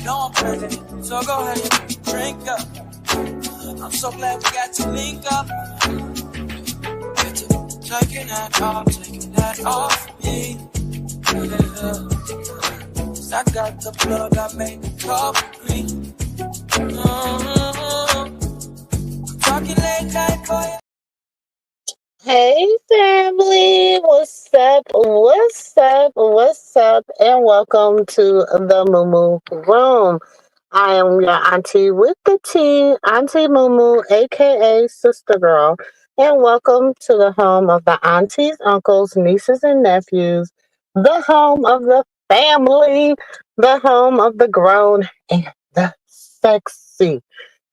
know I'm crazy, so go ahead, drink up. I'm so glad we got to link up. Get to taking that off me. Yeah. 'Cause I got the plug, I made the cup green. Talking late night for you. Hey family, what's up? What's up? What's up? And welcome to the Mumu Room. I am your auntie with the tea, Auntie Mumu, aka Sister Girl. And welcome to the home of the aunties, uncles, nieces, and nephews, the home of the family, the home of the grown and the sexy.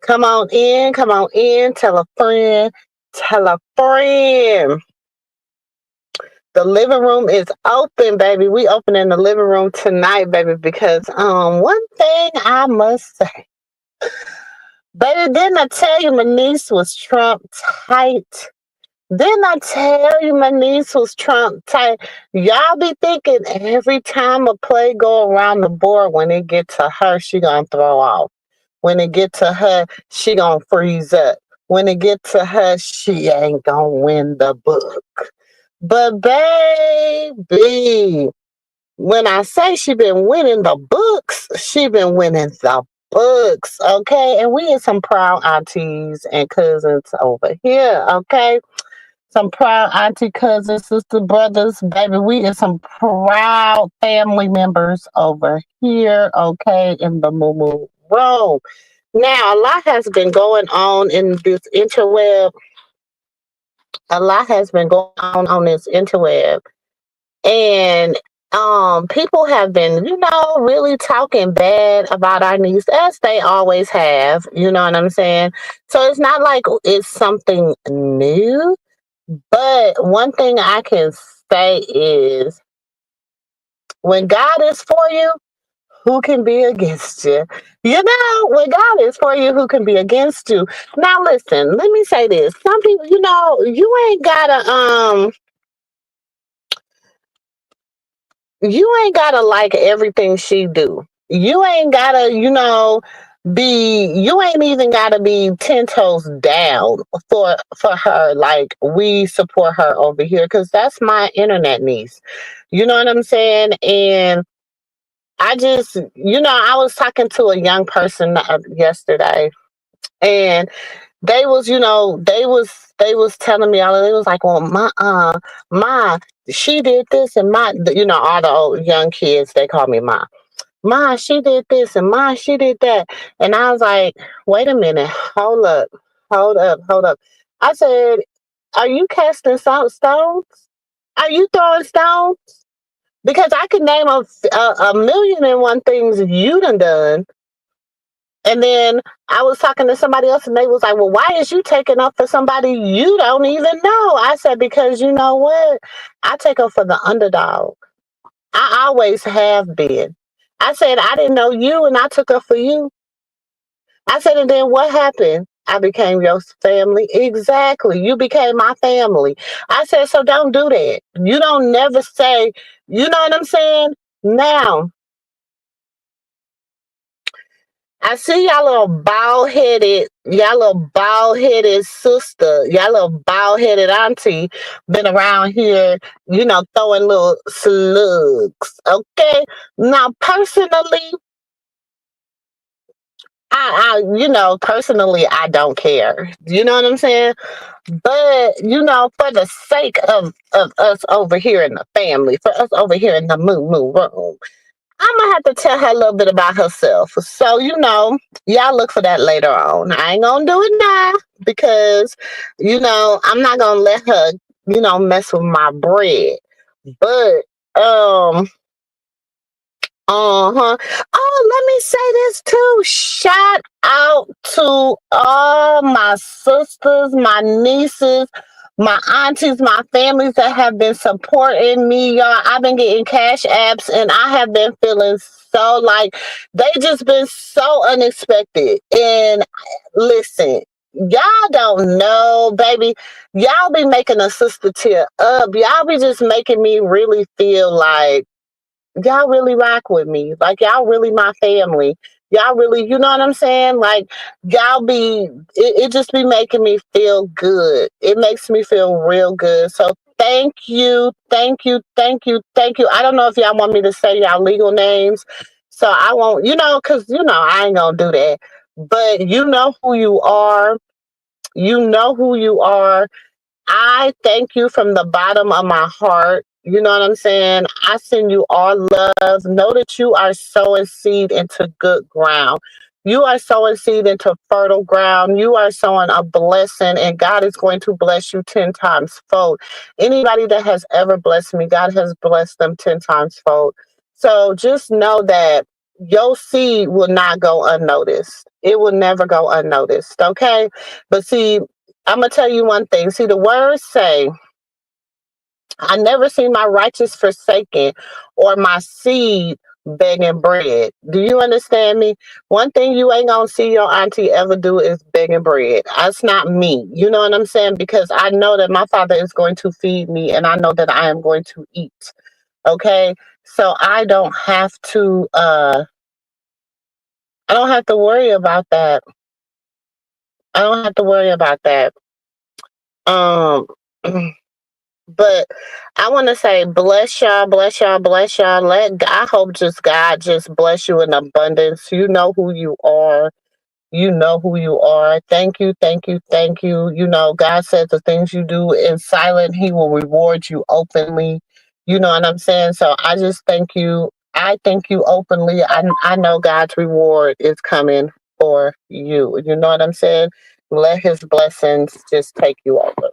Come on in, tell a friend, tell a friend. The living room is open, baby. We open in the living room tonight, baby, because one thing I must say. Baby, didn't I tell you my niece was Trump tight? Didn't I tell you my niece was Trump tight? Y'all be thinking every time a play go around the board, when it get to her, she gonna throw off. When it get to her, she gonna freeze up. When it get to her, she ain't gonna win the book. But baby, when I say she been winning the books, she been winning the books, okay? And we is some proud aunties and cousins over here, okay? Some proud auntie cousins, sister brothers, baby. We is some proud family members over here, okay, in the Mumu Room. Now, a lot has been going on in this interweb. A lot has been going on this interweb. And people have been, really talking bad about our niece, as they always have. You know what I'm saying? So it's not like it's something new. But one thing I can say is, when God is for you, who can be against you? When God is for you, who can be against you? Now listen, let me say this. Some people, you ain't gotta like everything she do. You ain't gotta, you ain't even gotta be 10 toes down for her. Like, we support her over here, because that's my internet niece. You know what I'm saying? And I just, I was talking to a young person yesterday, and they was telling me all of it. It was like, well, ma, she did this, and all the old young kids, they call me ma, she did this, and ma, she did that. And I was like, wait a minute, hold up. I said, are you casting stones? Are you throwing stones? Because I could name a million and one things you done. And then I was talking to somebody else, and they was like, well, why is you taking up for somebody you don't even know? I said, because you know what? I take up for the underdog. I always have been. I said, I didn't know you, and I took up for you. I said, and then what happened? I became your family. Exactly. You became my family. I said, so don't do that. You don't never say, you know what I'm saying? Now, I see y'all little bald headed sister, y'all little bald headed auntie been around here, throwing little slugs. Okay. Now, personally, personally, I don't care. You know what I'm saying? But, for the sake of us over here in the family, for us over here in the moo moo room, I'm gonna have to tell her a little bit about herself. So, y'all look for that later on. I ain't gonna do it now, because, I'm not gonna let her, mess with my bread. But, uh-huh. Oh, let me say this too. Shout out to all my sisters, my nieces, my aunties, my families that have been supporting me, y'all. I've been getting cash apps, and I have been feeling so, like, they just been so unexpected. And listen, y'all don't know, baby. Y'all be making a sister tear up. Y'all be just making me really feel like y'all really rock with me. Like, y'all really my family. y'all really, you know what I'm saying? Like, y'all be, it just be making me feel good. It makes me feel real good. So thank you, thank you, thank you, thank you. I don't know if y'all want me to say y'all legal names. So I won't, because, I ain't going to do that. But you know who you are. You know who you are. I thank you from the bottom of my heart. You know what I'm saying? I send you all love. Know that you are sowing seed into good ground. You are sowing seed into fertile ground. You are sowing a blessing, and God is going to bless you 10 times fold. Anybody that has ever blessed me, God has blessed them 10 times fold. So just know that your seed will not go unnoticed. It will never go unnoticed. Okay. But see, I'm gonna tell you one thing. See, the words say, "I never seen my righteous forsaken, or my seed begging bread." Do you understand me? One thing you ain't gonna see your auntie ever do is begging bread. That's not me. You know what I'm saying? Because I know that my father is going to feed me, and I know that I am going to eat. Okay, so I don't have to. I don't have to worry about that. I don't have to worry about that. Um. But I want to say, bless y'all, bless y'all, bless y'all. I hope just God just bless you in abundance. You know who you are. You know who you are. Thank you, thank you, thank you. God said the things you do in silent, He will reward you openly. You know what I'm saying? So I just thank you. I thank you openly. I know God's reward is coming for you. You know what I'm saying? Let His blessings just take you over.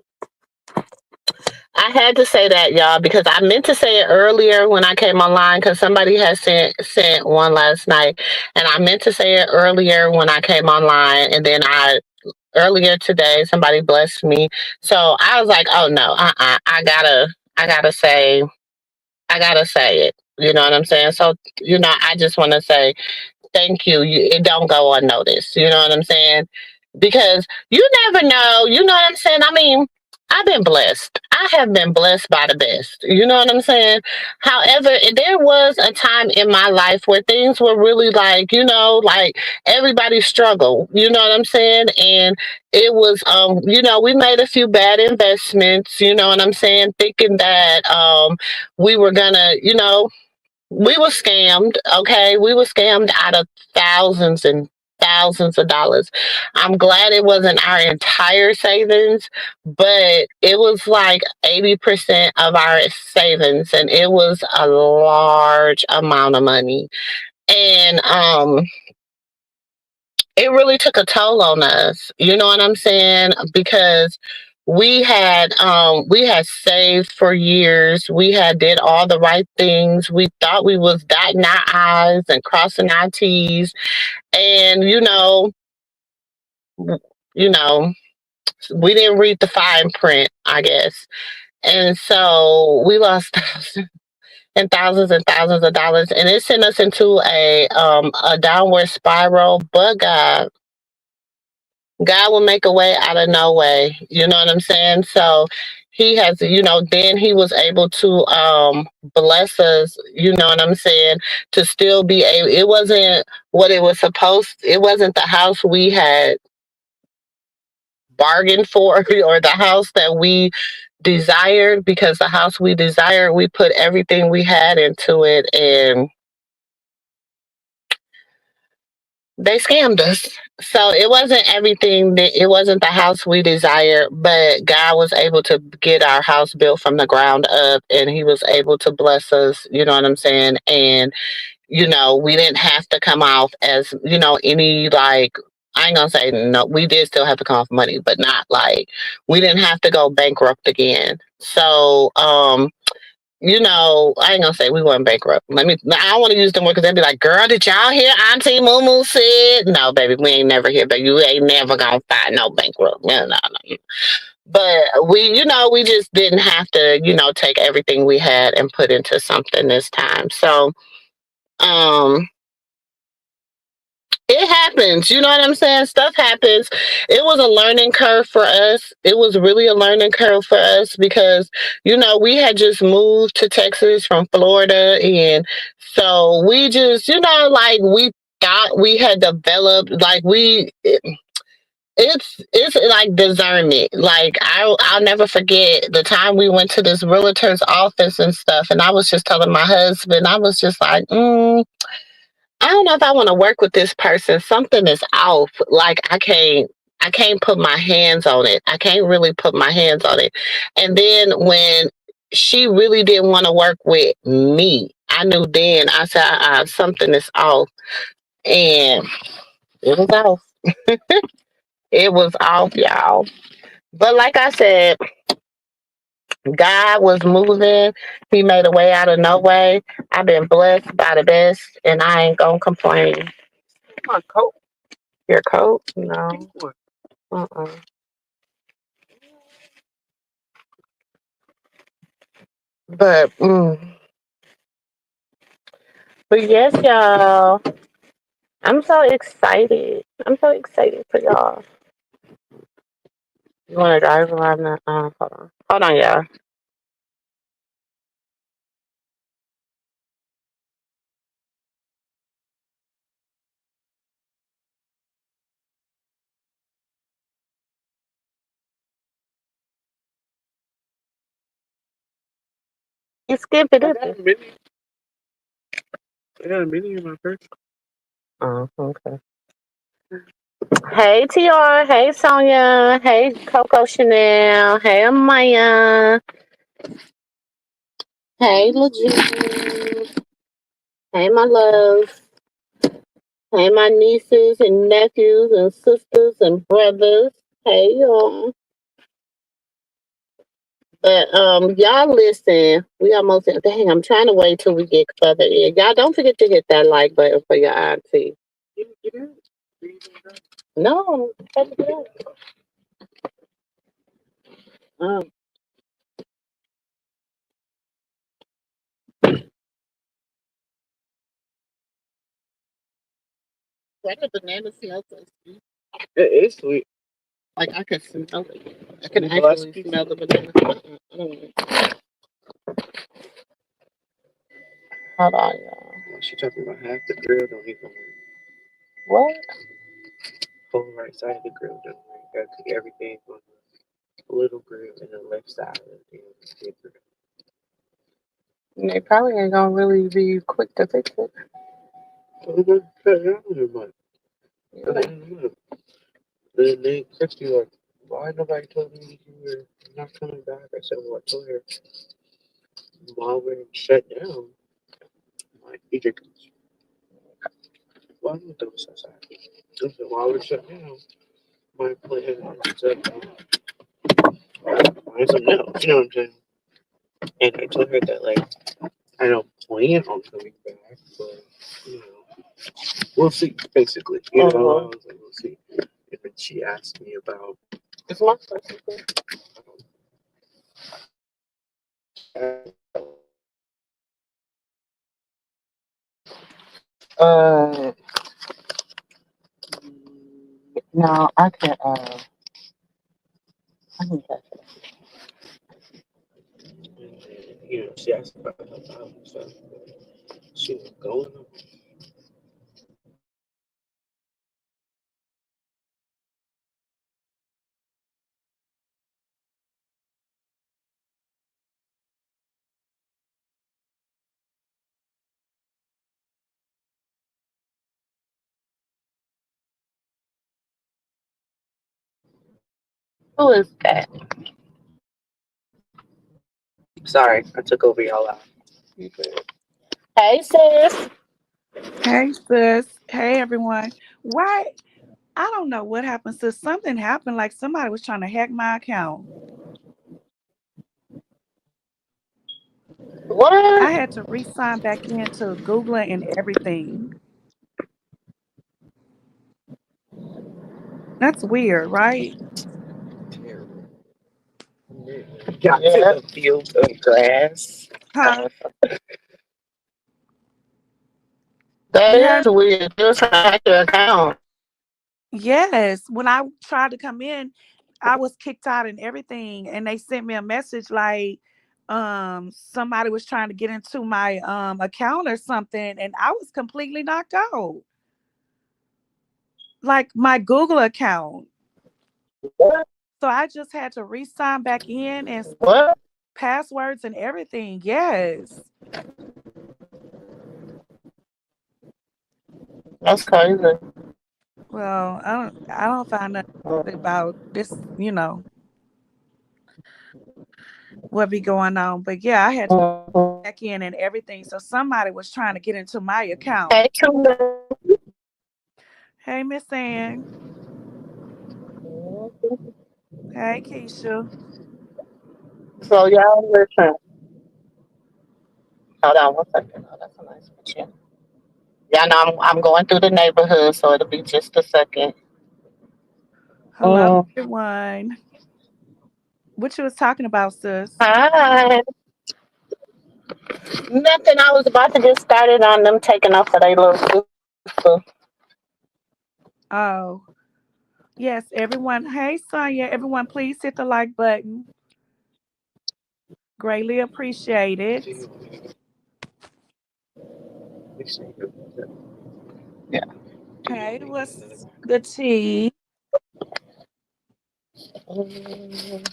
I had to say that, y'all, because I meant to say it earlier when I came online, because somebody had sent one last night, and I meant to say it earlier when I came online, and then earlier today somebody blessed me, so I was like, oh no, I gotta say it. You know what I'm saying? So I just want to say thank you. It don't go unnoticed. You know what I'm saying? Because you never know. You know what I'm saying? I mean, I've been blessed. I have been blessed by the best. You know what I'm saying? However, there was a time in my life where things were really like, like everybody struggled. You know what I'm saying? And it was, we made a few bad investments. You know what I'm saying? Thinking that we were gonna, we were scammed. Okay, we were scammed out of thousands and thousands of dollars. I'm glad it wasn't our entire savings, but it was like 80% of our savings, and it was a large amount of money. And it really took a toll on us. You know what I'm saying? Because we had saved for years. We had did all the right things. We thought we was dotting our I's and crossing our T's. And you know, we didn't read the fine print, I guess. And so we lost and thousands of dollars, and it sent us into a downward spiral. But God will make a way out of no way. You know what I'm saying? So He has, then He was able to bless us, you know what I'm saying, to still be able, it wasn't what it wasn't the house we had bargained for or the house that we desired, because the house we desired, we put everything we had into it, and they scammed us. So it wasn't everything that it wasn't the house we desired, but God was able to get our house built from the ground up, and He was able to bless us, you know what I'm saying? And, we didn't have to come off as, any like, I ain't gonna say no, we did still have to come off money, but not like we didn't have to go bankrupt again. So I ain't gonna say we weren't bankrupt. I don't want to use the word because they'd be like, girl, did y'all hear Auntie Mumu said? No, baby, we ain't never hear, but you ain't never gonna find no bankrupt. No, no, no. But we just didn't have to, take everything we had and put into something this time. So, um, it happens. You know what I'm saying? Stuff happens. It was a learning curve for us. It was really a learning curve for us because, we had just moved to Texas from Florida. And so we just, like we thought we had developed, like it's like discernment. Like I'll never forget the time we went to this realtor's office and stuff, and I was just telling my husband, I was just like, I don't know if I want to work with this person. Something is off. Like I can't put my hands on it. I can't really put my hands on it. And then when she really didn't want to work with me, I knew then. I said, something is off, and it was off. It was off, y'all. But like I said, God was moving. He made a way out of no way. I've been blessed by the best, and I ain't gonna complain. My coat. Your coat? No. Uh-uh. But but yes, y'all. I'm so excited. I'm so excited for y'all. You want to drive around the? Hold on. Hold on, y'all. You skip it, up. I got a mini in my purse. Oh, okay. Hey, TR. Hey, Sonia. Hey, Coco Chanel. Hey, Amaya. Hey, Legit. Hey, my love. Hey, my nieces and nephews and sisters and brothers. Hey, y'all. But y'all listen. We almost dang. I'm trying to wait till we get further in. Y'all don't forget to hit that like button for your auntie. No, have to get up. Um, why the banana smell so sweet? It is sweet. Like I can smell it. I can actually smell the banana. I don't know. Hold on, y'all. She talking about half the grill don't even work. What? Whole right side of the grill don't work. You gotta cook everything on the little grill and the left side of the big grill. And they probably ain't gonna really be quick to fix it. Well, they're cut it out in a month. Cut it in a month. Then they Christy like, why nobody told me you were not coming back? I said, well, I told her while we're shut down, my teacher comes. Well, I'm doing so sorry. I said, while we're shut down, my plan is to find something else. You know what I'm saying? And I told her that like I don't plan on coming back, but you know, we'll see. Basically, you know, I was like, we'll see. And then she asked me about. It's my first. Uh, no, I can't. I can catch it. You know, she asked about her mom and stuff. She was going on. Who is that? Sorry, I took over y'all out. Hey, sis. Hey sis, hey everyone. Why? I don't know what happened. Sis, something happened. Like somebody was trying to hack my account. What? I had to re-sign back into Google and everything. That's weird, right? Terrible. Got to the field of grass. Huh? That You heard? is weird. Just hack your account. Yes. When I tried to come in, I was kicked out and everything, and they sent me a message like somebody was trying to get into my account or something, and I was completely knocked out. like my Google account. What? So I just had to re-sign back in and What? passwords and everything. Yes. That's crazy. Well, I don't find nothing about this, what be going on. But yeah, I had to Mhm. back in and everything. So somebody was trying to get into my account. Hey, True. Hey, Miss Ann. Hey, Keisha. So y'all listen. Hold on one second. Oh, that's a nice picture. Y'all know I'm going through the neighborhood, so it'll be just a second. Hello, Mm. everyone. What you was talking about, sis? Hi. Nothing. I was about to get started on them taking off of their little sister. Oh, yes, everyone. Hey, Sonya. Everyone, please hit the like button. Greatly appreciated. Yeah. Hey, what's the tea? Mm,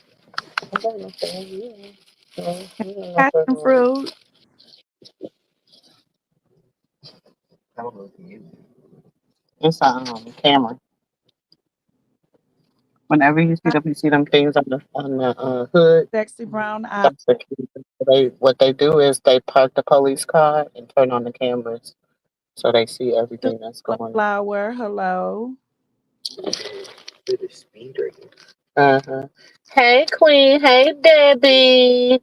I don't know if they're here. No, I don't know if they're Passion fruit. It's a camera. Whenever you see them things on the hood. Sexy brown eye. That's the key. What they do is they park the police car and turn on the cameras so they see everything that's going on. Flower. Hello. Uh-huh. Hey, Queen. Hey, Debbie.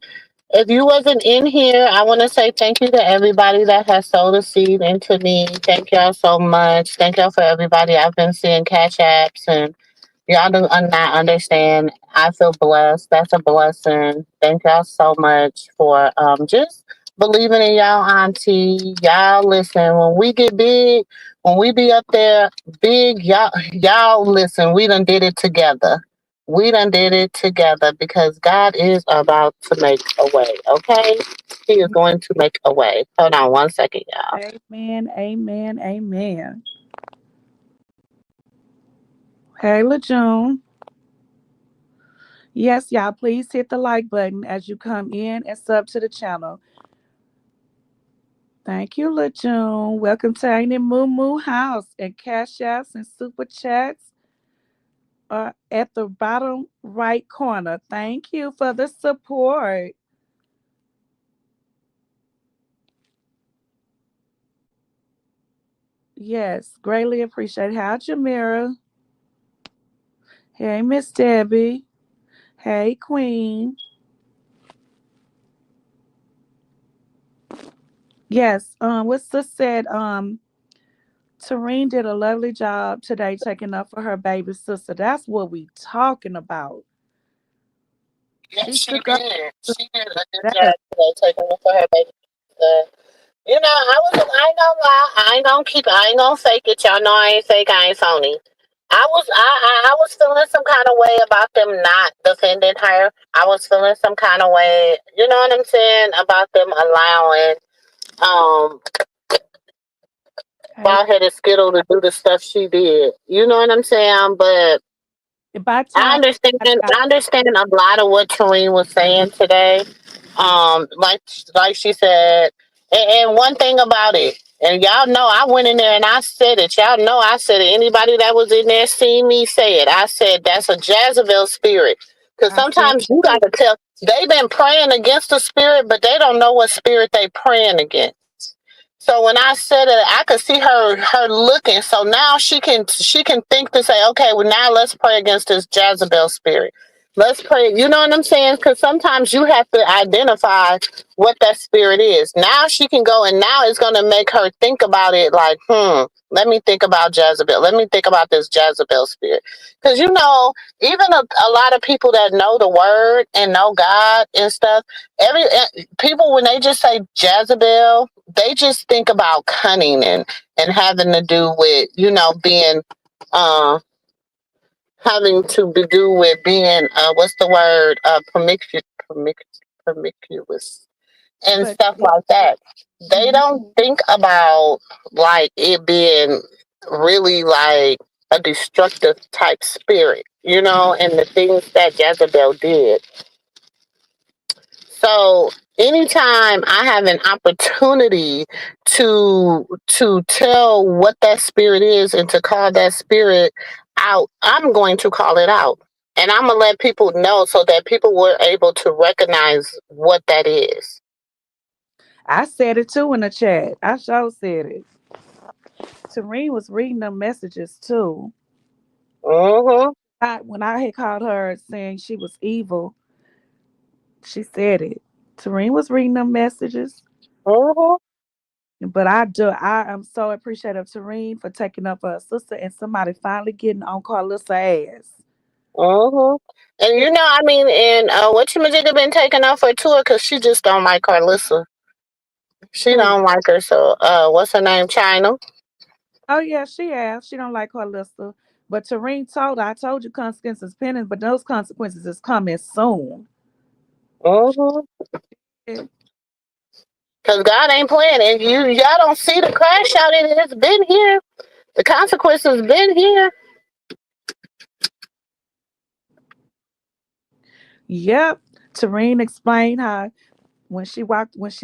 If you wasn't in here, I want to say thank you to everybody that has sold a seed into me. Thank y'all so much. Thank y'all for everybody. I've been seeing cash apps and y'all do not understand. I feel blessed. That's a blessing. Thank y'all so much for just believing in y'all, auntie. Y'all listen. When we get big, when we be up there big, y'all listen. We done did it together. We done did it together because God is about to make a way. Okay, He is going to make a way. Hold on one second, y'all. Amen. Amen. Amen. Hey, LaJune. Yes, y'all, please hit the like button as you come in and sub to the channel. Thank you, LaJune. Welcome to Ain't It Moo House. And cash apps and super chats are at the bottom right corner. Thank you for the support. Yes, greatly appreciate it. How's your mirror? Hey, Miss Debbie. Hey, Queen. Yes, what's the said? Tareen did a lovely job today taking up for her baby sister. That's what we talking about. Yes, She she took up did. She did a good that. job today taking it for her baby. You know, I ain't gonna lie, I ain't gonna fake it. Y'all know I ain't fake, I ain't phony. I was feeling some kind of way about them not defending her. I was feeling some kind of way, you know what I'm saying, about them allowing um Hey, bald headed Skittle to do the stuff she did. You know what I'm saying? But by I time understand. I got I understand a lot of what Tareen was saying today. Like she said, and one thing about it, and y'all know I went in there and I said it. Y'all know I said it. Anybody that was in there seen me say it. I said that's a Jezebel spirit. Because I said sometimes you too. got to tell. They've been praying against the spirit, but they don't know what spirit they praying against. So when I said it, I could see her looking. So now she can think to say, okay, well now let's pray against this Jezebel spirit. Let's pray. You know what I'm saying? Because sometimes you have to identify what that spirit is. Now she can go, and now it's going to make her think about it. Like, let me think about Jezebel. Let me think about this Jezebel spirit. Because even a lot of people that know the word and know God and stuff, people when they just say Jezebel, they just think about cunning and having to do with being uh having to be do with being what's the word promiscuous and But stuff like that. They mhm. don't think about like it being really like. a destructive type spirit, and the things that Jezebel did. So anytime I have an opportunity to tell what that spirit is and to call that spirit out, I'm going to call it out. And I'm gonna let people know so that people were able to recognize what that is. I said it too in the chat. I sure said it. Tareen was reading them messages too. Mm-hmm. When I had called her saying she was evil, she said it. Tareen was reading them messages. Mm-hmm. But I am so appreciative of Tareen for taking up for her sister and somebody finally getting on Karlissa ass. Mm-hmm. And I mean, and what you been taking off her tour because she just don't like Karlissa. She Who? don't like her. So, what's her name? China. Oh yeah, she has. She don't like Karlissa. But Tareen told her, I told you consequences pending, but those consequences is coming soon. Mm-hmm. Yeah. Because God ain't playing, and y'all don't see the crash out. It's been here. The consequences been here. Yep. Tareen explained how when she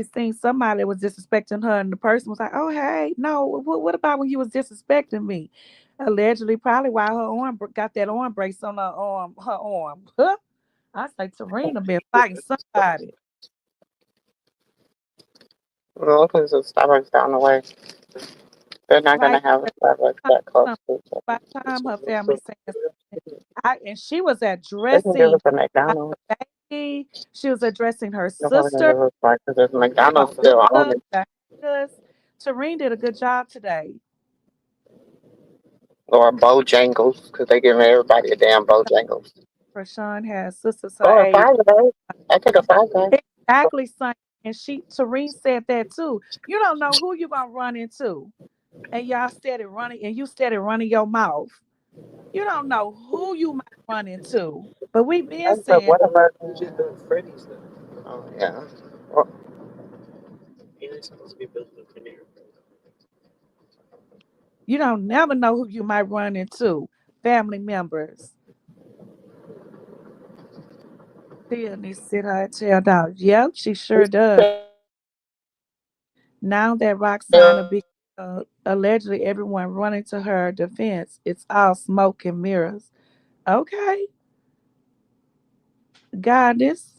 seen somebody was disrespecting her and the person was like, oh hey, no, what about when you was disrespecting me? Allegedly, probably while her arm got that arm brace on her arm. Huh? I say Tareen been fighting somebody. Well, because the Starbucks down the way. They're not gonna Like have a by Starbucks the that close time to each by the time her family saying something, and she was They can give addressing us a her McDonald's. baby, she was addressing her They're probably gonna sister, give us like because there's her McDonald's still on mother, it. the haters. Tareen did a good job today. Or Bojangles because they giving everybody a damn Bojangles. Rashawn has sisters her Or a age. Five Guys. I take a Five Guys. Exactly, son. And Tareen said that too. You don't know who you gonna run into, and y'all steady running, and you steady running your mouth. You don't know who you might run into. But we been I said, saying what about you just doing Freddy's though? Oh yeah. Well, he ain't supposed to be building a veneer. you don't never know who you might run into. Family members. Tia needs to sit her tail down. Yep, she sure does. Now that Roxana be allegedly everyone running to her defense, it's all smoke and mirrors. Okay, God, this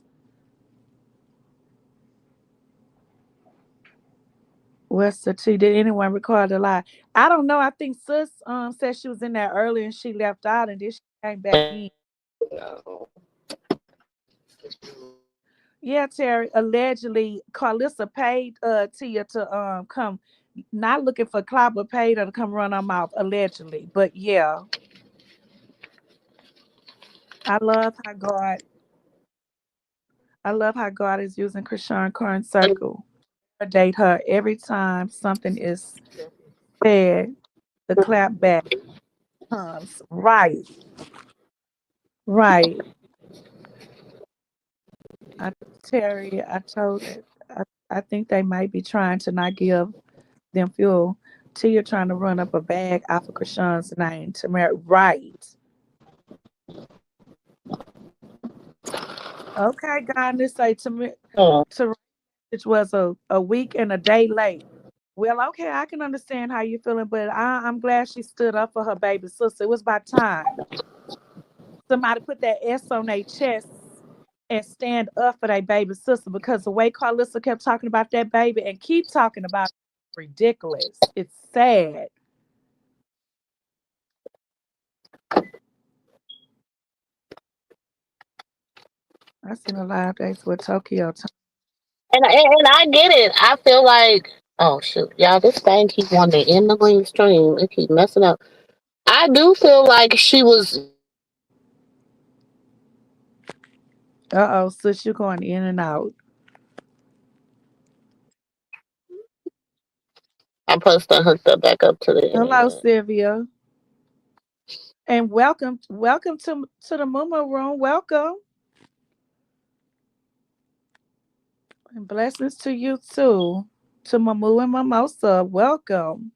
what's the T? Did anyone record the lie? I don't know. I think Sis said she was in there early and she left out and then she came back in. Yeah, Terry. Allegedly, Karlissa paid Tia to come, not looking for clout, but paid her to come run her mouth. Allegedly, but yeah, I love how God. I love how God is using Chrisean current circle to date her every time something is said. The clap back comes right, right. I Terry, I told it. I think they might be trying to not give them fuel. Tia trying to run up a bag off of Krishan's name to marry. Right. Okay, God, this say to which was a week and a day late. Well, okay, I can understand how you're feeling, but I'm glad she stood up for her baby sister. It was about time somebody put that S on their chest and stand up for their baby sister because the way Karlissa kept talking about that baby and keep talking about it, ridiculous. It's sad. I seen a live days with Tokyo. And I get it. I feel like, oh shoot, y'all, this thing keep wanting to end the green stream. It keep messing up. I do feel like she was. Uh oh, sis, you're going in and out. I'm supposed to hook that back up to the Hello, internet. Sylvia, and welcome to the Mumu room. Welcome and blessings to you too. To Mamu and Mimosa, welcome.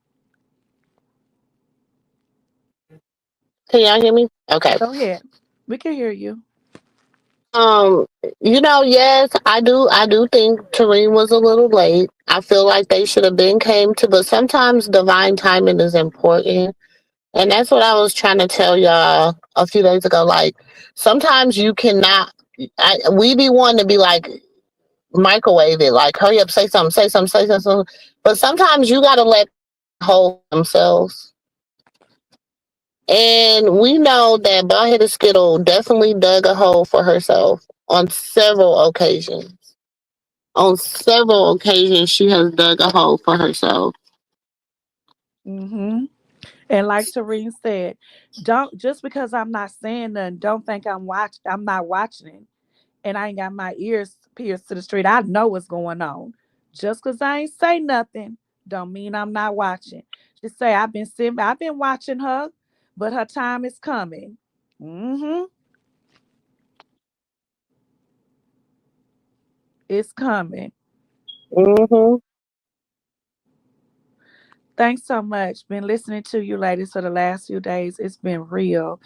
Can y'all hear me? Okay. Go ahead. We can hear you. Um, yes, I do think Tareen was a little late. I feel like they should have been came to, but sometimes divine timing is important. And that's what I was trying to tell y'all a few days ago. Like, sometimes you cannot, we be wanting to be like, microwave it, like, hurry up, say something, say something, say something. But sometimes you got to let hold themselves. And we know that Bald-Headed Skittle definitely dug a hole for herself on several occasions. On several occasions, she has dug a hole for herself. Mm-hmm. And like Tareen said, don't just because I'm not saying nothing, don't think I'm not watching and I ain't got my ears pierced to the street. I know what's going on. Just because I ain't say nothing, don't mean I'm not watching. Just say I've been watching her, but her time is coming. Mm-hmm. It's coming. Hmm. Thanks so much. Been listening to you ladies for the last few days. It's been real.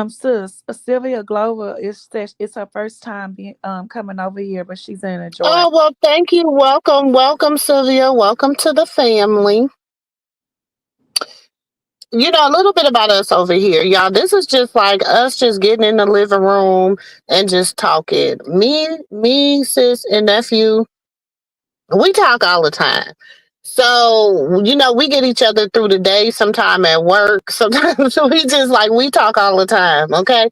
Sis, Sylvia Glover it's her first time being coming over here, but she's in enjoying. Oh, well, thank you. Welcome, welcome, Sylvia. Welcome to the family. A little bit about us over here, y'all. This is just like us just getting in the living room and just talking. Me, sis, and nephew, we talk all the time. So, we get each other through the day, sometime at work, sometimes we just like, we talk all the time, okay?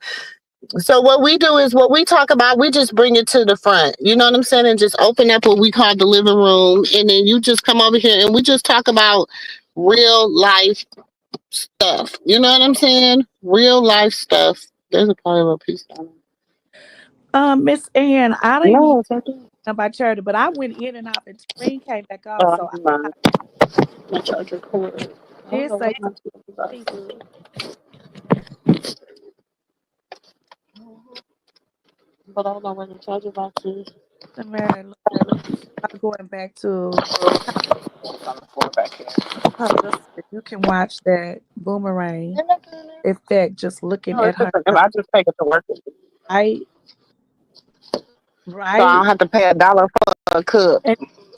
So, what we do is what we talk about, we just bring it to the front, you know what I'm saying? And just open up what we call the living room. And then you just come over here and we just talk about real life stuff. You know what I'm saying? Real life stuff. There's a part of a piece down Miss Ann, I there. didn't hear No, it's not there. about charity, but I went in and out and screen came back on. So I My charger cord. I don't did know say what my charger box something. is. But I don't know where the charger box is. I'm going back to It's on the floor back here. Carlissa. You can watch that boomerang Isn't that down there? effect just looking No, at it's just her. I just take it to work. Right, So I right. don't have to pay $1 for a cup. And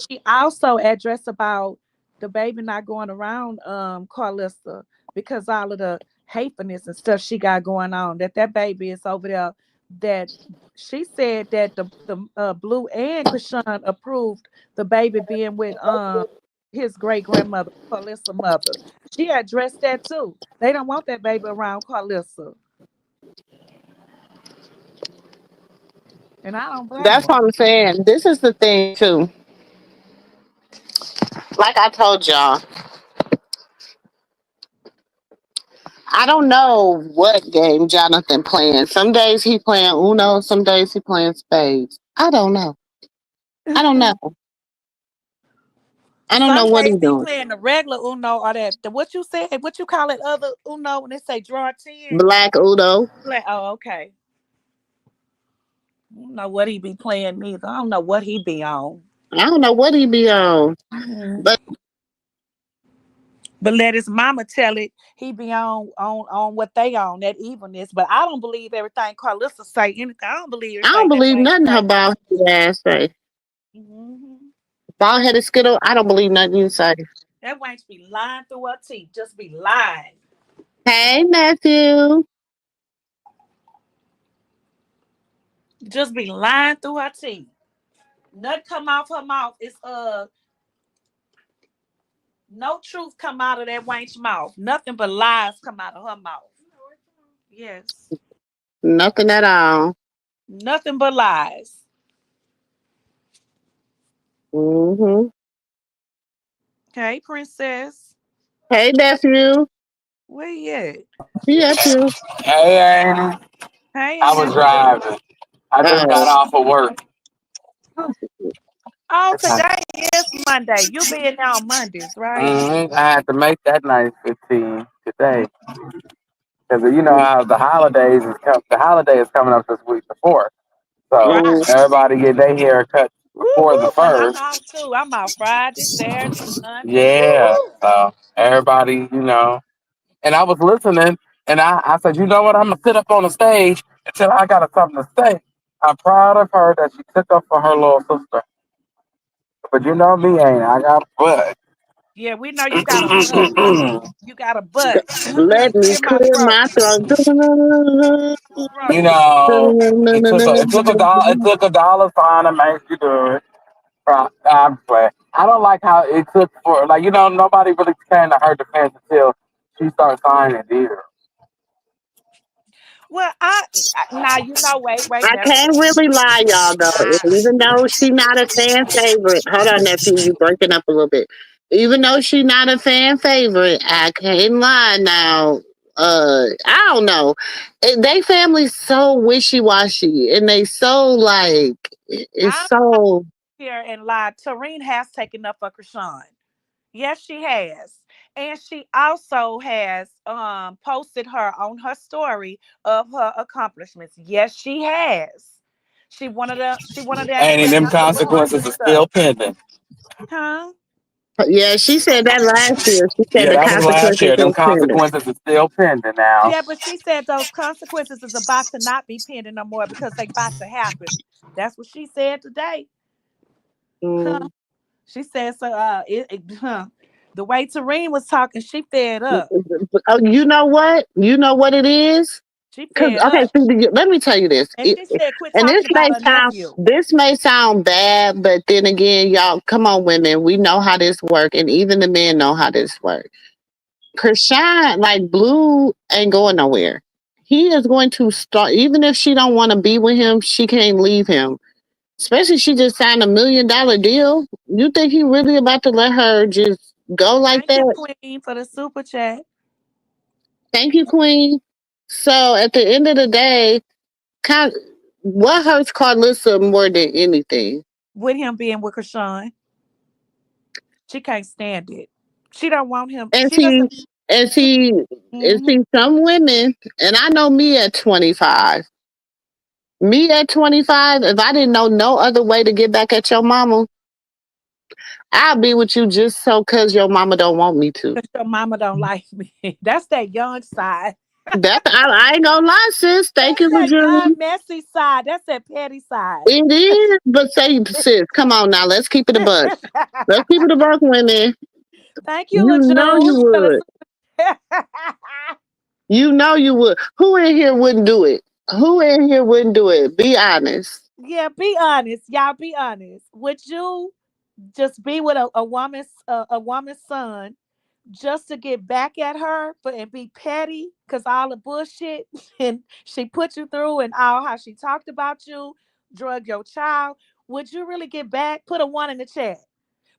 she also addressed about the baby not going around Karlissa because all of the hatefulness and stuff she got going on. That baby is over there. That she said that the Blue and Chrisean approved the baby being with his great grandmother, Karlissa mother. She addressed that too. They don't want that baby around Karlissa. And I don't blame That's them. what I'm saying. This is the thing too. Like I told y'all, I don't know what game Jonathan playing. Some days he playing Uno, some days he playing spades. I don't know. I don't know. I don't know Some what days he's he doing. playing the regular Uno or what you said, what you call it, other Uno when they say draw 10. Black Uno. Oh, okay. I don't know what he be playing neither. I don't know what he be on. I don't know what he be on. Mhm. But But let his mama tell it, he be on what they on, that evilness. But I don't believe everything Carlissa say anything. I don't believe I don't everything that believe wench nothing her say. bald ass say. Hmm. Bald headed skittle, I don't believe nothing you say. That wench be lying through her teeth. Just be lying. Hey Matthew. Just be lying through her teeth. Nothing come off her mouth. It's no truth come out of that wench mouth. Nothing but lies come out of her mouth. Yes. Nothing at all. Nothing but lies. Hmm. Okay, princess. Hey nephew. Where you at? He nephew. Hey, Annie. Hey, I was Ann. driving. I just got Oh. off of work. Oh, today is Monday. You being there on Mondays, right? I had to make that nice 15 today because you know how the holiday is coming up this week before, so Right. Mm. everybody get their hair cut before the Woo-hoo. And I'm first. off too. I'm out Friday, Saturday, Sunday. Yeah, Woo-hoo. so everybody, and I was listening. And I said, you know what? I'm gonna sit up on the stage until I got something to say. I'm proud of her that she took up for her little sister. But you know me, ain't I got butt. Yeah, we know you got a butt. You got a butt. Let me Clear my clear throat. my throat. Throat. You know, it took a dollar sign to make you do it. I'm playing. I don't like how it took for nobody really came to her defense until she started signing it either. Well, now you know. Wait. I That's can't really lie, y'all, though. Even though she not a fan favorite. Hold on, nephew, you breaking up a little bit. Even though she not a fan favorite, I can't lie now. I don't know. They family's so wishy washy, and they so like it's I so. here and lied. Tareen has taken up for Krishan. Yes, she has. And she also has posted her on her story of her accomplishments. Yes, she has. She one of the And them influencers consequences and are stuff. still pending. Huh? Yeah, she said that last year. She said Yeah, the that was last consequences year. Them is pending. consequences are still pending now. Yeah, but she said those consequences is about to not be pending no more because they about to happen. That's what she said today. Huh? Mm. She said so the way Tareen was talking, she fed up. Oh, you know what? You know what it is? She Because fed okay, up. so let me tell you this. And she said quit And talking about her nephew. this may sound bad, but then again, y'all, come on, women, we know how this work, and even the men know how this work. Chrisean, like Blue, ain't going nowhere. He is going to start, even if she don't want to be with him, she can't leave him. Especially she just signed $1 million deal. You think he really about to let her just go like Thank you, that? Queen, for the super chat. Thank you, Queen. So at the end of the day, kind what hurts Karlissa more than anything? With him being with Krishan, she can't stand it. She don't want him. And She doesn't. and She, see, and hmm see, some women, and I know me at 25. Me at 25, if I didn't know no other way to get back at your mama, I'll be with you just so cause your mama don't want me to. Cause your mama don't like me. That's that young side. I ain't gonna lie, sis. Thank That's you for that joining. young messy side. That's that petty side. It is, but say, sis, come on now, let's keep it a buck. Let's keep it a buck, women. Thank you, You know LeJune, you for the would. You know you would. Who in here wouldn't do it? Who in here wouldn't do it? Be honest. Yeah, be honest, y'all. Be honest. Would you just be with a woman's son just to get back at her, but and be petty because all the bullshit and she put you through and all how she talked about you, drug your child? Would you really get back? Put a one in the chat,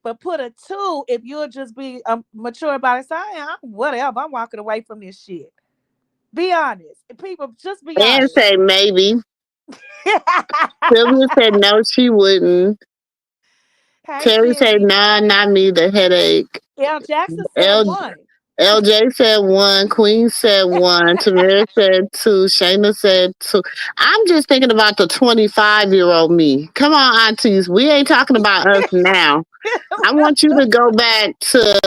but put a two if you'll just be mature about it. Say, whatever. I'm walking away from this shit. Be honest, people. Just be And honest. say maybe. Sylvia said no, she wouldn't. Hey, Terry said, Sylvia. nah, not me, the headache. L. Jackson said L- one. LJ said one. Queen said one. Tamara said two. Shayna said two. I'm just thinking about the 25-year-old me. Come on, aunties. We ain't talking about us now. I want you to go back to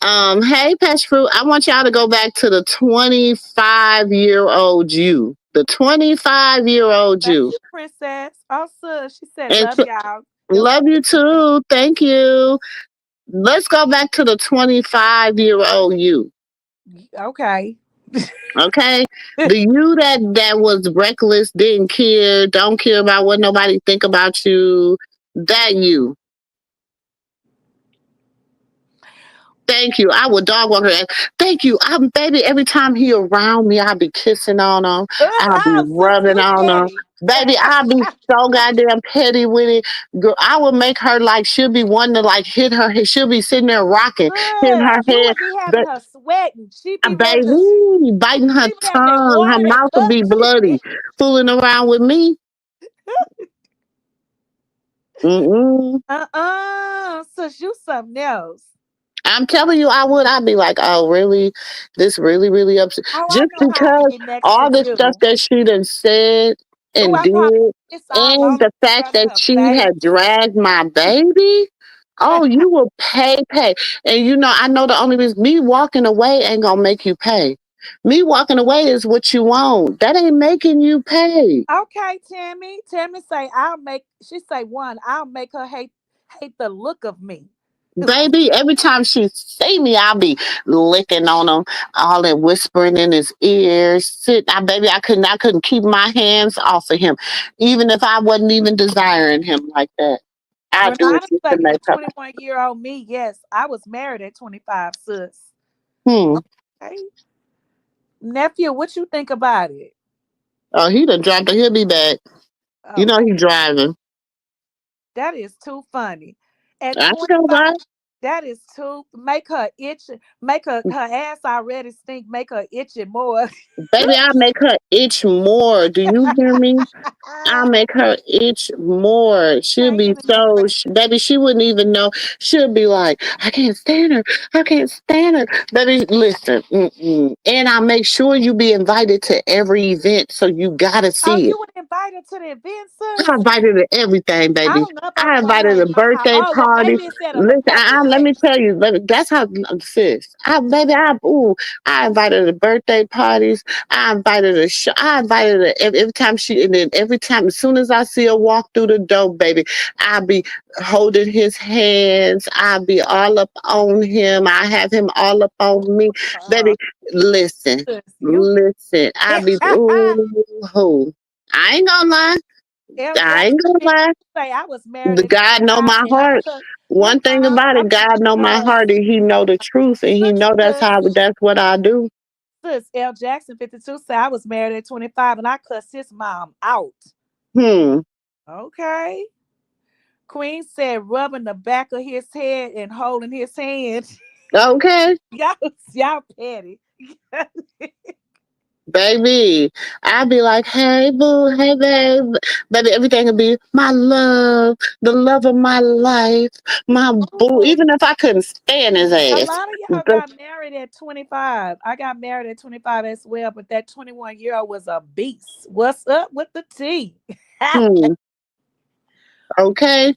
hey Pesh Fruit, I want y'all to go back to the 25-year-old you. The 25-year-old Thank you. you, Princess. Also, she said, And love y'all. Your love you too. Thank you. Let's go back to the 25-year-old you. okay. Okay? The you that was reckless, didn't care, don't care about what nobody think about you. That you. Thank you. I would dog walk her. Thank you. I'm baby. Every time he around me, I'll be kissing on him. I'll be Oh, sister, rubbing you on him. petty. Baby, I'll be so goddamn petty with it. Girl, I would make her like she'll be wanting to like hit her. She'll be sitting there rocking, hitting her You head. would be having But her sweating. She'd be ready to. baby, biting her She'd be having that tongue. Her water, that mouth would be bloody. gush. Fooling around with me. Mm-mm. Sis, you something else. I'm telling you, I would. I'd be like, oh, really? This really, really upset. Oh, I Just know how I could because get next to all the stuff you. that she done said Oh, and I probably did, it's all and on her, the fact rub that her she face. had dragged my baby. Oh, you will pay. And you know, I know the only reason me walking away ain't gonna make you pay. Me walking away is what you want. That ain't making you pay. Okay, Tammy. Tammy say I'll make. She say one. I'll make her hate the look of me. Baby, every time she see me, I'll be licking on him, all that whispering in his ears. Baby, I couldn't keep my hands off of him, even if I wasn't even desiring him like that. I do it Renata just say to the make up. 21-year-old me. Yes, I was married at 25, sis. Hmm. Okay, nephew, what you think about it? Oh, he done dropped the. He'll be back. You Oh, know he driving. that is too funny. At I feel 25, that. that is too make her itch, make her ass already stink, make her itchy more. Baby, I make her itch more. Do you hear me? I'll make her itch more. She'll Can't be get in the so, face. baby, she wouldn't even know. She'll be like, I can't stand her. I can't stand her. Baby, listen. Mm-mm. And I make sure you be invited to every event. So you got to Oh, see it. you would invite her to the event, I sis? invited her to everything, I baby. don't know if I I would want her invited her in to my house. birthday Oh, well, parties. maybe it's at a Listen, public let me place. tell you, that's how, sis. I invited her to birthday parties. I invited her. I invited her every time and then every time, as soon as I see her walk through the door, baby, I'll be holding his hands. I'll be all up on him. I have him all up on me, Uh, baby. Listen, sis, you. listen. I be ooh. I ain't gonna lie. L. I ain't Jackson gonna lie. say I was married The at God know 25 my and I heart. cut his One thing mom. about I it, mean, God know my heart, and He know the truth, and He know sis, that's what I do. sis, L. Jackson 52 say I was married at 25 and I cussed his mom out. Hmm. Okay. Queen said rubbing the back of his head and holding his hand. Okay, y'all, y'all petty. baby. I'd be like, hey boo, hey babe, baby. Everything would be my love, the love of my life, my boo. Ooh, Even if I couldn't stand his a ass. lot of y'all got married at 25. I got married at 25 as well, but that 21-year-old was a beast. What's up with the tea? Hmm. Okay.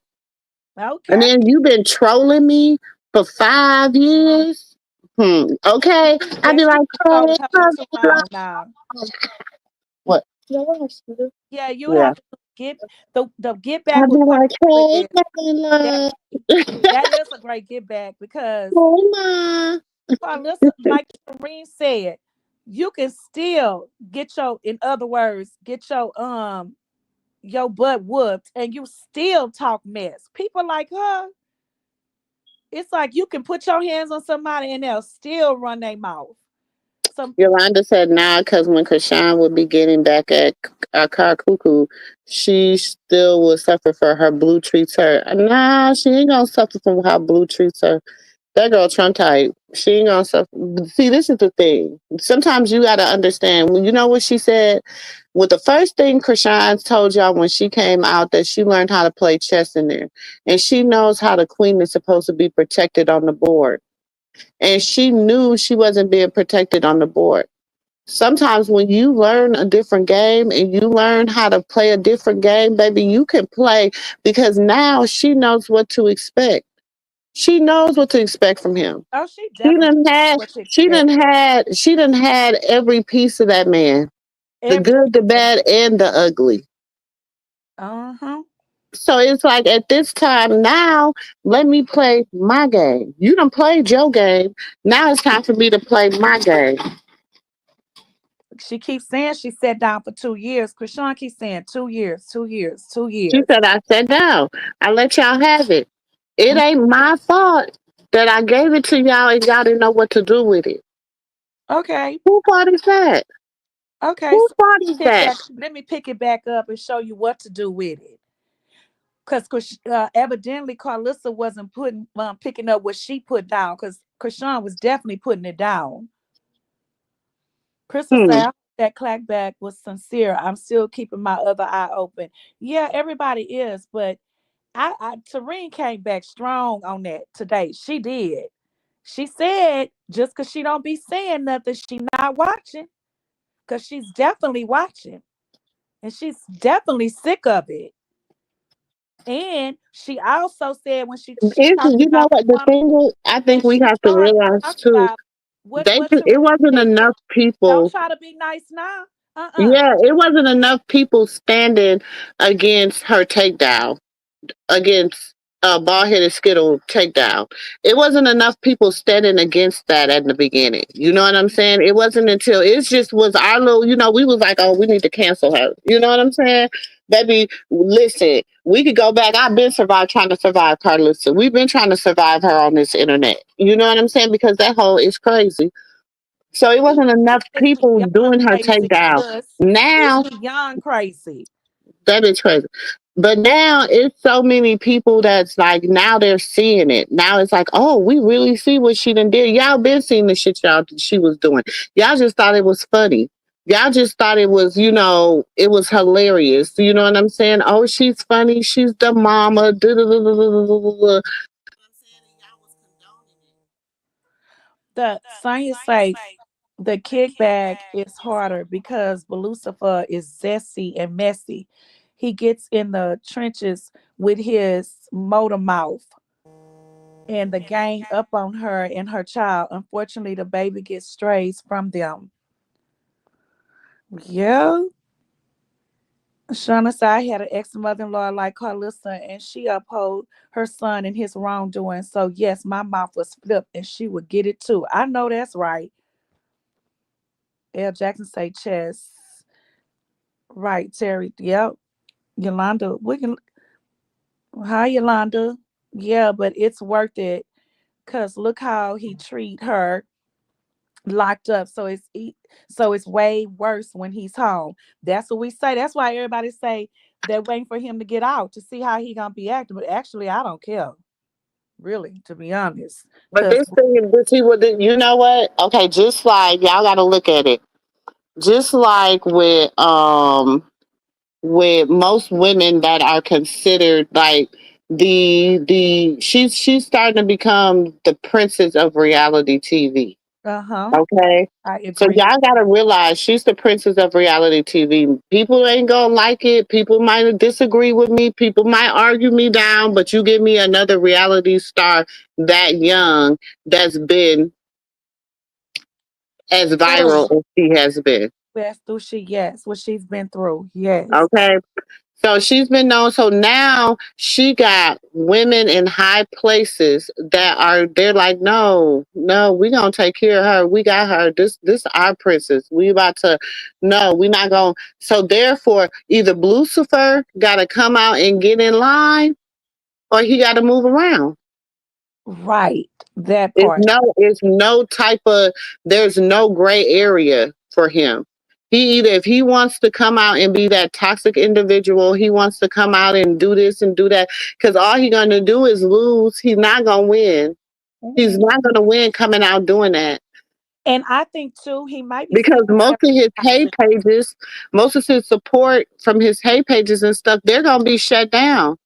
And Okay. then you've been trolling me for 5 years. Hmm. Okay. I'd Yeah, be she like, hey, told her for too how's long now. what? Yeah, you Yeah. have to get the get back I'd be with like, Carlissa hey, is Kayla. that that is a great get back because Hey, Ma. Carlissa, like Shireen said, you can still get in other words, get your butt whooped and you still talk mess. People like her, it's like you can put your hands on somebody and they'll still run their mouth. Some Yolanda said, nah, because when Chrisean would be getting back at Car Cuckoo, she still will suffer for her blue treats her. Nah, she ain't going to suffer from how blue treats her. That girl Trump type. She ain't gonna suffer. See, this is the thing. Sometimes you gotta understand. When you know what she said, with the first thing Krishan told y'all when she came out that she learned how to play chess in there, and she knows how the queen is supposed to be protected on the board, and she knew she wasn't being protected on the board. Sometimes when you learn a different game and you learn how to play a different game, baby, you can play because now she knows what to expect. She knows what to expect from him. oh, she definitely what to expect. She done had every piece of that man. The Every good, the bad, and the ugly. uh-huh. So it's like at this time now, let me play my game. You done played your game. Now it's time for me to play my game. She keeps saying she sat down for 2 years. Krishan keeps saying 2 years, 2 years, two She years. said, I sat down. I let y'all have it. It Mm, ain't my fault that I gave it to y'all and y'all didn't know what to do with it. okay. Who fault is that? Okay. Who So fault is that? let me pick it back up and show you what to do with it. Because evidently Carlissa wasn't picking up what she put down because Krishan was definitely putting it down. Crystal Hmm. said that clackback was sincere. I'm still keeping my other eye open. Yeah, everybody is, but Tareen came back strong on that today. She did. She said just because she don't be saying nothing, she not watching. Because she's definitely watching. And she's definitely sick of it. And she also said when she It's, talked you know about the what the woman thing is? I and think we she have to started realize talking too. about What should It wasn't they say? enough Don't people. try to be nice now. Uh-uh. Yeah, it wasn't enough people standing against her takedown, against bald headed Skittle takedown. It wasn't enough people standing against that at the beginning. You know what I'm saying? It wasn't until it just was our little, we was like, oh, we need to cancel her. You know what I'm saying? Baby, listen, we could go back. I've been trying to survive Karlissa. We've been trying to survive her on this internet. You know what I'm saying? Because that whole is crazy. So it She wasn't enough especially people young doing her crazy, takedown. sis. Now Especially young crazy. that is crazy. But now it's so many people that's like now they're seeing it. Now it's like, oh, we really see what she done did. Y'all been seeing the shit she was doing. Y'all just thought it was funny. Y'all just thought it was, it was hilarious. You know what I'm saying? Oh, she's funny. She's the mama. The science say the kickback is harder because Lucifer is zesty and messy. He gets in the trenches with his motor mouth and the gang up on her and her child. Unfortunately, the baby gets strays from them. Yeah. Shauna said I had an ex-mother-in-law like Karlissa and she uphold her son in his wrongdoing. So yes, my mouth was flipped and she would get it too. I know that's right. L. Jackson say chess. Right, Terry. Yep. Yolanda, we can hi Yolanda. Yeah, but it's worth it because look how he treat her locked up. So it's way worse when he's home. That's what we say. That's why everybody say they're waiting for him to get out to see how he gonna be acting. But actually, I don't care, really, to be honest. but Cause this thing is this he would you know what? Okay, just like y'all gotta look at it. Just like with most women that are considered like she's starting to become the princess of reality TV. uh-huh, Okay. I So agree. y'all gotta realize she's the princess of reality TV. People ain't gonna like it. People might disagree with me. People might argue me down, but you give me another reality star that young that's been as viral Through as she has been. yes, through she yes, what she's been through. Yes. Okay. So she's been known. So now she got women in high places that they're like, no, no, we gonna take care of her. We got her. This our princess. We about to, no, we not gonna. So therefore, either Lucifer got to come out and get in line, or he got to move around. Right. That It's part. no type of there's no gray area for him. He either if he wants to come out and be that toxic individual, he wants to come out and do this and do that. Because all he's gonna do is lose. He's not gonna win. He's Mhm. not gonna win coming out doing that. And I think too, he might be Because seeing himself toxic. most of his support from his hate pages and stuff, they're gonna be shut down.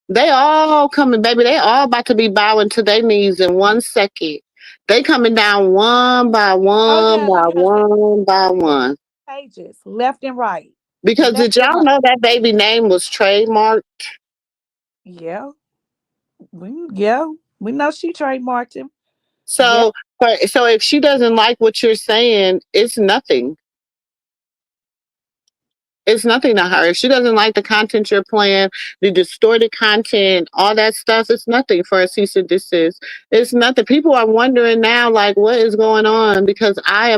They all coming, baby. They all about to be bowing to their knees in 1 second. They coming down one by Oh one yeah, by because they one by one. pages left and right. Because Left did and y'all right. know that baby name was trademarked? Yeah. Yeah. We know she trademarked him. Yeah. So, so if she doesn't like what you're saying, it's nothing. It's nothing to her. If she doesn't like the content you're playing, the distorted content, all that stuff, it's nothing for a cease and desist. It's nothing. People are wondering now, like, what is going on? Because I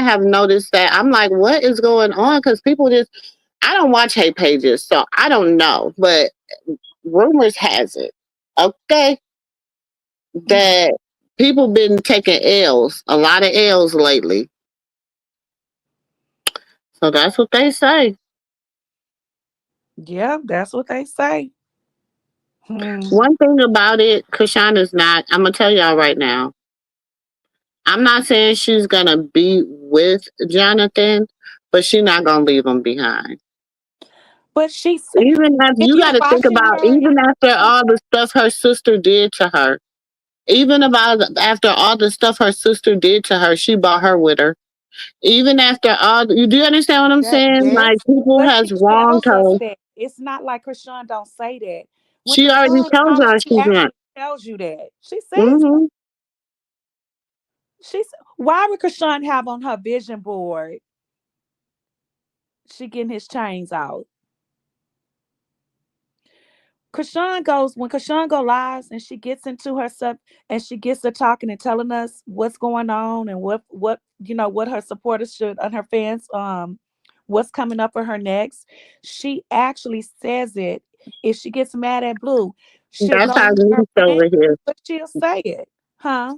have noticed that I'm like, what is going on? Because people just, I don't watch hate pages, so I don't know. But rumors has it, okay, Mm. that people been taking L's, a lot of L's lately. So that's what they say. Yeah, that's what they say. Hmm. One thing about it, Krishan is not, I'm going to tell y'all right now, I'm not saying she's going to be with Jonathan, but she's not going to leave him behind. But she's Even after, if you you got to think watching about, her even after and all the stuff her sister did to her, even about after all the stuff her sister did to her, she brought her with her. Even after all, you do understand what I'm that saying? Like yes, people but she has wronged tells us her. that. It's not like Krishan don't say that. When She already Krishan tells talks, her she she's not. actually tells you that. She says, Hmm. She's why would Chrisean have on her vision board? She getting his chains out. Chrisean goes when Chrisean go lives and she gets into herself and she gets to talking and telling us what's going on and what what her supporters should and her fans what's coming up for her next. She actually says it. If she gets mad at Blue, she'll That's go how to her Niece friend, over here. but she'll say it, huh?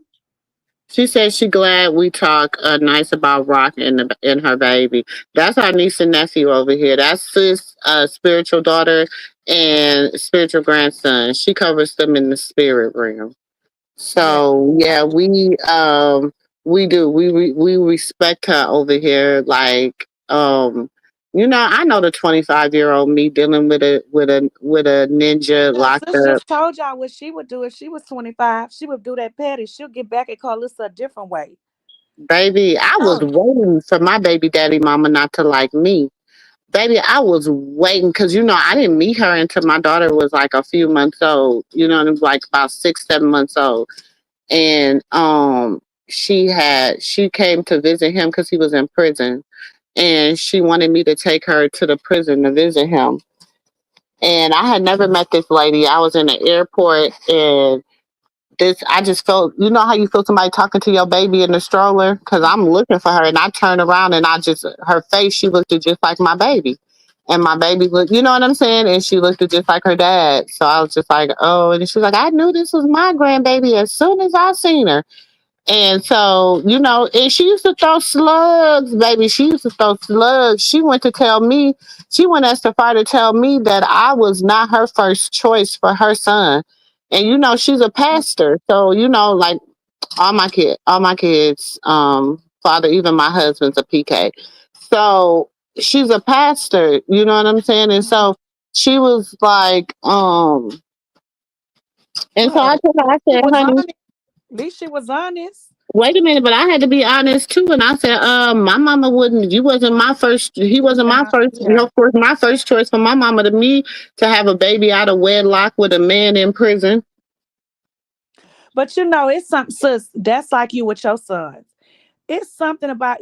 She said she glad we talk nice about Rock and her baby. That's our niece and nephew over here. That's sis, spiritual daughter and spiritual grandson. She covers them in the spirit realm. Yeah. So yeah, we do we respect her over here. Like I know the 25-year-old me dealing with a ninja Yeah, locked sis up. just told y'all what she would do if she was 25. She would do that petty. She'll get back at Karlissa a different way. Baby, I was Oh, waiting for my baby daddy mama not to like me. Baby, I was waiting because I didn't meet her until my daughter was like a few months old. And it was like about 6, 7 months old. And she came to visit him because he was in prison, and she wanted me to take her to the prison to visit him. And I had never met this lady. I was in the airport, and this I just felt, how you feel somebody talking to your baby in the stroller, because I'm looking for her, and I turned around and her face, she looked just like my baby, and my baby looked, you know what I'm saying, and she looked just like her dad. So I was just like, oh. And she was like, I knew this was my grandbaby as soon as I seen her. And so, and she used to throw slugs, baby. She used to throw slugs. She went as far to tell me that I was not her first choice for her son. And she's a pastor. So, like all my kids, father, even my husband's a PK. So she's a pastor, you know what I'm saying? And mhm. so she was like, and so Well, I told her, I she said, was honey, honest. At least she was honest. wait a minute, but I had to be honest too. And I said, my mama wouldn't, you wasn't my first, he wasn't my first, Yeah. of course, my first choice for my mama to me to have a baby out of wedlock with a man in prison. But it's something, sis, that's like you with your sons. It's something about,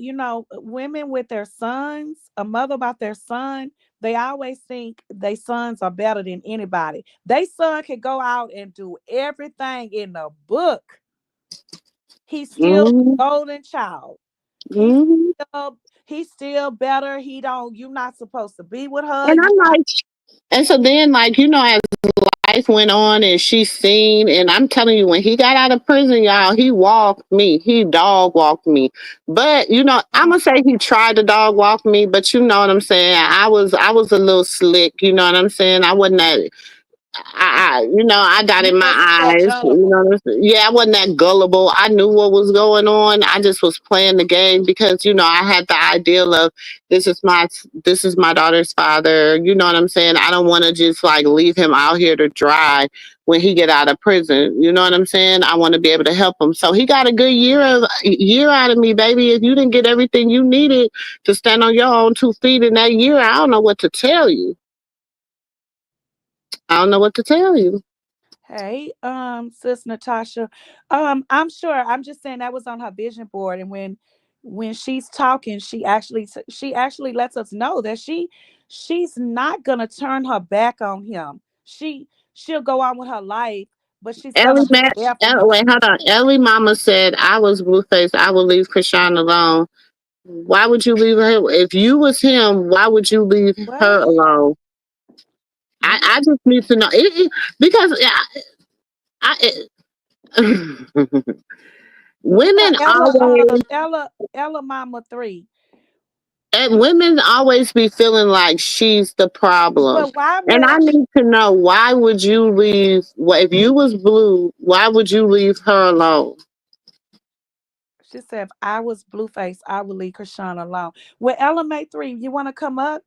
women with their sons, a mother about their son, they always think their sons are better than anybody. They son can go out and do everything in the book. He's still the Hmm. golden child. He's Hmm. he's still better. He don't, you're not supposed to be with her. And You I'm not like, and so then, like, as life went on and she seen, and I'm telling you, when he got out of prison, y'all, he walked me. He dog walked me. But, I'm gonna say he tried to dog walk me, but you know what I'm saying? I was a little slick, you know what I'm saying? I wasn't that I dotted you my wasn't that eyes. gullible. Yeah, I wasn't that gullible. I knew what was going on. I just was playing the game because I had the ideal of this is my this is my daughter's father. You know what I'm saying? I don't want to just like leave him out here to dry when he get out of prison. You know what I'm saying? I want to be able to help him. So he got a good year out of me, baby. If you didn't get everything you needed to stand on your own 2 feet in that year, I don't know what to tell you. I don't know what to tell you. Hey, sis Natasha. I'm sure. I'm just saying that was on her vision board, and when she's talking, she actually lets us know that she's not gonna turn her back on him. She'll go on with her life, but she's gonna Ellie, be there for him. Wait, hold on. Ellie mama said I was Blueface. I would leave Chrisean alone. Why would you leave her? If you was him, why would you leave her What? alone? I, Let me. I just need to know because Yeah, women always Ella, Mama 3. women always be feeling like she's the problem. But why And would I need to know, why would you leave? If you was Blue, why would you leave her alone? she said if I was Blueface, I would leave Krishan alone? Well, Ella May 3, you want to come up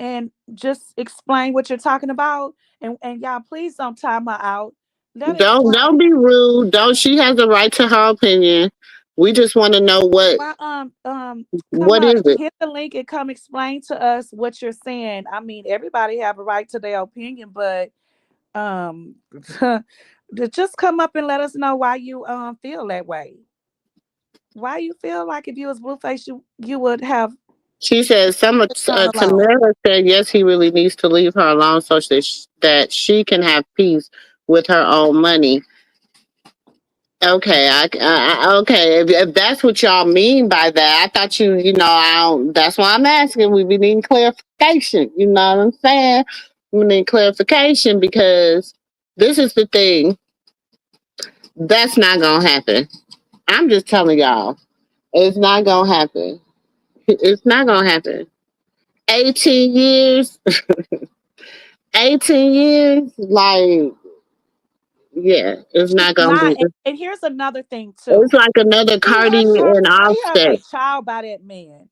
and just explain what you're talking about? And y'all, please don't time her out. Let her Don't explain. be rude. Don't She has a right to her opinion. We just want to know Well, come what up, is it. hit the link and come explain to us what you're saying. I mean, everybody have a right to their opinion, but um, just come up and let us know why you feel that way. Why you feel like if you was Blueface, you would have She said, some Sean alone? Tamara said, yes, he really needs to leave her alone so that she can have peace with her own money. Okay, okay. If that's what y'all mean by that, I thought I don't, that's why I'm asking. We be needing clarification. You know what I'm saying? We need clarification because this is the thing. That's not gonna happen. I'm just telling y'all, it's not gonna happen. It's not gonna happen. 18 years, 18 years, like, yeah, it's It's not gonna not. be. And here's another thing too. It's like another Cardi and She has a Offset. child by that man.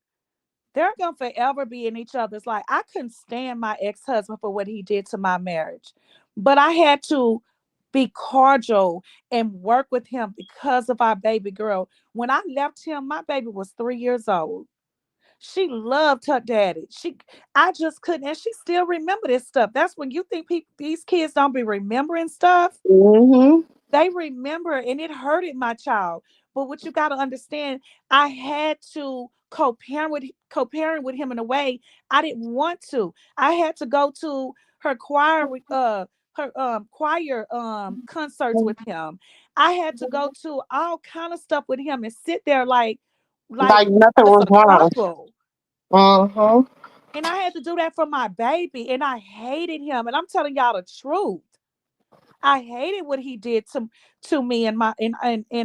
They're gonna forever be in each other's life. I couldn't stand my ex-husband for what he did to my marriage, but I had to be cordial and work with him because of our baby girl. When I left him, my baby was 3 years old. She loved her daddy. I just couldn't, and she still remember this stuff. That's when you think these kids don't be remembering stuff. Hmm. They remember, and it hurted my child. But what you got to understand, I had to co-parent with him in a way I didn't want to. I had to go to her choir concerts with him. I had to go to all kind of stuff with him and sit there like Like nothing as was a wrong. couple. Hmm. And I had to do that for my baby, and I hated him. And I'm telling y'all the truth. I hated what he did to me and my in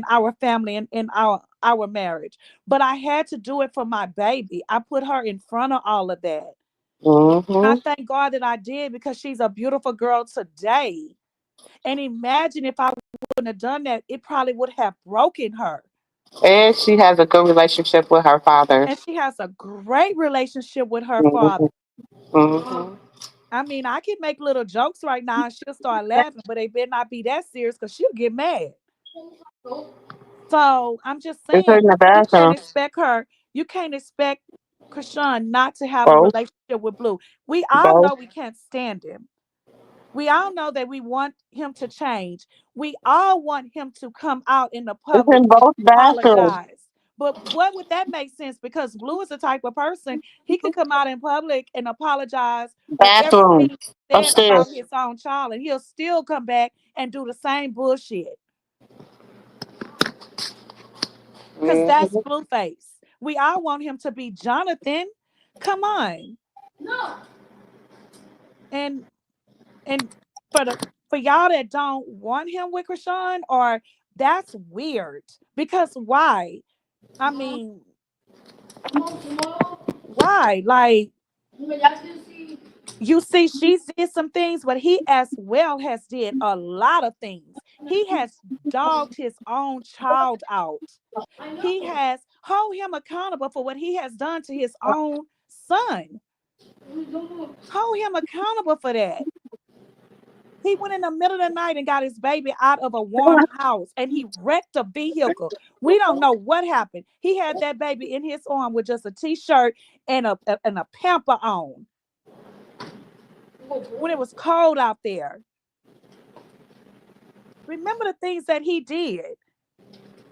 our family and in our marriage. But I had to do it for my baby. I put her in front of all of that. I Hmm. thank God that I did because she's a beautiful girl today. And imagine if I wouldn't have done that, it probably would have broken her. And she has a good relationship with her father. And she has a great relationship with her father. Hmm. Hmm. I mean, I can make little jokes right now and she'll start laughing, but they better not be that serious because she'll get mad. So I'm just It's saying, in the you can't bathroom. expect her, you can't expect Chrisean not to have a Both. relationship with Blue. We all Both. know we can't stand him. We all know that we want him to change. We all want him to come out in the It's public in and both bathrooms. apologize. But what would that make sense? Because Blue is the type of person he can come out in public and apologize for everything Bathrooms. he said about Upstairs. his own child, and he'll still come back and do the same bullshit. Because that's Hmm. Blueface. We all want him to be Jonathan. Come on. And and for the for y'all that don't want him with Krishan, or that's weird. Because why? I mean, why? Like, you see, she did some things, but he as well has did a lot of things. He has dogged his own child out. He has hold him accountable for what he has done to his own son. Hold him accountable for that. He went in the middle of the night and got his baby out of a warm house and he wrecked a vehicle. We don't know what happened. He had that baby in his arm with just a t-shirt and a pamper on when it was cold out there. Remember the things that he did.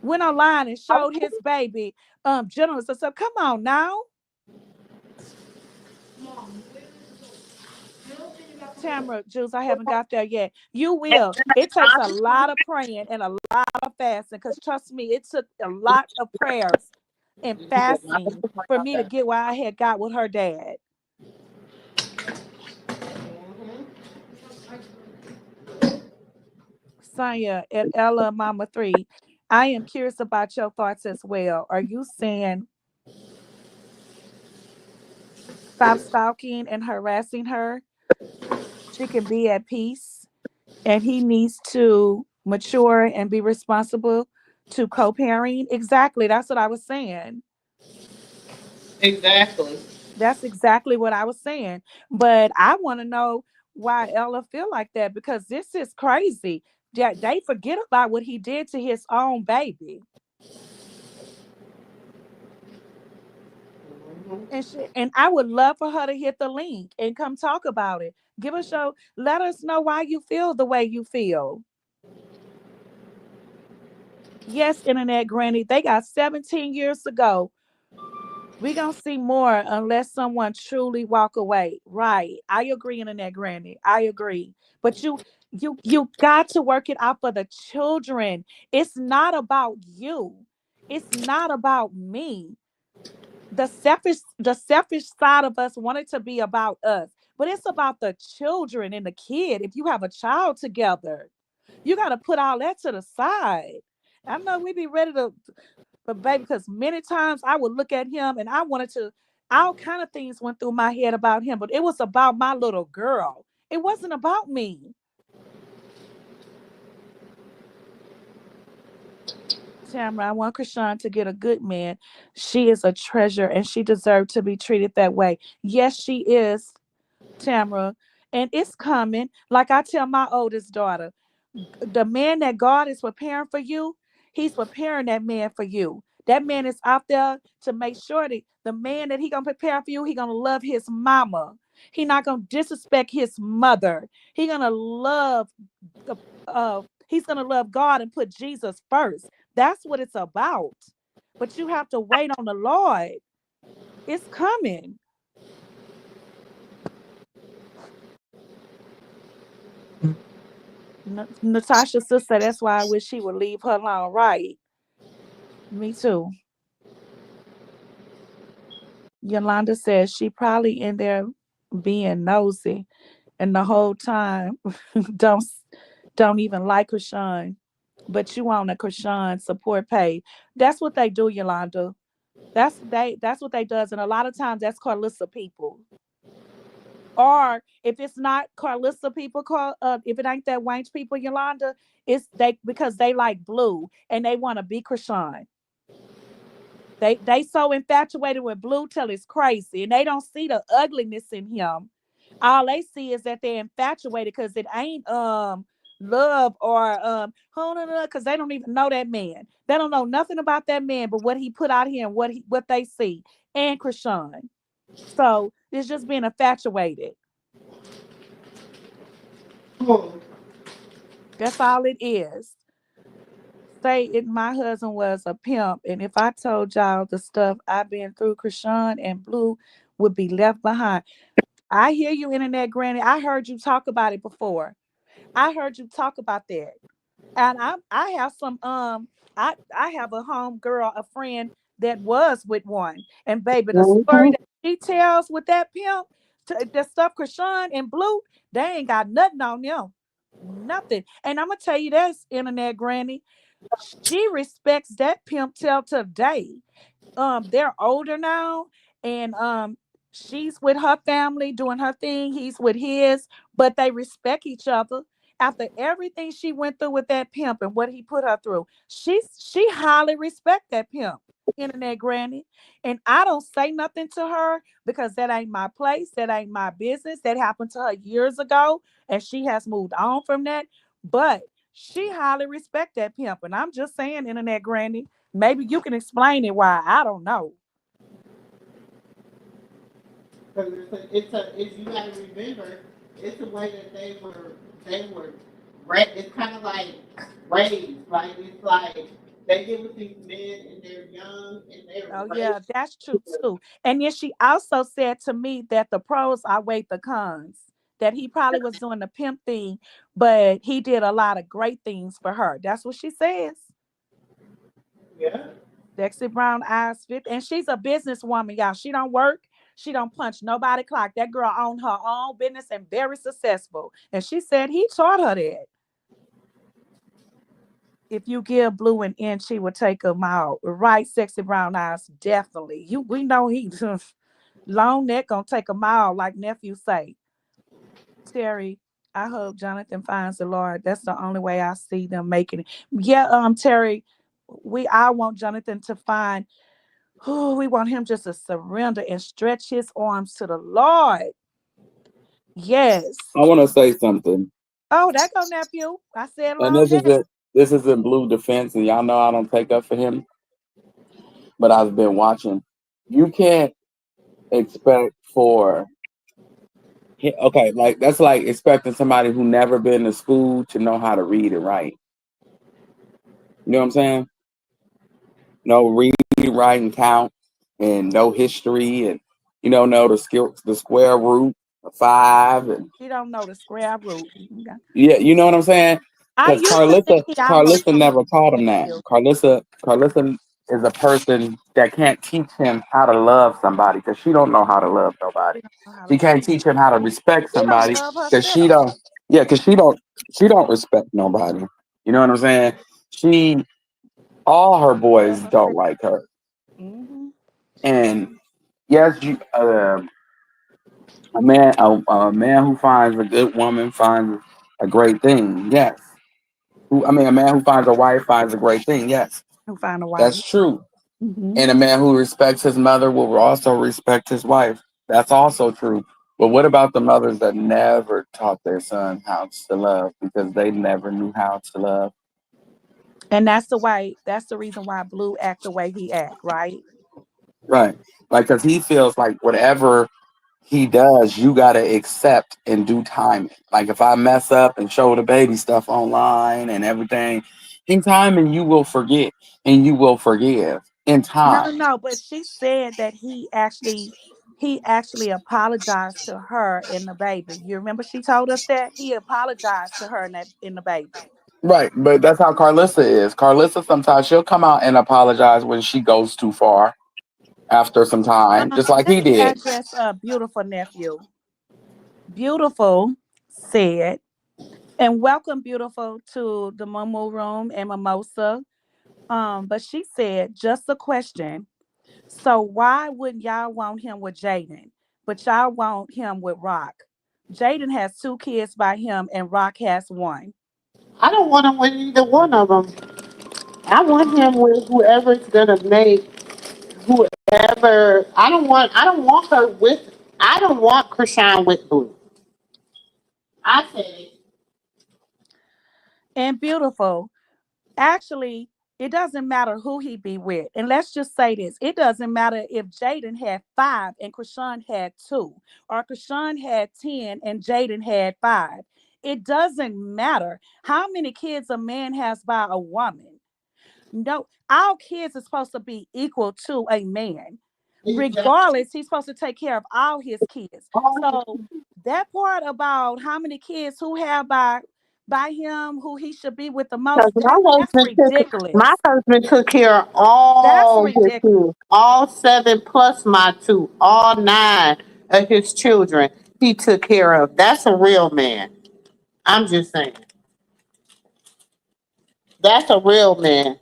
Went online and showed his baby genitals and stuff. Come on now. Tamara, Juice, I haven't got there yet. You will. It takes a lot of praying and a lot of fasting because trust me, it took a lot of prayers and fasting for me to get where I had got with her dad. Sonya at Ella Mama 3. I am curious about your thoughts as well. Are you saying stop stalking and harassing her? She can be at peace and he needs to mature and be responsible to co-parenting. Exactly. That's what I was saying. Exactly. That's exactly what I was saying. But I want to know why Ella feel like that because this is crazy. That they forget about what he did to his own baby. And I would love for her to hit the link and come talk about it. Give us your let us know why you feel the way you feel. Yes, internet granny, they got 17 years to go. We gonna see more unless someone truly walk away. Right. I agree, internet granny. I agree. But you got to work it out for the children. It's not about you. It's not about me. The selfish side of us wanted to be about us, but it's about the children and the kid. If you have a child together, you got to put all that to the side. I know we be ready to, but baby, because many times I would look at him and I wanted to, all kind of things went through my head about him, but it was about my little girl. It wasn't about me. Tamara, I want Krishan to get a good man. She is a treasure and she deserved to be treated that way. Yes, she is, Tamara. And it's coming. Like I tell my oldest daughter, the man that God is preparing for you, he's preparing that man for you. That man is out there to make sure that the man that he gonna prepare for you, he gonna love his mama. He not gonna disrespect his mother. He gonna love the he's gonna love God and put Jesus first. That's what it's about. But you have to wait on the Lord. It's coming. Natasha sister, that's why I wish he would leave her alone. Right. Me too. Yolanda says she probably in there being nosy, and the whole time don't don't even like Krishan, but you on a Krishan support page. That's what they do, Yolanda. That's what they does, and a lot of times that's Karlissa people. Or if it's not Karlissa people, call if it ain't that Wange people, Yolanda, it's they because they like blue and they want to be Krishan. They so infatuated with blue till it's crazy, and they don't see the ugliness in him. All they see is that they're infatuated because it ain't love or because they don't even know that man. They don't know nothing about that man, but what he put out here and what they see and Krishan. So it's just being infatuated. That's all it is. Say it. My husband was a pimp, and if I told y'all the stuff I've been through, Krishan and Blue would be left behind. I hear you, internet granny. I heard you talk about it before. I heard you talk about that. And I have some I have a home girl, a friend that was with one. And baby, the story Mhm. that she tells with that pimp, the stuff Krishan and Blue, they ain't got nothing on them. Nothing. And I'm gonna tell you this, internet granny. She respects that pimp till today. They're older now, and she's with her family doing her thing, he's with his, but they respect each other. After everything she went through with that pimp and what he put her through, she highly respect that pimp, internet granny. And I don't say nothing to her because that ain't my place, that ain't my business. That happened to her years ago and she has moved on from that. But she highly respect that pimp, and I'm just saying, internet granny, maybe you can explain it why. I don't know. Because it's you got to remember, it's the way that they were, it's kind of like raised, like it's like they get with these men and they're young and they're Oh raised. yeah, that's true too. And then she also said to me that the pros outweigh the cons. That he probably was doing the pimp thing, but he did a lot of great things for her. That's what she says. Yeah. Sexy brown eyes fit, and she's a businesswoman, y'all. She don't work. She don't punch nobody clock. That girl owned her own business and very successful. And she said he taught her that. If you give Blue an inch, he would take a mile. Right, sexy brown eyes, definitely. We know he long neck gonna take a mile, like nephew say. Terry, I hope Jonathan finds the Lord. That's the only way I see them making it. Yeah, Terry, I want Jonathan to find who we want him just to surrender and stretch his arms to the Lord. Yes. I want to say something, Oh, that go nephew. I said and long neck. this is in Blue defense, and y'all know I don't take up for him, but I've been watching. You can't expect for okay, like that's like expecting somebody who never been to school to know how to read and write. You know what I'm saying? no read, write, and count, and no history, and know the square root of 5, and He don't know the square root. Okay. yeah, you know what I'm saying? I Because used to think he almost Karlissa know never taught his him that. nephew. Carlissa is a person that can't teach him how to love somebody because she don't know how to love nobody. He don't know how to She love. can't teach him how to respect She don't somebody love because she herself. don't. Yeah, because she don't respect nobody. You know what I'm saying? She all her boys Love don't herself. like her, Mm-hmm. and yes, a man who finds a good woman finds a great thing. Yes, a man who finds a wife finds a great thing. Yes, Who find a wife. that's true. Mm-hmm. And a man who respects his mother will also respect his wife. That's also true. But what about the mothers that never taught their son how to love because they never knew how to love? And that's the way. That's the reason why Blue act the way he act. Right. Right. Like, because he feels like whatever he does, you got to accept in due time. Like, if I mess up and show the baby stuff online and everything, in time, and you will forget and you will forgive in No, time. no. But she said that he actually apologized to her and the baby. You remember she told us that he apologized to her and that in the baby. Right, but that's how Karlissa is. Karlissa sometimes she'll come out and apologize when she goes too far after some time, just like Let he me did. address a beautiful nephew. Beautiful said, and welcome beautiful to the Momo room and Mimosa. But she said, just a question. So why wouldn't y'all want him with Jaden, but y'all want him with Rock? Jaden has 2 kids by him, and Rock has one. I don't want him with either one of them. I want him with whoever's gonna make whoever. I don't want her with. I don't want Chrisean with Blue. I said it. And beautiful. Actually, it doesn't matter who he be with. And let's just say this. It doesn't matter if Jaden had 5 and Krishan had 2, or Krishan had 10 and Jaden had 5. It doesn't matter how many kids a man has by a woman. No, our kids are supposed to be equal to a man. Exactly. Regardless, he's supposed to take care of all his kids. So that part about how many kids who have by him who he should be with the Because most, that's my ridiculous. husband took care of That's all his ridiculous. kids, all 7 plus my 2, all 9 of his children. He took care of. That's a real man. I'm just saying. That's a real man.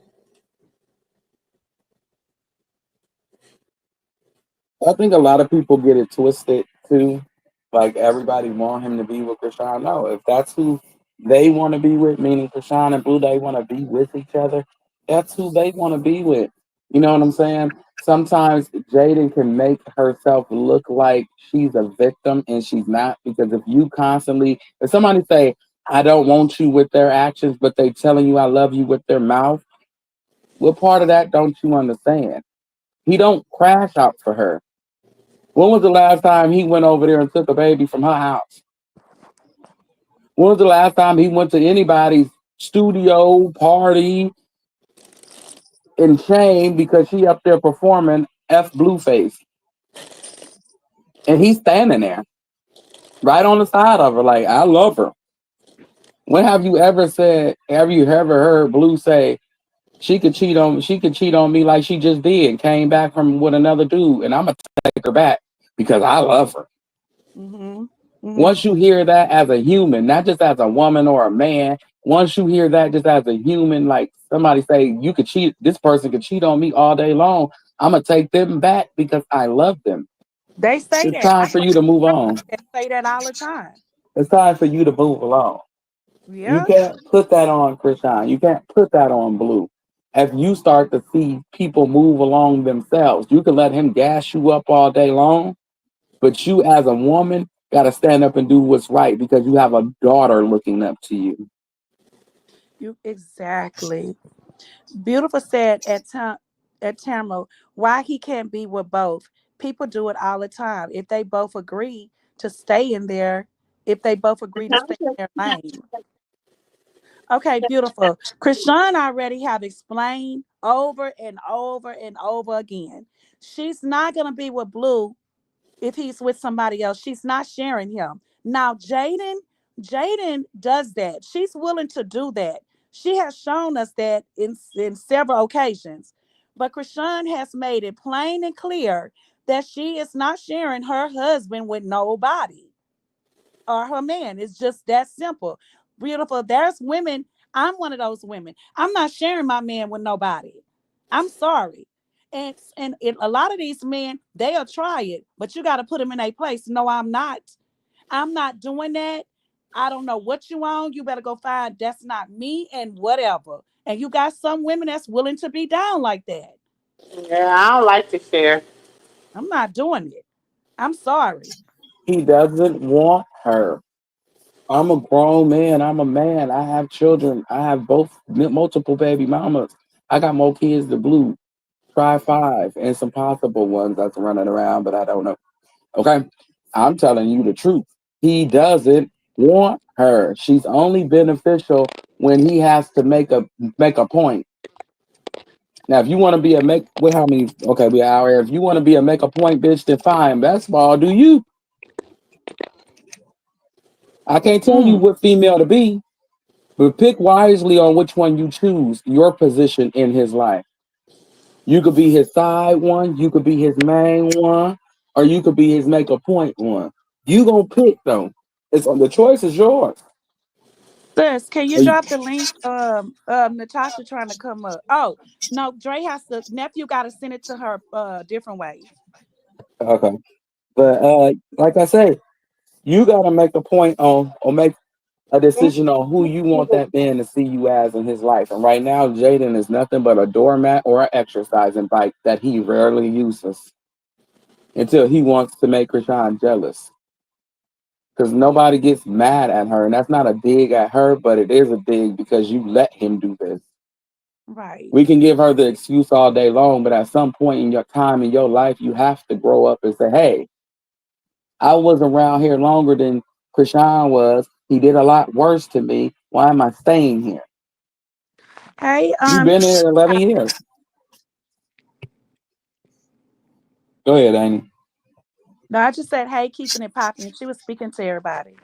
I think a lot of people get it twisted too. Like everybody want him to be with Krishan. No, if that's who they want to be with, meaning Krishan and Blue, they want to be with each other. That's who they want to be with. You know what I'm saying? Sometimes Jaden can make herself look like she's a victim and she's not because if somebody say, I don't want you with their actions, but they telling you I love you with their mouth, what part of that don't you understand? He don't crash out for her. When was the last time he went over there and took a baby from her house? When was the last time he went to anybody's studio party in shame because she up there performing F Blueface? And he's standing there right on the side of her, like, I love her. When have you ever heard Blue say she could cheat on me like she just did, came back from with another dude, and I'm gonna take her back because I love her. Mm-hmm. Mm-hmm. Once you hear that as a human, not just as a woman or a man, once you hear that just as a human, like somebody say, this person could cheat on me all day long. I'm going to take them back because I love them. They say It's that. time I for know you to move somebody on. that say that all the time. It's time for you to move along. You Yeah. can't put that on Chrisean. You can't put that on Blue. If you start to see people move along themselves, you can let him gas you up all day long. But you, as a woman, got to stand up and do what's right because you have a daughter looking up to you. You exactly. Beautiful said at Tamara, why he can't be with both. People do it all the time. If they both agree to stay in their lane. Okay, beautiful. Krishan already have explained over and over and over again. She's not gonna be with Blue if he's with somebody else. She's not sharing him. Now, Jaden does that. She's willing to do that. She has shown us that in several occasions. But Chrisean has made it plain and clear that she is not sharing her husband with nobody or her man. It's just that simple. Beautiful. There's women. I'm one of those women. I'm not sharing my man with nobody. I'm sorry. A lot of these men, they'll try it, but you got to put them in a place. No, I'm not. I'm not doing that. I don't know what you want. You better go find. That's not me and whatever. And you got some women that's willing to be down like that. Yeah, I don't like to share. I'm not doing it. I'm sorry. He doesn't want her. I'm a grown man. I'm a man. I have children. I have multiple baby mamas. I got more kids than Blue. Try five and some possible ones that's running around, but I don't know. Okay. I'm telling you the truth. He doesn't want her. She's only beneficial when he has to make a point. Now, if you want to be a make, what how many? Okay, we are here. If you want to be a make a point, bitch, then fine. Basketball, do you? I can't tell you Mm. what female to be, but pick wisely on which one you choose. Your position in his life. You could be his side one. You could be his main one, or you could be his make a point one. You gonna pick though. It's the choice is yours. Sis, can you Are you- drop the link? Natasha trying to come up. Oh, no, Dre has to nephew gotta send it to her different way. Okay, but like I say, you gotta make a point on or make a decision on who you want that man to see you as in his life. And right now, Jaden is nothing but a doormat or an exercising bike that he rarely uses until he wants to make Chrisean jealous. Because nobody gets mad at her, and that's not a dig at her, but it is a dig because you let him do this. Right. We can give her the excuse all day long, but at some point in your time in your life, you have to grow up and say, "Hey, I was around here longer than Chrisean was. He did a lot worse to me. Why am I staying here? Hey, You've been here 11 years." Go ahead, Amy. no, I just said, hey, keeping it popping. She was speaking to everybody.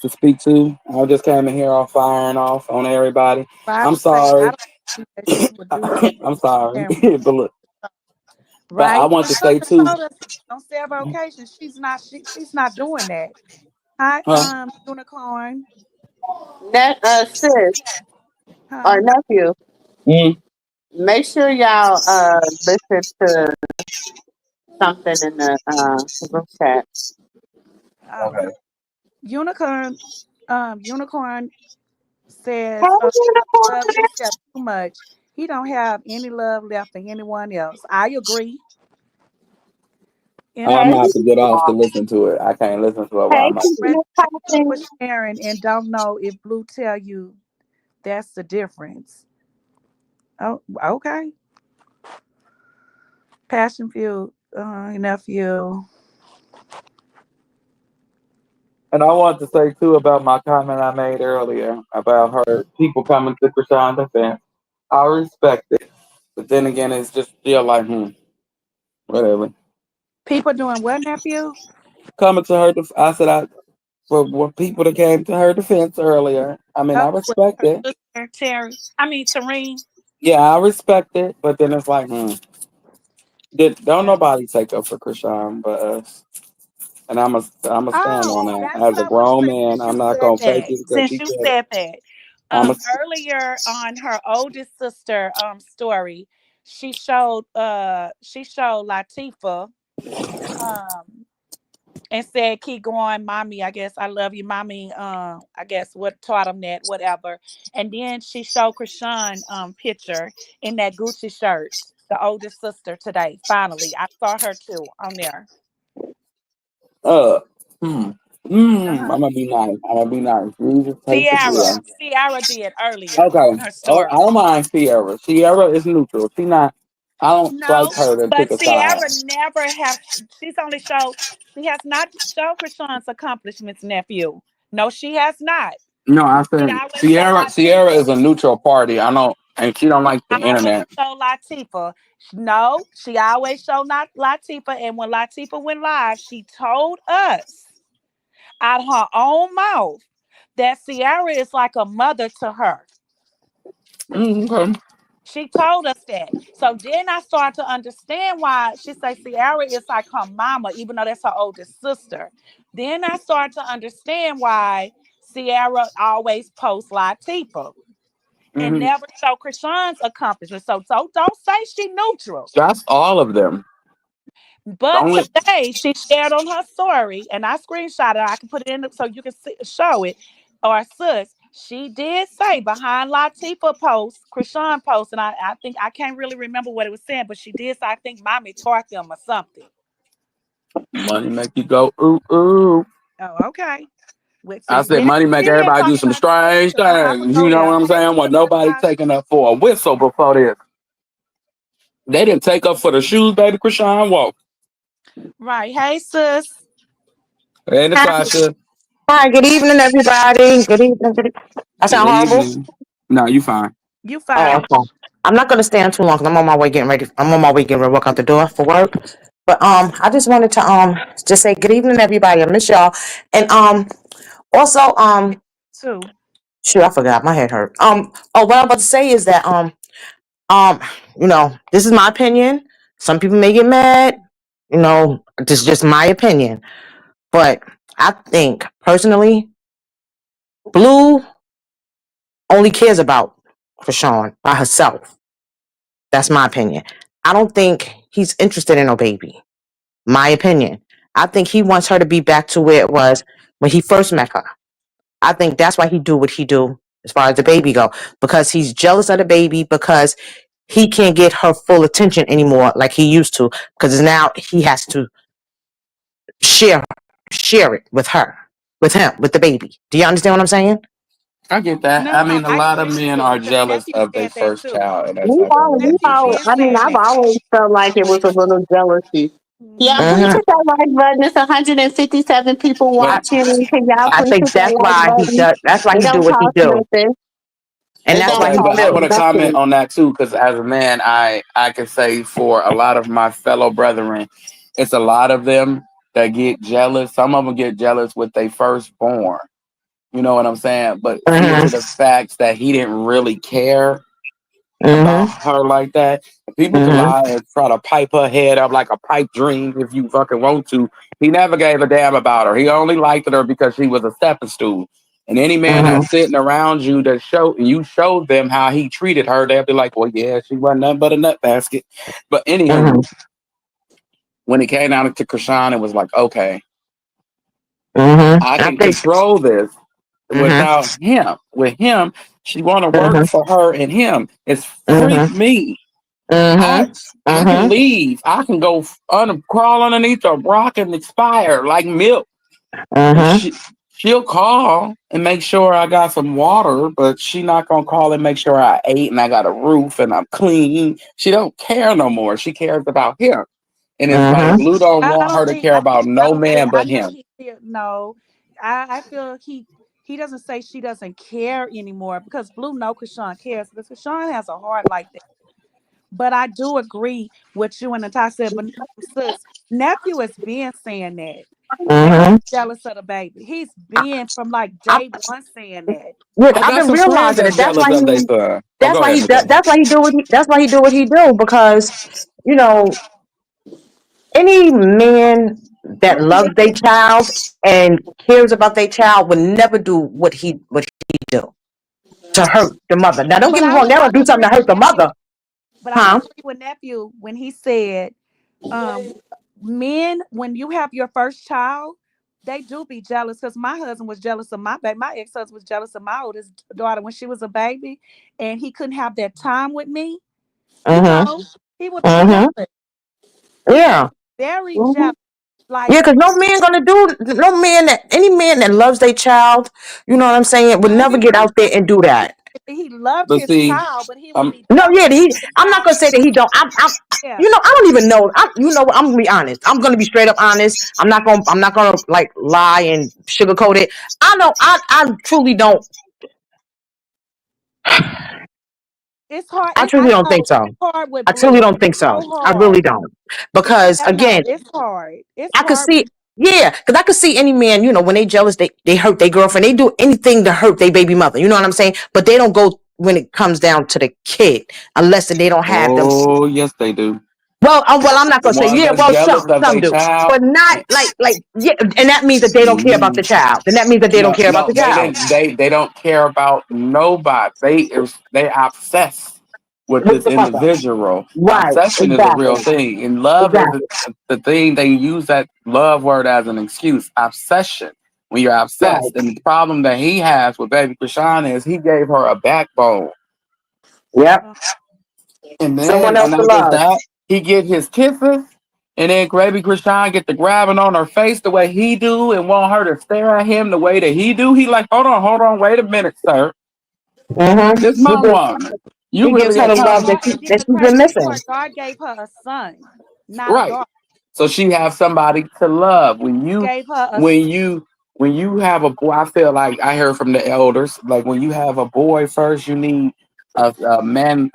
To speak to, I just came in here all firing off on everybody. But I I'm just say, I sorry. don't think that she would do that. I'm sorry. And but look, but I right, want to say Natasha too, told us on several occasions she's not doing that. Hi, huh? unicorn. Sis or Huh? nephew, Mm, make sure y'all listen to something in the group chat. Oh, okay. unicorn. Unicorn Hey, says, love Blue Step too much. He don't have any love left for anyone else. I agree. And I'm her hey, gonna have to get off to y'all. listen to it. I can't listen to it while Hey, I'm at keeping work. express it thank you for popping. sharing and don't know if Blue tell you that's the difference. Oh, okay. Passion fuel, nephew. And I want to say too about my comment I made earlier about her people coming to Krishan's defense. I respect it, but then again, it's just still like, whatever. People doing what, nephew? Coming to her, I said for what people that came to her defense earlier. I mean, Oh, I with respect her it. sister Terry. I mean Tareen. Yeah, I respect it, but then it's like, don't Yeah. nobody take up for Krishan but us. And I'm a stand Oh, on that. that's As what a I want to grown say man, since I'm you not said gonna fake that. it because Since she you said it. said that. I'm a Earlier on her oldest sister story, she showed Latifah um and said, keep going, mommy. I guess I love you, mommy. I guess what taught him that, whatever. And then she showed Krishan picture in that Gucci shirt, the oldest sister today. Finally, I saw her too on there. uh hmm. I'm Uh-huh. gonna be nice. I'm gonna be nice. You just take the Sierra. deal. Sierra did earlier Okay. on her Oh, I story. don't mind Sierra. Sierra is neutral. She not. I don't like No, her to pick but a side. Sierra never have. She's only showed. She has not showed Krishan's accomplishments, nephew. No, she has not. No, I She said always show Sierra. Sierra Latifah. is a neutral party. I don't, and she don't She like the always internet. show Latifah. No, she always show not Latifah. And when Latifah went live, she told us out her own mouth that Sierra is like a mother to her. Okay. She told us that. So then I started to understand why she say Sierra is like her mama, even though that's her oldest sister. Then I started to understand why Sierra always posts Latifah and Hmm. never show Chrisean's accomplishments. So don't say she neutral. That's all of them. The But only today she shared on her story, and I screenshot it. I can put it in so you can show it. Or sis, she did say behind Latifah post, Chrisean post, and I think I can't really remember what it was saying, but she did say I think mommy taught them or something. money make you go ooh ooh. Oh, okay. With I see, said then money make then everybody do talk some about it again strange because I'm about to things. go You know what there. I'm Hey, saying? Well, sis, nobody Natasha. taking up for a whistle before this. They didn't take up for the shoes, baby. Krishan walk. Right. Hey, sis. Hey, Hi, Natasha. hi, good evening, everybody. Good evening. I Good sound horrible? evening. No, you fine. You Oh, fine. okay. I'm not going to stand too long because I'm on my way getting ready. I'm on my way getting ready to walk out the door for work. But I just wanted to just say good evening, everybody. I miss y'all. And also Too. shoot, I forgot. My head hurt. What I'm about to say is that um, this is my opinion. Some people may get mad. This is just my opinion. But I think personally, Blue only cares about Krishan by herself. That's my opinion. I don't think he's interested in no baby. My opinion. I think he wants her to be back to where it was when he first met her. I think that's why he do what he do as far as the baby go, because he's jealous of the baby, because he can't get her full attention anymore like he used to, because now he has to share share it with her, with him, with the baby. Do you understand what I'm saying? I get that. I No, mean, a I lot of agree with men you are because jealous nephew of their said that first too. child, and that's not gonna make Nephew you feel is I mean, saying I've that. always felt like it was a little jealousy. Yeah, please Hmm. hit that like button. It's 157 people but watching. Can y'all I please think hit that like button? that's why It he do don't what he cost do. nothing. And It that's don't why okay, he but cost I want to comment nothing. on that too, because as a man, I can say for a lot of my fellow brethren, it's a lot of them that get jealous. Some of them get jealous with their firstborn. You know what I'm saying? But due to Mm-hmm. the facts that he didn't really care about Mm-hmm. her like that. People can Mm-hmm. lie and try to pipe her head up like a pipe dream if you fucking want to. He never gave a damn about her. He only liked her because she was a stepping stool. And any man Mm-hmm. that's sitting around you that you showed them how he treated her, they'll be like, well, yeah, she wasn't nothing but a nut basket. But anywho, Mm-hmm. when it came down to Krishan, it was like, okay, I Mm-hmm. I can think. control this Mm-hmm. without him. With him, she want to work Mm-hmm. for her and him. It's freak Mm-hmm. me. I Mm-hmm. I can Mm-hmm. leave. I can go crawl underneath a rock and expire like milk. And Mm-hmm. she'll call and make sure I got some water, but she not gonna call and make sure I ate and I got a roof and I'm clean. She don't care no more. She cares about him. And it's like Mm-hmm. Blue don't I want her don't to think. care I about think no no. man I but think him. he feel no. I feel he doesn't say she doesn't care anymore because Blue know Krishan cares because Krishan has a heart like that. But I do agree with you and Natasha said. But no, sis, nephew is being saying that Mm-hmm. he's jealous of the baby. He's been from like I, day one saying that. look, I I've got been some friends realizing it. that's jealous of their son. Oh, That's go why ahead, he does. Natasha. That's why he do what he do, because you know any man that loves their child and cares about their child would never do what he do to hurt the mother. Now, don't But get me wrong; they'll do something agree to hurt with the nephew. mother, But I huh? agree with nephew when he said, um, men when you have your first child, they do be jealous because my husband was jealous of my baby. My ex-husband was jealous of my oldest daughter when she was a baby, and he couldn't have that time with me. Mm-hmm. He would be jealous. Mm-hmm. He would Yeah. be very Mm-hmm. jealous. Like Yeah, because no man that any man that loves their child, you know what I'm saying, would never get out there and do that. he loved But his see, child, but he would be No, jealous yeah, of he. his I'm not child. gonna say that he don't. Yeah. You know, I don't even know. You know, what, I'm gonna be honest. I'm gonna be straight up honest. I'm not gonna like lie and sugarcoat it. I know. I truly don't. It's hard. I I truly don't think know so. it's hard with I truly Blue. don't think It's so. so I really hard. don't. Because Yeah, no, again, it's hard. It's I could hard. see. Yeah, because I could see any man. You know, when they jealous, they hurt their girlfriend. They do anything to hurt their baby mother. You know what I'm saying? But they don't go when it comes down to the kid, unless they don't have them. oh yes, they do. Well, I'm not The gonna say ones yeah. that's Well, jealous of some their do, child. but not like yeah. And that means that they don't care about the Mm, child. Then that means that they don't no, care about no, the they child. didn't. They don't care about nobody. They obsessed with With this the mother, individual. right? Obsession is a real Exactly, thing, and love is exactly, the thing. They use that love word as an excuse. Obsession. When you're right. obsessed, and the problem that he has with baby Chrisean is he gave her a backbone. Yep. Uh, And Someone then, else and to not just love. that, he get his kisses, and then baby Chrisean get to grabbing on her face the way he do, and want her to stare at him the way that he do. He like, hold on, wait a minute, sir. This He my gives woman. he You gives really her are the trying love to that God, and then that the she's been crazy missing. part, God gave her a son, not a right. daughter. So she have somebody to love. He gave her a When you when you have a boy, I feel like I heard from the elders, like when you have a boy first, you need a man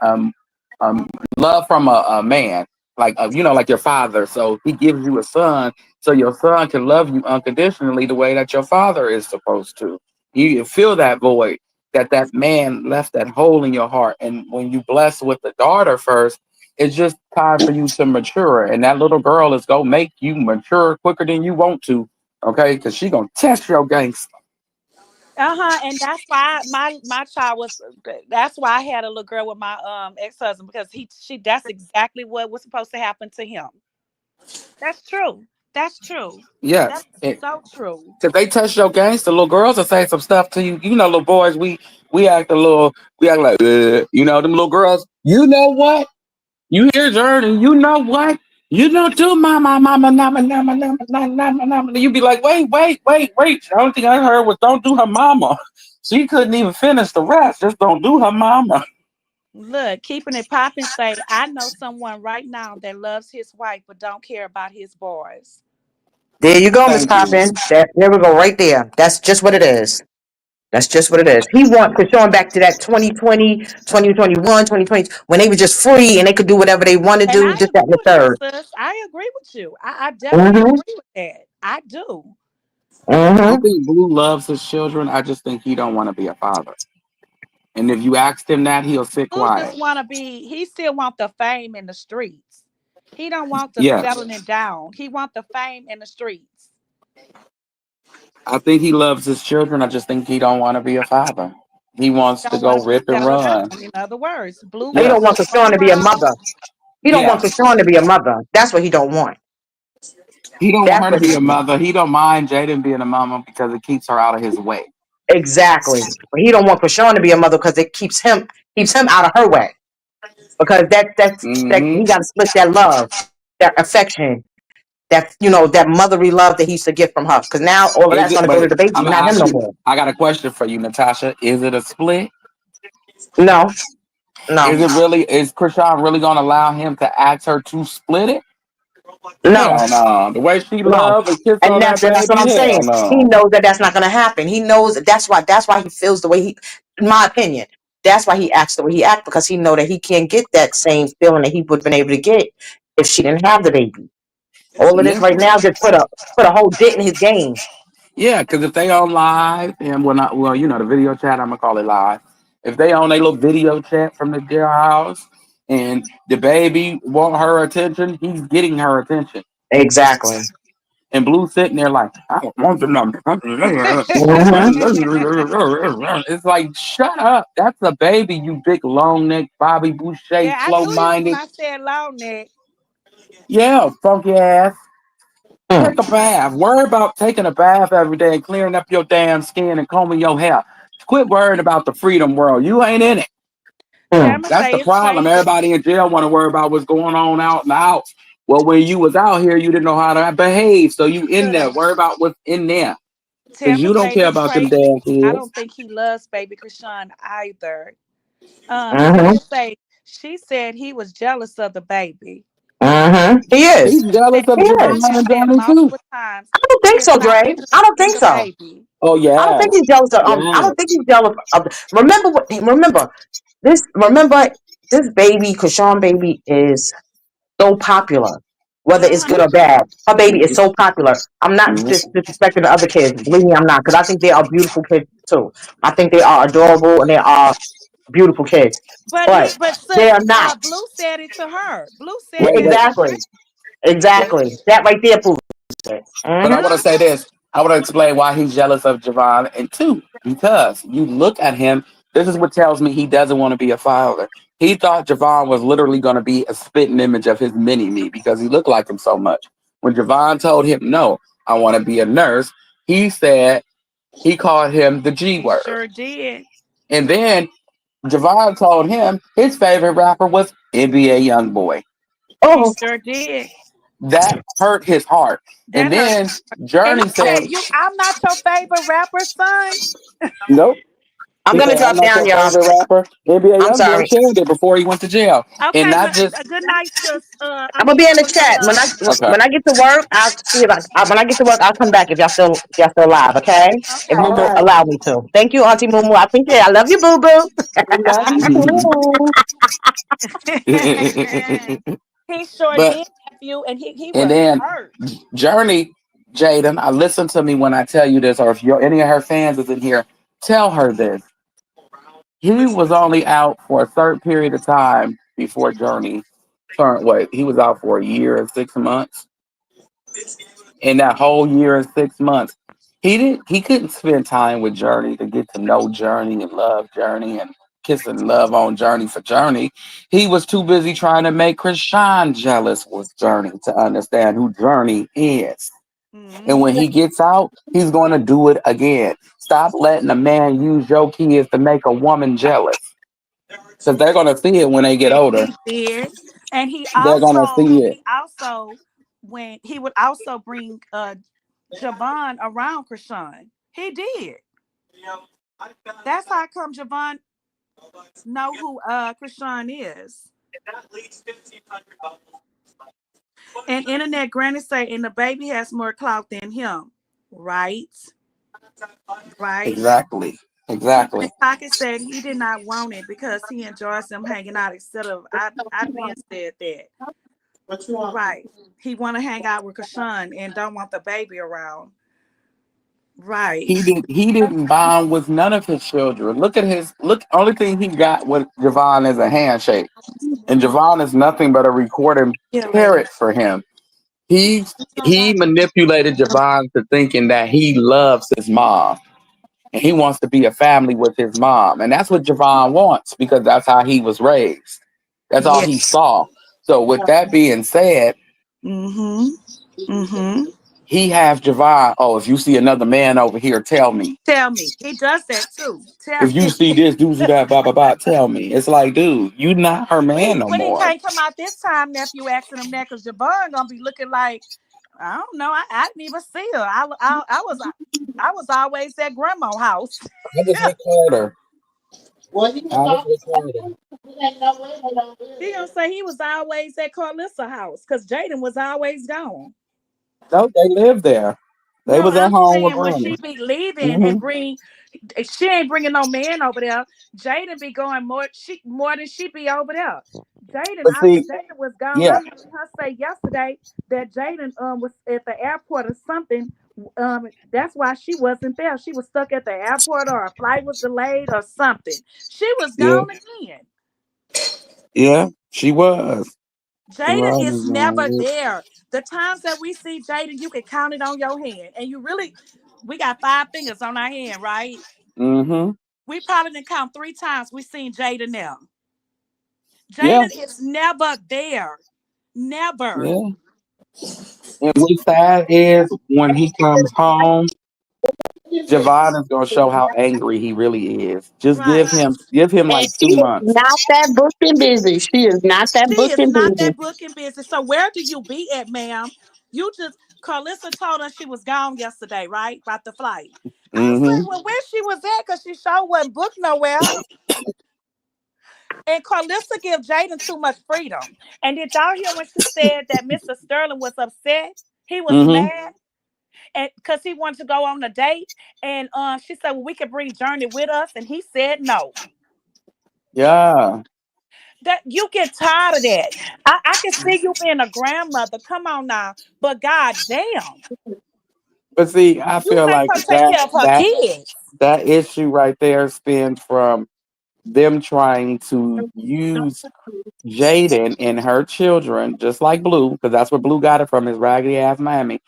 love from a man, like like your father. So he gives you a son, so your son can love you unconditionally the way that your father is supposed to. You feel that void that man left that hole in your heart, and when you bless with the daughter first, it's just time for you to mature, and that little girl is gonna make you mature quicker than you want to. Okay, because she gonna test your gangster. and that's why my child was. That's why I had a little girl with my ex husband because she that's exactly what was supposed to happen to him. That's true. That's true. Yes, That's so true. if they touch your gangster, little girls will say some stuff to you. You know, little boys, we act a little, we act like, them little girls. You know what? You hear Jordan. You know what? You don't do mama. You be like, wait. The only thing I heard was don't do her mama. She couldn't even finish the rest. Just don't do her mama. Look, keeping it popping. Say, I know someone right now that loves his wife but don't care about his boys. There you go, Miss Thank you. Poppin. There we go, right there. That's just what it is. That's just what it is. He wants to show him back to that 2020, 2021, 2020, when they were just free and they could do whatever they want to And do, I just that agree and the with you, third. sis. I agree with you. I definitely Mm-hmm. agree with that. I do. I Mm-hmm. think Blue loves his children. I just think he don't want to be a father. And if you asked him that, he'll sit Blue just quiet. want to be. He still want the fame in the streets. He don't want the Yes. settling down. He want the fame in the streets. I think he loves his children. I just think he don't want to be a father. He wants to Don't go want to be rip and settled down. run. In other words, Blue He want don't to Yes. want just run Krishan to be a around. mother. He don't want Yes. Krishan to be a mother. That's what he don't want. He don't want That's her to what he be a don't want. mother. He don't mind Jaden being a mama because it keeps her out of his way. Exactly. But he don't want Krishan to be a mother because it keeps him out of her way. Because that Hmm he got to split that love, that affection, that motherly love that he used to get from her. Because now all of Is that's it? going to go But to the baby, I'm gonna not him ask no you. more. I got a question for you, Natasha. Is it a split? No, no, Is it really? Is Krishan really gonna allow him to ask her to split it? no. Hell no. The way she No, love and kiss and on that that's what baby. I'm saying. Hell He no. knows that that's not going to happen. He knows that's why he feels the way he. In my opinion, that's why he acts the way he acts because he know that he can't get that same feeling that he would have been able to get if she didn't have the baby. All of this Yeah. right now just put a whole dent in his game. Yeah, because if they on live and when I well, the video chat, I'm gonna call it live. If they on a little video chat from the jailhouse and the baby want her attention, he's getting her attention. Exactly. And Blue sitting there like, I don't want the number. Hmm. It's like, shut up. That's a baby, you big long neck Bobby Boucher, Yeah, I slow knew you when minded. I said long neck. Yeah, funky ass. Take a Hmm. bath. Worry about taking a bath every day and clearing up your damn skin and combing your hair. Quit worrying about the freedom world. You ain't in it. Yeah, I'm Hmm. gonna That's the say it's problem. crazy. Everybody in jail want to worry about what's going on out in the house. Well, when you was out here, you didn't know how to behave. So you in there. Look, Worry about what's in there. Tell you me don't care baby about them crazy. damn I kids. don't think he loves baby Chrisean either. Mm-hmm. Tanya say she said he was jealous of the baby. Mm-hmm. He He's is. jealous of He Chrisean is. Javon has and said Johnny too. multiple times I don't he think is so, not Dre. I don't interested in think the so. baby. Oh I don't yeah, think he's jealous of. I yeah. don't think he's jealous of. Remember what? Remember this. Remember this baby, Krishan baby, is so popular. Whether it's good or bad, her baby is so popular. I'm not disrespecting the other kids. Believe me, I'm not, because I think they are beautiful kids too. I think they are adorable and they are beautiful kids. But But they sis, are not. Blue said it to her. Blue said Yeah, that to Exactly. Exactly. That right there proves it. but I Mm-hmm. want to say this. I want to explain why he's jealous of Javon. And two, because you look at him, this is what tells me he doesn't want to be a father. He thought Javon was literally going to be a spitting image of his mini me because he looked like him so much. When Javon told him, no, I want to be a nurse, he said, he called him the G he word. sure did. And then Javon told him his favorite rapper was NBA Youngboy. He Oh, sure did. That hurt his heart. That And hurt. then And he Journey said, said, "You, I'm not your favorite rapper, son." nope. I'm He gonna said, I'm drop not down, your y'all. favorite rapper. NBA I'm Youngboy sorry. killed it before he went to jail. And Okay, not just, good night, sis. I'm gonna be in the chat okay. when I get to work. I'll see if when I get to work. I'll come back if y'all still live. Okay, if Okay, you All will right. allow me to. Thank you, Auntie Mumu. I appreciate it. I love you, boo boo. We love bye. you too. He sure But, did, nephew, and he and was then hurt. Journey, Jaden, listen to me when I tell you this, or if any of her fans is in here, tell her this. He was only out for a certain period of time before Journey turned, wait, he was out for a year and 6 months. In that whole year and 6 months, he couldn't spend time with Journey to get to know Journey and love Journey and kiss and love on Journey for Journey. He was too busy trying to make Krishan jealous with Journey to understand who Journey is. And when Hmm. he gets out, he's going to do it again. Stop letting a man use your kids to make a woman jealous. Because they're going to see it when they get older. He did, and They're going to see it. he also when he would also bring Javon around Krishan. He did. That's how come Javon know who Krishan is. And internet granny say, and the baby has more clout than him. Right? Right? Exactly. Exactly. And Pocket said he did not want it because he enjoys them hanging out instead of I been said that. Right. He want to hang out with Krishan and don't want the baby around. Right. He didn't bond with none of his children. Look at his look. Only thing he got with Javon is a handshake, and Javon is nothing but a recording Yeah, lady. parrot for him. He he manipulated Javon to thinking that he loves his mom and he wants to be a family with his mom, and that's what Javon wants because that's how he was raised. That's all Yeah. he saw. So with that being said, Mm-hmm. Mm-hmm. he has Javon. Oh, if you see another man over here, tell me. Tell me. He does that too. Tell If you me. see this, do see that, blah blah blah. Tell me. It's like, dude, you not her man no But he more. can't come out this time, nephew, asking him that because Javon gonna be looking like I don't know. I didn't even see her. I was always at grandma's house. I was with Carter. I was with Carter. He gonna say he was always at Karlissa house because Jaden was always gone. No, they lived there. They No, was at I'm home with saying when Granny. she be leaving Hmm. and bring, she ain't bringing no man over there. Jaden be going more than she be over there. Jaden But after see, Jaden was gone, yeah, I heard her say yesterday that Jaden was at the airport or something. That's why she wasn't there. She was stuck at the airport or a flight was delayed or something. She was yeah, gone again. yeah. She was. She Jaden is never was. there. The times that we see Jaden, you can count it on your hand. And you really, we got 5 fingers on our hand, right? Mm-hmm. We probably didn't count 3 times we seen Jaden now. Yeah, Jaden is never there. Never. yeah. And what's sad is when he comes home, Javon is gonna show how angry he really is. Just Right. give him And like she 2 months. is not that booking busy. She is not that She is booking not busy. that booking business. So where do you be at, ma'am? You just Karlissa told us she was gone yesterday, right? About the flight. I Mm-hmm. said, well, where she was at, because she sure wasn't booked nowhere. And Karlissa give Jaden too much freedom. And did y'all hear when she said that Mr. Sterling was upset? He was Mm-hmm. mad and because he wanted to go on a date. And she said, well, we could bring Journey with us. And he said no. Yeah. That you get tired of that. I can see you being a grandmother. Come on now. But god damn, But see, I you feel make like her take care of her kids. that issue right there stems from them trying to use Jaden and her children, just like Blue, because that's where Blue got it from, his raggedy ass Miami,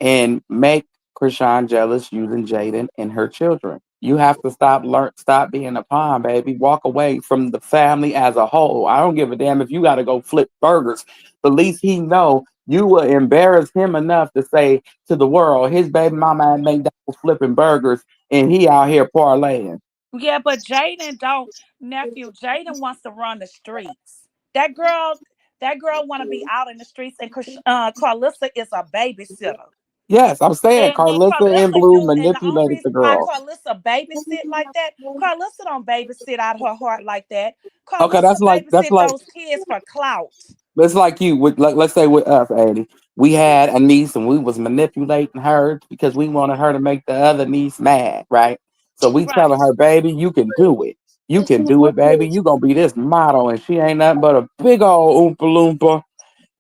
and make Chrisean jealous using Jaden and her children. You have to stop being a pawn, baby. Walk away from the family as a whole. I don't give a damn if you got to go flip burgers. But at least he know you will embarrass him enough to say to the world, his baby mama ain't made that flipping burgers, and he out here parlaying. Yeah, but Jaden don't, nephew. Jaden wants to run the streets. That girl, that girl want to be out in the streets, and Carlissa is a babysitter. Yes, I'm saying And Carlissa and Carlissa, Blue and the only manipulated the reason why girl. Carlissa babysit like that, Carlissa don't babysit out her heart like that. Okay, Carlissa that's babysit like those kids for clout. it's like you with like let's say with us, Eddie. We had a niece and we was manipulating her because we wanted her to make the other niece mad, right? So we telling Right. her, baby, you can do it. You can do it, baby. You gonna be this model, and she ain't nothing but a big old oompa loompa,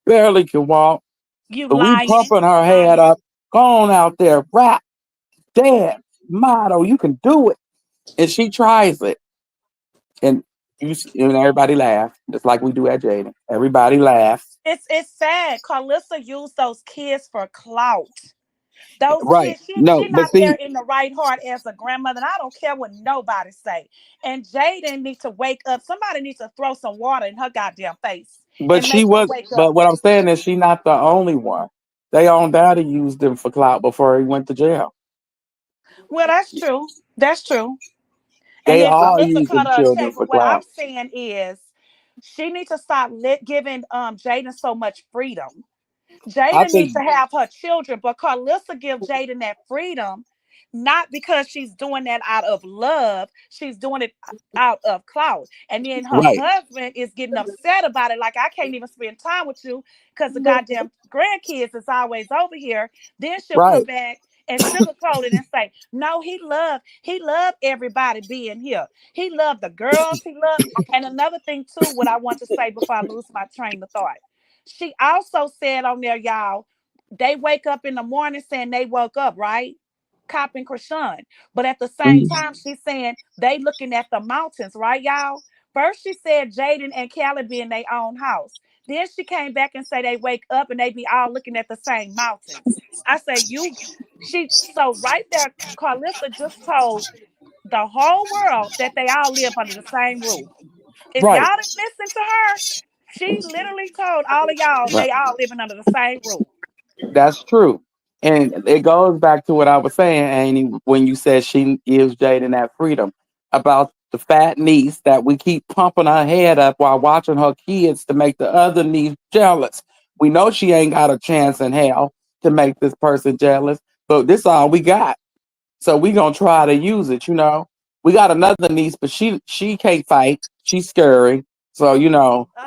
barely can walk. You But we lying. pumping her head Lying. up. Go on out there, rap, dance, model. You can do it, and she tries it. And and everybody laughs, just like we do at Jaden. Everybody laughs. It's sad. Carlissa used those kids for clout. Those Right. kids, No, she but not there see, in the right heart as a grandmother. And I don't care what nobody say. And Jaden needs to wake up. Somebody needs to throw some water in her goddamn face but and she make her was, wake but up. what I'm saying is she not the only one. They own daddy used him for clout before he went to jail. Well, that's true. That's true. And They then all Carlissa use cut them her a children check. for But what I'm clout. saying is she needs to stop giving Jaden so much freedom. I Jada needs think to have her children, but Karlissa give Jaden that freedom, not because she's doing that out of love. She's doing it out of clout. And then her right, husband is getting upset about it. Like, I can't even spend time with you because the goddamn grandkids is always over here. Then she'll come right, back and sugarcoat it and say, no, he loved everybody being here. He loved the girls. He loved, and another thing too, what I want to say before I lose my train of thought. She also said on there, y'all, they wake up in the morning saying they woke up, right? Cop and Krishan. But at the same mhm, time, she's saying they looking at the mountains, right, y'all? First, she said Jaden and Callie be in their own house. Then she came back and say they wake up and they be all looking at the same mountains. I say, so right there, Carlissa just told the whole world that they all live under the same roof. If y'all right. didn't listen to her, she literally told all of y'all Right. they all living under the same roof. That's true. And it goes back to what I was saying, Annie, when you said she gives Jaden that freedom about the fat niece that we keep pumping her head up while watching her kids to make the other niece jealous. We know she ain't got a chance in hell to make this person jealous, but this all we got. So we gonna try to use it, you know. We got another niece, but she can't fight. She's scary. So,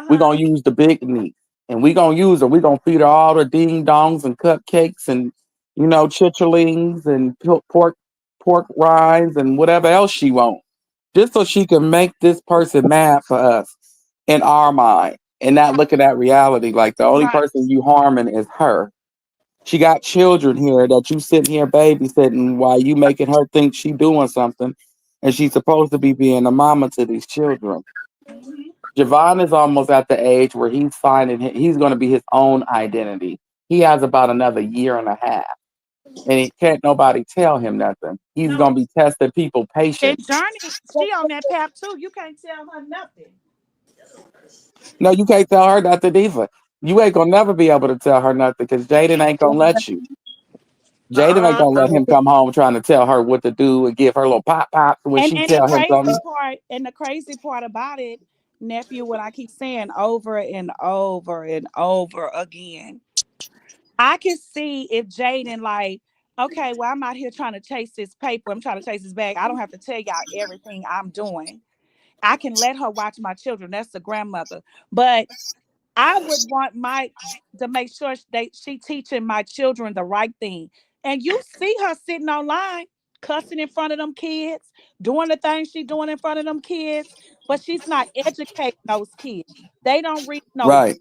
we Uh-huh. gonna use the big niece. And we gonna use her. We gonna feed her all the ding dongs and cupcakes and chitterlings and pork rinds and whatever else she wants. Just so she can make this person mad for us in our mind. And not looking at reality like the only Right. person you harming is her. She got children here that you sitting here babysitting while you making her think she doing something, and she's supposed to be being a mama to these children. Mhm. Javon is almost at the age where he's going to be his own identity. He has about another year and a half, and he can't nobody tell him nothing. He's going No. to be testing people And patience. Journey, she on that path too. You can't tell her nothing. No, you can't tell her nothing either. You ain't gonna never be able to tell her nothing because Jaden ain't gonna let you. Jaden ain't Uh-uh. gonna let him come home trying to tell her what to do and give her little pop pops when And she and the tell him crazy something. part, about it, nephew, what I keep saying over and over and over again. I can see if Jaden like, okay, well, I'm out here trying to chase this paper. I'm trying to chase this bag. I don't have to tell y'all everything I'm doing. I can let her watch my children. That's the grandmother. But I would want my to make sure she teaching my children the right thing. And you see her sitting online, cussing in front of them kids, doing the things she doing in front of them kids, but she's not educating those kids. They don't read no. Right.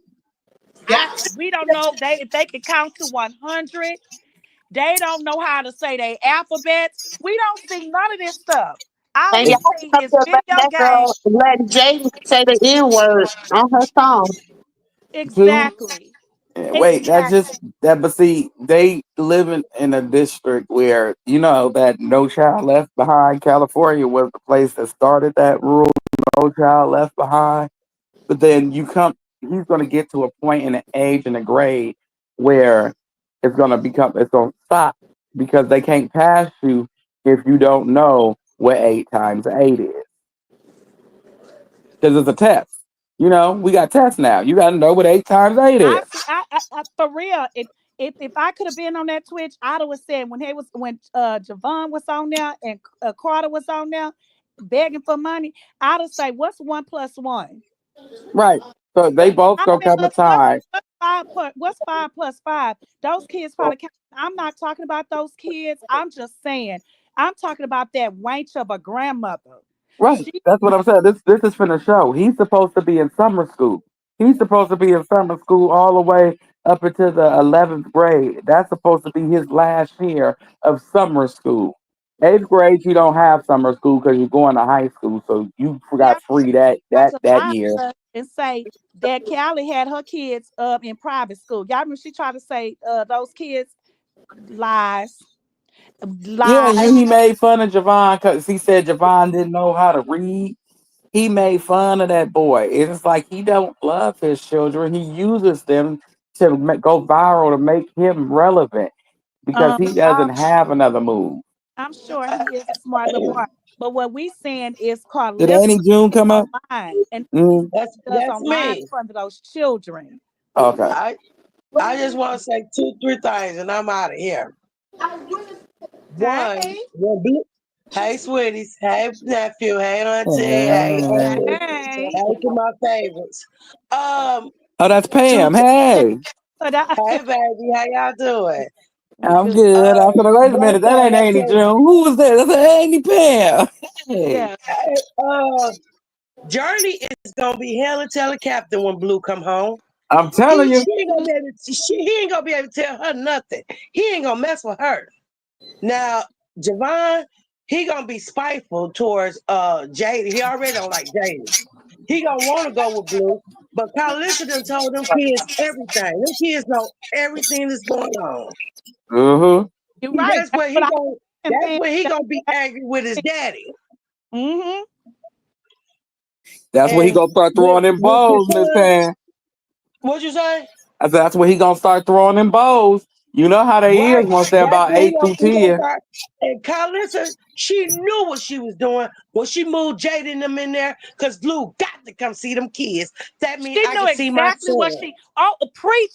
We don't know if they can count to 100. They don't know how to say their alphabets. We don't see none of this stuff. All And we Ex- y'all see up is there letting video that games. girl, letting Jaden say the N word on her song. Two. Exactly. Wait, that's just Exactly. that. But see, they live in a district where that No Child Left Behind. California was the place that started that rule. No Child Left Behind. But then he's going to get to a point in an age and a grade where it's going to stop because they can't pass you if you don't know what 8 times 8 is. Because it's a test. We got tests now. You got to know what 8 times 8 is. For real. If I could have been on that Twitch, I'd have said when Javon was on there and Carter was on there begging for money, I'd have say, what's 1 plus 1? Right. So they both I gonna mean, come a time. what's 5 plus 5? Those kids probably can't. I'm not talking about those kids. I'm just saying. I'm talking about that wench of a grandmother. Right. She That's what I'm saying. This is for the show. He's supposed to be in summer school. He's supposed to be in summer school all the way up into the 11th grade. That's supposed to be his last year of summer school. 8th grade, you don't have summer school because you're going to high school, so you yeah, got free that I that to that lie year. and say that Callie had her kids in private school. Y'all remember she tried to say those kids lies, Yeah, lies. he made fun of Javon because he said Javon didn't know how to read. He made fun of that boy. It's like he don't love his children. He uses them to go viral to make him relevant because Um, he doesn't have another move. I'm sure he is a smart little boy. But what we saying is Did Carlissa Annie June come up? online and Mm, does That's online in me. front of those children. okay. I I just want to say two, three things, and I'm out of here. One, Hey, hey, sweeties, hey, nephew, hey, auntie, hey, Hey. uncle, hey. hey, to my favorites. Um, Oh, that's two, Pam. Yeah, Hey, so that hey, baby, how y'all doing? I'm good. good. I said, wait a One minute, that thing ain't I Annie tell June. Who was that? That's Annie Pam. Hey, Yeah. Journey is gonna be hell and tell a captain when Blue come home. I'm telling you. She ain't gonna be able to, he ain't gonna be able to tell her nothing. He ain't gonna mess with her. Now, Javon, he gonna be spiteful towards Jada. He already don't like Jada. He gonna want to go with Blue, but Karlissa done told them kids everything. Them kids know everything that's going on. Uh-huh. You're right. That's where And that's Pam. where he gonna be angry with his daddy. Mm-hmm. That's where he And gonna start throwing them with bows, Miss Chrisean, Pam. what you say? I said, that's where he gonna start throwing them bows. You know how they is Right. once they're That's about what eight through he gonna 10. start. And Karlissa, she knew what she was doing when she moved Jada and them in there, because Blue got to come see them kids. That means She I knew can see my exactly what son. she. Oh, preach,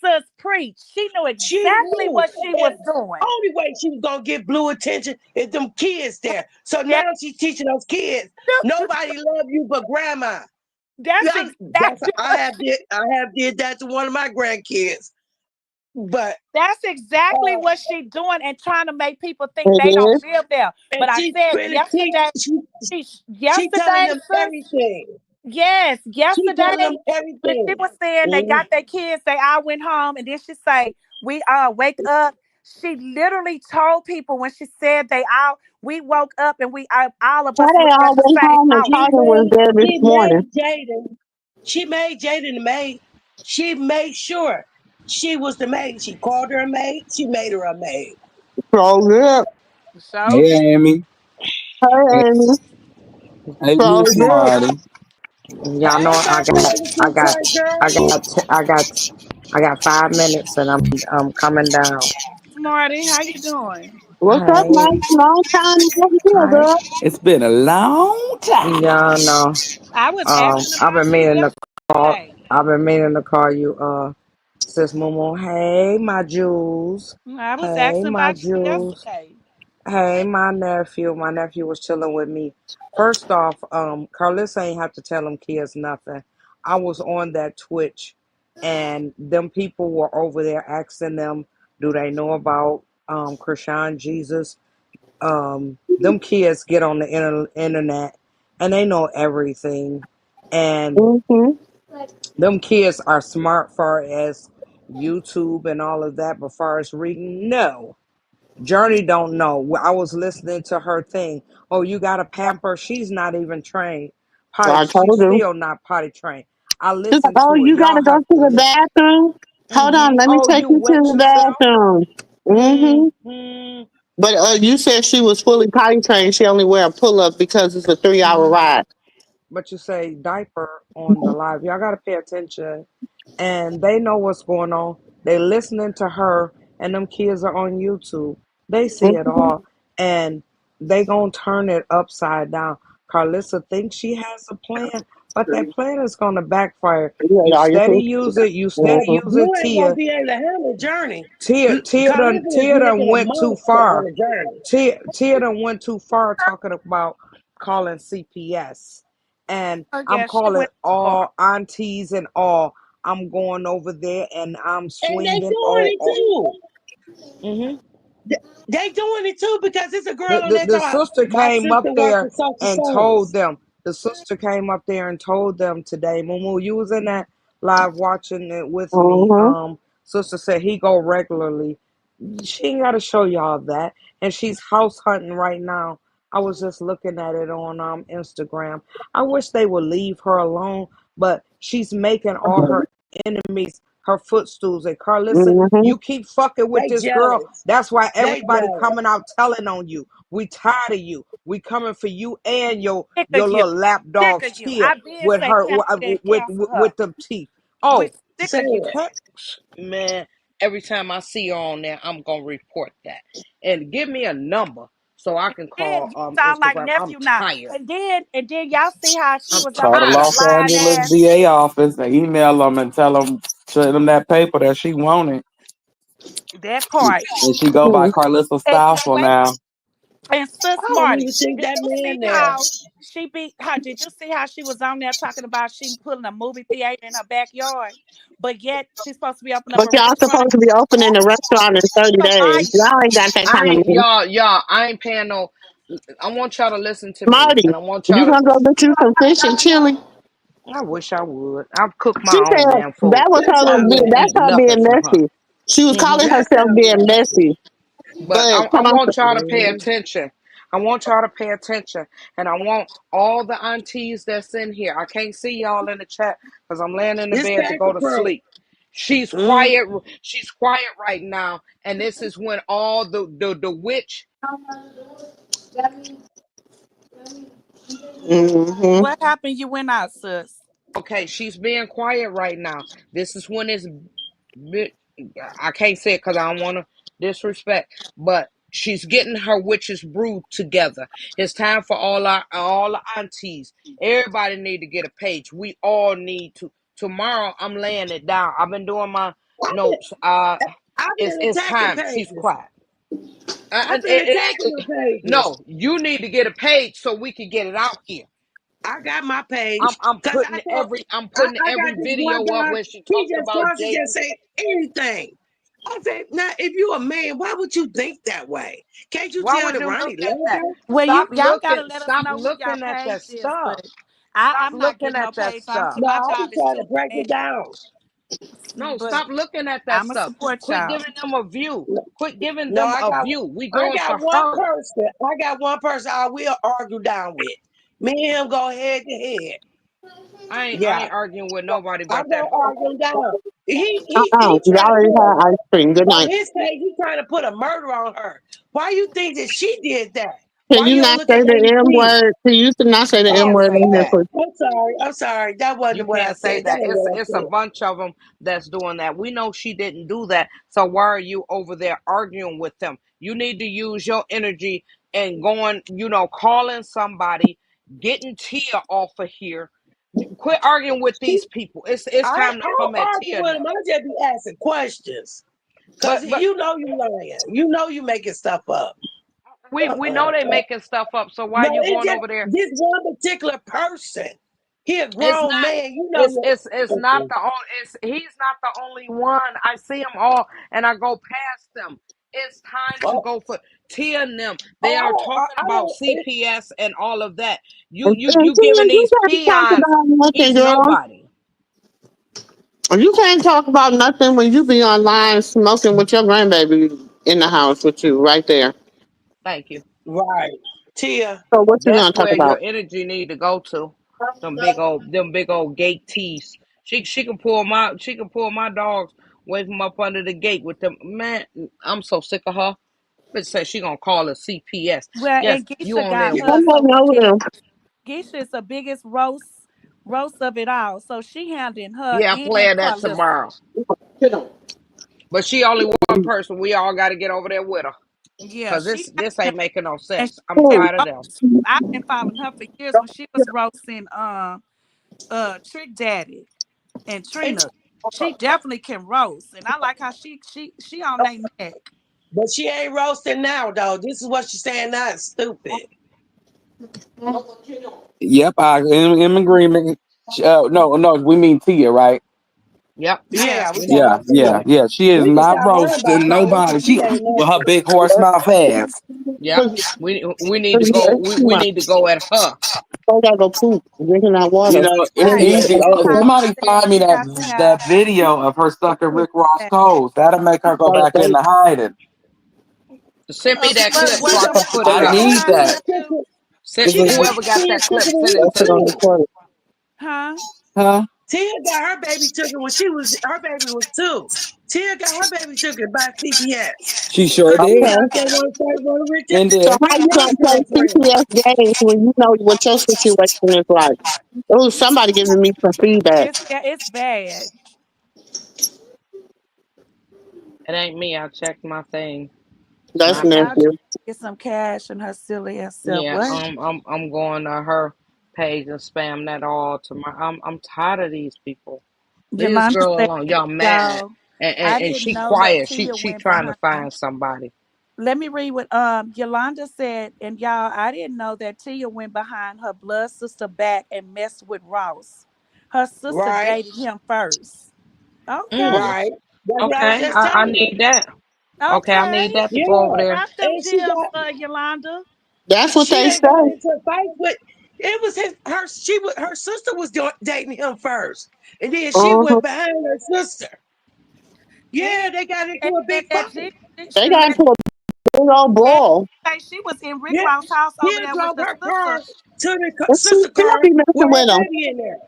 sis, preach. She knew She exactly knew. what she was And doing. only way she was gonna get Blue attention is them kids there. So Yeah, now she's teaching those kids, nobody love you but grandma. that's exactly what I have did that to one of my grandkids. But that's exactly uh what she doing and trying to make people think It they don't is. live there. and But I she said really yesterday, she telling yesterday, them sis. everything. Yes, She telling them yesterday when she everything. was saying they Mhm. got their kids, they all went home, and then she say we wake up. She literally told people when she said they all we woke up and we all of Why us they looked all at the went same home and house. Carter was there this She morning? made Jaden. She made Jaden the maid. She made sure she was the maid. She called her a maid. She made her a maid. So good. So did. Hey, Amy. Hey, Amy. Hey, So Miss good. Marty. Y'all know Hey, baby, I lady, got, sweet girl. I got 5 minutes, and I'm coming down. Smarty, how you doing? What's up, Hey, man? Long time no here, hi, girl. It's been a long time. y'all know. I was asking I've about been you meaning to call. yesterday. I've been meaning to call you. Sis Momo, hey my jewels. I was Hey asking my about you jewels. yesterday. Hey my nephew. My nephew was chilling with me. First off, Karlissa ain't have to tell them kids nothing. I was on that Twitch and them people were over there asking them, do they know about Chrisean Jesus? Them kids get on the internet and they know everything. And Mm-hmm. them kids are smart far as YouTube and all of that, but far as reading, no. Journey don't know. I was listening to her thing. Oh, you got to pamper. She's not even trained. Potty. I She's told her. still not potty trained. I She's like, listened oh, to it. you Y'all gotta go have to to the listen. bathroom. Hold on, let me Oh, take you you to wet the yourself? bathroom. Mm-hmm. Mm-hmm. But you said she was fully potty trained. She only wear a pull up because it's a 3 hour ride. But you say diaper on the live. Y'all got to pay attention. And they know what's going on. They listening to her, and them kids are on YouTube. They see it Mm-hmm. all, and they gonna turn it upside down. Karlissa thinks she has a plan, but that plan is gonna backfire. You ate You all your steady food. use it. You steady Mm-hmm. use it, You ain't gonna Tia. be able to handle Journey. Tia Carlissa is done making a went too monster far. on the Journey. Tia done went too far talking about calling CPS. And Oh I'm yeah, she calling went too far. all aunties and all. I'm going over there and I'm And they swinging doing all. it too. Hmm. They doing it too because it's a girl on there The talking. sister My came up sister works there for social and told service. them. The sister came up there and told them today. Mumu, you was in that live watching it with me. Mm-hmm. Sister said he go regularly. She ain't got to show y'all that. And she's house hunting right now. I was just looking at it on Instagram. I wish they would leave her alone, but she's making all her enemies her footstools. And Karlissa, Mm-hmm. you keep fucking with They this girl. jealous. That's why They everybody jealous. coming out telling on you. We tired of you. We coming for you and Sick your of you. little lap Sick dog of you. Tia I been with say her cancel that, cancel her. with the teeth. We Oh, sick Say of you. it. hey, man, every time I see her on there, I'm gonna report that. And give me a number so I can Then call you sound like Instagram. I'm nephew now. tired. And then y'all see how she I'm was on Call the with the tired. Los lying Angeles ass. DA office and email them and tell them, send them that paper that she wanted. That part. And she go by Karlissa And Stoufel wait, now. and Sis I don't Marty, even think did that you see man there. how she beat her? Did you see how she was on there talking about she pulling a movie theater in her backyard, but yet she's supposed to be opening up But a y'all restaurant? supposed to be opening the restaurant in 30 So days. Maya, Y'all ain't got that I kind of ain't money. y'all. I ain't paying no. I want y'all to listen to me, Marty, and I want you y'all to. gonna go get you some fish and chili? I wish I would. I'll cook She my said own damn food. that was Yes, I I her. wouldn't will. That's eat her nothing being from her. messy. She was Hmm. calling Yes, herself I being will. messy. But But I come on, want y'all to pay Mm. attention. I want y'all to pay attention. And I want all the aunties that's in here. I can't see y'all in the chat because I'm laying in the It's bed to go paper to pro. sleep. She's Mm. quiet. She's quiet right now. And this is when all the witch. hmm what happened? You went out, sis. Okay, she's being quiet right now. This is when it's bit. I can't say it because I don't want to disrespect, but she's getting her witches brood together. It's time for all the aunties. Everybody need to get a page. We all need to. Tomorrow, I'm laying it down. I've been doing my I've been, notes. I've been It's attacking time. She's pages. quiet. I've been attacking the pages. No, you need to get a page so we can get it out here. I got my page I'm because putting I'm putting I got every this one video up guy. where she He talked just about starts to just Jaden. say anything. I said, now if you a man, why would you think that way? Can't you Why tell would that you Ronnie look love at that? her? Well, y'all gotta let us Stop know who y'all looking at page that is, stuff. but Stop I'm not looking getting no at that page. I'm stuff. to No, my I was job is trying too to break bad, it down. No, but stop looking at that I'ma stuff. support Quit y'all. giving them a view. Quit giving No, them a view. We I going got to one her. person. I got one person I will argue down with. Me and him go head to head. I Yeah, ain't arguing with nobody I'm but that. gonna argue him down. He y'all trying to already put had ice cream. Good on night. his page. He trying to put a murder on her. Why you think that she did that? Can Why you you don't not look say at the M AP? word? Can you used to not say the You M Oh, can't word say on here that. for I'm sorry. That You wasn't what I can't say said. That that. ain't what I It's a said. bunch of them that's doing that. We know she didn't do that. So why are you over there arguing with them? You need to use your energy and going, calling somebody, getting Tia off of here. Quit arguing with these people. It's I time to don't come at argue Tia with him. now. I just be asking questions. Cause But you know you lying. You know you making stuff up. we know they Uh-uh. making stuff up. So why No, you it's going just over there? this one particular person. He a It's grown not. man. You know It's not you. the only. He's not the only one. I see them all, and I go past them. It's time to Oh, go for Tia and them. They are oh, talking I about don't. CPS and all of that. You And you Tina, you giving you these can't talk peons about nothing, these girl. nobody. You can't talk about nothing when you be online smoking with your grandbaby in the house with you right there. Thank you. Right, Tia. So what you That's gonna talk where your about? energy need to go to. Them big old gate tees. She can pull my dogs away from up under the gate with them. Man, I'm so sick of her. Bitch said she gonna call a CPS. Well, Yes, and you Geisha on there got with her. I'm So not we over can. them. Geisha is the biggest roast of it all. So she handling her yeah, and playing that Karlissa. tomorrow. Sit down. But she only one person. We all gotta get over there with her. Yeah, Cause she this ain't making no and sense. she I'm Hey, can tired of them. roast. I've been following her for years when she was roasting Trick Daddy and And, Trina. She definitely can roast. And I like how she on their neck. but she ain't roasting now, though. This is what she's saying now. It's stupid. Yep, in agreement. No, no, we mean Tia, right? Yep. Yeah. Yeah, we talking Yeah, about yeah, Tia. yeah. She is We can not stop worrying about roasting Carlos nobody. because he She ain't with her nothing. big horse mouth ass. Yep. We need to go. We need to go at her. I gotta go poop. Drinking that You water. know, it's Right. easy. And Oh, Ty somebody said find me we got to have that video of her stuck in Trick Rick Ross Daddy. toes. That'll make her go back into hiding. Send me that What clip so She I what talking can about, put she it I got up. her need baby Yolanda? that. ticket. Send She got whoever got Tia that ticket clip. when Send he it was to me. On two. the corner. Huh? Huh? Tia got her baby ticket when her baby was two. Tia got her baby ticket by CPS. She sure Cause he did. Okay. out there want to say what And So then how Rick you Ross gonna play girlfriend. CPS games when you know what your situation is like? Oh, somebody giving me some feedback. It's bad. It ain't me. I checked my thing. It's That's not Yeah, me. I'll just nephew. get some cash and her silly ass self. Yeah. What? I'm going to her page and spam that all to my. I'm tired of these people. Leave this Yolanda girl said, alone. Y'all mad. y'all, And I and didn't she know that quiet. She Tia she went trying to behind. find somebody. Let me read what Yolanda said, and y'all, I didn't know that Tia went behind her blood sister back and messed with Ross. Her sister Right, dated him first. Okay. Mm, right. That's what I was okay. just I telling you. need that. Okay. I Okay. need that to go over Yeah. there. Drop them And she gems, got Yolanda. That's what she they done say. got into a fight with it was her sister was dating him first. And then she Uh-huh. went behind her sister. And Yeah, they got into and, a and big that fight. G, They got let, into a big old and brawl. say she was in Rick Yeah. Ross' house He over there with drove the her car sister. to the And she sister still car be with messing her with them. baby in there.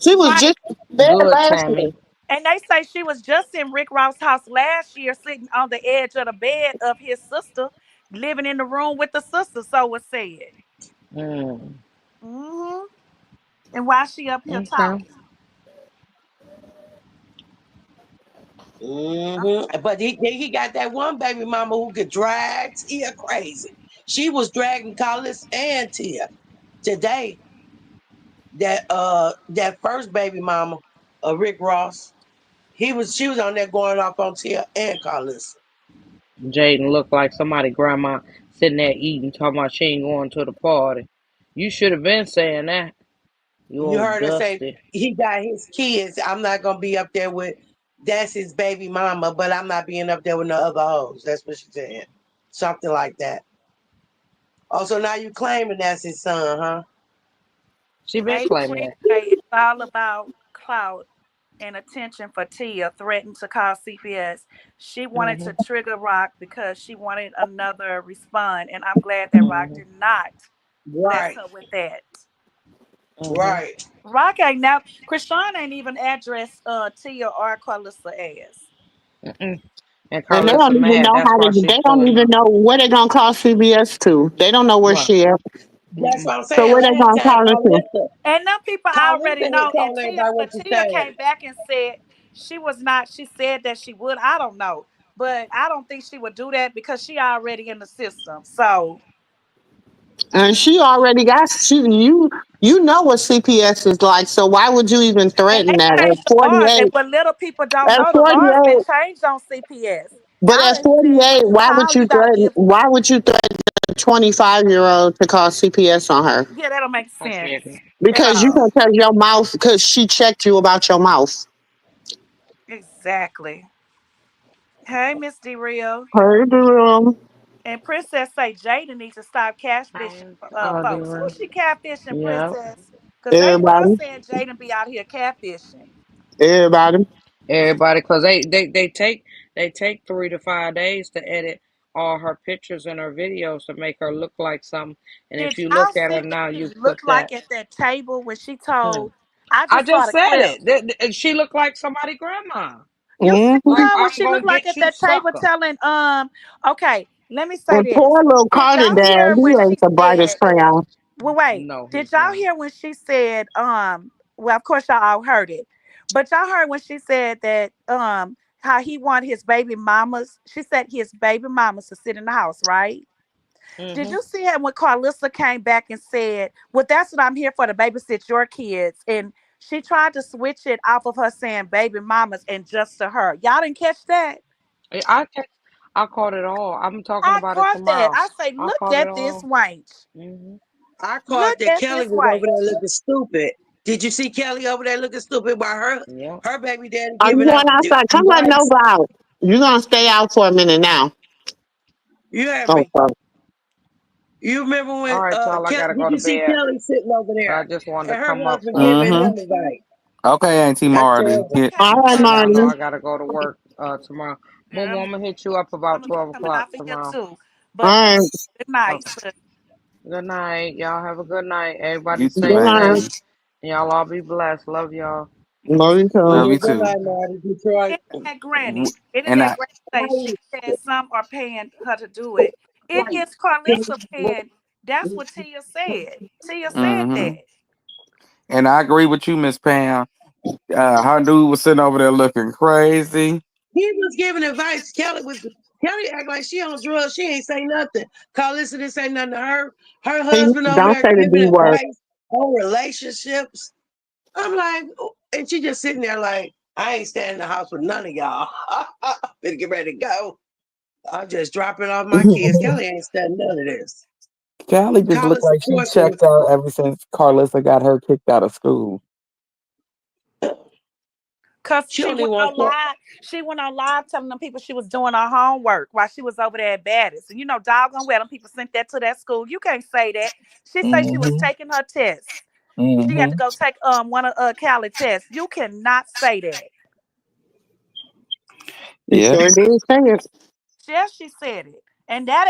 She was Right. just there Good, last year. Tammy. And they say she was just in Rick Ross' house last year, sitting on the edge of the bed of his sister, living in the room with the sister. So it said. Mm, Hmm. And why she up here okay. talking? But he got that one baby mama who could drag Tia crazy. She was dragging Carlissa and Tia today. That first baby mama, Rick Ross, she was on there going off on Tia and Carlissa. Jaden looked like somebody grandma sitting there eating, talking about she ain't going to the party. You should have been saying that. You You old heard her say dusty. he got his kids. I'm not gonna be up there with that's his baby mama, but I'm not being up there with no other hoes. That's what she said. Something like that. Oh, so now you claiming that's his son, huh? She been A claiming Queen that. say it's all about clout and attention for Tia, threatened to call CPS. She wanted Hmm to trigger Rock because she wanted another respond, and I'm glad that Rock hmm did not bless Right, her with that. hmm right. Rock ain't now. Chrisean ain't even addressed Tia or Karlissa as. Mm-mm. And And they Carlissa don't even mad. know That's how why to. she They don't pulling even up. know where they're gonna call CBS to. They don't know where What? she at. That's Mm-mm. what I'm So saying. where they Last gonna time call her to? And them people already Carlissa had know. And told everybody what But you Tia said. came back and said she was not. She said that she would. I don't know, but I don't think she would do that because she already in the system. So And she already got you know what CPS is like, so why would you even And threaten they that at changed the laws. And 48? what little people don't At know, the laws been 48, changed on CPS. but Y'all at done said 48, when you call, you gotta give. why would you threaten a 25-year-old to call CPS on her? Yeah, that don't make I sense said it. at Because you all. can tell your mouth because she checked you about your mouth. Exactly. Hey, Miss D Real. Heard the room. And Princess say Jada needs to stop catfishing And folks. Who's she catfishing, yeah. Princess? Because they were Everybody, saying Jada be out here catfishing. everybody. Everybody, because they take 3 to 5 days to edit all her pictures and her videos to make her look like something. And Did if you y'all look at her see what now, she you looked put like that. at that table when she Hmm. told? I I just saw just the said clip. it. She looked like somebody grandma. You see Mm-hmm. Like, her what I'm she looked gonna like get at you, that table sucker. telling okay, let me say And this. poor little Did Carter y'all dad, hear he when ain't she the brightest said, crayon. well wait, No, did he's y'all not. hear when she said, well of course y'all all heard it, but y'all heard when she said that how he wanted his baby mamas, she said his baby mamas to sit in the house, right? Did Hmm. you see how when Karlissa came back and said, well, that's what I'm here for, to babysit your kids? And she tried to switch it off of her saying baby mamas and just to her. Y'all didn't catch that? I catch, I caught it all. I'm talking I about it caught that. tomorrow. I say, I look caught it at this all. wench. Hmm. I caught Look that at Kelly this was over there wench. looking stupid. Did you see Kelly over there looking stupid while Yep. her baby daddy Are you giving going up outside? Come let advice? Nova out. You're gonna stay out for a minute now. You heard Oh, me. fuck. You remember All when right, y'all. I gotta Did go to you see bed, Kelly sitting over but I there just wanted to and her come up. husband giving Mm-hmm. him advice? Okay, Auntie I Marty. said, Hit. Okay, All right, And y'all know Marty. I gotta go to work tomorrow. girl, Boom, I'm gonna hit you up I'm about gonna be 12 coming o'clock off of here tomorrow. too. But All right. good night, Okay. sis. Good night. Y'all have a good night. Everybody You Good too, stay night. safe. Auntie. And y'all all be blessed. Love y'all. You Love you too. Love yeah, you good too. night, Marty, Detroit. internet granny. And Internet I. granny say she said some are paying her to do it. It is Carlissa paying. That's what Tia said. Tia said Mm-hmm. that. And I agree with you, Miss Pam. Her dude was sitting over there looking crazy. He was giving advice. Kelly act like she on drugs. She ain't say nothing. Carlissa didn't say nothing to her. Her See, husband over don't there say the giving D word. advice on relationships. I'm like, oh, and she just sitting there like, I ain't staying in the house with none of y'all. Better get ready to go. I'm just dropping off my kids. Kelly ain't studying none of this. Callie just looked Carlissa like she Porter, checked out ever since Carlissa got her kicked out of school. Cause she only wants to. she went on live telling them people she was doing her homework while she was over there at Baddest. And you know, doggone well them people sent that to that school. You can't say that. She said she was Mm-hmm. taking her tests. She had to Mm-hmm. go take one of Cali tests. You cannot say that. You Yeah. sure did say it. Yes, she said it. And that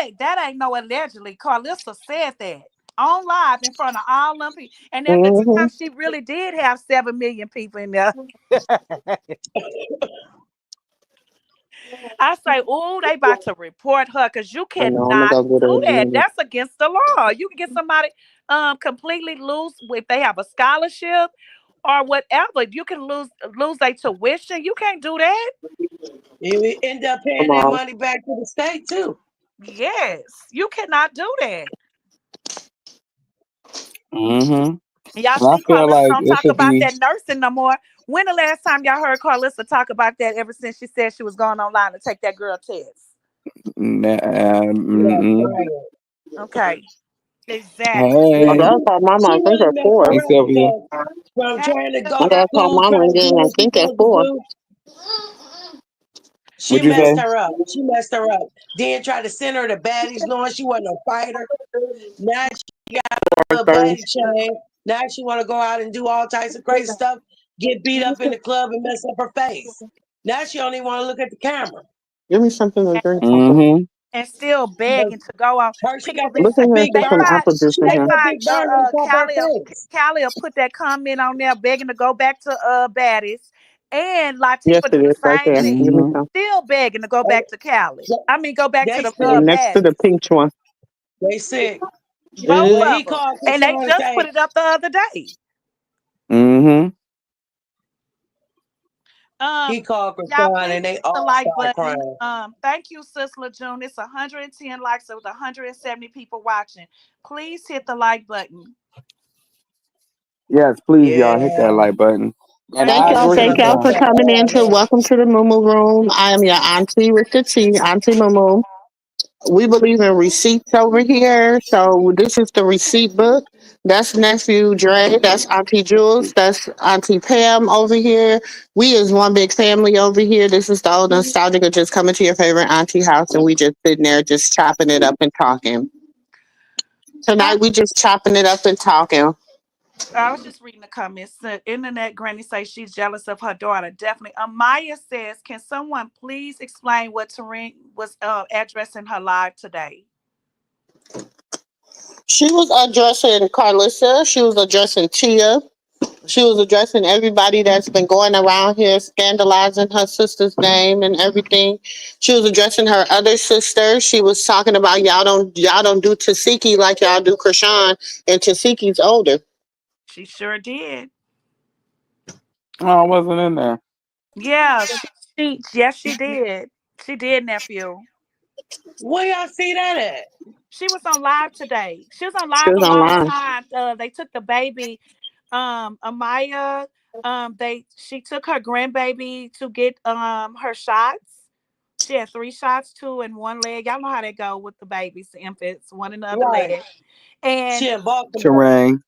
ain't no allegedly. Carlissa said that on live in front of all them people. And at the Mm-hmm. time, she really did have 7 million people in there. I say, oh, they about to report her because you I know. I'm gonna cannot go get her do in a that. minute. That's against the law. You can get somebody completely lose if they have a scholarship or whatever. You can lose their tuition. You can't do that. You end up Come paying that on. money back to the state too. Yes, you cannot do that. Mm-hmm. Y'all And I see feel Carlissa like don't it talk should about be that nursing no more. When the last time y'all heard Carlissa talk about that ever since she said she was going online to take that girl test? Yeah, mm-mm. right. Okay. Exactly. I Hey, gotta call mama. She I think really at messed four. hey her up Sylvia. because from Hey, trying to go I to sister. gotta call school, mama trying to do again. I what she's think at supposed to four. do, she What'd you messed say? her up. She messed her up. Then tried to send her to baddies knowing she wasn't a fighter. Now she got a 4:30. baddie chain. Now she want to go out and do all types of crazy stuff, get beat up in the club and mess up her face. Now she don't even want to look at the camera. Give me something to And, drink. Mm-hmm. and still begging to go on. She People got be that Look saying in here and big put they some burn. find apple juice She in they got here. that find big burn on top of her face. Callie will put that comment on there begging to go back to Baddies. And Yes, Latifah it do the is right same there. thing. Give me Mm-hmm. some. Still begging to go back to Cali. I mean go back to They the sick. Next to the Baddies. pink one. They sick. Both When Mm-hmm. he of them. called And they Chrisean and just put say, it up the other day. Mm-hmm. He Um, called y'all Chrisean please and they hit the all like started button. crying. Thank you, Sis LeJune. It's 110 likes with 170 people watching. Please hit the like button. Yes, please, y'all hit that Yeah. like button. And Thank Thank I you, y'all. agree Thank with y'all Sis. for y'all. coming in to welcome to the Mumu Room. I am your auntie with the T, Auntie Mumu. We believe in receipts over here. So this is the receipt book. That's nephew Dre. That's Auntie Jules. That's Auntie Pam over here. We is one big family over here. This is the old nostalgic of just coming to your favorite auntie house and we just sitting there just chopping it up and talking. Uh, Tonight we just chopping it up and talking. I was just reading the comments. The internet granny says she's jealous of her daughter. Definitely. Amaya says, "Can someone please explain what Taryn was addressing her live today?" She was addressing Karlissa. She was addressing Tia. She was addressing everybody that's been going around here scandalizing her sister's name and everything. She was addressing her other sister. She was talking about y'all don't do Tasiki like y'all do Krishan, and Tasiki's older. She sure did. Oh, I wasn't in there. Yeah, yes, she did. She did, nephew. Where y'all see that at? She was on live today. She was on She live was a long online. time. They took the baby, Amaya. She took her grandbaby to get her shots. She had three shots, two in one leg. Y'all know how they go with the babies, the infants, one in the other Right. leg. And She in Baltimore. Terrain.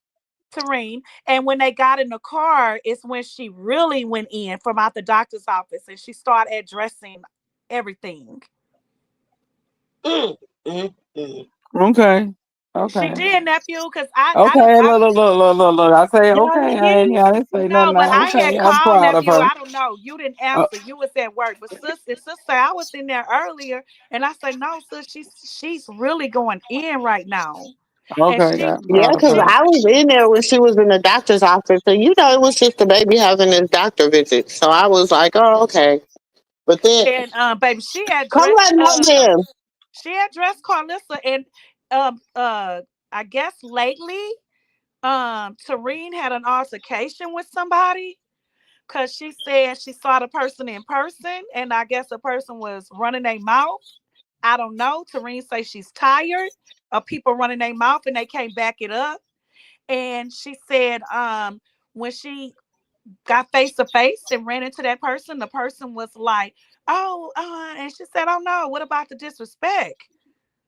Tareen. And when they got in the car, it's when she really went in from out the doctor's office and she started addressing everything. Mm, mm, mm. Okay. She Okay. did, nephew, because I don't Okay. Look, look, look, look, look, look. I say Did I okay. just hear you? I didn't say nothing. no, but I had Okay. I'm called proud of nephew. her. I don't know. You didn't Uh, answer. You was at work. But sister, I was in there earlier and I said, no, sis, she's really going in right now. And okay. she I'm Yeah, proud of because she her. I was in there when she was in the doctor's office, and it was just the baby having his doctor visit. So I was like, oh, okay. But then, and baby, come let know then. she addressed Carlissa and I guess lately Tareen had an altercation with somebody because she said she saw the person in person and I guess the person was running their mouth. I don't know. Tareen says she's tired of people running their mouth and they can't back it up. And she said when she got face to face and ran into that person, the person was like, oh, and she said, oh no, what about the disrespect?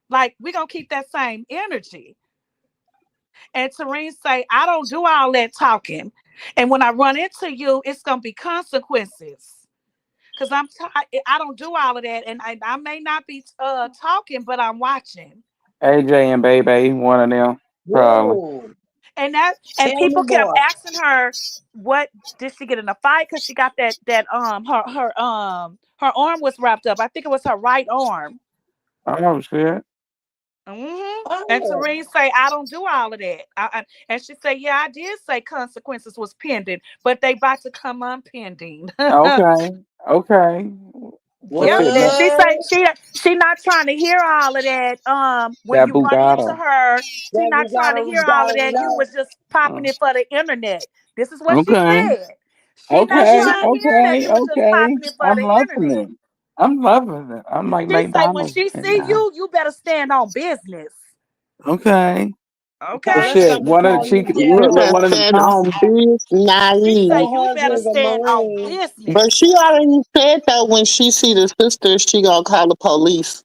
Like, we're gonna keep that same energy. And Tareen say, I don't do all that talking. And when I run into you, it's gonna be consequences. Cause I don't do all of that. And I may not be talking, but I'm watching. AJ and Baby, one of them, probably. Whoa. And Tell me people kept more. asking her, what did she get in a fight? Cause she got her arm was wrapped up. I think it was her right arm. Oh shit. And Oh. Serene say, I don't do all of that. And she say, yeah, I did say consequences was pending, but they about to come unpending. Okay. Okay. But Yep. shit, And that she say What? she not trying to hear all of that. When that you run into Bugatti. her, she That not we trying to gotta, hear we all of gotta that. You know. was just popping Uh, it for the internet. This is what she okay. said. She not Okay. trying to Chrisean? hear that Okay. you was just Okay. popping it for I'm the loving internet. it. I'm loving it. I'm like She say when McDonald's she right see now. you, you better stand on business. Okay. But Okay. Carlos shit, gonna be one of the calling cheek, you You look, daddy. look, better one of them stand top. on business, She say naive. Her you better husband's a stand on Marine. But business. she already said that when she see the sisters, she gonna call the police.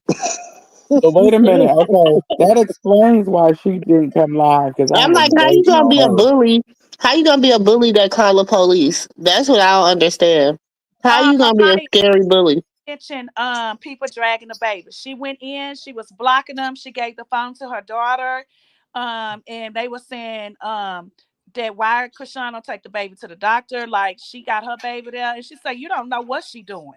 But wait a minute. Okay, that explains why she didn't come live because I I'm was like, how you waiting gonna on be a her. bully? How you gonna be a bully that call the police? That's what I don't understand. How you gonna be a Amaya scary bully? mentioned people dragging the baby. She went in, she was blocking them. She gave the phone to her daughter. And they were saying that why Krishan don't take the baby to the doctor? Like she got her baby there. And she said, you don't know what she doing.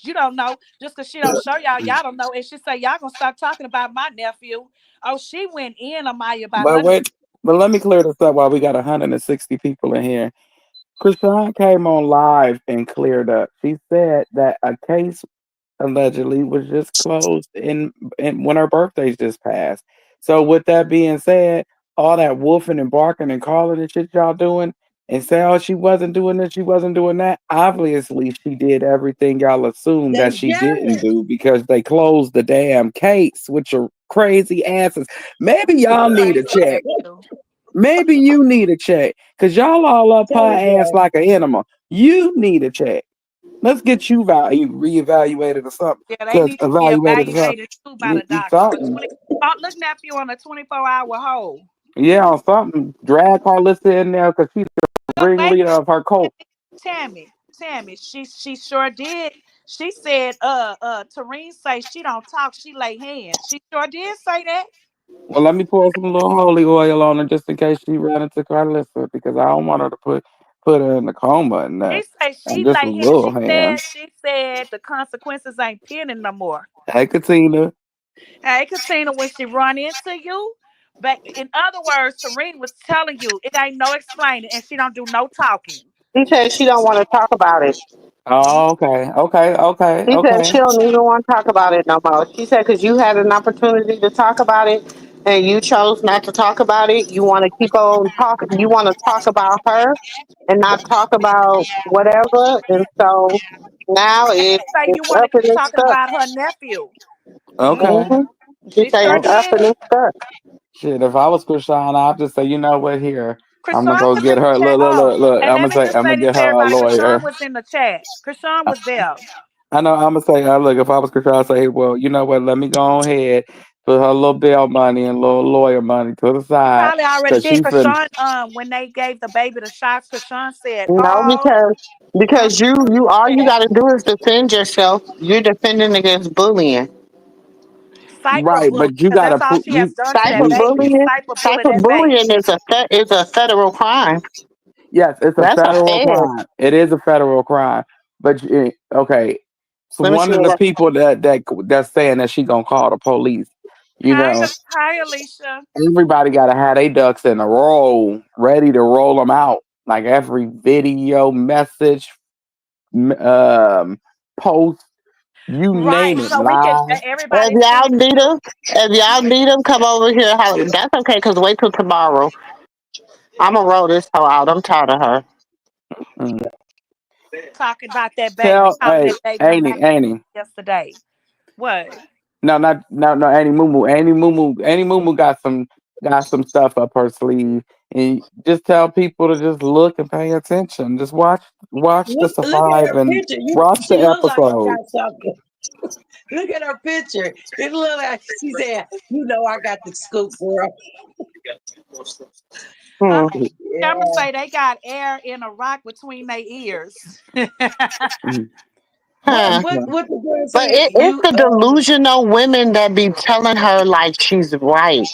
You don't know just because she don't show y'all, y'all don't know. And she said, y'all gonna stop talking about my nephew. Oh, she went in Amaya about But her. wait, but let me clear this up while we got 160 people in here. Chrisean came on live and cleared up. She said that a case allegedly was just closed in when her birthday just passed. So with that being said, all that wolfing and barking and calling and shit y'all doing, and say, "Oh, she wasn't doing this, she wasn't doing that." Obviously, she did everything y'all assumed They that she didn't jealous. do because they closed the damn case with your crazy asses. Maybe y'all need a Crazy ass check. too. Maybe you need a check because y'all all up her Tell me, ass girl. like an animal. You need a check. Let's get you reevaluated or something. Yeah, they Because need to be evaluated or something. evaluated too by the doctor. For Something. 20, oh, look, nephew on a 24-hour hold. Yeah, on something. Drag Karlissa in there because she's the The lady, ringleader of her cult. Tammy, she sure did. She said, Tareen say she don't talk, she lay hands. She sure did say that. Well, let me pour some little holy oil on her just in case she run into Karlissa because I don't want her to put her in the coma and She say and she just a lay hands. little She said hand. the consequences ain't pending no more. Hey, Katina. Hey, Katina, when she run into you, but in other words, Serena was telling you it ain't no explaining, and she don't do no talking. She said she don't want to talk about it. Mm. Oh, okay, okay, okay, She said okay. she don't even want to talk about it no more. She said because you had an opportunity to talk about it and you chose not to talk about it. You want to keep on talking. You want to talk about her and not talk about whatever. And so now Say it's you want to up and keep it's talking stuck. about her nephew. Okay. hmm She She say sure it's up did. and it's stuck. Shit, if I was Krishan, I'd just say, you know what, here. I'm gonna Krishan go was get in the her. chat. Look, look, Oh, look, look. and I'm let gonna me say, just I'm say gonna this get to her a everybody. Krishan lawyer. was in the chat. Krishan I, was there. I know. I'm gonna say, look, if I was Krishan, I'd say, well, you know what? Let me go ahead, put her little bail money and little lawyer money to the She side, probably already cause did. she fin. Krishan, when they gave the baby the shots, Krishan said, No, "Oh, because you all you said, got to do is defend yourself. You're defending against bullying. Right, cyberbullying," but you because gotta that's all prove she has done to that you. baby. Cyberbullying, Cyberbully that baby. cyberbullying is a federal crime. Yes, it's a That's a federal fed. crime. It is a federal crime. But okay, so Let me one see of the what. people that's saying that she gonna call the police, you Hi, know, hi, Alicia. everybody gotta have their ducks in a row, ready to roll them out. Like every video, message, post, you name Right. it, So we can. live. If Everybody y'all see. need them, if y'all need them, come over here. That's okay. Cause wait till tomorrow. I'ma roll this hoe out. I'm tired of her. Mm. Talking about that baby, Tell, calling hey, that baby name Annie. yesterday. What? No, not no Annie Mumu. Annie Mumu got some stuff up her sleeve. And just tell people to just look and pay attention. Just watch the Look at survive her and picture. watch She the look like she episodes. got something. Look at her picture. It look like she said, "You know, I got the scoop, girl." Uh, Hmm. I'm gonna Yeah. say they got air in a rock between their ears. Mhm. What Huh. what what the girl But say? it's You the delusional women that be telling her like she's right.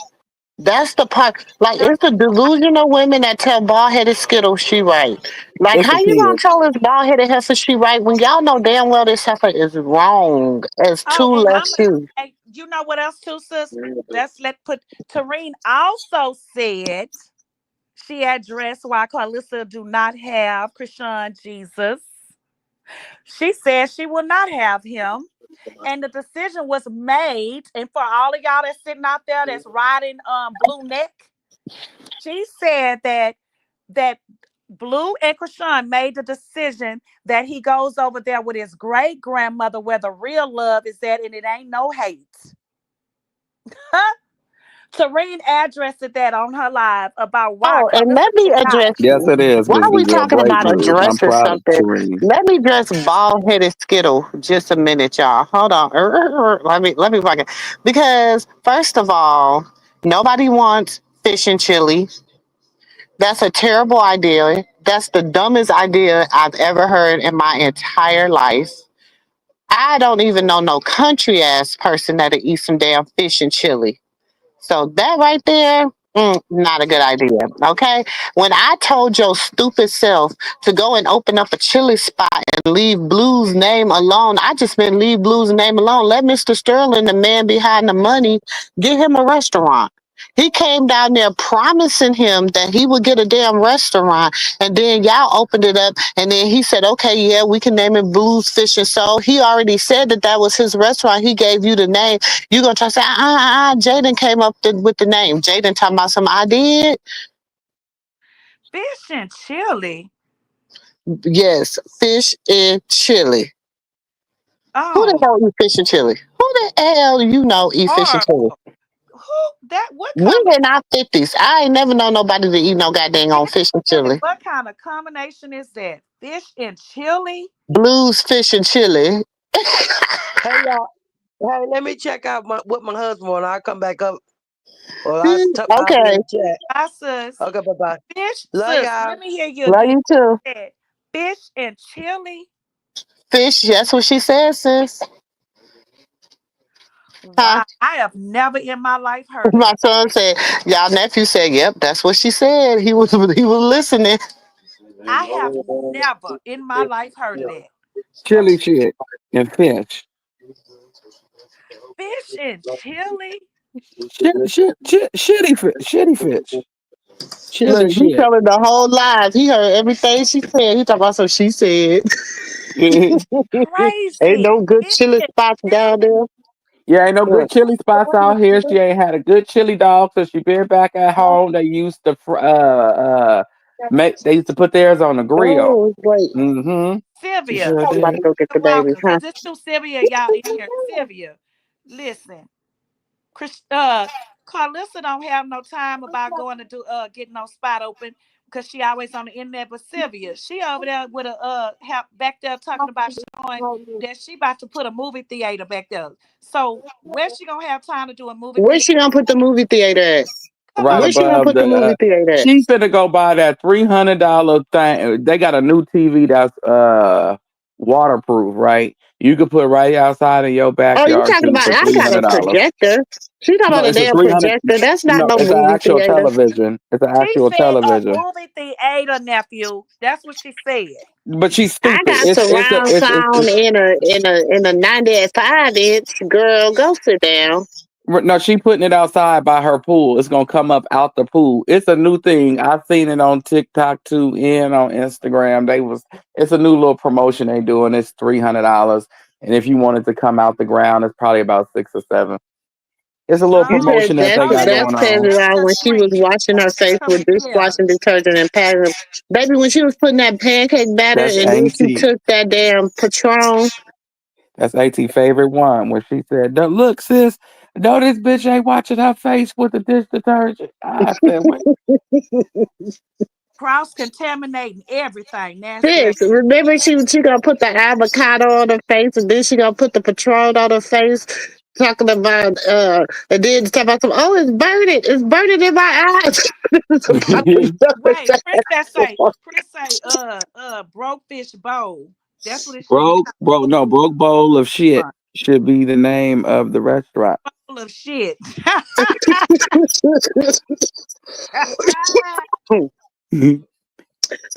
That's the part. Like it's the delusional women that tell bald headed Skittles she right. Like It's how a you gonna kid. tell this bald headed heifer she right when y'all know damn well this heifer is wrong as two Oh, and left shoes. you know what else too, sis? Let put Tareen also said she addressed why Karlissa do not have Krishan Jesus. She said she will not have him. And the decision was made. And for all of y'all that's sitting out there that's riding Blue Neck, she said that Blue and Krishan made the decision that he goes over there with his great grandmother where the real love is at, and it ain't no hate. Tareen addressed that on her live about why Oh, and let Carissa me do not. address Yes, it is, why Miss are we Gazelle. talking Great about a news. dress I'm or proud of something? Tareen. Let me dress bald headed Skittle just a minute, y'all. Hold on. Let me fucking because first of all, nobody wants fish and chili. That's a terrible idea. That's the dumbest idea I've ever heard in my entire life. I don't even know no country ass person that'll eat some damn fish and chili. So that right there, not a good idea. Okay. When I told your stupid self to go and open up a chili spot and leave Blue's name alone, I just meant leave Blue's name alone. Let Mr. Sterling, the man behind the money, get him a restaurant. He came down there promising him that he would get a damn restaurant, and then y'all opened it up, and then he said, "Okay, yeah, we can name it Blue's Fish and Soul." He already said that that was his restaurant. He gave you the name. You gonna try to say, Jaden came up with the name. Jaden talking about some I did. Fish and chili. Yes, fish and chili. Who the Oh, hell eat fish and chili? Who the hell you know eat fish and chili? horrible. Who that? What We combination in our 50s. I ain't never known nobody to eat no goddamn on fish and is it? chili. What kind of combination is that? Fish and chili? Blues, fish and chili. Hey y'all. Hey, let me check out with my husband when I come back up. Well, I'll be in Okay. the chat. I sis. Okay, bye bye. Fish, Love sis. y'all. Let me hear you Love again. you too. Said fish and chili. Fish, that's what she said, sis. Huh? Wow, I have never in my life heard of My that. son said, y'all nephew said, yep, that's what she said. He was listening. I have never in my life heard of that. Chili shit and fish. Fish and chili. Shitty fish. Shitty fish. Look, Chili he shit. telling the whole lies. He heard everything she said. He talking about so she said. Ain't Crazy. no good Fish chili and spots down there. Yeah, ain't no good Look. chili spots out here. She ain't had a good chili dog since she been back at home. They used to make. They used to put theirs on the grill. Oh, wait. Mm-hmm. She Sylvia. sure I'm about to did. go get Sylvia the baby, Walker, huh? because it's two Sylvia y'all in here. Sylvia, listen. Chris, Karlissa don't have no time about going to do getting no spot open because she always on the internet. But Sylvia, she over there with a back there talking about showing that she about to put a movie theater back there. So where she gonna have time to do a movie Where's theater? she gonna put the movie theater at? Come Right on, Where's she gonna above put the the. movie theater at? She finna go buy that $300 thing. They got a new TV that's waterproof, right? You could put right outside in your Oh, you backyard talking too about? for I three got a hundred dollars. projector. She talking No, about a it's a damn 300. projector. That's not No, no it's an movie actual theater. television. It's an she actual said a television. movie theater, nephew. That's what she said. But she's I stupid. got surround sound in a 95 inch. Girl, go sit down. No, she putting it outside by her pool. It's gonna come up out the pool. It's a new thing. I've seen it on TikTok too and on Instagram. It's a new little promotion they doing. It's $300. And if you want it to come out the ground, it's probably about 6 or 7. It's a little You Oh, said promotion that that's they oh, got that's that's going came on. out the when she was screen. washing her face Come with here. dishwashing detergent and patting. Baby, when she was putting that pancake batter That's and then she AT. took that damn Patron. That's AT favorite one when she said, Look, sis, no, this bitch ain't washing her face with the dish detergent." I said, "Wait." Cross contaminating everything. Nasty. Sis, remember she gonna put the avocado on her face and then she gonna put the Patron on her face, talking about and then talking about some, oh, it's burning in my eyes. It's about Wait, to Chris say, broke fish bowl. That's what it should be Broke bowl of shit called. should be the name of the restaurant. Bowl of shit.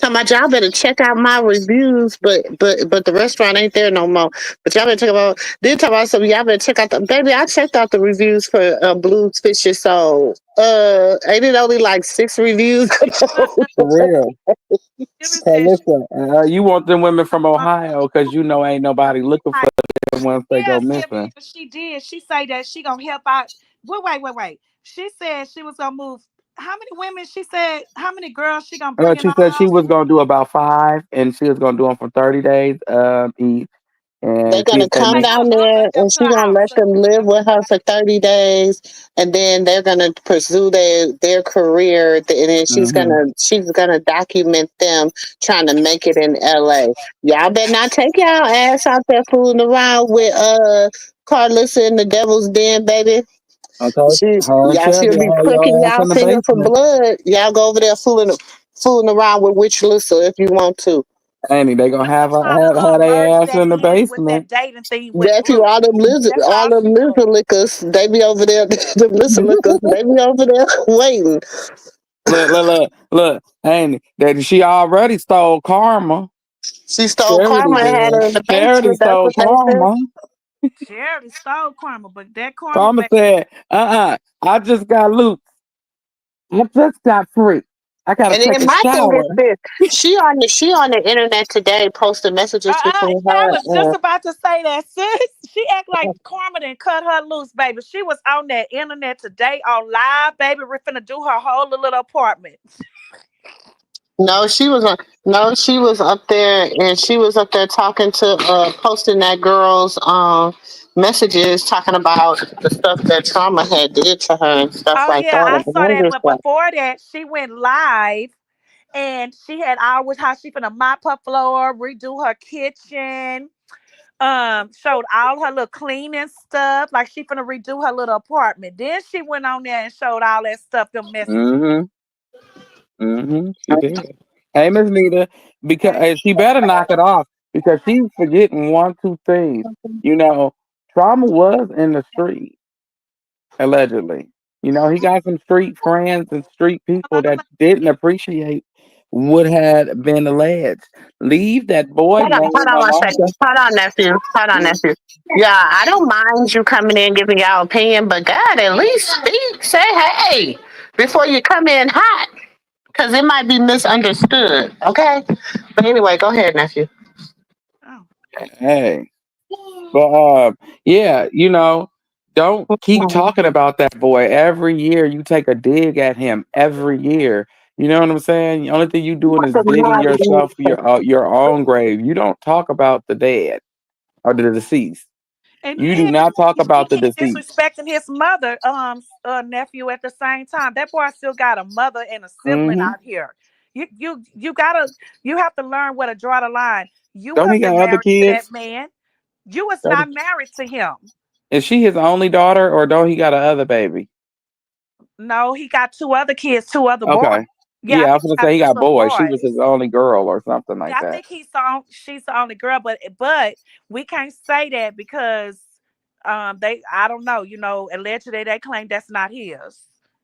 Talking about y'all better check out my reviews, but the restaurant ain't there no more. But y'all better check about. Then talk about something. Y'all better check out the baby. I checked out the reviews for Blues Fisher. So ain't it only like 6 reviews? Look, For real. Jimmy Hey, said she listen, you want them women from Ohio because you know ain't nobody looking for them once they yeah, go Sylvia, missing. she did. She say that she gonna help out. Wait. She said she was gonna move. How many women? She said how many girls she gonna bring in She her said she house? was gonna do about 5, and she was gonna do them for 30 days each, They're and see gonna if they come Like make. I'm down gonna there bring them and to she her gonna house. let them live with her for 30 days, and then they're gonna pursue their career, and then Hmm. she's gonna document them trying to make it in LA. Y'all better not take y'all ass out there fooling around with Karlissa in the Devil's Den, baby. Okay, her and She'll Shelby be had pricking your ass y'all in the finger for basement. blood. Y'all go over there fooling around with Witch Lissa if you want to. Annie, they gonna But they have trying to have merge their ass that in the in with basement. that dating thing with Nephew, Blue. That's all all them she doing. lizard lickers, they be over there. The lizard lickers, they be over there waiting. Look, Annie, that she already stole karma. She stole Charity karma and had her did. in the Charity basement. That's stole what they said. karma. Charity stole karma, but that karma Karma back. said, I just got loot. I just got free. I gotta And take then a my thing shower. is this: she on the internet today posted messages between I her was just and about to say that, sis. She act like karma didn't cut her loose, baby. She was on that internet today on live, baby. We're finna do her whole little apartment. No, she was no, she was up there, and she was up there talking to posting that girl's messages, talking about the stuff that trauma had did to her and stuff Oh like yeah, that, I and saw that. behavior But stuff. before that, she went live and she had always how she finna mop her floor, redo her kitchen, showed all her little cleaning stuff, like she finna redo her little apartment. Then she went on there and showed all that stuff, them messages. Mm-hmm. Mm-hmm. She did. Hey, Miss Nita, because Hey, she better knock it off because she's forgetting one, two things. You know, trauma was in the street, allegedly. You know, he got some street friends and street people that didn't appreciate what had been alleged. Leave that boy Hold name on one alone. second. Hold on, nephew. Hold on, nephew. Yeah, I don't mind you coming in giving your opinion, but God, at least speak. Say hey before you come in hot, because it might be misunderstood. Okay. But anyway, go ahead, nephew. oh, Hey. But yeah, don't keep talking about that boy. Every year you take a dig at him. Every year, you know what I'm saying. The only thing you doing is digging yourself for your own grave. You don't talk about the dead or the deceased. and You do then not talk he about the keep deceased. disrespecting his mother, nephew at the same time. That boy still got a mother and a sibling Hmm. out here. You gotta you have to learn where to draw the line. You Don't he got wasn't other married to that kids? man. You was Don't not married to him. Is she his only daughter, or don't he got a other baby? No, he got two other kids, two other boys. Okay. Yeah, I Yeah, I was think he gonna got say he two got little boys. She was his boys. only girl, or something like Yeah, I that. think she's the only girl, but we can't say that because they I don't know, allegedly they claim that's not his.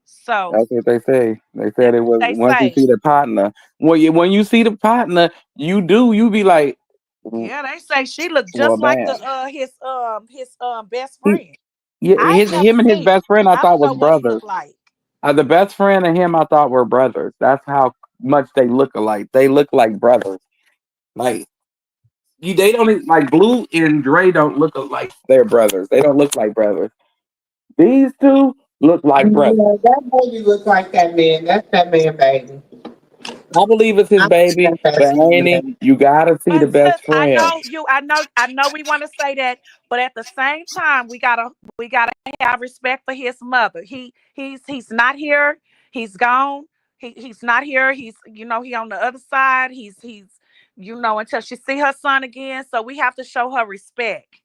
So That's what they say. They said that's it what was they once you say. see the partner. When you see the partner, you be like, Yeah, they say she looked well, just like the damn. best He, friend. yeah, I ain't never him and his seen him. best friend, I I thought don't was know what he brothers. looked like. The best friend and him, I thought were brothers. That's how much they look alike. They look like brothers. Like they don't like Blue and Dre don't look like they're brothers. They don't look like brothers. These two look like brothers. Yeah, that baby look like that man. That's that man, baby. I believe it's his I baby, think that's but that man, Annie, baby. you gotta see the But best sis, friend. I know we want to say that, but at the same time, we gotta have respect for his mother. He's not here. He's gone. He's not here. He on the other side. He's until she see her son again. So we have to show her respect.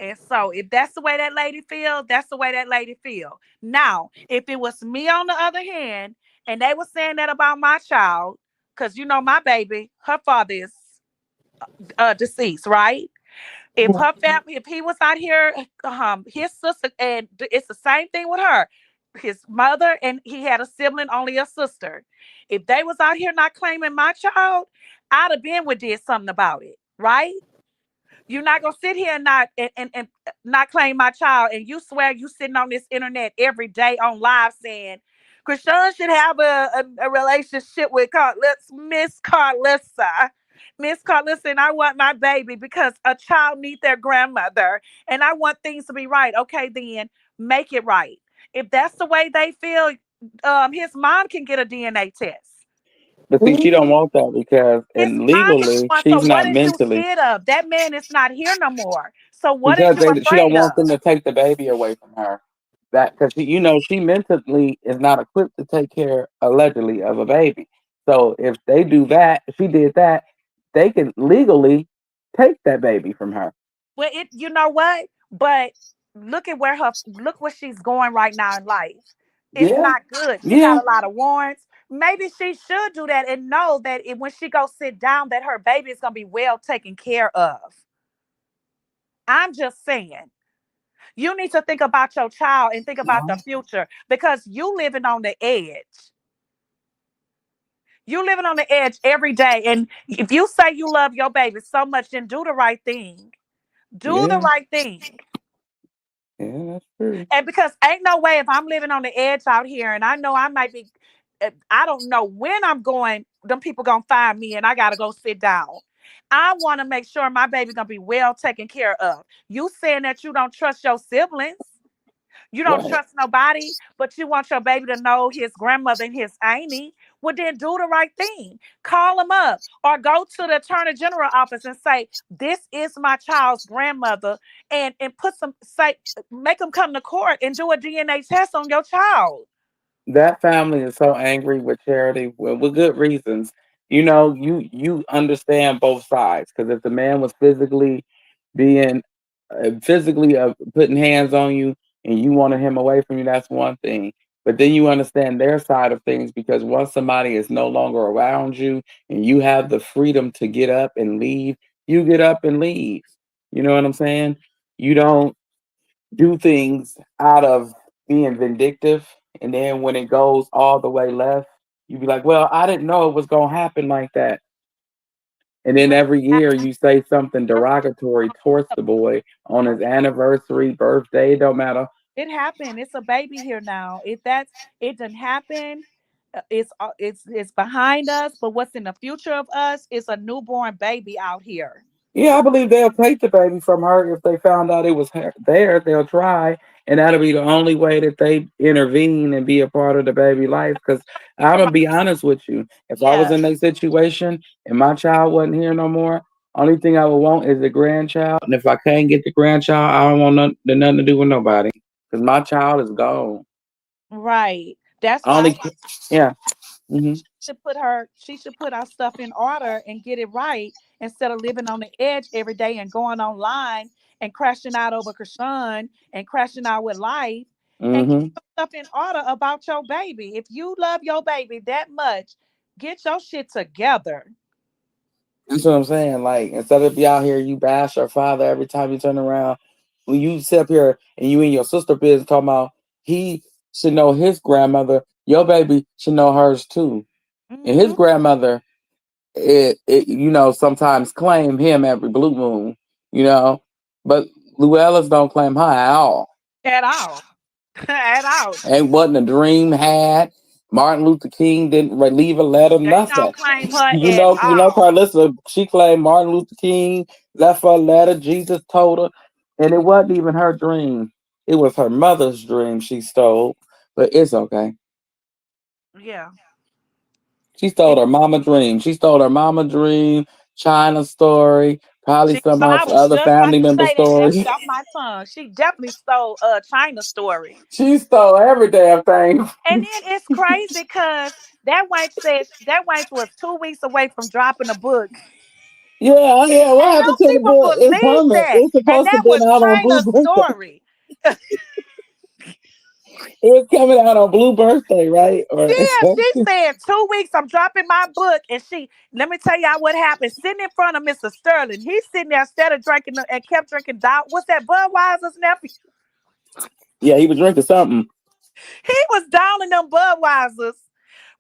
And so if that's the way that lady feel, that's the way that lady feel. Now, if it was me on the other hand, and they were saying that about my child, because my baby, her father is deceased, right? If her family, if he was out here, his sister, and it's the same thing with her, his mother, and he had a sibling, only a sister. If they was out here not claiming my child, I'd have been with did something about it, right? You're not gonna sit here and and not claim my child, and you swear you sitting on this internet every day on live saying Chrisean should have a relationship with Miss Karlissa. Miss Karlissa, and I want my baby because a child needs their grandmother, and I want things to be right. Okay, then make it right. If that's the way they feel, his mom can get a DNA test. But see, she don't want that because, His and mom is legally, one. So she's what not is you mentally scared of? That man is not here no more. So what is because you she don't afraid want of? them to take the baby away from her. That because she mentally is not equipped to take care allegedly of a baby. So if they do that, if she did that, they can legally take that baby from her. Well, you know what? But look where she's going right now in life. It's Yeah, not good. She got yeah, a lot of warrants. Maybe she should do that and know that when she goes sit down, that her baby is gonna be well taken care of. I'm just saying. You need to think about your child and think about the future because you living on the edge. You living on the edge every day. And if you say you love your baby so much, then do the right thing. Do the yeah, right thing. yeah. That's true. And because ain't no way if I'm living on the edge out here and I know I might be, I don't know when I'm going, them people gonna find me and I gotta go sit down. I want to make sure my baby gonna be well taken care of. You saying that you don't trust your siblings, you don't Right. trust nobody, but you want your baby to know his grandmother and his auntie. Well, then do the right thing. Call them up or go to the attorney general office and say, "This is my child's grandmother," and put some say, make them come to court and do a DNA test on your child. That family is so angry with Charity with good reasons. You understand both sides because if the man was being physically putting hands on you and you wanted him away from you, that's one thing. But then you understand their side of things because once somebody is no longer around you and you have the freedom to get up and leave, you get up and leave. You know what I'm saying? You don't do things out of being vindictive, and then when it goes all the way left, you be like, "Well, I didn't know it was gonna happen like that." And then Well, every year you say something derogatory towards the boy on his anniversary, birthday, don't matter. it happened. It's a baby here now. If that's it didn't happen, it's behind us. But what's in the future of us is a newborn baby out here. Yeah, I believe they'll take the baby from her if they found out it was there. They'll try, and that'll be the only way that they intervene and be a part of the baby life. Because I'm gonna be honest with you, if I was Yeah, in that situation and my child wasn't here no more, only thing I would want is the grandchild. And if I can't get the grandchild, I don't want nothing to do with nobody because my child is gone. right. That's I why only, yeah. Hmm. she should put our stuff in order and get it right instead of living on the edge every day and going online and crashing out over Chrisean and crashing out with life and get Hmm. your stuff in order about your baby. If you love your baby that much, get your shit together. That's what I'm saying. Like instead of be out here, you bash our father every time you turn around. When you sit up here and you and your sister business talking about he should know his grandmother, your baby should know hers too. And his Hmm. grandmother, sometimes claim him every blue moon, but Luella's don't claim her at all. At all. At all. Ain't wasn't a dream had. Martin Luther King didn't leave a letter, They nothing. don't claim her You at know, you know, all. Karlissa, she claimed Martin Luther King left her a letter, Jesus told her, and it wasn't even her dream. It was her mother's dream she stole, but it's okay. Yeah. She stole her mama dream. She stole her mama dream, China story, probably some of I her was other just about family to member say that. That stories. was off my tongue. She definitely stole China's story. She stole every damn thing. And then it's crazy because that wench was 2 weeks away from dropping a book. Yeah, yeah. What And happened don't to the people book? It's believe coming. that. It's And supposed to that be was out on Blue China's Birthday. story. It's coming out on Blue Birthday, right? Or Yeah, she said 2 weeks, I'm dropping my book. And let me tell y'all what happened. Sitting in front of Mr. Sterling, he's sitting there instead of drinking and kept drinking. What's that, Budweiser's nephew? yeah, he was drinking something. He was downing them Budweisers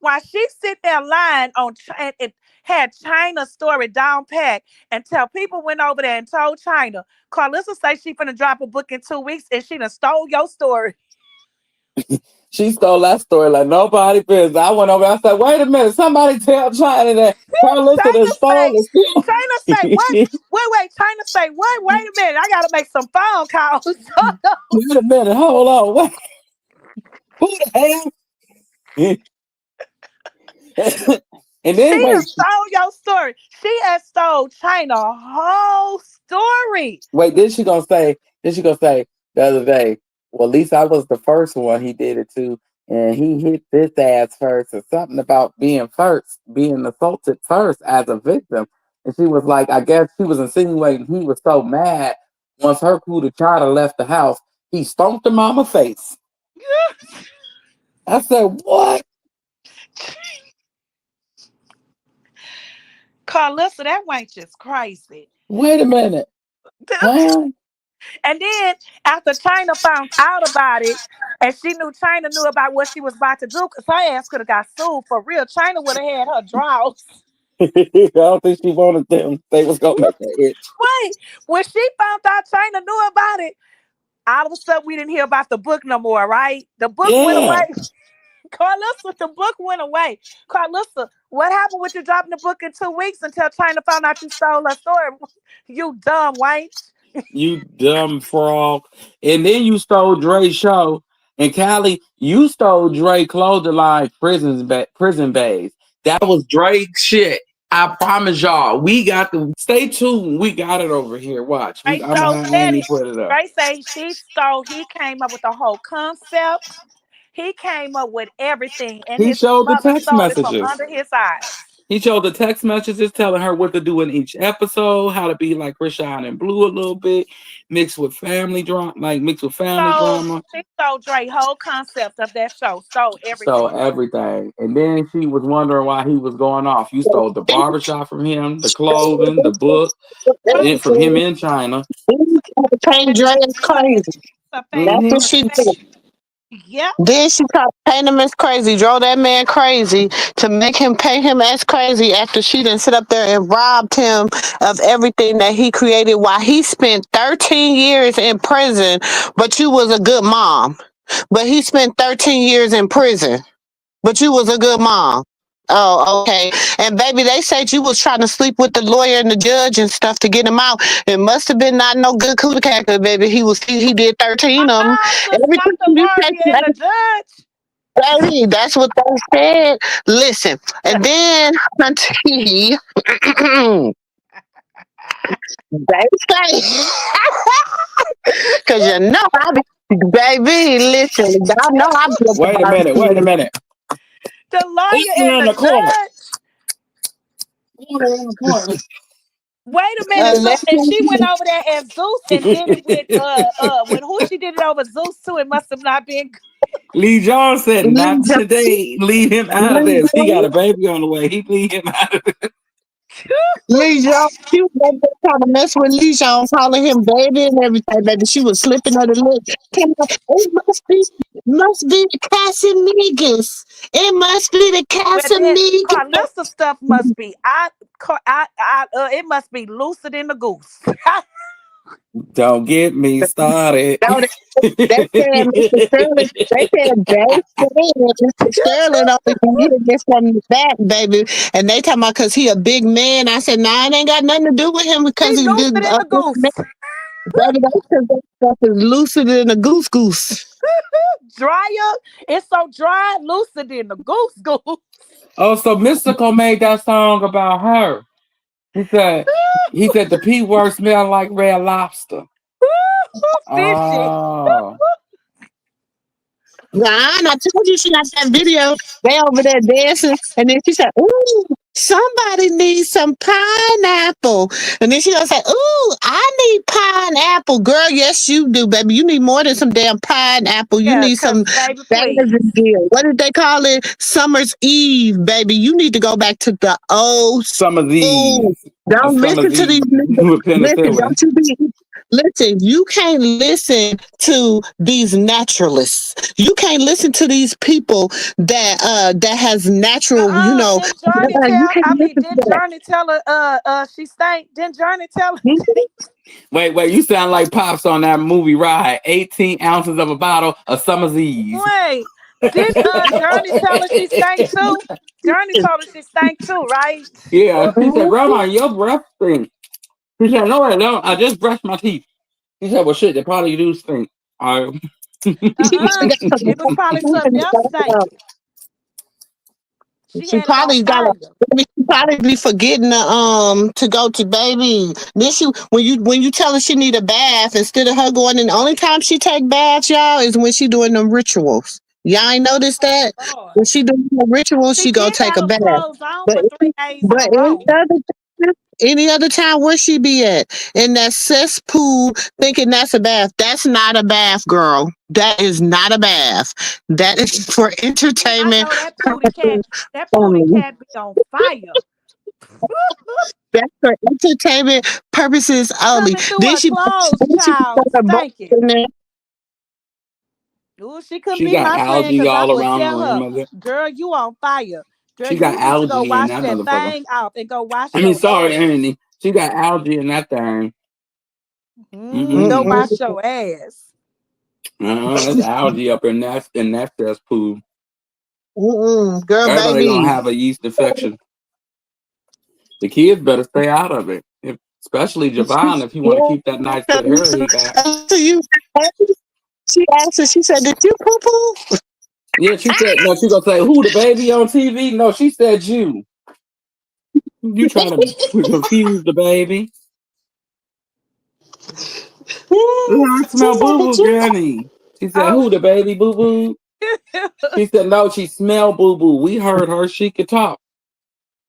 while she sit there lying on and it had China's story down pat until people went over there and told China. Karlissa say she finna drop a book in 2 weeks and she done stole your story. She stole that story like nobody business. I went over. I said, "Wait a minute! Somebody tell China that Carlissa China done stole say, the China say, what? story." Wait, China say, what? Wait a minute, I gotta make some phone calls. Wait a minute! Hold on! Wait, who the hell? And She then done wait, stole your story. She has stole China whole story. wait. Then she gonna say. Then she gonna say the other day. Well, at least I was the first one he did it to, and he hit this ass first, or something about being first, being assaulted first as a victim. And she was like, I guess she was insinuating he was so mad once her crew to China left the house, he stomped her mama face. I said, what? Karlissa, that wench is crazy. Wait a minute, huh? And then after China found out about it, and she knew China knew about what she was about to do, because her ass could have got sued for real. China would have had her draws. I don't think she wanted them. They was gonna make her itch. Wait, when she found out China knew about it, all of a sudden we didn't hear about the book no more, right? The book went Yeah. away. Carlissa, the book went away. Carlissa, what happened with you dropping the book in 2 weeks until China found out you stole her story? You dumb wench. You dumb frog. And then you stole Dre's show. And Callie, you stole Drake clothing line prison bags. That was Drake shit. I promise y'all. We got the stay tuned. We got it over here. Watch. Ray I'm so gonna have said Amy it. put it up. Ray say she stole. He came up with the whole concept. He came up with everything, and He his showed the mother text stole it from messages. under his eyes. He showed the text messages telling her what to do in each episode, how to be like Chrisean and Blue a little bit, mixed with family drama, like mixed with family So drama. she stole Dre whole concept of that show. Stole So everything. everything. And then she was wondering why he was going off. You stole the barbershop from him, the clothing, the book, and from him in China. Paint Dre is crazy. A That's famous what Hmm she person. did. Yep. Then she tried to paint him as crazy, drove that man crazy to make him paint him as crazy after she done sit up there and robbed him of everything that he created while he spent 13 years in prison, but you was a good mom. But he spent 13 years in prison, but you was a good mom. Oh, okay. And baby, they said you was trying to sleep with the lawyer and the judge and stuff to get him out. It must have been not no good cootie cacker, baby. He did 13 of them. Sis, not Everything the you lawyer and the judge. baby, that's what they said. Listen, and then auntie, they say, because you know I be, baby, listen, y'all know I be Wait a about minute. Wait a minute. The lawyer Order and in the the corner. judge. Order in the corner. Wait a minute. So and she went allegedly. over there as Zeus and did it with who she did it over Zeus too. It must have not been Lee Jones said, not today. Leave him out of this. He got a baby on the way. He leave him out of this. Leisha, she was over there trying to mess with Leisha, calling him baby and everything, baby. She was slipping her the lip. It must be the Casamigos. It must be the well then Casamigos. Karlissa stuff must be it must be looser than the goose. Don't get me started. No, they said Mr. Sterling, Mr. Sterling only can get this from the back, baby. And they talking about because he a big man. I said, nah, it ain't got nothing to do with him because He he looser did than the goose. baby, that's because that stuff is looser than a goose goose. Drier. It's so dry, looser than the goose goose. Oh, so Mystical made that song about her. He said, the P word smell like red lobster. Fishy. Oh. Nah, and I told you she got that video. They over there dancing, and then she said, "Ooh, somebody needs some pineapple." And then she gonna say, "Ooh, I need pineapple, girl. Yes, you do, baby. You need more than some damn pineapple. You Yeah, need cause some baby, please. deal. What did they call it? Summer's Eve, baby. You need to go back to the old Some of school. these. Don't Some of listen to these these niggas. with Listen, penicillin. don't you be. Listen, you can't listen to these naturalists. You can't listen to these people that has natural, Didn't Journey you tell? can't I mean, listen to didn't that. Journey tell her? She stank. Didn't Journey tell her? Wait, you sound like Pops on that movie ride. 18 ounces of a bottle of Summer's Eve. Wait, didn't Journey tell her she stank too? Journey told her she stank too, right? Yeah, she said, Mhm. Grandma, your breath stinks. She said, no, I don't. I just brushed my teeth. She said, well, shit, they probably do stink. All right. She probably got It was probably something else stinking. She she had it on probably got a fire. she probably be forgetting to go to baby. Then she when you tell her she need a bath instead of her going in the only time she take baths, y'all, is when she doing them rituals. Y'all ain't noticed that? Lord, When she doing the rituals, she she go did take have a them bath. clothes on But for 3 days in but a row. any other time where she be at? In that cesspool thinking that's a bath. That's not a bath, girl. That is not a bath. That is for I entertainment know that pooty cat. purposes That pooty only. cat be on fire. That's for entertainment purposes only. Coming through Then her she clothes, then she child, put her boat stinking. in there. Ooh, she couldn't She be got my friend algae because I all would around the tell room her, of it. girl, you on fire. Girl, She got you need to go algae in wash that that motherfucker. thing off and go wash I mean, your sorry, ass. Andy. She got algae in that thing. Go Mm-mm. wash Mm-mm, your ass. There's algae up in that cesspool. mm-mm. Girl, Everybody gonna baby. have a yeast infection. The kids better stay out of it. Especially Javon, if he want to Yeah, keep that nice so good hair he got. you She asked her, she said, "Did you poo poo?" Yeah, she said no. She gonna say who the baby on TV? No, she said you. You trying to confuse the baby? Yeah, I She smell said, boo "Did boo, you?" Granny. She said Oh, who the baby boo boo? She said no. She smelled boo boo. We heard her. She could talk.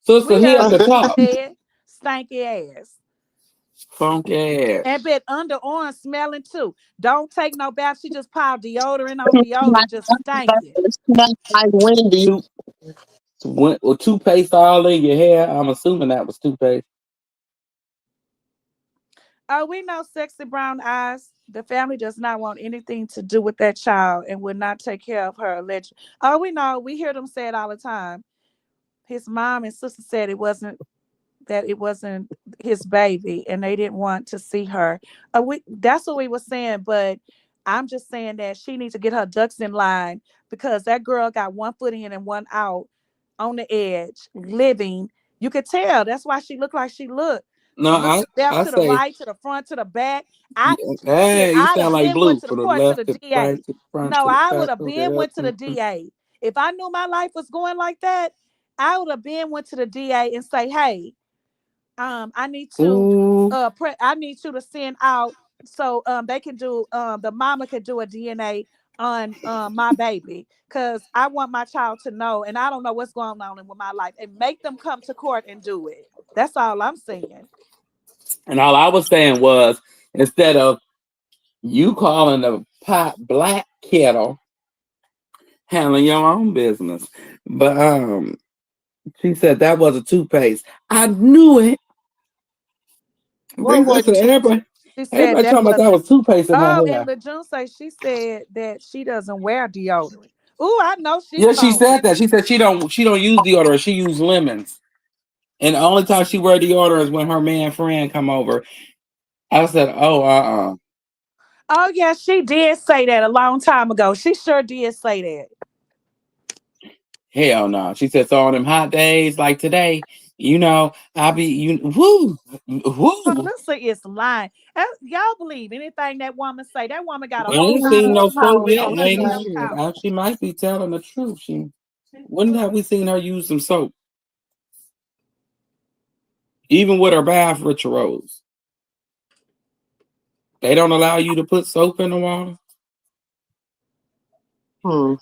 Sister we here heard could what she talk. said. Stanky ass. Funk And ass. bet underarm smelling too. Don't take no bath. She just piled deodorant on deodorant, just stanking. It smells like Wendy. Two went with toothpaste all in your hair. I'm assuming that was toothpaste. Oh, we know sexy brown eyes. The family does not want anything to do with that child and would not take care of her alleged. Oh, we know. We hear them say it all the time. His mom and sister said it wasn't his baby and they didn't want to see her. That's what we were saying, but I'm just saying that she needs to get her ducks in line because that girl got one foot in and one out on the edge, living. You could tell. That's why she looked like she looked. No, Look to the left, I to the say, right, to the front, to the back. I shit, hey, you I'd sound have like been went blue to the for the court to left the to the right DA. to the front No, to the I would back have to been the went to the up. DA. If I knew my life was going like that, I would have been went to the DA and say, hey, I need to Ooh, I need you to send out so they can do the mama can do a DNA on my baby because I want my child to know and I don't know what's going on with my life and make them come to court and do it. That's all I'm saying. and all I was saying was instead of you calling the pot black kettle, handling your own business. But she said that was a toothpaste. I knew it. What I was said everybody, She said everybody that talking about that wasn't. was toothpaste in her Oh, and hair. LeJune say she said that she doesn't wear deodorant. Ooh, I know she Yeah, she said funky. that. She said she don't use deodorant. She use lemons. And the only time she wear deodorant is when her man friend come over. I said, oh, Oh yeah, she did say that a long time ago. She sure did say that. hell no. She said, so on them hot days like today, I be woo. Karlissa is lying. Y'all believe anything that woman say? That woman got a I whole ain't lot of seen no money soap yet, on her lady. damn Shit. couch. She might be telling the truth. When have we seen her use some soap? Even with her bath rituals. They don't allow you to put soap in the water. Hmm.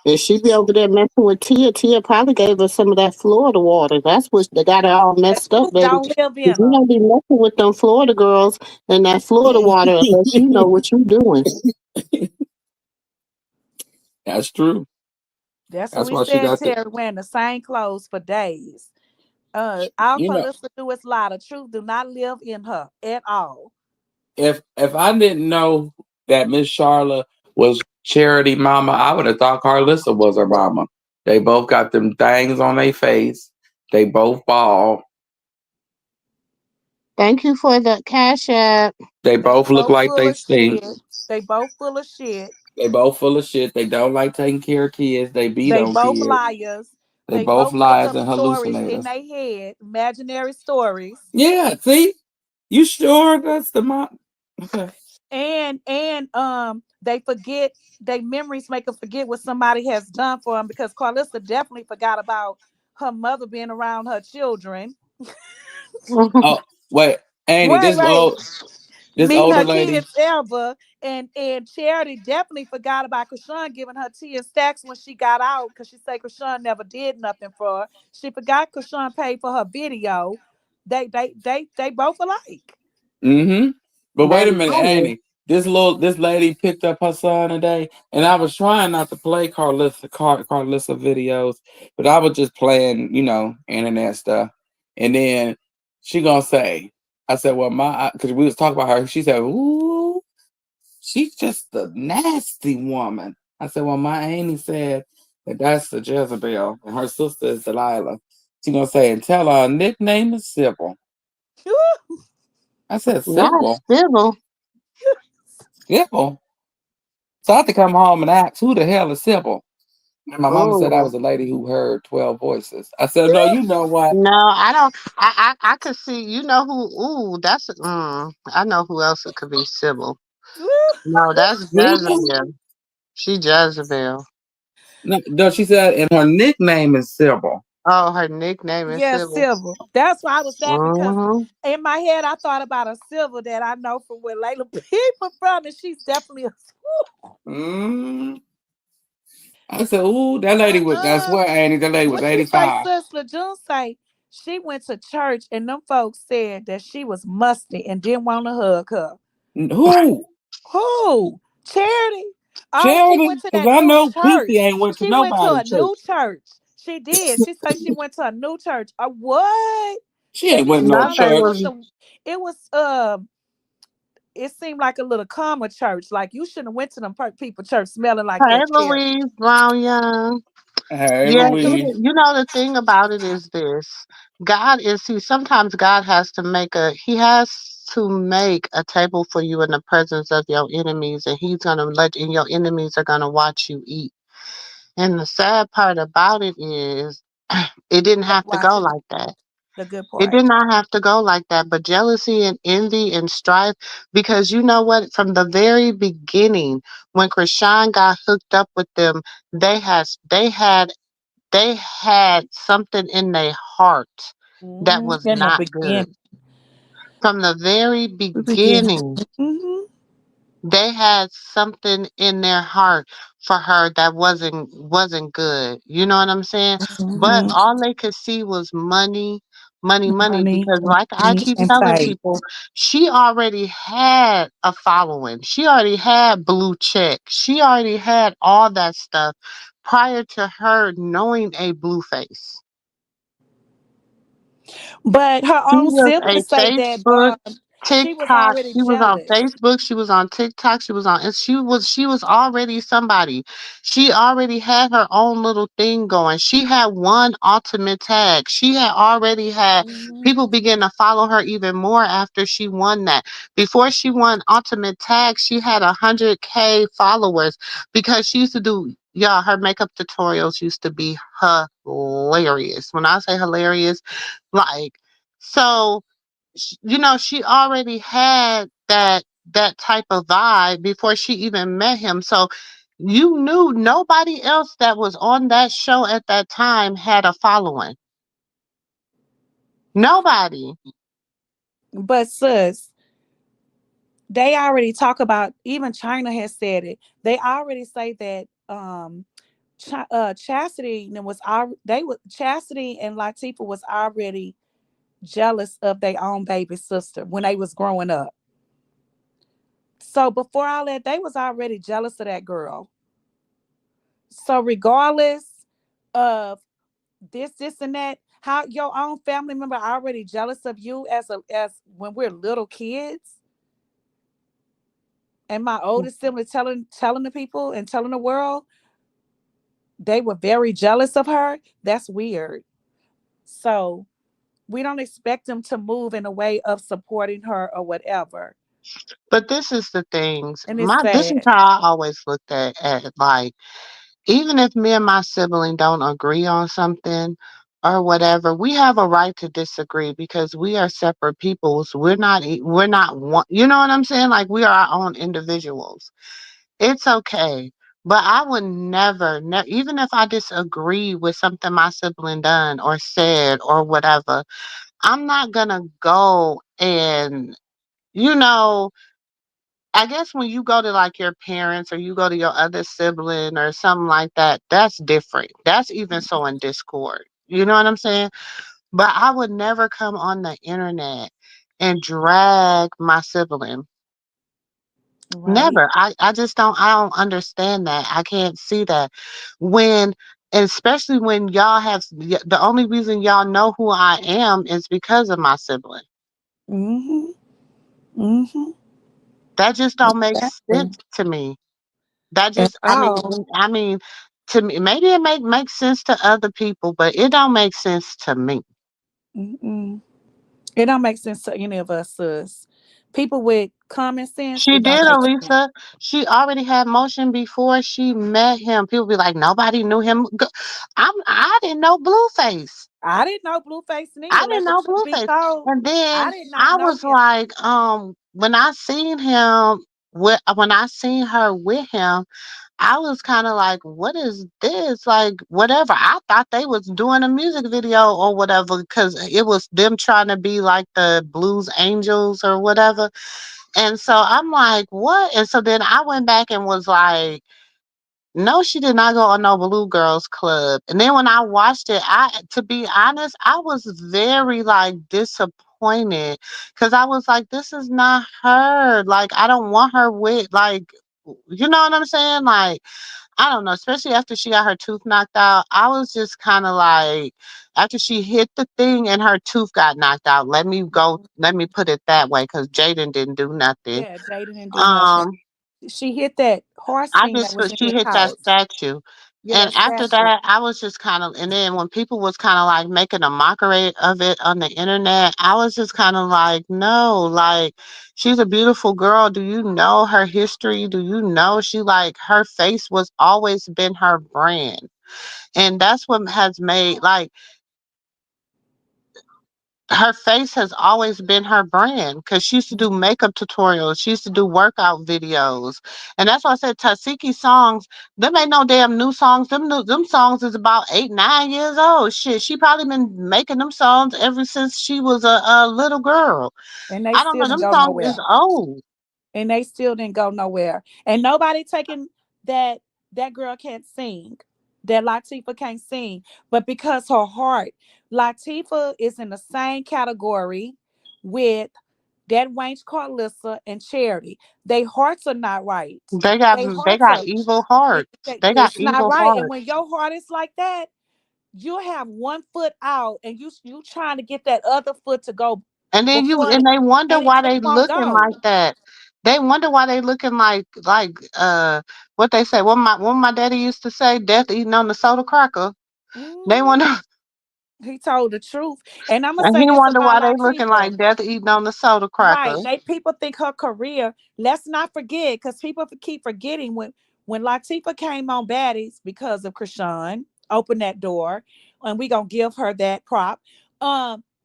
And she be over there messing with Tia. Tia probably gave her some of that Florida water. That's what they got her all That messed up, truth baby. don't live 'Cause in you her. don't be messing with them Florida girls and that Florida water unless you know what you doing. That's true. That's what That's we why she said, got the Terry, wearing the same clothes for days. All you know, Karlissa do is lie. The truth do not live in her at all. if I didn't know that Miss Charlotte was Charity Mama, I would have thought Karlissa was her mama. They both got them things on their face. They both bald. Thank you for the cash app. They They both look both like full they of stink. shit. They both full of shit. They both full of shit. They don't like taking care of kids. They beat They on both kids. liars. They They both both make liars up and stories in hallucinators. their head, imaginary stories. Yeah, see? You sure that's the mom? Okay. And they forget they memories make them forget what somebody has done for them because Carlissa definitely forgot about her mother being around her children. Oh, wait. Annie, Wait, wait. this Meeting older her lady. kids ever. And Charity definitely forgot about Krishan giving her tea and stacks when she got out because she said Krishan never did nothing for her. She forgot Krishan paid for her video. They both alike. Mm-hmm. But wait a Baby, minute, I knew. Annie. This lady picked up her son today, and I was trying not to play Carlissa videos, but I was just playing, internet stuff. And then she gonna say, I said, well, because we was talking about her. She said, ooh, she's just a nasty woman. I said, well, my Annie said that that's the Jezebel, and her sister is Delilah. She gonna say, and tell her nickname is Sybil. I said, Not Sybil. civil. Sybil. So I had to come home and ask, who the hell is Sybil? And my mama said I Ooh. was a lady who heard 12 voices. I said, no, you know what? No, I don't. I could see. You know who? Ooh, that's. I know who else it could be. Sybil. No, that's Jezebel. She Jezebel. No, no, she said, and her nickname is Sybil. Oh, her nickname is Yeah, Sybil. silver. That's why I was laughing because Mm-hmm. in my head I thought about a silver that I know from where Layla people from, and she's definitely a. Mm. I said, ooh, that lady was, I Uh-uh. swear, Annie, that lady was What you say, 85. sis? LeJune say she went to church and them folks said that she was musty and didn't want to hug her. Who? Who? Charity. Oh, she Charity? went to Because that I new know Kiki church. ain't went to She went to nobody a church. new church. She did. She said she went to a new church. What? She And ain't then went she no told me Nothing it church. was was some. It was It seemed like a little calmer church. Like you shouldn't have went to them people church smelling like Hey, that, Charity. Louise Brown Young. Hey, Yeah, Louise. you know the thing about it is this. God is he sometimes God has to make a table for you in the presence of your enemies, and he's gonna let and your enemies are gonna watch you eat. And the sad part about it is it didn't They have to go watching like that. the good It part. did not have to go like that, but jealousy and envy and strife, because you know what? From the very beginning, when Chrisean got hooked up with them, they has they had something in their heart that was In the not good. beginning. From the very The beginning. beginning, Mm-hmm. they had something in their heart for her that wasn't good. You know what I'm saying? But Mm-hmm. all they could see was money, money, money. Money, Because like I money, keep and telling faith. people, she already had a following. She already had blue check. She already had all that stuff prior to her knowing a blue face. But her She own was a siblings say that Facebook, she was TikTok. already She was on jealous. Facebook. She was on TikTok. She was on. And she was already somebody. She already had her own little thing going. She had one ultimate tag. She had already had Mm-hmm. people begin to follow her even more after she won that. Before she won ultimate tag, she had 100K followers because she used to do. Yeah, her makeup tutorials used to be hilarious. When I say hilarious, like so she already had that type of vibe before she even met him. So you knew nobody else that was on that show at that time had a following. Nobody. But sis, they already talk about. Even China has said it. They already say that Chastity and Chastity and Latifah was already jealous of their own baby sister when they was growing up. So before all that, they was already jealous of that girl. So regardless of this, and that, how your own family member already jealous of you as when we're little kids, and my oldest sibling telling the people and telling the world they were very jealous of her. That's weird. So we don't expect them to move in a way of supporting her or whatever. But this is the things. And it's This is sad. how I always looked at it. Like, even if me and my sibling don't agree on something or whatever, we have a right to disagree because we are separate peoples. We're not one. You know what I'm saying? Like, we are our own individuals. It's okay. But I would even if I disagree with something my sibling done or said or whatever, I'm not gonna go and, you know, I guess when you go to like your parents or you go to your other sibling or something like that, that's different. That's even so in discord. You know what I'm saying? But I would never come on the internet and drag my sibling. Right. Never. I don't understand that. I can't see that. When especially when y'all have the only reason y'all know who I am is because of my sibling. Mm-hmm. Mm-hmm. That just don't make Exactly. sense to me. That At just all. I mean to me maybe it make sense to other people, but it don't make sense to me. Mm-mm. It don't make sense to any of us, sis. People with common sense She it don't did, make sense. Elisa. She already had motion before she met him. People be like, nobody knew him. I didn't know Blueface. I didn't know Blueface I neither. didn't Let the know truth be Blueface. told. And I then did not I know was him. like, when I seen him when I seen her with him, I was kind of like, what is this? Like, whatever. I thought they was doing a music video or whatever because it was them trying to be like the Blues Angels or whatever. And so I'm like, what? And so then I went back and was like, no, she did not go on no Blue Girls Club. And then when I watched it, to be honest, I was very like disappointed because I was like, this is not her. Like, I don't want her with like, you know what I'm saying? Like, I don't know, especially after she got her tooth knocked out. I was just kind of like, after she hit the thing and her tooth got knocked out. Let me put it that way, because Jaden didn't do nothing. Yeah, Jada didn't do nothing. Um, She hit that horse I thing that just was in she his hit that house. statue. Yeah, And that after statue. that, I was just kind of, and then when people was kind of like making a mockery of it on the internet, I was just kind of like, no, like, she's a beautiful girl. Do you know her history? Do you know she like her face was always been her brand? And that's what has made like her face has always been her brand because she used to do makeup tutorials. She used to do workout videos. And that's why I said Tasiki songs, them ain't no damn new songs. Them songs is about 8, 9 years old. Shit, she probably been making them songs ever since she was a little girl. And they I don't still know. didn't Them go songs is nowhere. old. And they still didn't go nowhere. And nobody taking that that girl can't sing. That Latifah can't sing. But because her heart, Latifah is in the same category with that wench Karlissa and Charity. They hearts are not right. They They hearts got are evil hearts. They got it's not evil right. And hearts. when your heart is like that, you have one foot out and you trying to get that other foot to go And then before and they wonder and it why just they won't looking go. like that. They wonder why they looking what they say. What my daddy used to say, death eating on the soda cracker. They Mhm. wonder He told the truth. And I'm gonna and say he this wonder about why they looking Latifah. like death eating on the soda cracker. Right. They people think her career. Let's not forget, because people keep forgetting when Latifah came on Baddies because of Chrisean, opened that door, and we gonna give her that prop.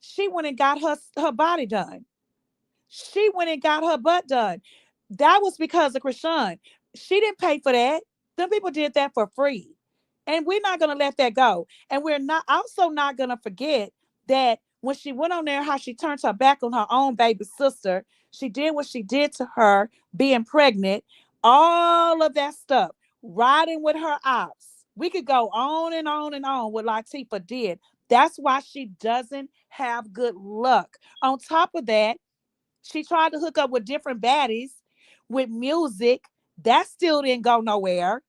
She went and got her body done. She went and got her butt done. That was because of Chrisean. She didn't pay for that. Them people did that for free. And we're not gonna let that go. And we're not also not gonna forget that when she went on there, how she turned her back on her own baby sister, she did what she did to her, being pregnant, all of that stuff, riding with her ops. We could go on and on and on what Latifah did. That's why she doesn't have good luck. On top of that, she tried to hook up with different baddies with music. That still didn't go nowhere.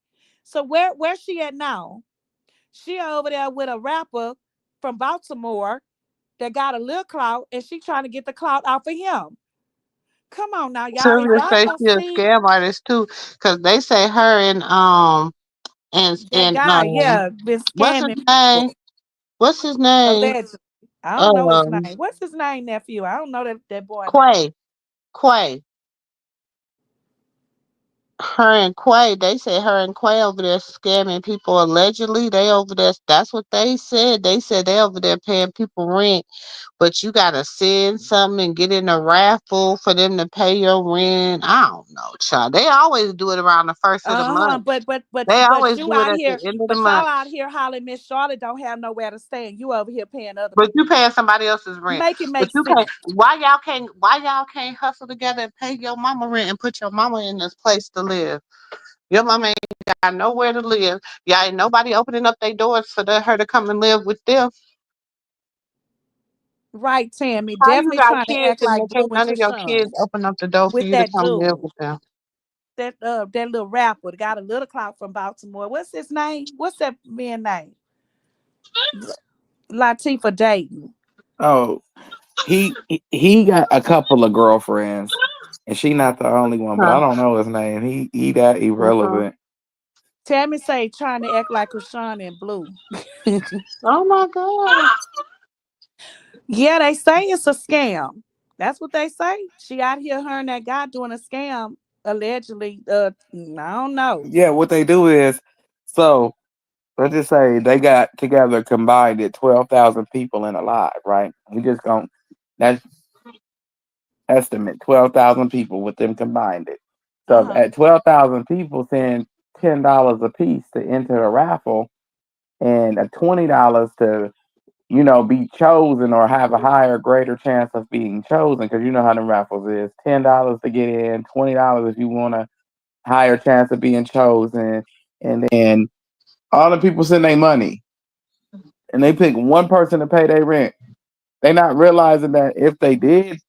So where's she at now? She over there with a rapper from Baltimore that got a little clout, and she trying to get the clout off of him. Come on now, y'all. If Sylvia y'all say don't she a see scam artist too, because they say her that and guy, yeah, been what's his scamming people name? What's his name? allegedly. I don't know his Um name. What's his name, nephew? I don't know that boy name. Quay. Quay. Her and Quay, they said her and Quay over there scamming people allegedly. They over there, that's what they said. They said they over there paying people rent, but you gotta send something and get in a raffle for them to pay your rent. I don't know, child. They always do it around the first of the Uh-huh. month. But They but always you do it out at the here, end of the but y'all month. out here hollering Miss Charlotte don't have nowhere to stay, and you over here paying other But you people rent. paying somebody else's rent. Make it But make you sense. can't why y'all can't hustle together and pay your mama rent and put your mama in this place to live? Your mama ain't got nowhere to live. Y'all ain't nobody opening up their doors for her to come and live with them. Right, Tammy. How you Definitely got trying to kids act and like they Blue can't and none of your kids Krishan open up the door for with you to that come live dude. with them? That little rapper got a little clout from Baltimore. What's his name? What's that man name? Latifah Dayton. Oh, he got a couple of girlfriends, and she not the only one. But Huh. I don't know his name. He that Uh-huh. irrelevant. Tammy say trying to act like Krishan and Blue. Oh my God. Yeah, they say it's a scam. That's what they say. She out here, her and that guy doing a scam, allegedly. I don't know. Yeah, what they do is, so let's just say they got together combined at 12,000 people in a live, right? We just going that's estimate 12,000 people with them combined it. So Uh-huh. at 12,000 people, send $10 a piece to enter the raffle, and $20 to be chosen or have a higher, greater chance of being chosen. Because you know how the raffles is $10 to get in, $20 if you want a higher chance of being chosen, and then all the people send their money, and they pick one person to pay their rent. They not realizing that if they did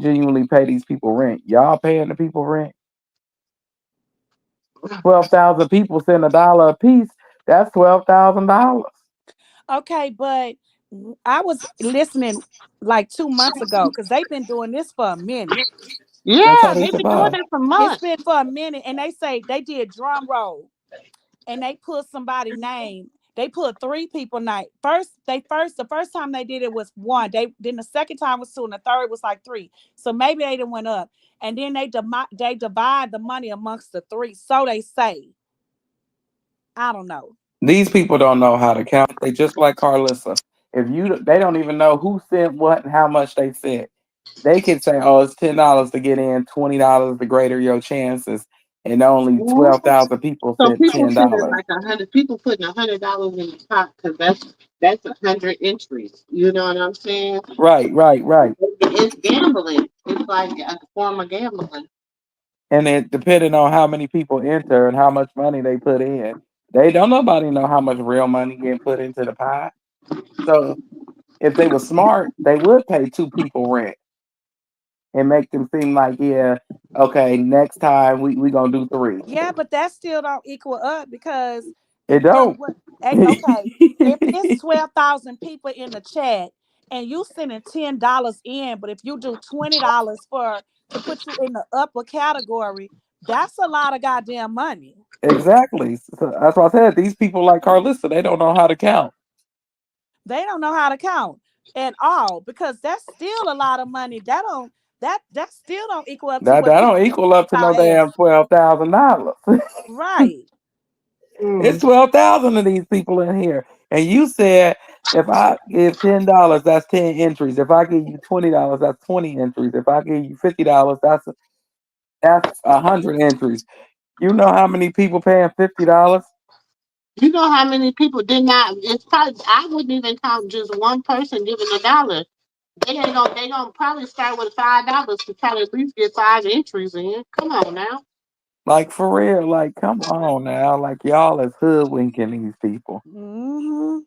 genuinely pay these people rent, y'all paying the people rent. 12,000 people send $1 a piece. That's $12,000. Okay, but I was listening like 2 months ago because they've been doing this for a minute. That's Yeah, how they they've been doing survive. that for It's months. been for a minute, and they say they did drum roll and they put somebody name. They put three people name. The first time they did it was one. Then the second time was two, and the third was like three. So maybe they didn't went up, and then they divide the money amongst the three. So they say, I don't know. These people don't know how to count. They just like Karlissa. They don't even know who sent what and how much they sent. They can say, "Oh, it's $10 to get in, $20 to greater your chances," and only Mhm. 12,000 people So sent people send it $10. like 100. People putting $100 in the pot because that's 100 entries. You know what I'm saying? Right, right, right. It's gambling. It's like a form of gambling. And it depending on how many people enter and how much money they put in, they don't nobody know how much real money getting put into the pot. So if they were smart, they would pay two people rent and make them seem like, yeah, okay, next time we gonna do three. Yeah, but that still don't equal up because It if look don't. what okay, if it's 12,000 people in the chat and you sending $10 in, but if you do $20 for to put you in the upper category, that's a lot of goddamn money. Exactly. So that's why I said these people like Karlissa, they don't know how to count. They don't know how to count at all because that's still a lot of money. That still don't equal up to That what that people don't be equal up to no out asking. damn $12,000. Right. It's Mm. 12,000 of these people in here, and you said if I give $10, that's 10 entries. If I give you $20, that's 20 entries. If I give you $50, that's 100 entries. You know how many people paying $50? You know how many people did not? It's probably I wouldn't even count just one person giving $1. They gonna probably start with $5 to try to at least get 5 entries in. Come on now. Like for real, like come on now, like y'all is hoodwinking these people. Mm-hmm.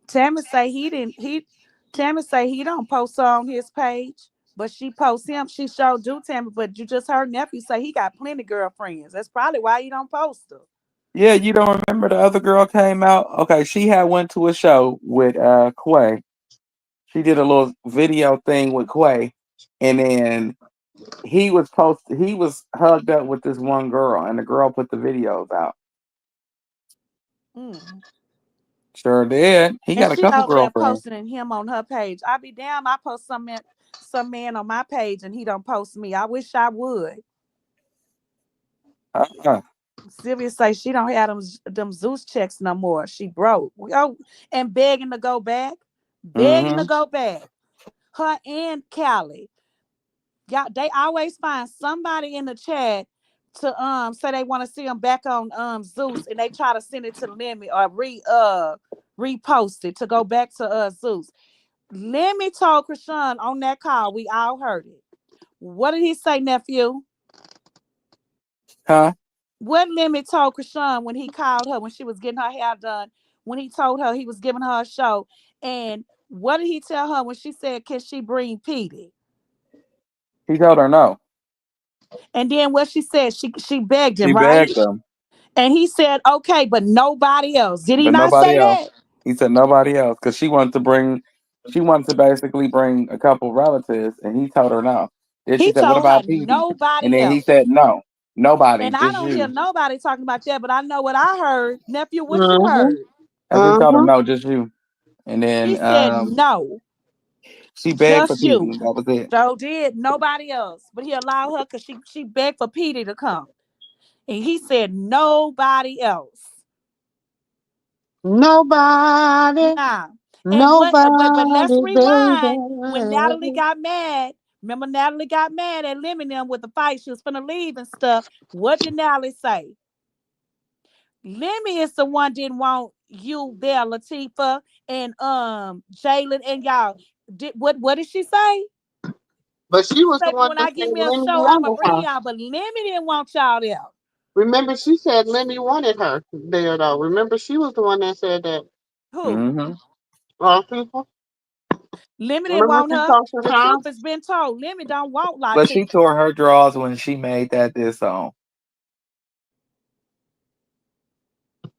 Tammy say he didn't he Tammy say he don't post her on his page, but she posts him. She sure do, Tammy. But you just heard nephew say he got plenty girlfriends. That's probably why he don't post her. Yeah, you don't remember the other girl came out? Okay, she had went to a show with Quay. She did a little video thing with Quay, and then he was hugged up with this one girl, and the girl put the videos out. Mm. Sure did. He And got a she couple over there girlfriends. posting him on her page. I be damn. I post some man on my page and he don't post me. I wish I would. Uh-uh. Sylvia say she don't have them Zeus checks no more. She broke. Oh, and begging to go back, begging to Mm-hmm. go back. Her and Callie, yeah, they always find somebody in the chat to say they want to see them back on Zeus, and they try to send it to Lemmy or repost it to go back to Zeus. Lemmy told Chrisean on that call. We all heard it. What did he say, nephew? Huh? What Lemmy told Chrisean when he called her when she was getting her hair done, when he told her he was giving her a show, and what did he tell her when she said, "Can she bring Petey?" He told her no. And then what she said, she begged him, She right? begged him, And he said, "Okay, but nobody else." Did he but not nobody say else. that? He said nobody else because she wanted to basically bring a couple relatives, and he told her no. Then she He said, "What told her about Petey?" And nobody then he else. said, "No, nobody, And I just don't hear you." nobody talking about that, but I know what I heard. Nephew, what you Mm-hmm. heard? And then he told him, Mm-hmm. "No, just you." And He then said no. She begged for Just you. Petey. That was it. So did nobody else. But he allowed her because she begged for Petey to come. And he said nobody else. Nobody, Nah. And what but let's nobody, rewind when Natalie baby. got mad. Remember Natalie got mad at Lemon them with the fight. She was finna leave and stuff. What did Natalie say? Lemmy is the one didn't want you there, Latifah and Jalen and y'all. What did she say? But she She was the said, one when that I said get me a Lemmy show, I'ma wanted bring her. y'all. But Lemmy didn't want y'all there. Remember, she said Lemmy wanted her there, though. Remember, she was the one that said that. Who? Hmm. People. Lemmy didn't Remember, want she her. talked to Sean? Latifah's been told. Lemmy don't want But she Latifah. tore her drawers when she made that this song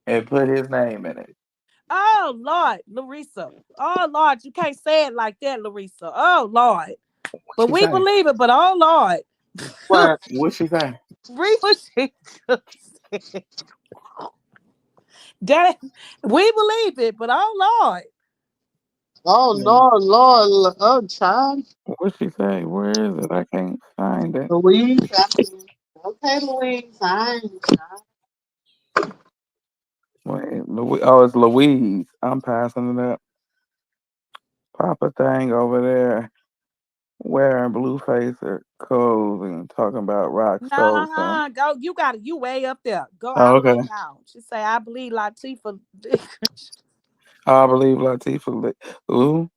and put his name in it. Oh Lord, Larissa. Oh Lord, you can't say it like that, Larissa. Oh Lord. What But she we say? believe it, but oh Lord. What? What she say? Read what she said. That we believe it, but oh Lord. Oh, Yeah. Lord, Lord, oh, child. What she say? Where is it? I can't find it. Louise. Okay, Louise. I ain't. Wait, oh, it's Louise. I'm passing it up. Papa thing over there wearing blue face clothes and talking about rock stove son. Nah, go. You got it. You way up there. Go Oh, all the way okay. down. She say, I believe Latifah. I believe Latifah. Ooh.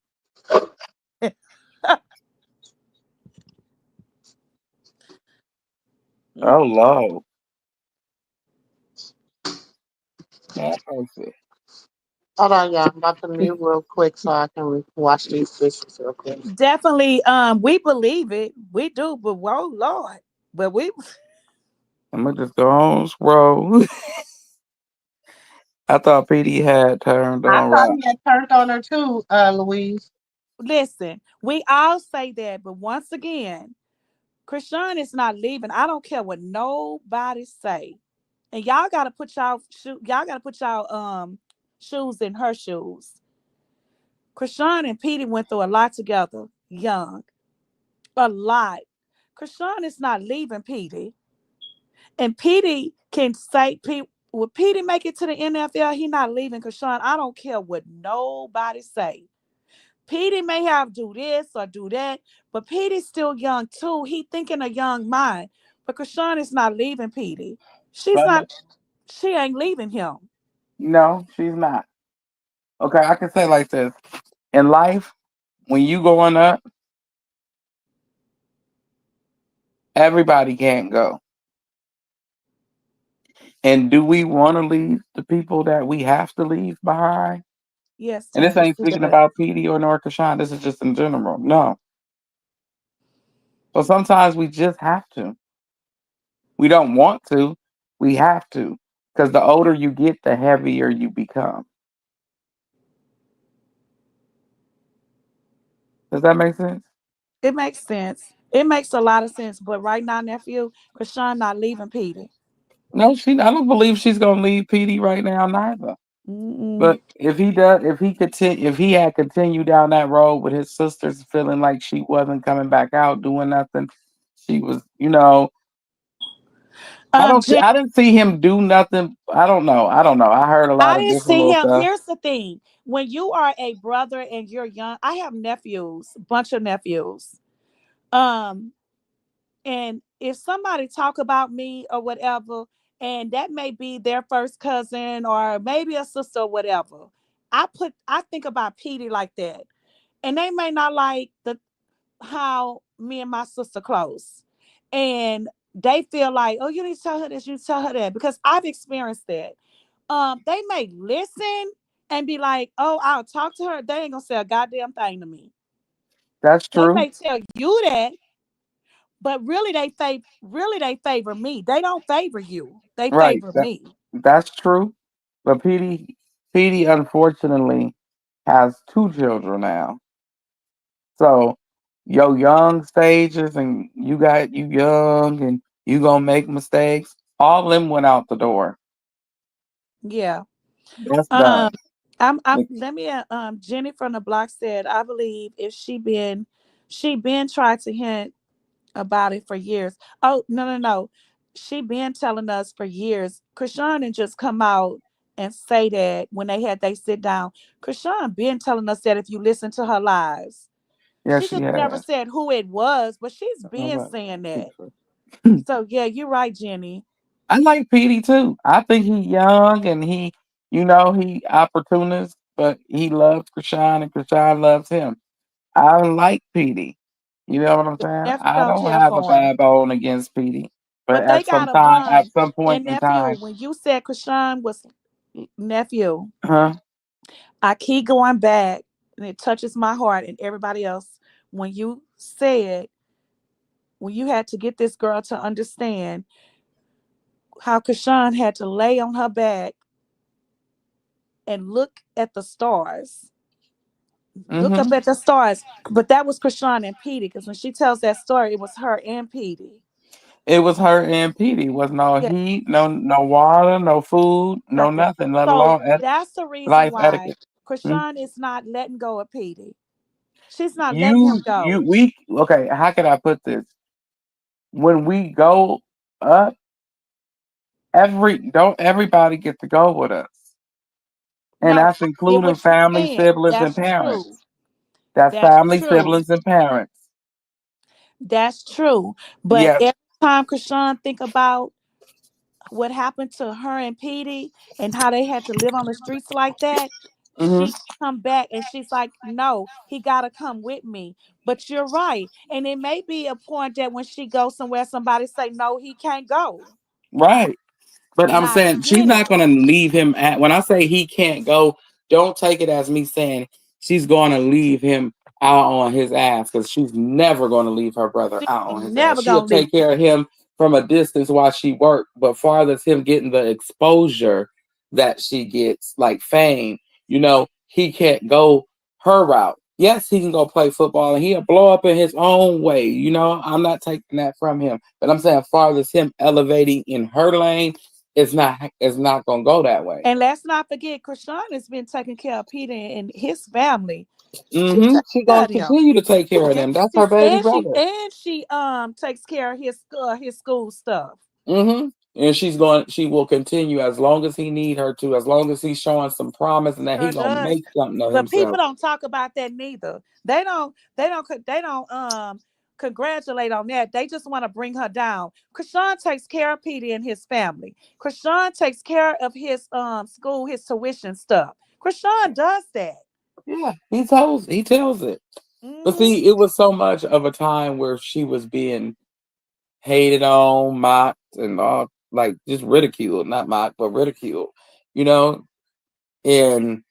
Oh, Lord. Yeah, I see. Hold on, y'all. I'm about to mute real quick so I can wash these dishes real quick. Definitely, we believe it. We do, but oh Lord. But we I'm gonna just go on scroll. I thought PD had turned I on thought rock. he had turned on her too, Louise. listen, we all say that, but once again, Chrisean is not leaving. I don't care what nobody say. And y'all gotta put y'all shoes in her shoes. Chrisean and Petey went through a lot together, young. A lot. Chrisean is not leaving Petey. And Petey can say, would Petey make it to the NFL? He not leaving Chrisean. I don't care what nobody say. Petey may have do this or do that, but Petey's still young too. He thinking a young mind. But Chrisean is not leaving Petey. She's But not, she ain't leaving him. no, she's not. Okay, I can say like this. In life, when you going up, everybody can't go. And do we want to leave the people that we have to leave behind? Yes, And this Tavis, ain't do speaking that. about PD or Norcashan. This is just in general. No. So sometimes we just have to. We don't want to. We have to. Because the older you get, the heavier you become. Does that make sense? It makes sense. It makes a lot of sense. But right now, nephew, Chrisean not leaving Petey. No, I don't believe she's gonna leave PD right now neither. Mm-mm. But if he does, if he had continued down that road with his sisters feeling like she wasn't coming back out doing nothing, she was, Jen, I didn't see him do nothing. I don't know. I heard a lot I of didn't different see little him. stuff. Here's the thing: when you are a brother and you're young, I have nephews, bunch of nephews. Um, and if somebody talk about me or whatever, and that may be their first cousin or maybe a sister or whatever, I think about Petey like that, and they may not like the how me and my sister close, and they feel like, oh, you need to tell her this, you tell her that, because I've experienced that. They may listen and be like, oh, I'll talk to her. They ain't gonna say a goddamn thing to me. That's They true. may tell you that, but really they favor me. They don't favor you. They Right. favor me. That's true. But PD unfortunately has two children now. So your young stages and you young and you gonna make mistakes. All of them went out the door. Yeah. That's Um, done. I'm let me Jenny from the block said, I believe if she been tried to hint about it for years. Oh, no, no, no. She been telling us for years. Chrisean didn't just come out and say that when they had they sit down. Chrisean been telling us that if you listen to her lives. Yeah, She she just never has. said who it was, but she's I'm been about saying to that. speak So yeah, you're right, Jenny. I like Petey too. I think he's young and he opportunist, but he loves Krishan and Krishan loves him. I like Petey. You know what I'm saying? Nephew I don't don't care have a for him. bad bone against Petey, but But they got a at bond. some point And in nephew, time, when you said Krishan was nephew, huh? I keep going back and it touches my heart and everybody else when you said when you had to get this girl to understand how Krishan had to lay on her back and look at the stars. Look up Mm-hmm. at the stars. But that was Krishan and Petey, because when she tells that story, it was her and Petey. It was her and Petey. Was no Yeah, heat, no water, no food, no nothing. nothing, let So alone that's the reason life why etiquette. Mm. Krishan is not letting go of Petey. She's not letting him You go. we okay, how can I put this? When we go up, don't everybody get to go with us. And No, that's it including what you family, saying. siblings, and That's parents. true. That's That's family, true. siblings, and parents. That's true. But Yes. every time Krishan think about what happened to her and Petey and how they had to live on the streets like that, Hmm. she come back and she's like, no, he gotta come with me. But you're right. And it may be a point that when she goes somewhere, somebody say, no, he can't go. Right. But And I'm I saying she's get not it. going to leave him at. When I say he can't go, don't take it as me saying she's going to leave him out on his ass because she's never going to leave her brother She out ain't on his ass. never She'll gonna leave. take care of him from a distance while she works, but far as him getting the exposure that she gets, like fame, he can't go her route. Yes, he can go play football and he'll blow up in his own way. I'm not taking that from him, but I'm saying, far as him elevating in her lane, it's not gonna go that way. And let's not forget, Krishan has been taking care of Peter and his family. She Mm-hmm. takes She care gonna of them. continue to take care of And them. That's she her baby and she brother. and she takes care of his school stuff. Mm-hmm. And she will continue as long as he need her to, as long as he's showing some promise and that he Sure gonna does. make something of But people himself. don't talk about that neither. They don't congratulate on that. They just want to bring her down. Krishan takes care of Petey and his family. Krishan takes care of his school, his tuition stuff. Krishan does that. Yeah, he tells it. But Hmm. see, it was so much of a time where she was being hated on, mocked, and all, like, just ridiculed, not mocked, but ridiculed. You know, and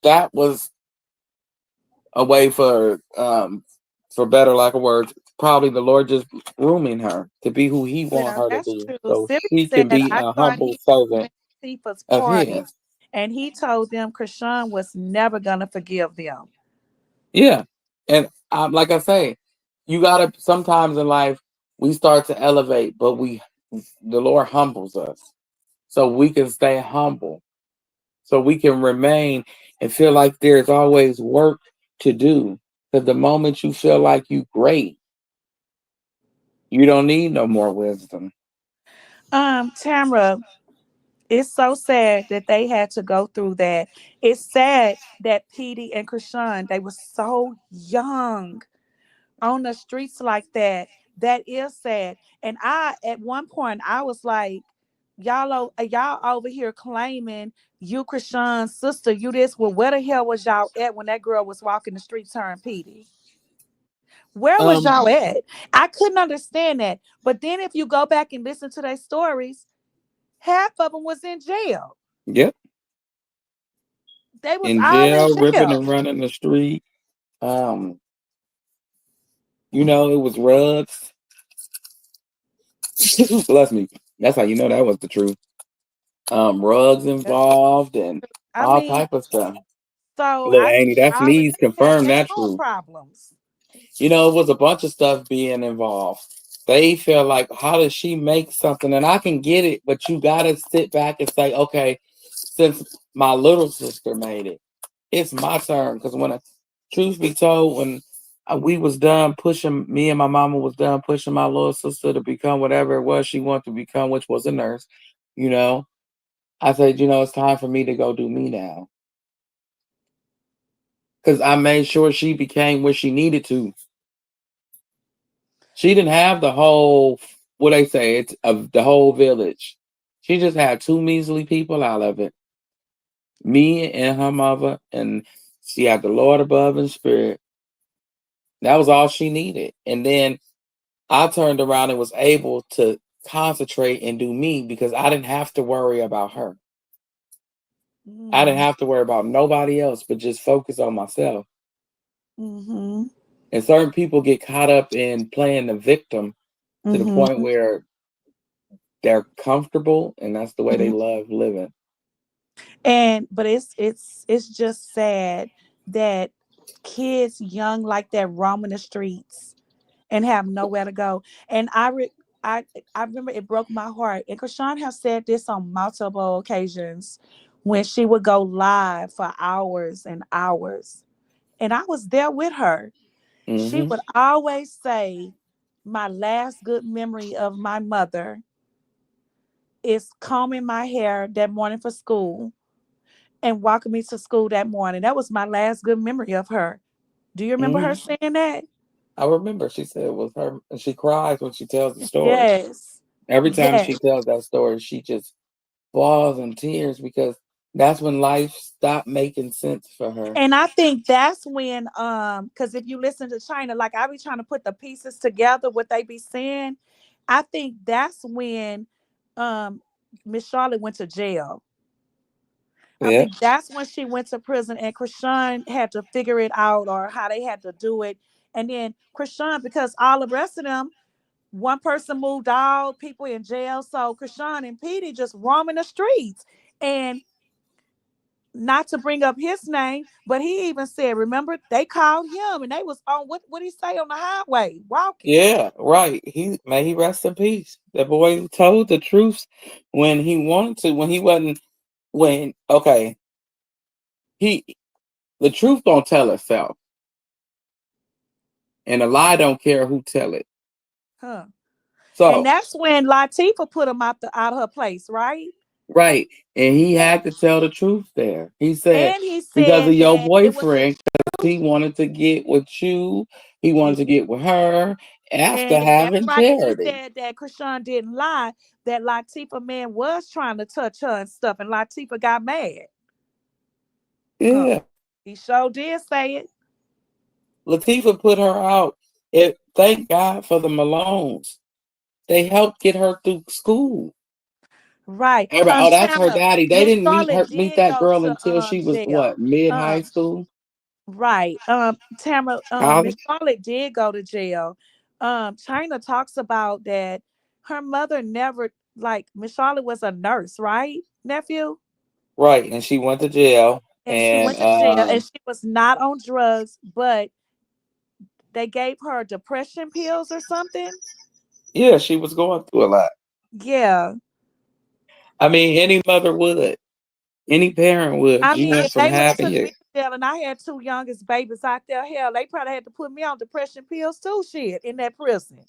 that was a way for better lack of words, probably the Lord just grooming her to be who he want Well, her to that's be, true. so Sylvia she said can be I a thought humble he servant went to Tifa's of party his. and he told them Krishan was never gonna forgive them. Yeah. And like I say, you gotta, sometimes in life we start to elevate, but the Lord humbles us so we can stay humble, so we can remain and feel like there's always work to do. Because the moment you feel like you great, you don't need no more wisdom. Tamra, it's so sad that they had to go through that. It's sad that Petey and Krishan, they were so young on the streets like that. That is sad. And at one point, I was like, y'all over here claiming you Krishan's sister, you this. Well, where the hell was y'all at when that girl was walking the streets, her and Petey? Where was Um, y'all at? I couldn't understand that. But then if you go back and listen to their stories, half of them was in jail. yep. They was In all in jail, ripping jail. and running the street. Um, it was rugs. Bless me. That's how you know that was the truth. Rugs involved and I all mean, type of stuff. so Look, I think Annie, that's all of needs them had confirm their that own truth. problems. It was a bunch of stuff being involved. They feel like, how does she make something? And I can get it, but you gotta sit back and say, okay, since my little sister made it, it's my turn. Because truth be told, when we was done pushing, me and my mama was done pushing my little sister to become whatever it was she wanted to become, which was a nurse, you know, I said, it's time for me to go do me now. Because I made sure she became what she needed to. She didn't have the whole, what they say, it's of the whole village. She just had two measly people out of it. Me and her mother, and she had the Lord above in spirit. That was all she needed. And then I turned around and was able to concentrate and do me because I didn't have to worry about her. I didn't have to worry about nobody else, but just focus on myself. Mm-hmm. And certain people get caught up in playing the victim to the point where they're comfortable, and that's the way they love living. But it's just sad that kids young like that roaming the streets and have nowhere to go. And I remember it broke my heart. And Chrisean has said this on multiple occasions when she would go live for hours and hours. And I was there with her. She would always say, "My last good memory of my mother is combing my hair that morning for school and walking me to school that morning." That was my last good memory of her. Do you remember her saying that? I remember she said it was her, and she cries when she tells the story. Yes. Every time Yes. she tells that story, she just falls in tears because that's when life stopped making sense for her. And I think that's when because if you listen to China, like I be trying to put the pieces together, what they be saying, I think that's when um Miss Charlotte went to jail. I Yeah. think that's when she went to prison and Chrisean had to figure it out or how they had to do it. And then Chrisean, because all the rest of them, one person moved all people in jail. So Chrisean and Petey just roaming the streets. And not to bring up his name, but he even said, remember, they called him and they was on what he say on the highway walking. Yeah, right. May he rest in peace. The boy told the truth when he wanted to, when he wasn't when okay. He the truth don't tell itself. And a lie don't care who tell it. Huh. And So that's when Latifah put him out of her place, right? right. And he had to tell the truth there. He said, And he because of said your that it was the boyfriend, because he wanted to get with you, he wanted to get with her after and that's having right. And he charity. said that Chrisean didn't lie, that Latifah man was trying to touch her and stuff, and Latifah got mad. Huh. Yeah. He sure did say it. Latifah put her out. Thank God for the Malones. They helped get her through school. Right. Everybody, oh, that's her Tamara, daddy. They Miss didn't Charlotte meet did that go girl to until she was jail. what, mid high Um, school, right. Tamara, Miss college. Charlotte did go to jail. China talks about that her mother never like Miss Charlotte was a nurse, right, nephew? Right, and she went to jail, And she and went to jail and she was not on drugs, but they gave her depression pills or something. yeah, she was going through a lot. Yeah. I mean, any mother would, any parent would. I You mean, went if from they would have having took your me to jail and I had two youngest babies out there, hell, they probably had to put me on depression pills too, shit, in that prison.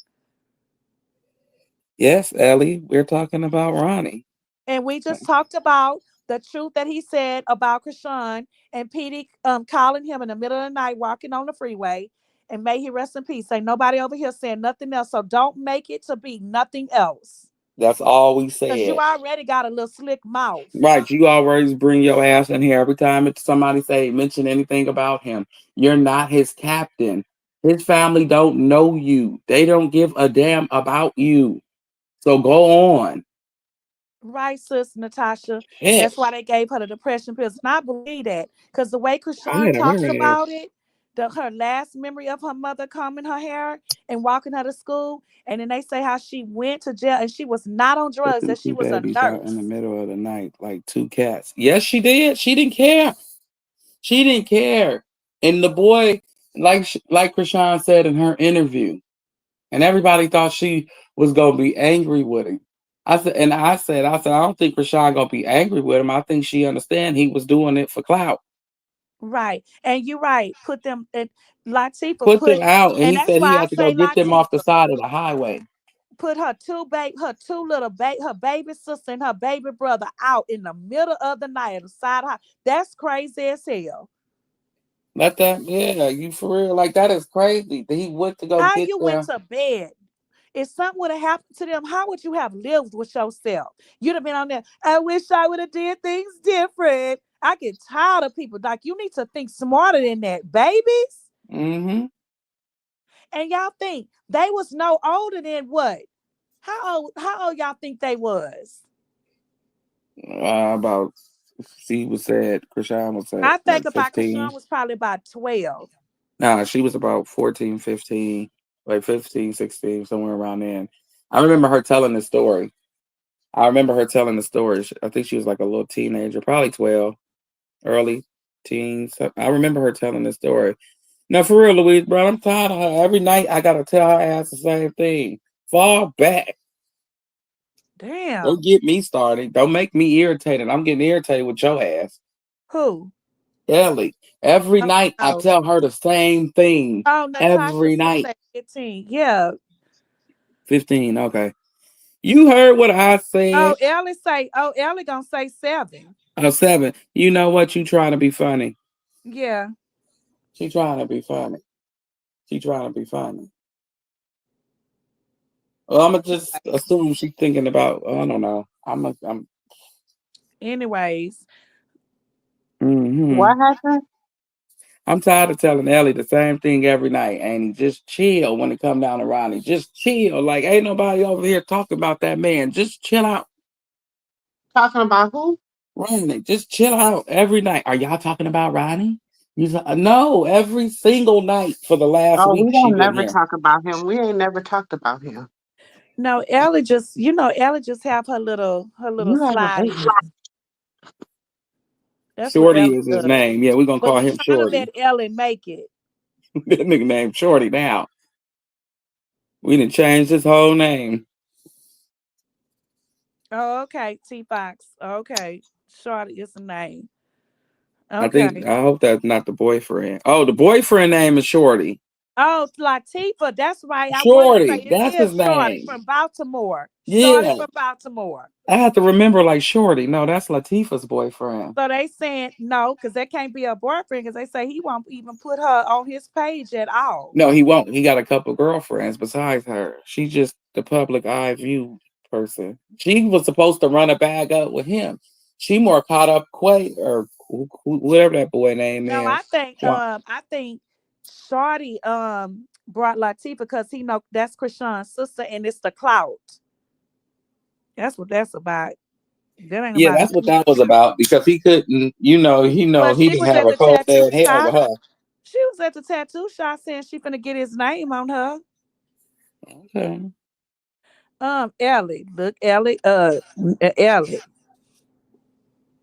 yes, Ellie. We're talking about Ronnie. And we just talked about the truth that he said about Chrisean and Petey calling him in the middle of the night walking on the freeway. And may he rest in peace. Ain't nobody over here saying nothing else. So don't make it to be nothing else. That's all we Because you said. already got a little slick mouth. Right, you always bring your ass in here every time it's somebody mention anything about him. You're not his captain. His family don't know you. They don't give a damn about you. So go on. Right, sis Natasha. Shit. That's why they gave her the depression pills. And I believe that. Because the way I Chrisean had a talks hearing aid. about it, her last memory of her mother combing her hair and walking her to school. And then they say how she went to jail and she was not on Put drugs, them that she two was a babies out in the nurse. middle of the night like two cats. Yes, she did. She didn't care. She didn't care. And the boy, like Krishan said in her interview, and everybody thought she was gonna be angry with him. I don't think Rashawn gonna be angry with him. I think she understand he was doing it for clout. Right. And you're right. Put them and Latifah Put them put, out, and and he that's said he why I had to go say get them off the Latifah side of the highway. put her two little her baby sister and her baby brother out in the middle of the night at the side of her. That's crazy as hell. Let that, yeah, you for real? Like that is crazy. That he went to go How get you went them. to bed? If something would have happened to them, how would you have lived with yourself? You'd have been on there. I wish I would have did things different. I get tired of people. Like, you need to think smarter than that, babies. Mm-hmm. And y'all think they was no older than what? How old y'all think they was? About she was said Krishan was at I think like about 15. Krishan was probably about 12. Nah, she was about 14, 15, like 15, 16, somewhere around then. I remember her telling the story. I think she was like a little teenager, probably 12, early teens. I remember her telling the story. Now, for real, Louise, bro, I'm tired of her. Every night I gotta tell her ass the same thing. Fall back. Don't Damn. get me started. Don't make me irritated. I'm getting irritated with your ass. Who? Ellie. Every Oh night I no. tell her the same thing. Oh, Natasha Every night. said 15. Yeah. 15, okay. You heard what I said. Ellie gonna say 7. 7. You know what? You trying to be funny. Yeah. She trying to be funny. She trying to be funny. Well, I'm gonna just assume she's thinking about. I don't know. I'm. Anyways. Hmm. What happened? I'm tired of telling Ellie the same thing every night. And just chill when it come down to Ronnie. Just chill. Like ain't nobody over here talking about that man. Just chill out. Talking about who? Ronnie, just chill out every night. Are y'all talking about Ronnie? He's like, no, every single night for the last Oh, week we she don't been never here. talk about him. We ain't never talked about him. No, Ellie just have her little You slide aggravating. in. That's what Shorty Ellie is his does. name. Yeah, we're gonna But call we him trying to Shorty. let Ellie make it. That nigga named Shorty now. We didn't change his whole name. Oh, okay, T Fox. Okay. Shorty is the name. Okay. I hope that's not the boyfriend. Oh, the boyfriend name is Shorty. Oh, Latifah. That's right. I wanted to say Shorty, it that's his is Shorty name. from Baltimore. Shorty Yeah, from Baltimore. I have to remember like Shorty. No, that's Latifah's boyfriend. So they saying no, because that can't be a boyfriend, because they say he won't even put her on his page at all. No, he won't. He got a couple girlfriends besides her. She's just the public eye view person. She was supposed to run a bag up with him. She more caught up Quay or whatever that boy name No, is. I think Shorty brought Latifah because he know that's Krishan's sister and it's the clout. That's what that's about. That ain't Yeah, about that's what nothing. that was about because he couldn't, But he she didn't was have at a the cold tattoo dead head with shop. her. She was at the tattoo shop saying she finna get his name on her. Okay. Ellie, look, Ellie, Ellie.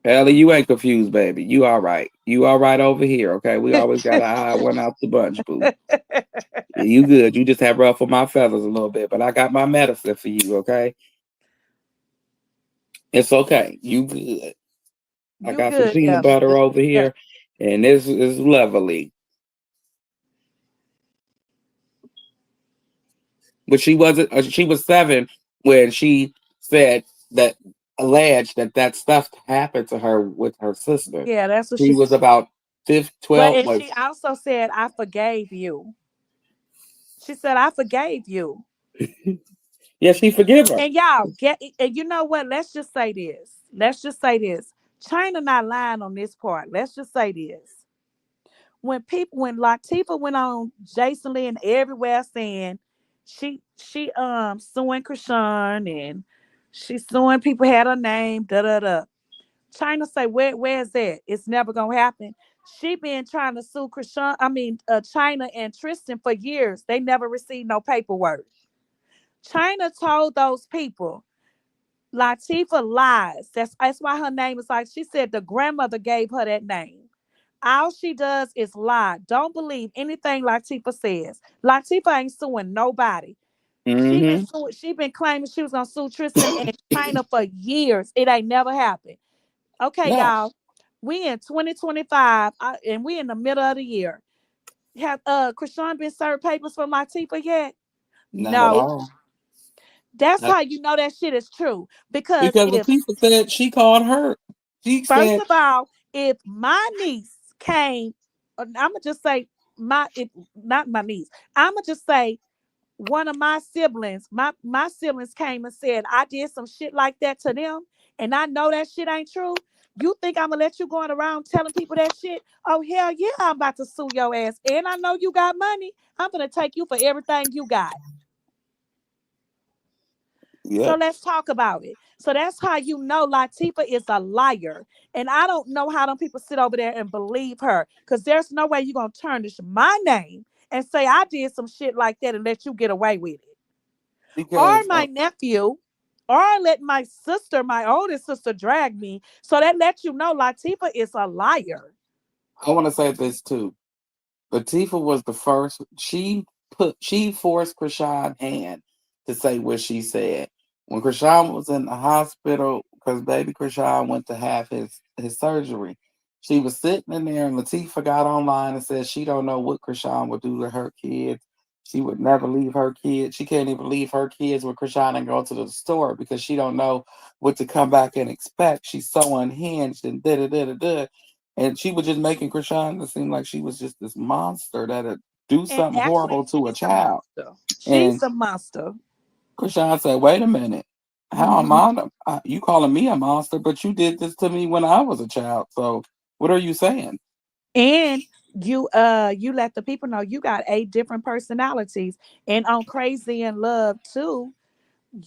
Ellie, you ain't confused, baby. You all right. You all right over here, okay? We always got to eye one out the bunch, boo. Yeah, you good. You just have ruffled my feathers a little bit, but I got my medicine for you, okay? It's okay. You good. I You got some good, peanut Ellie. butter over Yeah. here, and this is lovely. But she wasn't. She was 7 when she said that alleged that stuff happened to her with her sister. Yeah, that's what She she said. was about 5, Well, 12. and she also said, I forgave you. She said, I forgave you. Yeah, she forgive her. And y'all get, and you know what? Let's just say this. Let's just say this. China not lying on this part. Let's just say this. When Latifah went on Jason Lee and everywhere saying she suing Krishan and she suing people had her name, da da da. China say, where's that? It's never gonna happen. She been trying to sue China and Tristan for years. They never received no paperwork. China told those people Latifah lies. That's why her name is like she said the grandmother gave her that name. All she does is lie. Don't believe anything Latifah says. Latifah ain't suing nobody. Mm-hmm. She been claiming she was gonna sue Tristan and China for years. It ain't never happened. Okay, No, y'all. We in 2025, and we in the middle of the year. Have Chrisean been served papers for Latifah yet? not at No. all. That's Not, how you know that shit is true. Because because if Latifah said she called her. She first said, of all, if my niece came, I'ma just say not my niece. I'ma just say one of my siblings, my siblings came and said I did some shit like that to them, and I know that shit ain't true. You think I'm gonna let you going around telling people that shit? Oh hell yeah, I'm about to sue your ass, and I know you got money. I'm gonna take you for everything you got. So yep. let's talk about it. So that's how you know Latifah is a liar. And I don't know how them people sit over there and believe her. Because there's no way you're going to tarnish my name and say I did some shit like that and let you get away with it. Or Because my nephew, or let my sister, my oldest sister, drag me. So that lets you know Latifah is a liar. I want to say this too. Latifah was the first. She forced Krishan's hand to say what she said. When Krishan was in the hospital, because baby Krishan went to have his surgery, she was sitting in there, and Latifah got online and said she don't know what Krishan would do to her kids. She would never leave her kids. She can't even leave her kids with Krishan and go to the store because she don't know what to come back and expect. She's so unhinged and da da da da da. And she was just making Krishan seem like she was just this monster that'd do And something actually, horrible to a she's a child. monster. And She's a monster. Krishan said, "Wait a minute, how am Mhm. you calling me a monster? But you did this to me when I was a child. So what are you saying?" And you let the people know you got 8 different personalities. And on Crazy in Love too,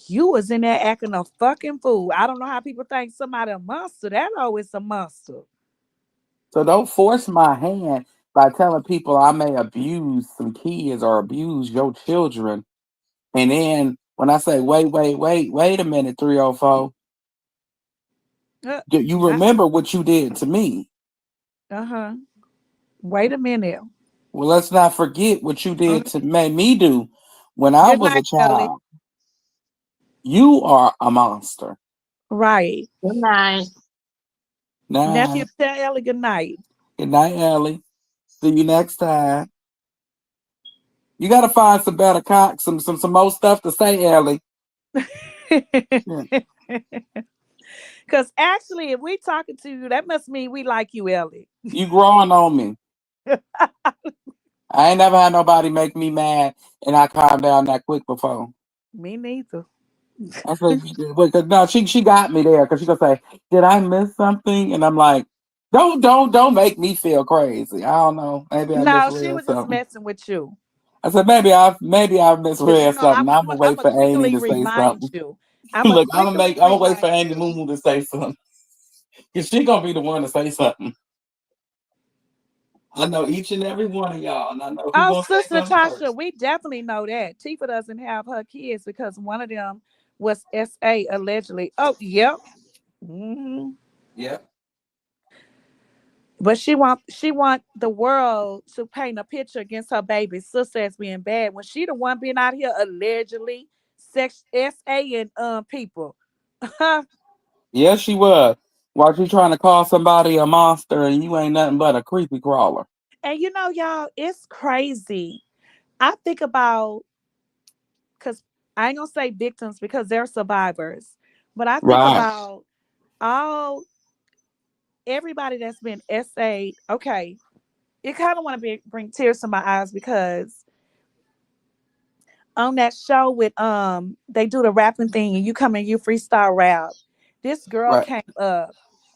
you was in there acting a fucking fool. I don't know how people think somebody a monster. That always a monster. So don't force my hand by telling people I may abuse some kids or abuse your children. And then when I say, wait a minute, 304, do you Uh remember what you did to me? huh. Wait a minute. Well, let's not forget what you Uh, did to make me do when I Good was a night, Ellie. child. You are a monster. Right. Good night. Nephew, Nah, tell Ellie good night. good night, Ellie. See you next time. You gotta find some better some more stuff to say, Ellie. Yeah. Because actually, if we talking to you, that must mean we like you, Ellie. You growing on me. I ain't never had nobody make me mad and I calm down that quick before. Me neither. I said, because no, she got me there because she gonna say, "Did I miss something?" And I'm like, don't make me feel crazy. I don't know. Maybe I No, she misread was just something. messing with you. I said maybe I Because misread something. I'm gonna wait I'm for going to Amy quickly to say remind something. you. I'm going to Look, quickly I'm gonna wait for remind Amy you. Moo to say something. Cause she gonna be the one to say something. I know each and every one of y'all, and I know who Oh, gonna say Sister something Natasha, first. we definitely know that. Tifa doesn't have her kids because one of them was SA allegedly. Oh, yep. Hmm. Yep. But she want the world to paint a picture against her baby sister as being bad when she the one being out here allegedly sex SA and people. And Yes, she was. While you trying to call somebody a monster and you ain't nothing but a creepy crawler. you know, y'all, it's crazy. I think about because I ain't gonna say victims because they're survivors, but I think Right. about all everybody that's been essayed. Okay, it kind of want to bring tears to my eyes because on that show with they do the rapping thing and you come and you freestyle rap. This girl Right. came up.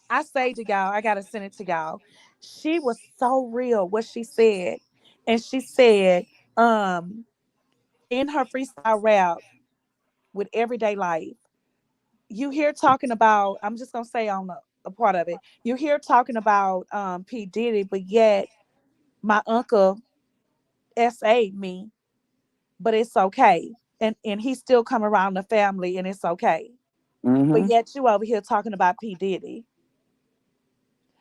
I say to y'all, I gotta send it to y'all. She was so real what she said. And she said, um, in her freestyle rap with everyday life, you hear talking about, I'm just gonna say on a part of it, you hear talking about P. Diddy, but yet my uncle SA'd me, but it's okay. And he still come around the family and it's okay. But Mm-hmm. yet you over here talking about P. Diddy.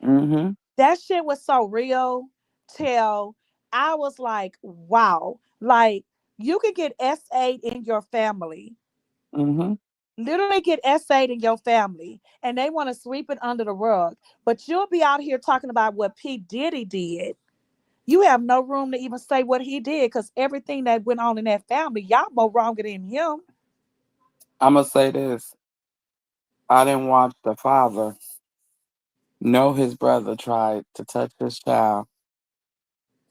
Mm-hmm. That shit was so real till I was like, wow. Like You can get S8 in your family. Mm-hmm. Literally get S8 in your family. And they want to sweep it under the rug. But you'll be out here talking about what P. Diddy did. You have no room to even say what he did because everything that went on in that family, y'all more wronger than him. I'm gonna say this. I didn't watch the father know his brother tried to touch his child,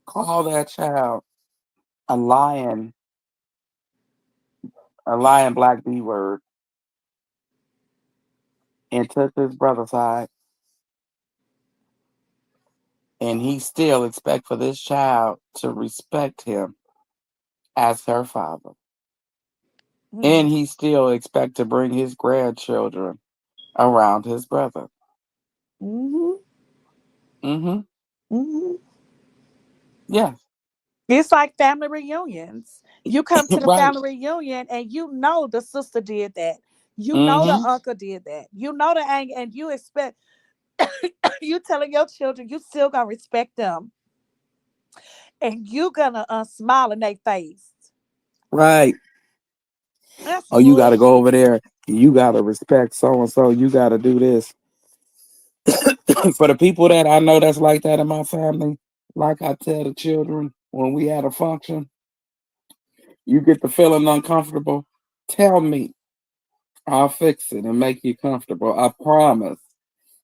call that child a lion, a lion black B word, and took his brother's side, and he still expect for this child to respect him as her father. Hmm. And he still expect to bring his grandchildren around his brother. Hmm. Mm-hmm. Hmm. Yes. It's like family reunions. You come to the Right. family reunion and you know the sister did that. You know the Mm-hmm. uncle did that. You know the and you expect you telling your children you still gonna respect them and you gonna smile in their face. Right. That's Oh, you gotta go bullshit. over there. You gotta respect so and so. You gotta do this. For the people that I know that's like that in my family, like I tell the children when we at a function, you get the feeling uncomfortable, tell me. I'll fix it and make you comfortable. I promise.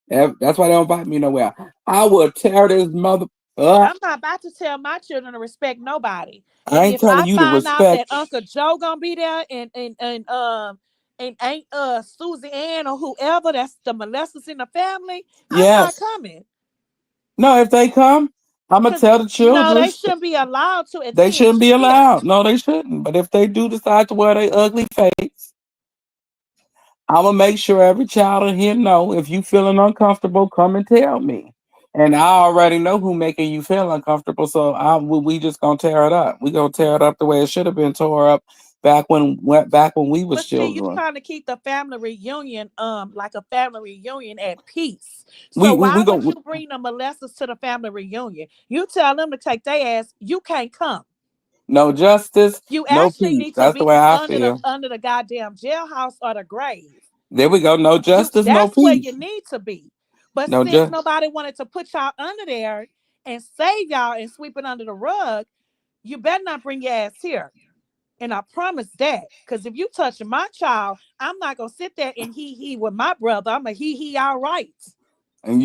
That's why they don't invite me nowhere. I will tear this mother up. I'm not about to tell my children to respect nobody. I And ain't if I telling you to find out that respect. Uncle Joe gonna be there and ain't Susie Ann or whoever that's the molesters in the family, I'm not Yes. coming. No, if they come, I'm gonna Cause tell the no, children they shouldn't be allowed to they attend shouldn't be shit. allowed. No, they shouldn't. But if they do decide to wear their ugly face, I'm gonna make sure every child in here know if you feeling uncomfortable, come and tell me. And I already know who making you feel uncomfortable, so we just gonna tear it up. We gonna tear it up the way it should have been tore up back when we was But see, you children. trying to keep the family reunion like a family reunion at peace. So We why would go you bring the molesters to the family reunion? You tell them to take their ass. You can't come. no justice, You no actually peace. need to That's the be way I under the feel. under the goddamn jailhouse or the grave. There we go. No You justice, no that's where you peace. need to be. But No since just. nobody wanted to put y'all under there and save y'all and sweep it under the rug, you better not bring your ass here. And I promise that. Because if you touch my child, I'm not gonna sit there and he with my brother. I'm a he all right. And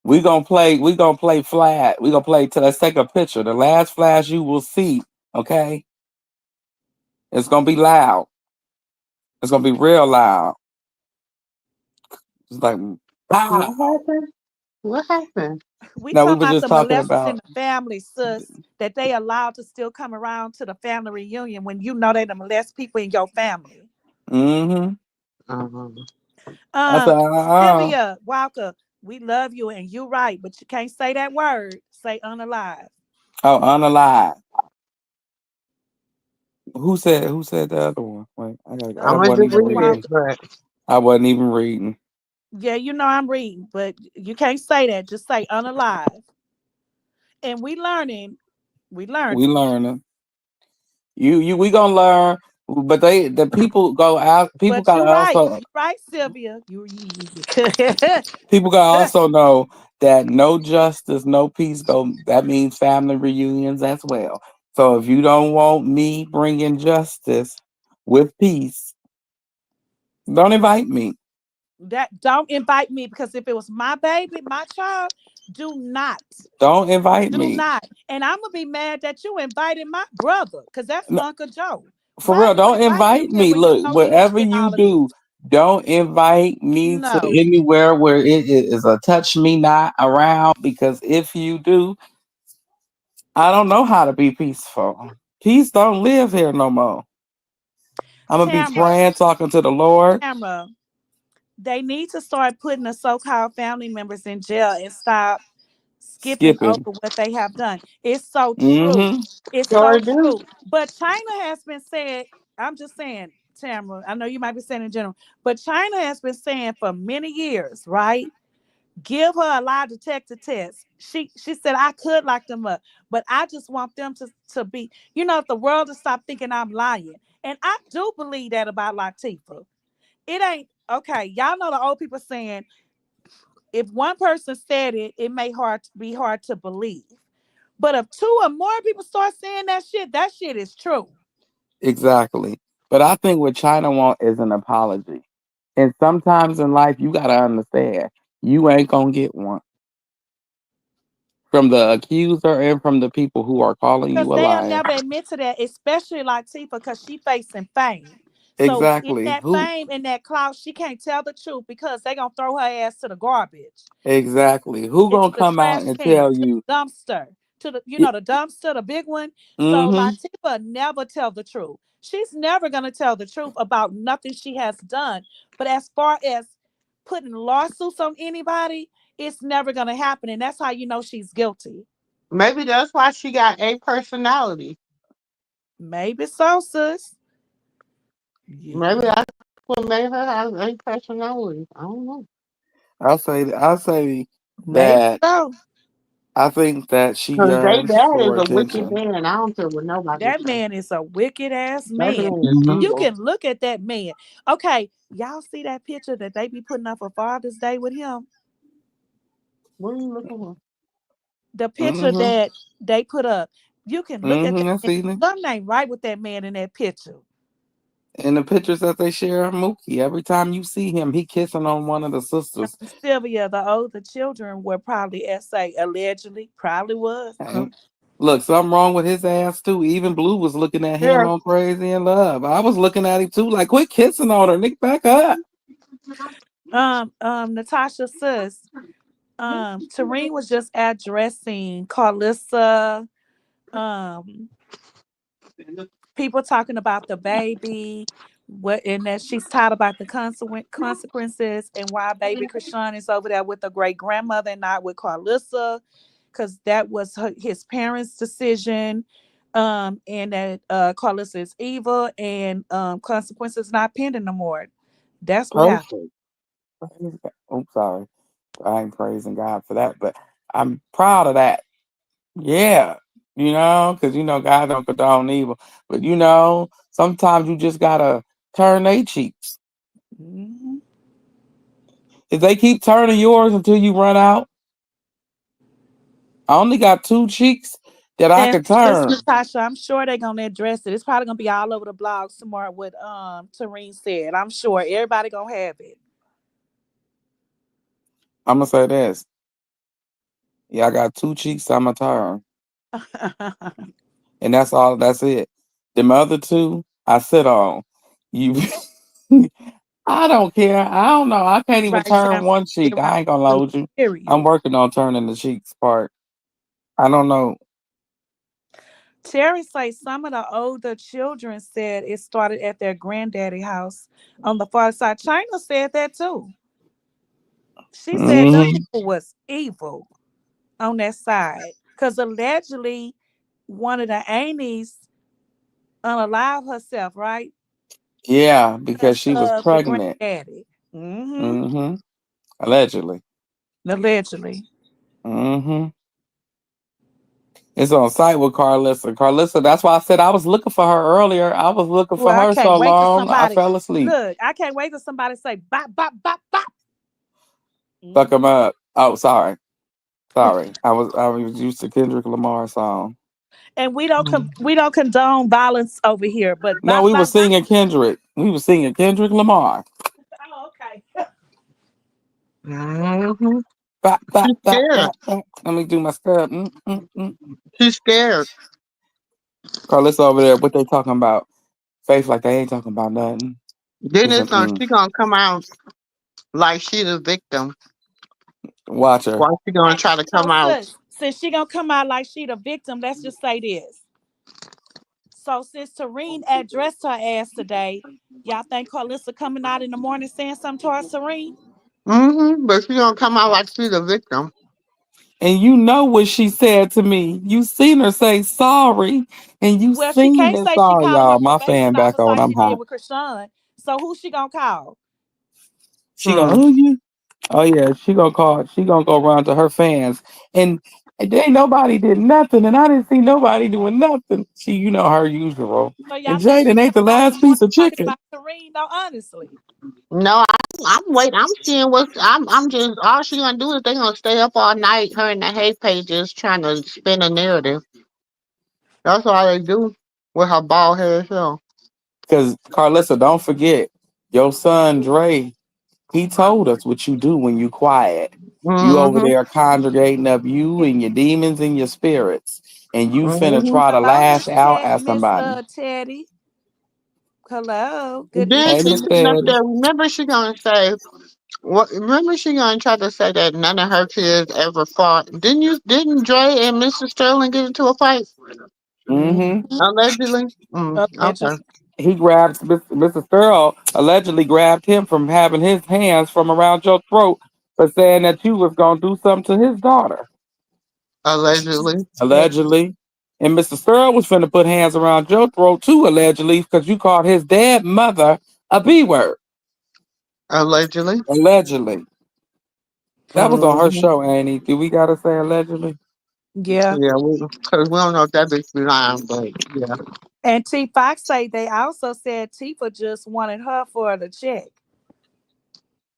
we gonna play flat. We gonna play till let's take a picture. The last flash you will see, okay? It's gonna be loud. It's gonna be real loud. It's like What pow. happened? What happened? We No, we talking were about just the talking molesters in about the family, sis, that they allowed to still come around to the family reunion when you know they the molest people in your family. mm-hmm. Um, I said, Sylvia Walker, we love you and you right, but you can't say that word. Say unalive. oh, unalive. Who said the other one? Wait, I I'm gonna wasn't just Sylvia even read it, reading. Walker. but I wasn't even reading. Yeah, you know I'm reading, but you can't say that. Just say unalive. And we We learning. learning. You we gonna learn. But the people go out people But gotta also you right, Sylvia. You people gotta also know that no justice, no peace go that means family reunions as well. So if you don't want me bringing justice with peace, don't invite me. that don't invite me because if it was my baby, my child, do not. Don't invite Do me. not. And I'm gonna be mad that you invited my brother, because that's No, Uncle Joe. for Why real, you don't inviting him invite here me. when you Look, know he whatever did you all of this? do, don't invite me to No. anywhere where it is a touch me not around because if you do, I don't know how to be peaceful. Peace don't live here no more. I'm gonna be Tamara, praying, talking to the Lord, Tamara, they need to start putting the so-called family members in jail and stop skipping skipping. over what they have done. It's so true. Mm-hmm. It's so sure do. true. But China has been saying, I'm just saying, Tamara, I know you might be saying in general, but China has been saying for many years, right? Give her a lie detector test. She said I could lock them up, but I just want them to be, if the world to stop thinking I'm lying. And I do believe that about Latifah. It ain't okay. Y'all know the old people saying if one person said it, it may be hard to believe. But if two or more people start saying that shit is true. Exactly. But I think what China want is an apology. And sometimes in life, you got to understand, you ain't going to get one from the accuser and from the people who are calling Because you a they'll liar. never admit to that, especially like Tifa, because she facing fame. So in Exactly. that Who? fame and that clout, she can't tell the truth because they gonna throw her ass to the garbage. Exactly. Who Into going to the come out trash and can, tell to you? the dumpster, to the Yeah, the dumpster, the big one. So mm-hmm. Latifah never tell the truth. She's never gonna tell the truth about nothing she has done. But as far as putting lawsuits on anybody, it's never gonna happen, and that's how you know she's guilty. Maybe that's why she got a personality. Maybe so, sis. Yeah, Maybe that's what made her have a personality. I don't know. I'll say maybe that so. I think that she Because they yearns dad is for a wicked attention. man. I don't care what nobody That says. man is a wicked ass That man. man is Hmm. You evil. can look at that man. Okay, y'all see that picture that they be putting up for Father's Day with him? What are you looking for? The picture Hmm. that they put up. You can look at that I man. seen it. Something ain't right with that man in that picture. In the pictures that they share of Mookie, every time you see him, he kissing on one of the sisters. Sylvia, the older children were probably SA, allegedly, probably was. And look, something wrong with his ass too. Even Blue was looking at him Yeah. on Crazy in Love. I was looking at him too, like, quit kissing on her, Nick, back up. Natasha sis, Tareen was just addressing Karlissa, um, people talking about the baby, what and that she's tired about the consequences and why baby Chrisean is over there with the great grandmother and not with Karlissa, because that was his parents' decision. And that Karlissa is evil and consequences not pending no more. That's what happened. Perfect. I'm sorry. I ain't praising God for that, but I'm proud of that. Yeah. Because God don't condone evil. But sometimes you just gotta turn their cheeks. Mhm. If they keep turning yours until you run out, I only got two cheeks that I And can Miss turn. Natasha, I'm sure they're gonna address it. It's probably gonna be all over the blogs tomorrow. What Tareen said. I'm sure everybody gonna have it. I'm gonna say this. Yeah, I got two cheeks I'm gonna turn. And that's all, that's it. Them other two, I sit on. You I don't care. I don't know. I can't even Right turn down, one get cheek. around I ain't gonna two. load you. I'm Period. working on turning the cheeks part. I don't know. Terry says some of the older children said it started at their granddaddy house on the far side. China said that too. She said them Hmm. people was evil on that side. Cause allegedly one of the aunties unalived herself, right? Yeah, because Because she was of the pregnant. granddaddy. Mm-hmm. Hmm. Allegedly. Allegedly. Hmm. It's on site with Karlissa. Karlissa, that's why I said I was looking for her earlier. I was looking for Well, I her can't so wait till long, I somebody fell asleep. look. I can't wait till somebody say bop bop bop bop. Fuck Mhm. him up. Oh, sorry. Sorry. I was used to Kendrick Lamar song. And we don't condone violence over here, but No, bop we were bop bop. singing Kendrick. We were singing Kendrick Lamar. Oh, okay. Mm-hmm. Bop, bop, She's bop, scared. bop, bop. Let me do my step. Mm. She's scared. Carlos over there, what they talking about? Face like they ain't talking about nothing. Then He said, she gonna come out like she the victim. watch her. Why she gonna Okay. try to So come out? since she gonna come out like she the victim, let's just say this. So since Serene addressed her ass today, y'all think Carlissa coming out in the morning saying something to her, Serene? Mm-hmm. But she gonna come out like she the victim. And you know what she said to me. You seen her say sorry. And you Well, she seen can't that say she sorry, calling her y'all. My probation fan back officer on. like I'm she did hot. with Krishan. So who she gonna call? She go, Hmm. oh, you. Oh yeah, she gonna call. She gonna go around to her fans, and they nobody did nothing, and I didn't see nobody doing nothing. She, her usual. So y'all And think she Jaden ain't got the on last more piece of talking chicken. about Serene though? Honestly, No, I'm waiting. I'm seeing what I'm just all she gonna do is they gonna stay up all night. Her and the hate pages trying to spin a narrative. That's all they do with her bald head show. Because Karlissa, don't forget, your son Dre. He told us what you do when you quiet. You over Mm-hmm. there congregating up you and your demons and your spirits, and you finna Mm-hmm. try to hello, lash out at Miss somebody. Teddy. Hello, good Then Hey, she evening. Miss sitting up Daddy. there. Remember she gonna say what? Remember she gonna try to say that none of her kids ever fought. Didn't you? Didn't Dre and Mr. Sterling get into a fight Mm-hmm. Mhm. allegedly? Allegedly. Okay. He grabbed Mr. Thurl allegedly grabbed him from having his hands from around your throat for saying that you was gonna do something to his daughter. Allegedly. Allegedly. And Mr. Thurl was finna put hands around your throat too, allegedly, because you called his dead mother a B word. Allegedly. Allegedly. That was on her Mm-hmm. show, Annie. Do we gotta say allegedly? Yeah. Yeah, because we don't know if that bitch be lying, but yeah. And T Fox say they also said Tifa just wanted her for the check.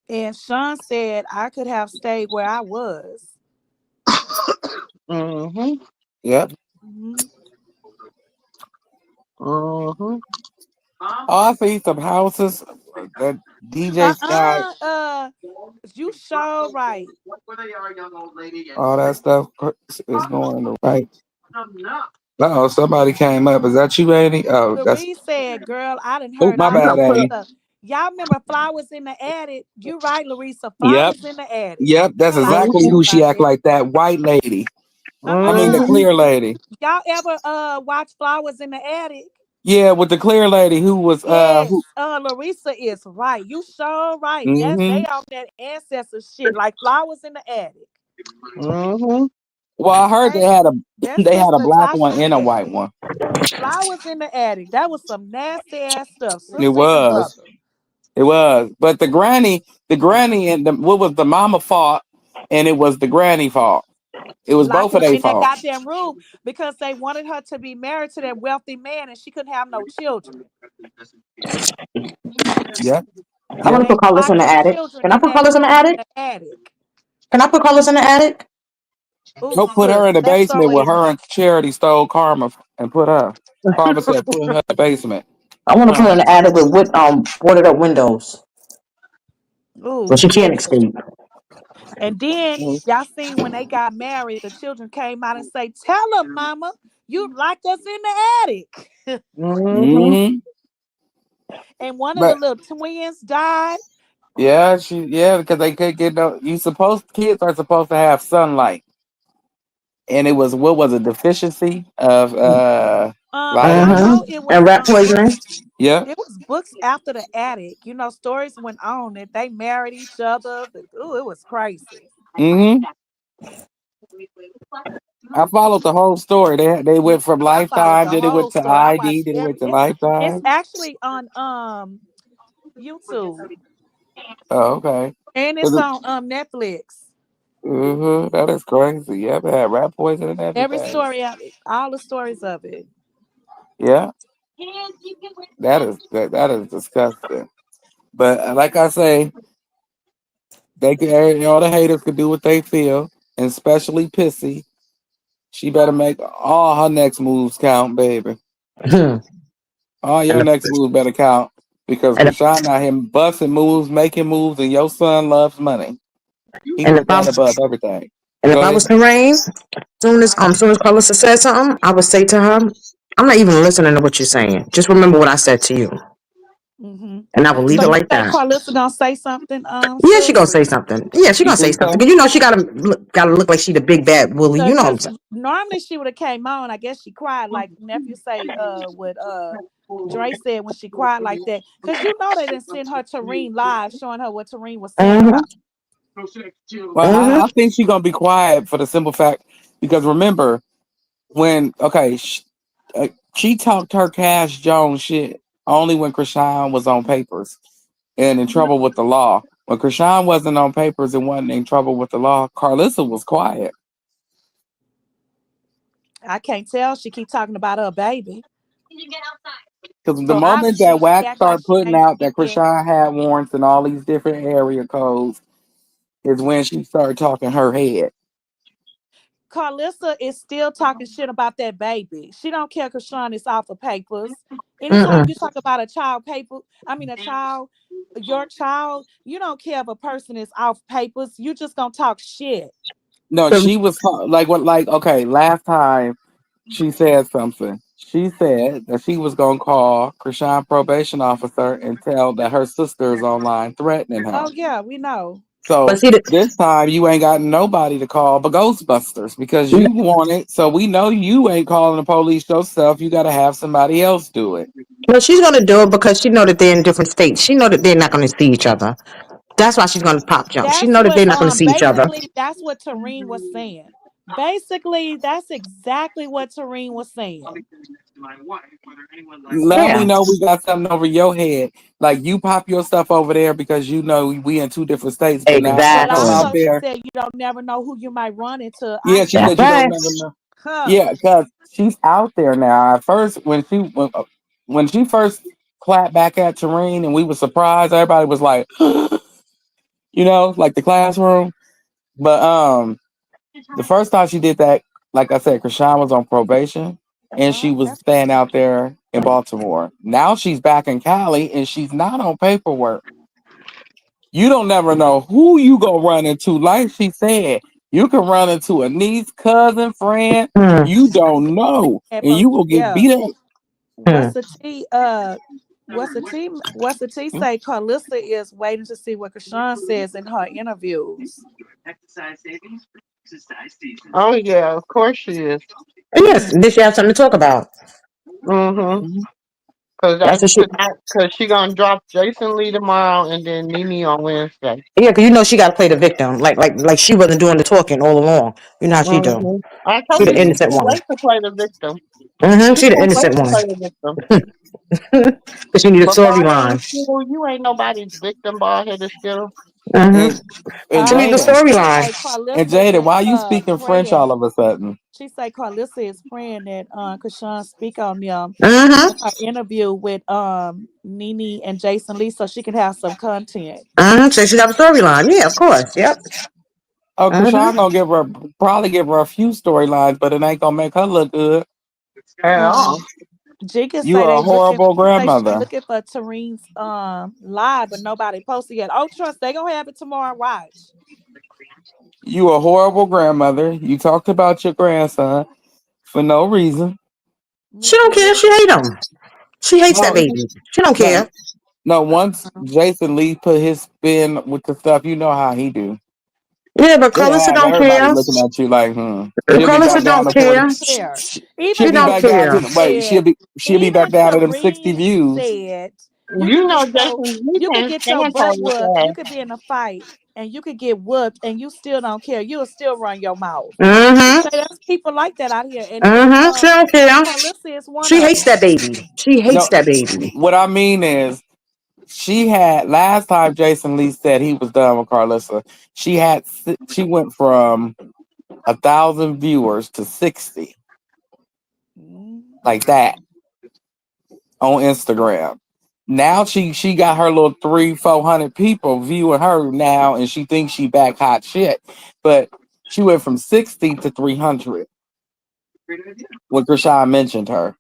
And Sean said I could have stayed where I was. Mm-hmm. Yep. Mhm. Mm-hmm. Oh, I see some houses that DJ Sky, You sure right. all that stuff is going the right. Oh, somebody came up. Is that you, Annie? Oh, that's Cherie said, girl, I done oh heard my You all bad, can kind of put Annie. stuff. Y'all remember Flowers in the Attic? You right, Larissa. Yep. Flowers in the Attic. Yep. That's Girl, I done exactly heard mm-hmm. who she about act that. like. That white lady. I mean, the Uh-uh. Mm-hmm. clear lady. Y'all ever watch Flowers in the Attic? Yeah, with the clear lady who was Yes. who. Larissa is right. You sure right. That's Mm-hmm. they on that ancestor shit, like Flowers in the Attic. Mm-hmm. Well, I heard Okay? they had a That's they had a Sister black one Tasha's and a set. white one. Flowers in the Attic. That was some nasty ass stuff. It Sister and was. brother. It was. But the granny and what was the mama fault, and it was the granny fault. It was Locked both of up their in that fault. goddamn room because they wanted her to be married to that wealthy man and she couldn't have no children. Yep. I So want Yep. to they put Carlos in locked the her attic. children Can I in put that Carlos in the room in attic? the attic. Can I put Carlos in the attic? Ooh, Don't put her look, in the let's go basement where in her there. and Charity stole Karma and put her. Karma said put her in the basement. I want to put her No. in the attic with boarded up windows, so Ooh, she can't yes. escape. And then y'all seen when they got married, the children came out and say, "Tell them, Mama, you locked us in the attic." Mm-hmm. Mm-hmm. And one of the But little twins died. yeah, because they could get no. Kids are supposed to have sunlight, and it was what was a deficiency of Y'all vitamin D. know And rat poisoning. Yeah. it was books after the attic. Stories went on that they married each other. Ooh, it was crazy. Mm-hmm. I followed the whole story. They went from I followed Lifetime, the then it went whole to story. I ID, watched then it went to it's Lifetime. actually on YouTube Oh, okay. and it's on Netflix. That is crazy. Yeah, they had rat poison and Every everything. story of it, all the stories of it. Yeah, that is disgusting. But like I say, they can all the haters can do what they feel, and especially Pissy. She better make all her next moves count, baby. and All your next if, moves better count because and if, Krishan out here busting moves, making moves, and your son loves money. He and if put I that above everything. and if Go I ahead. was Terrain, soon as Carlissa said something, I would say to her, "I'm not even listening to what you're saying. Just remember what I said to you," Hmm. and I will leave So it you like think that. Carlissa gonna say something, Yeah, she gonna sis? say something. Yeah, she You gonna say think something. so? Cause she gotta look like she the big bad bully. You know what I'm Because saying? normally she would have came on. I guess she cried like nephew say. What Dre said when she cried like that. Because they didn't send her Tareen live showing her what Tareen was saying Mm-hmm. about. Well, I Mm-hmm. think she's gonna be quiet for the simple fact because remember when she talked her Cash Jones shit only when Krishan was on papers and in trouble with the law. When Chrisean wasn't on papers and wasn't in trouble with the law, Karlissa was quiet. I can't tell. She keep talking about her baby. Because the So moment that obviously she Wax act like started she putting ain't out that see it. Chrisean had warrants in all these different area codes is when she started talking her head. Karlissa is still talking shit about that baby. She don't care because Sean is off of papers. Anytime Mm-mm. you talk about a child paper, I mean a child, your child, you don't care if a person is off papers. You just gonna talk shit. No, she was like what like okay, last time she said something. She said that she was gonna call Chrisean probation officer and tell that her sister is online threatening Oh him. yeah, we know. But So see, this time you ain't got nobody to call but Ghostbusters because you want it. So we know you ain't calling the police yourself. You got to have somebody else do it. well, she's gonna do it because she know that they're in different states. She know that they're not gonna see each other. That's why she's gonna pop jump. She That's know that what they're not gonna see each other. basically that's what Tareen was saying. Basically, that's exactly what Tareen was saying. Now we Yeah, know we got something over your head. Like you pop your stuff over there because you know we in two different states. But now But stuff come out also exactly. she there. said you don't never know who you might run into. I Yeah, she said, That's said you don't right. never know. huh. Yeah, because she's out there now. At first, when she first clapped back at Tareen and we were surprised, everybody was like, like the classroom. But the first time she did that, like I said, Chrisean was on probation and she was That's staying out there in Baltimore. Now she's back in Cali and she's not on paperwork. You don't never know who you gonna run into. Like she said, you can run into a niece, cousin, friend. Hmm. You don't know, at and you will get yeah. beat up. Hmm. What's the T? What's the T say? Karlissa is waiting to see what Krishan says in her interviews. Oh yeah, of course she is. Yes, did she have something to talk about? Mm-hmm. Mhm. Cause That's I what she. cause she gonna drop Jason Lee tomorrow and then Nene on Wednesday. Yeah, because you know she got to play the victim, like she wasn't doing the talking all along. You know how she do. Mm-hmm. I She told the you she innocent can't one. wait to play the victim. She She the can't wait innocent to one. play the victim. Because she need a Before I came storyline. to school, you ain't nobody's victim, bald headed still. Hmm. And and She need the Jada, She storyline. say and Carlissa Jada, is why you speaking French all praying. of a sudden? She say Carlissa is praying that Krishan speak on them in Hmm. her interview with Nene and Jason Lee so she can have some content. So she got a storyline. Yeah, of course. Yep. Oh, Hmm. Krishan gonna probably give her a few storylines, but it ain't gonna make her look good. At Um all. Jigga You say are a they looking. horrible She say she grandmother. looking for Tareen's live, but nobody posted yet. Oh, trust they gonna have it tomorrow. Watch. You a horrible grandmother. You talked about your grandson for no reason. Let me She don't see care. what. She hate him. She hates that No, baby. She don't no, care. no. Once Jason Lee put his spin with the stuff, you know how he do. Yeah, but It'll Carlissa have don't everybody care. looking at you like, hmm. She'll be Carlissa back down don't to 40. care. Even care. She'll Even She be don't though back down care. to wait. Tareen said, She'll be back even down to them 60 Tareen views. said, You know Jason Lee you could can't get your stand butt on his whooped. You ass. could be in a fight and you could get whooped and you still don't care. You'll still run your mouth. She Mm-hmm. say there's people like that out here, and Mm-hmm. She don't care. Carlissa is one She of hates them. that baby. She hates No, that baby. what I mean is she had last time Jason Lee said he was done with Karlissa. She went from 1,000 viewers to 60 Mm. like that on Instagram. Now she got her little 300-400 people viewing her now, and she thinks she back hot shit. But she went from 60 to 300 when Krishan mentioned her.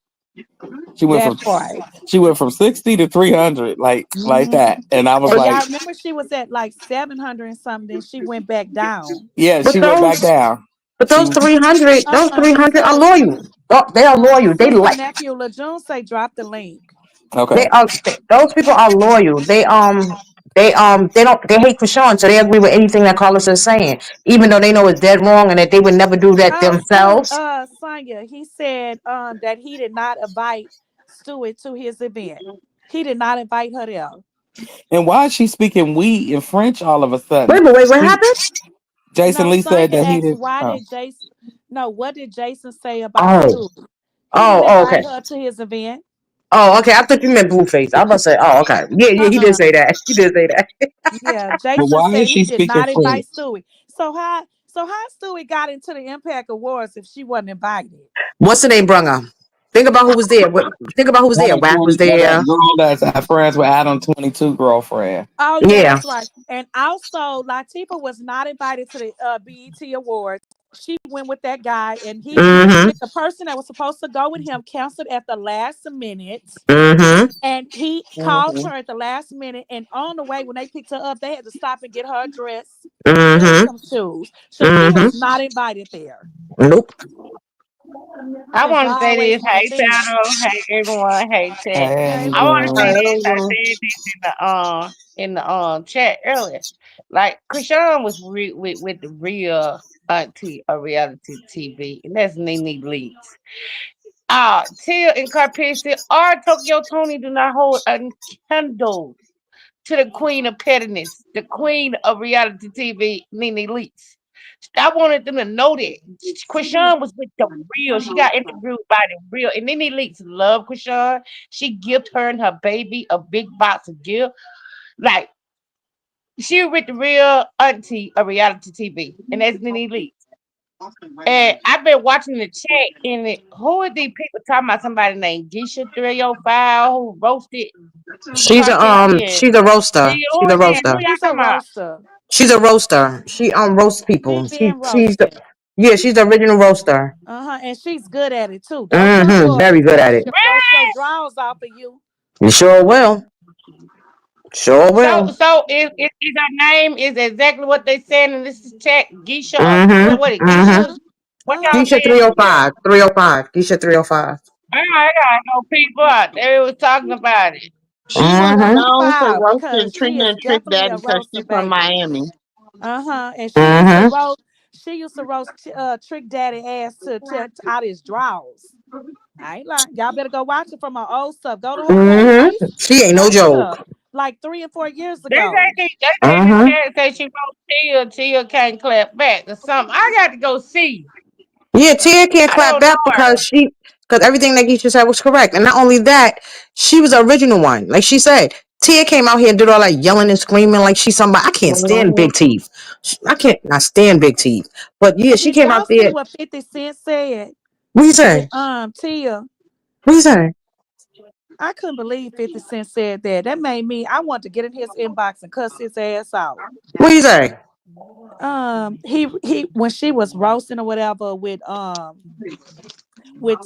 She went That from part. she went from 60 to 300 like Hmm. that, and I was And But like, y'all remember she was at like 700 and something. Then she went back down. yeah, but she went back those down. but She those 300, those 300 are Sister, loyal. Oh, they are loyal. They sister like nephew LeJune say drop the link. they okay. are those people are loyal. They hate Krishan, so they agree with anything that Carlos is saying, even though they know it's dead wrong and that they would never do that Oh, Stu, themselves. Sonya, he said that he did not invite Stewart to his event. He did not invite her there. And why is she speaking we in French all of a sudden? Wait, what She happened? Jason No, Lee said Sonya that he asked did. why Oh. did Jason, no, what did Jason say about Oh, Stu? He didn't okay. invite her to his event. Oh, okay. I thought you meant Blueface. I was about to say, oh, okay. Yeah, yeah, he did Uh-uh. say that. He did say that. Yeah, But Jason why said is he she did speaking not for? invite Stewie. So how Stewie got into the Impact Awards if she wasn't invited? What's the name, Brunger? Think about who was there. Think about who was there. Adam Wack was 20, that there. girl that's friends with Adam 22 girlfriend. Oh yeah, Yeah. that's right. And also Latifah was not invited to the BET Awards. She went with that guy, and Mm-hmm. the person that was supposed to go with him canceled at the last minute. Mm-hmm. And he called Mm-hmm. her at the last minute, and on the way when they picked her up, they had to stop and get her a dress and Mm-hmm. some shoes. So she Mm-hmm. was not invited there. Nope. I Cause want to y'all say always this. want to Hey, think. Shadow. Hey, everyone. Hey, chat. Hey, And I want to say Bruno. this. Hey, I everyone. said this in the chat earlier. Like Chrisean was with the real auntie of reality TV, and that's Nene Leaks. Tia and Carpissa or Tokyo Tony do not hold a candle to the queen of pettiness, the queen of reality TV, Nene Leaks. I wanted them to know that Krishan was with the real. She got interviewed by the real, and Nene Leaks love Krishan. She gifted her and her baby a big box of gift. Like she with the real auntie of reality TV, and that's Nene Leaks. And I've been watching the chat, and who are these people talking about? Somebody named Geisha 305 who roasted Carpissa. She's a roaster. See, She's a who roaster. y'all She's a talking about? roaster. She's a roaster. She roasts She people. been She's the, roasting. yeah, she's the original roaster. And she's good at it too. Don't come Mm-hmm. for her Very good because at it. she'll roast your drawers off of you. You sure will. Sure So, will. is her name is exactly what they said in this chat? Geisha, Mm-hmm. what it Geisha? Mm-hmm. Uh-huh. What y'all Uh-huh. Keisha saying in here? 305. 305. Keisha 305. I got no people out. They was talking about it. She was Mm-hmm. known for 305 roasting because she Trina is and Trick definitely Daddy a because roaster, she's from baby. Miami. And Mm-hmm. she used to roast Trick Daddy ass out his drawers. I ain't lying. Y'all better go watch it from her old stuff. Go to her page. Mm-hmm. She ain't no Watch joke. her. Like 3 or 4 years They ago. say in the Mm-hmm. chat say she wrote Tia can't clap back or something. I got to go see. Yeah, Tia can't I clap don't know back her. because everything that Geisha said was correct. And not only that, she was the original one. Like she said, Tia came out here and did all that yelling and screaming like she's somebody. I can't stand Mhm. Big Teeth. I can't not stand Big Teeth. But yeah, But she did came out y'all see there. what 50 Cent said What you with say? Tia? What you say? I couldn't believe 50 Cent said that. That made me I want to get in his inbox and cuss his ass out. What you say? He when she was roasting or whatever with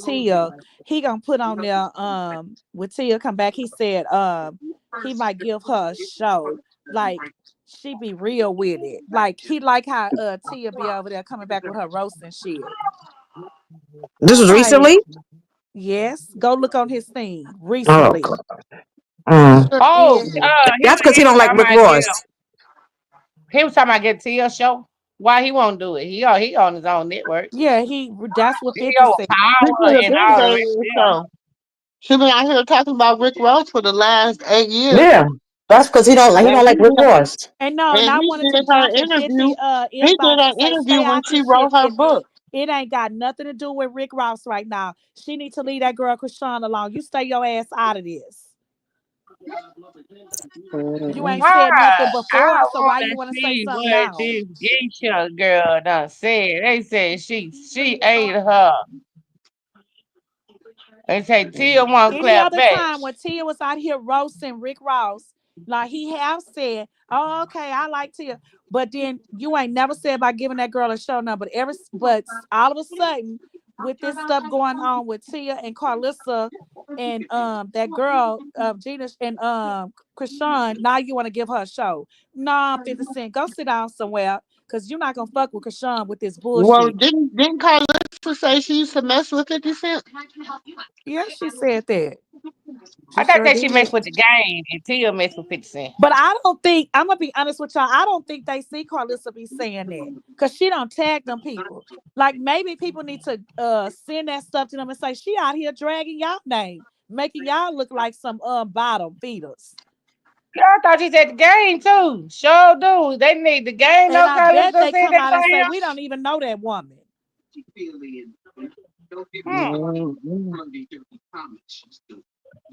Tia, he gonna put on there with Tia come back. He said he might give her a show. Like she be real with it. Like he like how Tia be over there coming back with her roasting shit. This I'm was like, recently? yes, go look on his thing Oh, recently. mm. Sure Oh, did. That's because he he was don't like talking Rick about Ross. he was talking about get Tia show. Why he won't do it? He on his own network. Yeah, that's what He 50 go said. She power could have and been all the rest dating of them. so. She been out here talking about Rick Ross for the last 8 years. Yeah, that's because he And don't like Rick Ross. And I he wanted to did her jump in 50 interview. He did inbox an and say, interview stay when out she this wrote shit, her 50. book. It ain't got nothing to do with Rick Ross right now. She need to leave that girl Krishan alone. You stay your ass out of this. You ain't Mhm. said nothing I before, so want why to you want to say see something what now? this geisha girl done said. They said she ate her. They say Tia won't Any clap other back. time when Tia was out here roasting Rick Ross, like he have said, "Oh, okay, I like Tia," but then you ain't never said about giving that girl a show now. But all of a sudden, with this stuff going on with Tia and Karlissa and that girl Gina and Krishan, now you want to give her a show? Nah, 50 Cent, go sit down somewhere because you're not gonna fuck with Krishan with this Well, bullshit. didn't Karlissa say she used to mess with 50 Cent? Yeah, she said that. She I thought sure that she did. messed with the game and Tia messed with 50 Cent. But I don't think I'm gonna be honest with y'all. I don't think they see Carlissa be saying that because she don't tag them people. Like maybe people need to send that stuff to them and say she out here dragging y'all name, making y'all look like some bottom feeders. Yeah, I thought she said the game too. Sure do. They need the game. And No I bet Carlissa they said come that out and about say him. we don't even know that woman. Hmm. Mhm.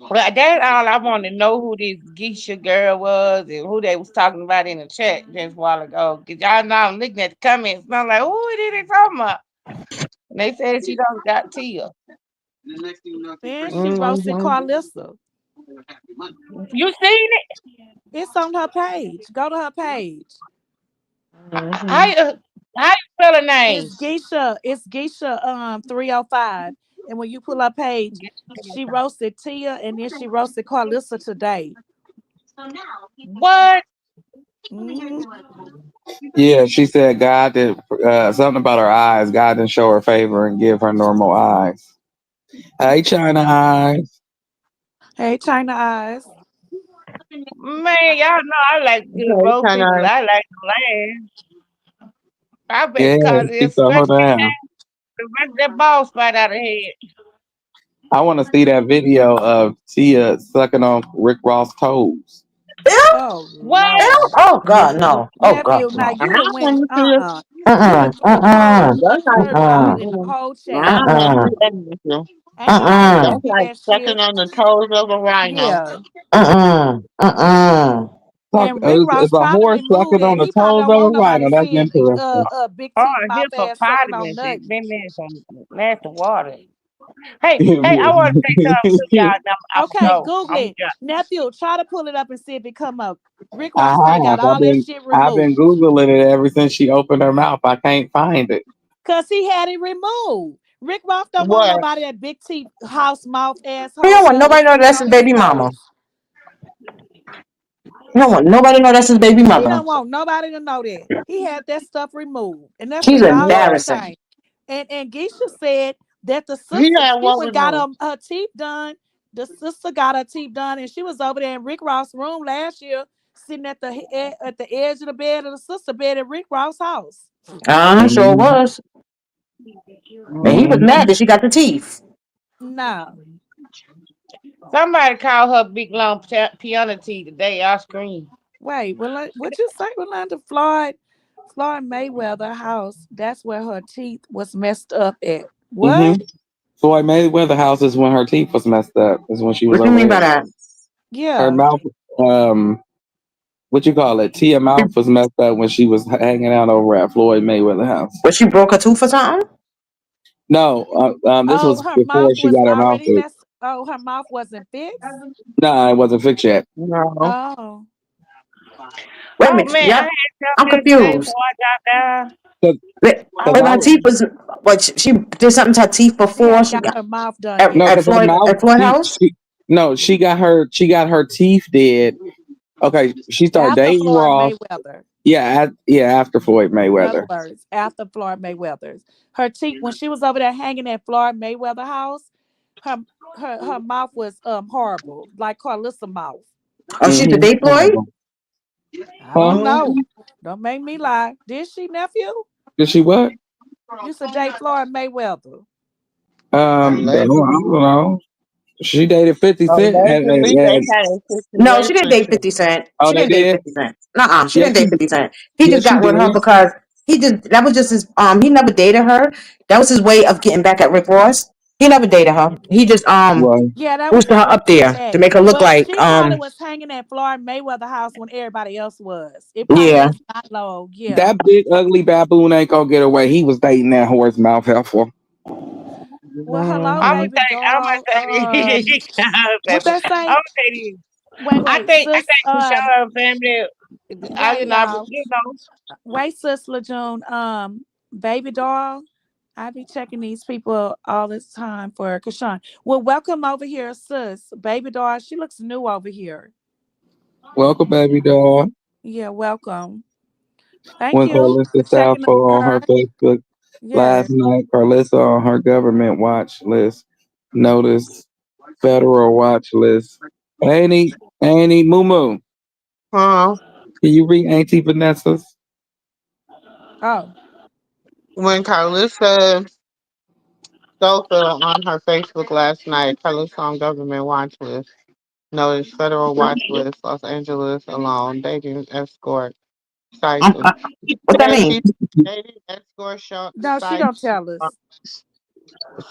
Well, that's all I want to know who this Geisha girl was and who they was talking about in the chat just a while ago. Cause y'all know I'm looking at the comments and I'm like, who is they talking about? And they said she don't got Tia. Then she roasted Mm-hmm. Karlissa. You seen it? It's on her page. Go to her page. How Mm-hmm. you how you spell her name? It's Geisha 305. And when you pull her page, she roasted Tia and then she roasted Carlissa today. What? Hmm. Yeah, she said God did something about her eyes. God didn't show her favor and give her normal eyes. Hey, China eyes. Hey, China Eyes. Man, y'all know I like good Okay, both kind people. of. I like to laugh. I bet Yeah, because she it's told her down. the rest of that ball spot out of head. I want to see that video of Tia sucking on Rick Ross' toes. Ew, Oh What? ew. Lord. Oh God, no. Oh God, Nephew, now no. I you done went want to see it. You Uh-uh, done threw a whole uh-uh, That's like, curveball uh-uh, in the whole chat. I want to uh-uh, see that video. Ain't nobody uh-uh, finna That's hear like that sucking shit. on the toes of a rhino. Yeah. uh-uh, uh-uh. Talk, And Rick is Ross a probably horse removed sucking it. on the He probably toes don't of a want rhino. nobody That's seeing interesting. big Oh, teeth mouth ass sucking on hippopotamus. nuts. It's been there some nasty water. Hey, I want to say something to y'all. Now I'm gonna Okay, go. Google I'm it. gonna Nephew, try to pull it up and see if it come up. Rick I Ross probably got have. all that shit I've been removed. googling it ever since she opened her mouth. I can't find it. Cause he had it removed. Rick Ross don't want What? nobody that big teeth house mouth He asshole don't want nobody to know sitting that's on his his baby mama. toes. He don't want nobody to know that's his baby He mother. don't want nobody to know that. He had that stuff removed. And that's She's a doggone What? embarrassing. shame. And Geisha said that the He sister, had she what went got removed? her teeth done. The sister got her teeth done, and she was over there in Rick Ross' room last year, sitting at the edge of the bed of the sister bed at Rick Ross' house. Sure Mm-hmm. was. And he was Mm. mad Mm-hmm. that she got the teeth. No. Somebody call her big long piano today. I scream. Wait, well, what you say, Rolanda? Floyd Mayweather house. That's where her teeth was messed up at. Mm-hmm. What? Floyd Mayweather house is when her teeth was messed up. Is when she was What you over mean by there. that? Her Yeah. mouth. What you call it? Tia mouth was messed up when she was hanging out over at Floyd Mayweather house. But she broke her tooth or something? No, this Oh, was her before mouth she was got her mouth already fixed. messed. Oh, her mouth wasn't fixed. No, it wasn't fixed yet. No. Oh, Wait a Oh minute. man, I Yep. had I'm something else to say confused. before I got down. Cause, Wait, I cause wait, was her I teeth was, but she did something to her teeth she before hadn't she got got her mouth done no, yet. cause her mouth. At Floyd House? No, she got her teeth did. Okay, she started After dating Floyd Ross. Mayweather. Yeah, after Floyd In other Mayweather. words, after Floyd Mayweather's. Her teeth when she was over there hanging at Floyd Mayweather house, her her mouth was horrible, like Carlissa mouth. Oh, she's the day Floyd? Horrible. I Huh? don't Mm-hmm. know. Don't make me lie. Did she, nephew? Did she what? Used to date Floyd Mayweather. I don't Allegedly. know. She dated 50 Cent. Allegedly, they had a No, she didn't date situation. 50 Cent. Oh, She they didn't date did? 50 Cent. Nuh-uh. She Yes, didn't date 50 Cent. He yes, just she got with her did. because that was just his he never dated her. That was his way of getting back at Rick Ross. He never dated her. He just Well, Yeah, that was boosted his her way up to get there to back. make her look But like she probably was hanging at Floyd Mayweather house when everybody else was. It probably yeah. was not low. Yeah. that big ugly baboon ain't gonna get away. He was dating that horse mouth heifer. Well, hello, Mm-hmm. baby I'm doll. gonna say this. What they I'm say? gonna say this. Wait, I sis. think Krishan family. I Wait, y'all. Wait, sis Lejeune. Baby doll. I be checking these people all this time for Kashawn. Well, welcome over here, sis. Baby doll. She looks new over here. Welcome, baby doll. Yeah, welcome. Thank When you for Karlissa checking Southpaw on on her her. Facebook Yeah. last night, Karlissa on her government watch list. Notice federal watch list. Annie, Mumu. Huh? Can you read Auntie Vanessa's? Oh, When Karlissa Sosa on her Facebook last night, Karlissa on government watch list. Notice federal watch list, Los Angeles alone, dating escort sites. What that Says mean? she's dating escort no, she don't sites. tell us.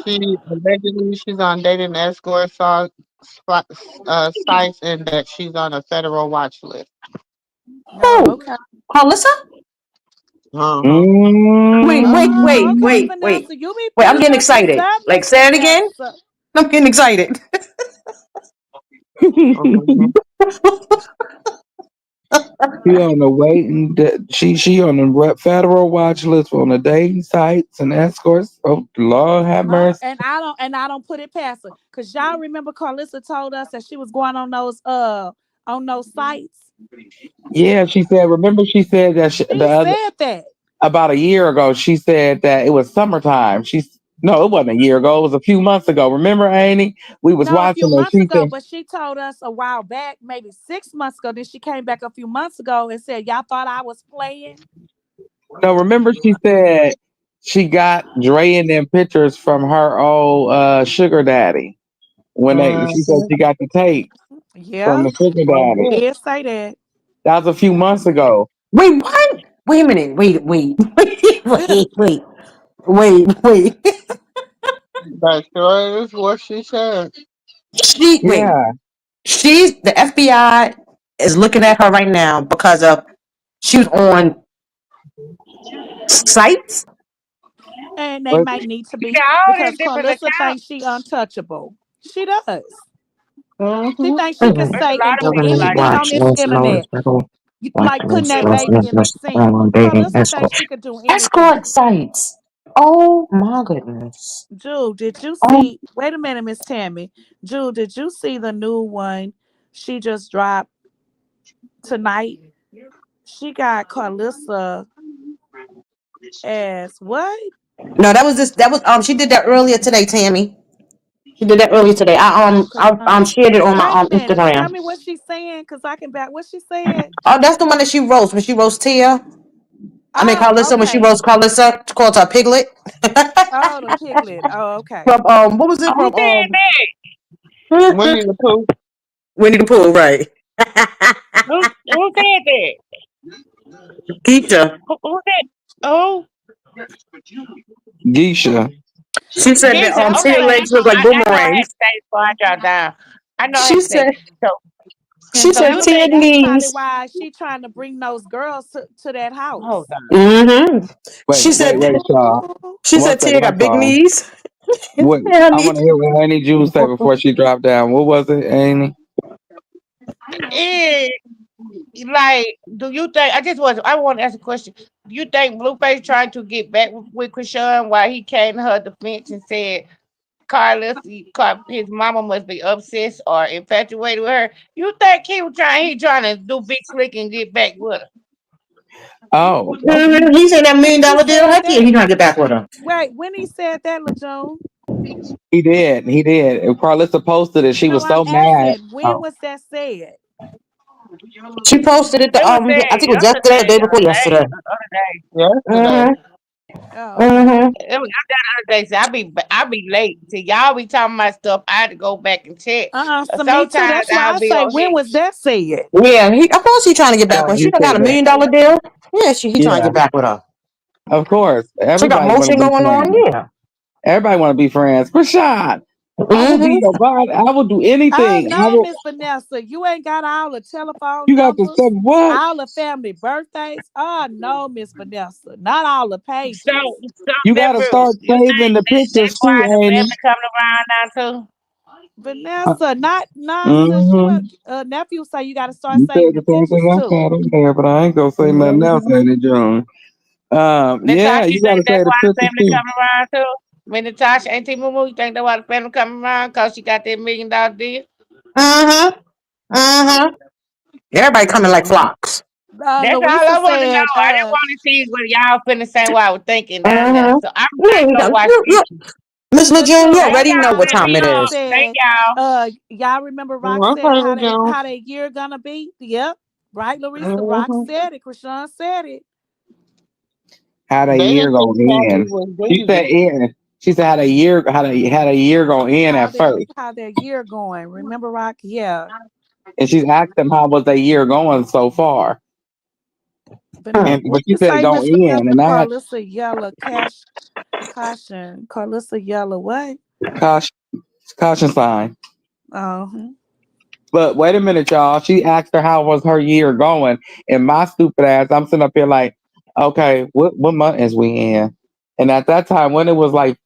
She allegedly she's on dating escort sites sites and that she's on a federal watch list. Oh, Who? okay. Karlissa? Uh-huh. Oh, okay, Wait. Vanessa. You be Wait, I'm pulling getting up some excited. stuff, Like, Miss say it again. Vanessa. I'm getting excited. Mhm. She on the waiting. She on the federal watch list on the dating sites and escorts. Oh, Lord have mercy. And I don't put it past her. Cause y'all remember Carlissa told us that she was going on those sites. Yeah, she said. Remember, she said that She said that. about a year ago. She said that it was summertime. No, it wasn't a year ago. It was a few months ago. Remember, Annie? We was No, a few watching her. months She ago, said, but she told us a while back, maybe 6 months ago. Then she came back a few months ago and said, y'all thought I was playing. no. Remember, she said she got Dre and them pictures from her old sugar daddy when she said Mhm. she got the tape from Yeah, the sugar Well, she daddy. yeah. did say that. That was a few months ago. Wait, what? Wait a minute. Wait. Yeah. Wait. That sure is what she said. Wait. Yeah. She's the FBI is looking at her right now because of she was on sites. And they But might need to You be got all these because different Carlissa accounts. thinks she untouchable. She does. She Mm-hmm. thinks she can Mhm. There's a say and lot of do people Government like anything that. on watch this list, internet. watch Like putting list, that baby in the sink. on dating Carlissa escort. thinks she could do Escort anything. sites. Oh my goodness. Jude, did you Oh see? Wait a minute, Miss Tammy. Jude, did you see the new one she just dropped tonight? She got Carlissa as what? no, that was this. That was she did that earlier today, Tammy. She did that earlier today. I shared it on my Wait a minute. Tell Instagram. me what she's saying, cause I can back what she said. Oh, that's the one that she roast when she roast Tia. I mean Oh, Carlissa when she okay. roast Carlissa. She called her piglet. Oh, the piglet. Oh, okay. From what was it Who from said that? Winnie the Pooh. Winnie the Pooh, right? Who said that? Keisha. Who said? Oh, Geisha. She said that Giza. Tia Okay, legs look like I know I had boomerangs. to say before I drop down. I know I had She to say. said So, she so said you Tia think? That's probably knees. why she trying to bring those girls to that Hold house. on. Mm-hmm. She said Wait, y'all. Ooh. One Tia second, I'm got big sorry. knees. What Yeah, I want to hear what Annie June say before she dropped down. What was it, Annie? It, like, do you think? I want to ask a question. Do you think Blueface trying to get back with Chrisean while he came to her defense and said his mama must be obsessed or infatuated with her? You think he trying to do big slick and get back with her? Oh, okay. Mm-hmm. He said that When million he dollar deal. said Heck yeah, that, he trying to get back with her. wait, when he said that, LeJune, He did. He did. And Carlissa posted it. She no, was I'm so mad. asking, when Oh, was that said? She posted it. It was I said think it was yesterday, or the day before yesterday. other day. Yesterday. Mm-hmm. Oh, okay. Mm-hmm. It was the other day. So I be late. See, y'all be talking about stuff. I had to go back and check. So me too. Sometimes That's why I'll I be say, on when here. was that said? Yeah, of course he trying to get back with her. She he done got said a that. million dollar deal. Yeah, he trying to Yeah, get back with her. of course. She got Everybody want to motion be going on. friends. Yeah. Everybody want to be friends. Rashad, I will be Mm-hmm. your body. I will do Oh anything. I no, will. Miss Vanessa, you ain't got all the telephone You got to say numbers, what? all the family birthdays. Oh no, Miss Vanessa, not all the So, pages. so You got to nephew, start you saving think the pictures that's too, why the Annie. family coming around now too? Vanessa, not since you Mm-hmm. a nephew say you got to start You said saving the the same pictures thing I too. said on there, but I ain't gonna say nothing else, Mm-hmm. Annie June. Yeah, Natasha, you you got think to that's say the why the pictures family too. coming around too? When Natasha ain't Mumu, you think that's why the family coming around? Cause she got that $1 million deal? Mm-hmm. Mm-hmm. Everybody coming like flocks. That's all Louisa I want to said, know. I didn't want to see what y'all finna say what I was thinking down there. Mm-hmm. So I'm Yeah, gonna go watch pictures. Miss LeJune, you LeJune, Thank already know y'all. what Let time me it Louisa know. is. Thank said, y'all. y'all remember Rock said Okay, Jones. how that year gonna be? Yep. Right, Louisa. Rock Mm-hmm. said it. Krishan said it. How the They year didn't say gonna Kathy end? was She said Daisy. end. She said how the year gonna end at first, How their year going. Remember, Rock? Yeah. and she's asked them how was their year going so far, Hmm. What but she you said say, gonna Miss end, Vanessa? and I Carlissa Yellow caution. Carlissa Yellow what? caution caution sign. Uh-huh. But wait a minute, y'all. She asked her how was her year going, and my stupid ass, I'm sitting up here like, okay, what month is we in? And at that time, when it was like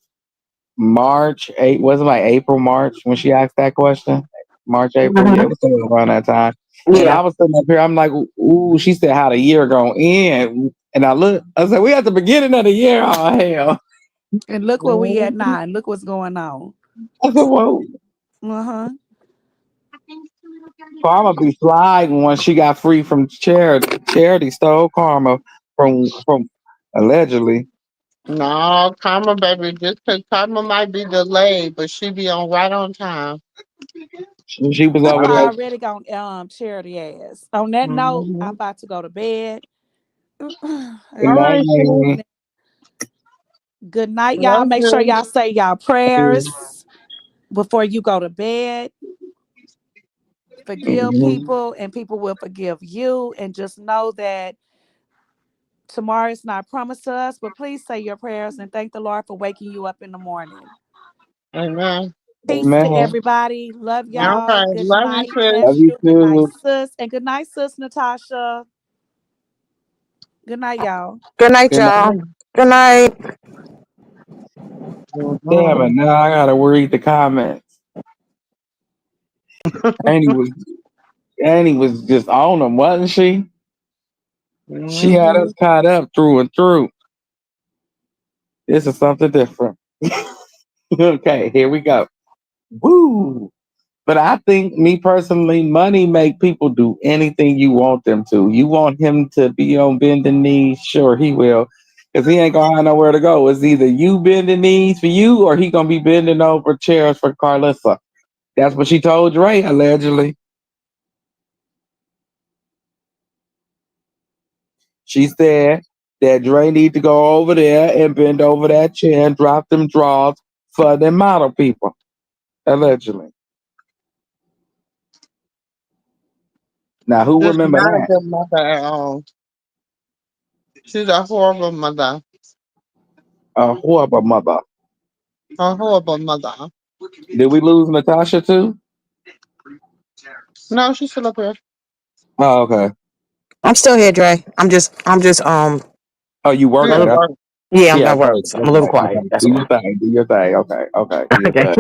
March, wasn't like April, March when she asked that question. March, April, yeah, it was somewhere around that time. And Yeah. I was sitting up here, I'm like, ooh, she said how the year gonna end. And I said, we at the beginning of the year. Oh hell. And look where we at Mhm. now. And look what's going on. I said, whoa. Uh-huh. Karma be sliding when she got free from charity. Charity stole Karma from allegedly. No, Karma, baby, just because Karma might be delayed, but she be on right on time. She was I'm over there. already gonna charity ass. On that note, I'm Mhm. about to go to bed. Good All And right, sis. night. good night, y'all. Love Make sure you. y'all say y'all prayers before you go to bed. Forgive Mhm. people, and people will forgive you. And just know that tomorrow is not promised to us, but please say your prayers and thank the Lord for waking you up in the morning. Amen. Peace to Amen. everybody. Love All y'all. right. Good Love you, night, sis. Love you nephew. Good night, too. sis. And good night, sis Natasha. Good night, y'all. Good night, Good y'all. night. Good night. Damn it, Mhm. now I gotta read the comments. Annie was Annie was just on them, wasn't she? She had us Mhm. caught up through and through. This is something different. Okay, here we go. Woo! But I think, me personally, money make people do anything you want them to. You want him to be on bending knees, sure he will, because he ain't gonna have nowhere to go. It's either you bending knees for you, or he gonna be bending over chairs for Karlissa. That's what she told Dre allegedly. She said that Dre need to go over there and bend over that chair and drop them drawers for them model people. Allegedly. Now who She's remember not a that? good mother at all. She's a horrible mother. A horrible mother. A horrible mother. Did we lose Natasha too? No, she's still up here. Oh, okay. I'm still here, Dre. I'm just Oh, you She's a working? at little, That's work. yeah, I'm yeah. at work. Okay, So I'm a little okay, quiet. okay. That's Do your all. thing. Do your thing. Okay, okay. Do your Okay. thing.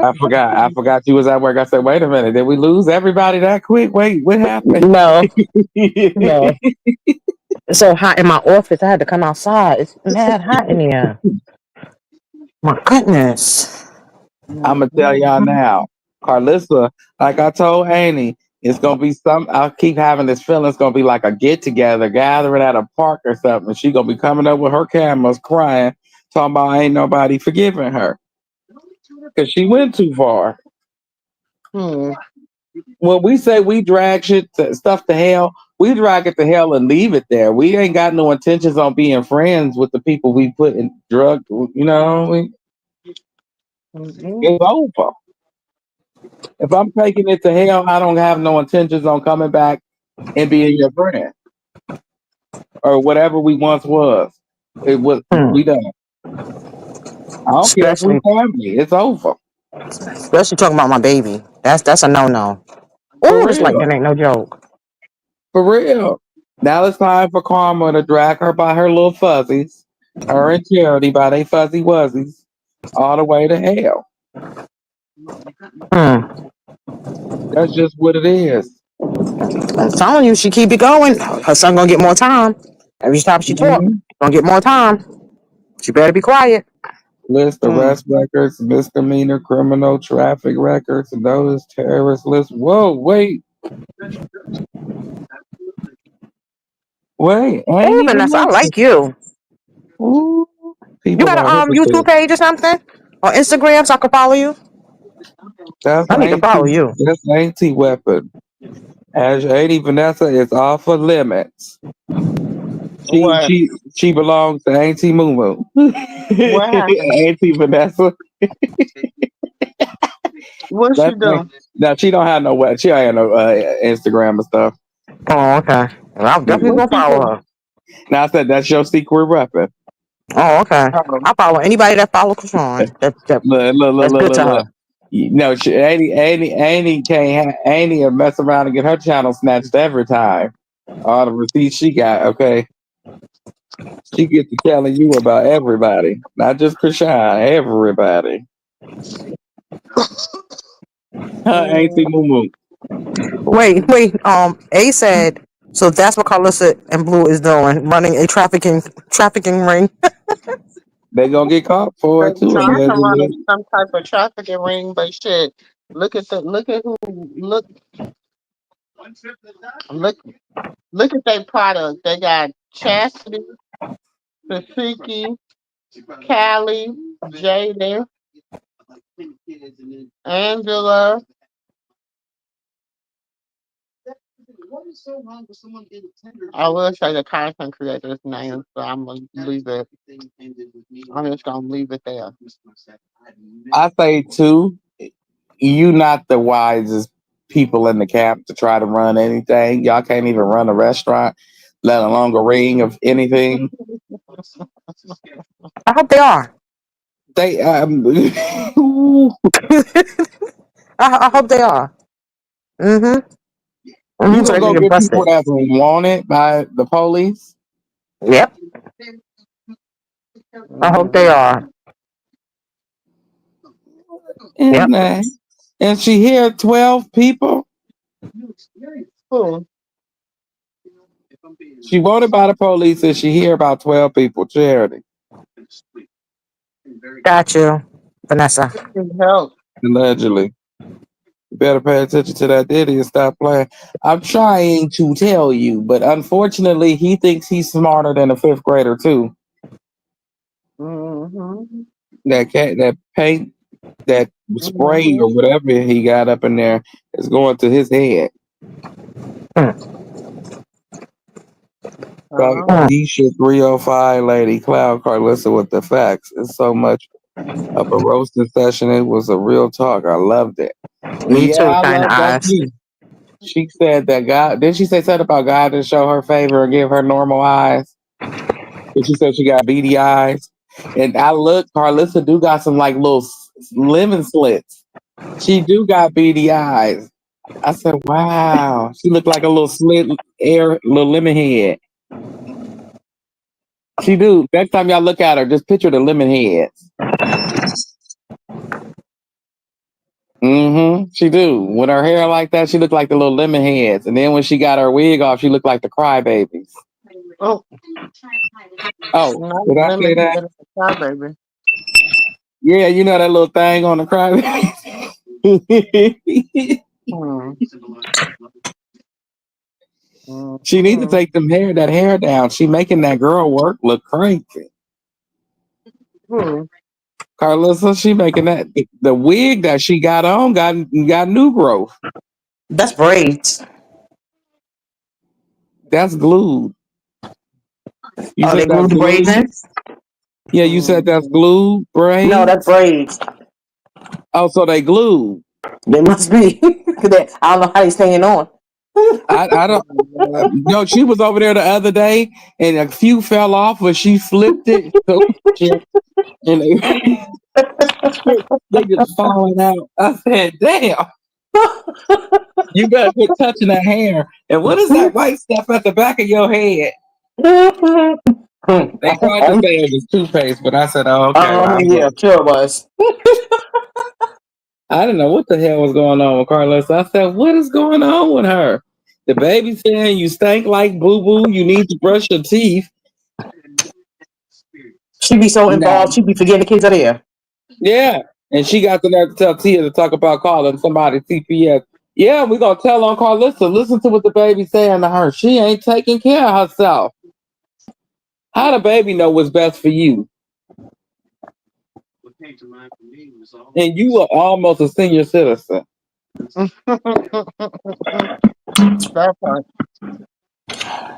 I forgot. I forgot you was at work. I said, wait a minute. Did we lose everybody that quick? Wait, what happened? No, no. It's so hot in my office. I had to come outside. It's mad hot in here. My goodness. I'm gonna tell y'all now, Karlissa. Like I told Annie, it's gonna be some. I keep having this feeling it's gonna be like a get together, gathering at a park or something. She gonna be coming up with her cameras, crying, talking about ain't nobody forgiving her because she went too far. Hmm. When we say we drag stuff to hell, we drag it to hell and leave it there. We ain't got no intentions on being friends with the people we put in drug. Mhm. It's over. If I'm taking it to hell, I don't have no intentions on coming back and being your friend or whatever we once was. It was Hmm. we done. I don't care if we Especially, family. It's over especially talking about my baby. That's a no no. for Oh, this light real, that ain't no joke. for real. Now it's time for Karma to drag her by her little fuzzies, her and Charity by they fuzzy wuzzies, all the way to hell. Hmm. That's just what it is. I'm telling you, she keep it going. Her son gonna get more time. Every time she talk, Mhm. gonna get more time. She better be quiet. List Hmm. arrest records, misdemeanor, criminal, traffic records, notice, terrorist list. Whoa, wait, ain't Oh, even Vanessa, I nothing. like you. Ooh, You people got are a YouTube hypocrites. page or something? On Instagram so I can follow you? That's I need to follow auntie. you. That's auntie weapon. As Auntie Vanessa is off of limits. She What? she she belongs to Auntie Mumu. What happened? Auntie Vanessa. What she That's do? now she don't have no what she don't have no Instagram and stuff. Oh, okay. Well, I'm definitely What gonna she follow do? her. Now I said that's your secret weapon. Oh, okay. Oh. I follow anybody that follows Chrisean. That's Look, look, look, that's look, good look, to look. her. No, Annie can't. Annie will mess around and get her channel snatched every time. All the receipts she got. Okay, she gets to telling you about everybody, not just Chrisean. Everybody. Huh, Auntie Mm, Mumu. Wait. A said. So that's what Karlissa and Blue is doing, running a trafficking ring. They gonna get caught for They it too, trying to run allegedly. some type of trafficking ring, but shit. Look at who look look at their product. They got Chastity, Rafiki, Callie, Jaden, Angela. I will say the content creator's name, so I'm gonna leave it. I'm just gonna leave it there. I say too. You not the wisest people in the camp to try to run anything. Y'all can't even run a restaurant, let alone a ring of anything. I hope they are. They I hope they are. you So gonna they can go get get people busted. that's wanted by the police? Yep. I hope they are. And Yep. and she here 12 people. Cool. She wanted by the police and she hear about 12 people. Charity. Got you, Vanessa. Help. Allegedly. You better pay attention to that Diddy and stop playing. I'm trying to tell you, but unfortunately he thinks he's smarter than a fifth grader too. Mm-hmm. That paint, that spray Mm-hmm. or whatever he got up in there is going to his head. Mm. Like Mm. Keisha 305 lady Cloud Karlissa with the facts. It's so much of a roasting session. It was a real talk. I loved it. Me Yeah, too, I kind of love that eyes. too. She said that God did she say something about God to show her favor and give her normal eyes? And she said she got beady eyes. And I look, Karlissa do got some like little lemon slits. She do got beady eyes. I said, wow. She looked like a little slit little lemon head. She do. Next time y'all look at her, just picture the lemon heads. She do. With her hair like that, she looked like the little lemon heads. And then when she got her wig off, she looked like the crybabies. Oh, Oh, not did I say lemon that? head of a baby. Yeah, you know that little thing on the crybaby. Hmm. She need to Mm-hmm. take that hair down. She making that girl work look crazy. Hmm. Karlissa, she making that the wig that she got on got new growth. That's braids. That's glued. You Oh, they said that's glued the braids glued? in? Yeah, you said that's Mm-hmm. glued No, that's braids? braids. Oh, so they glued. They must be. I don't know how they staying on. I don't no, she was over there the other day and a few fell off, but she flipped it so shit, and they just falling out. I said, damn, you better quit touching that hair. And what is that white stuff at the back of your head? They tried to say it was toothpaste, but I said, oh, okay. Yeah, sure it was. I didn't know what the hell was going on with Carlos. I said, what is going on with her? The baby saying you stink like boo boo. You need to brush your teeth. She be so Now, involved, she be forgetting the kids are there. yeah. And she got the nerve to tell Tia to talk about calling somebody CPS. Yeah, we're going to tell on Carlissa. Listen to what the baby's saying to her. She ain't taking care of herself. How the baby know what's best for you? And you are almost a senior citizen. That part.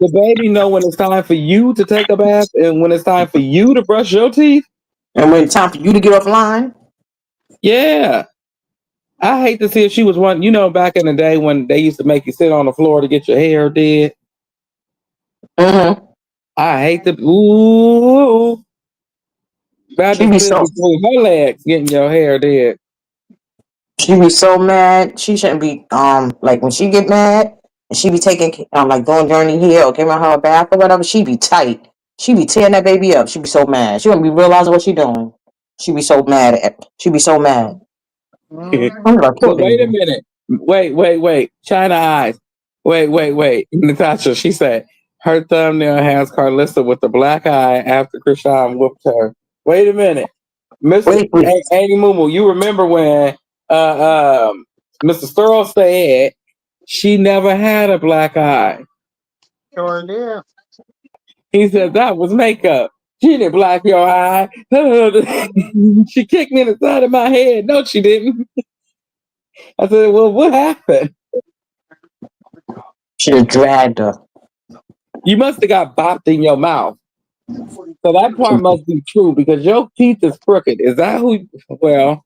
The baby know when it's time for you to take a bath and when it's time for you to brush your teeth. And when it's time for you to get offline, Yeah. I hate to see if she was one, back in the day when they used to make you sit on the floor to get your hair did. mm-hmm. I hate to, ooh, She rather be sit so between her legs getting your hair did. She be so mad. She shouldn't be like when she get mad and she be taking like going journey here or giving her a bath or whatever. She be tight. She be tearing that baby up. She be so mad. She wouldn't be realizing what she doing. She be so mad. She be so mad. I'm like, poor But wait a baby. minute. Wait. China eyes. Wait. Natasha, she said her thumbnail has Karlissa with the black eye after Chrisean whooped her. Wait a minute. Mr. Wait, please. Andy Mumu, you remember when Mr. Sterl said she never had a black eye? Sure did. He said that was makeup. She didn't black your eye. She kicked me in the side of my head. No, she didn't. I said, well, what happened? Should have dragged her. You must have got bopped in your mouth. So that part must be true because your teeth is crooked. Is that who? Well,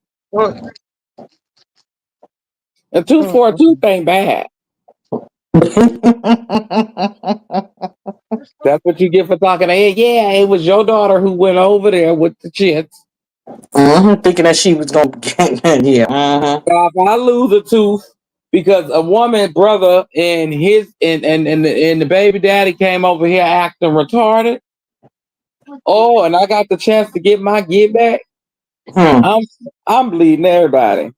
a tooth for a tooth ain't bad. That's what you get for talking. Hey, yeah, it was your daughter who went over there with the chits. Thinking that she was gonna get yeah. Now, if I lose a tooth because a woman brother and the baby daddy came over here acting retarded. Oh, and I got the chance to get my get back. I'm bleeding everybody.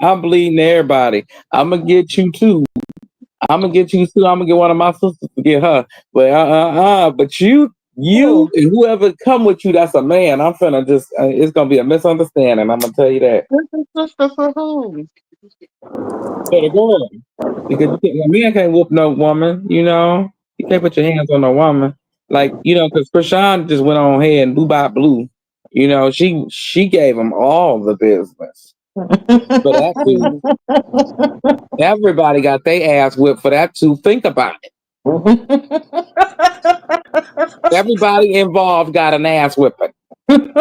I'm bleeding everybody. I'm gonna get you too. I'm gonna get one of my sisters to get her. But but you and whoever come with you, that's a man. I'm finna just it's gonna be a misunderstanding. I'm gonna tell you that. For the girl. Because a man can't whoop no woman, you know. You can't put your hands on a woman. Like, you know, because Chrisean just went on ahead and blue. You know, she gave him all the business. But that too, everybody got their ass whipped for that too. Think about it. Everybody involved got an ass whipping. Some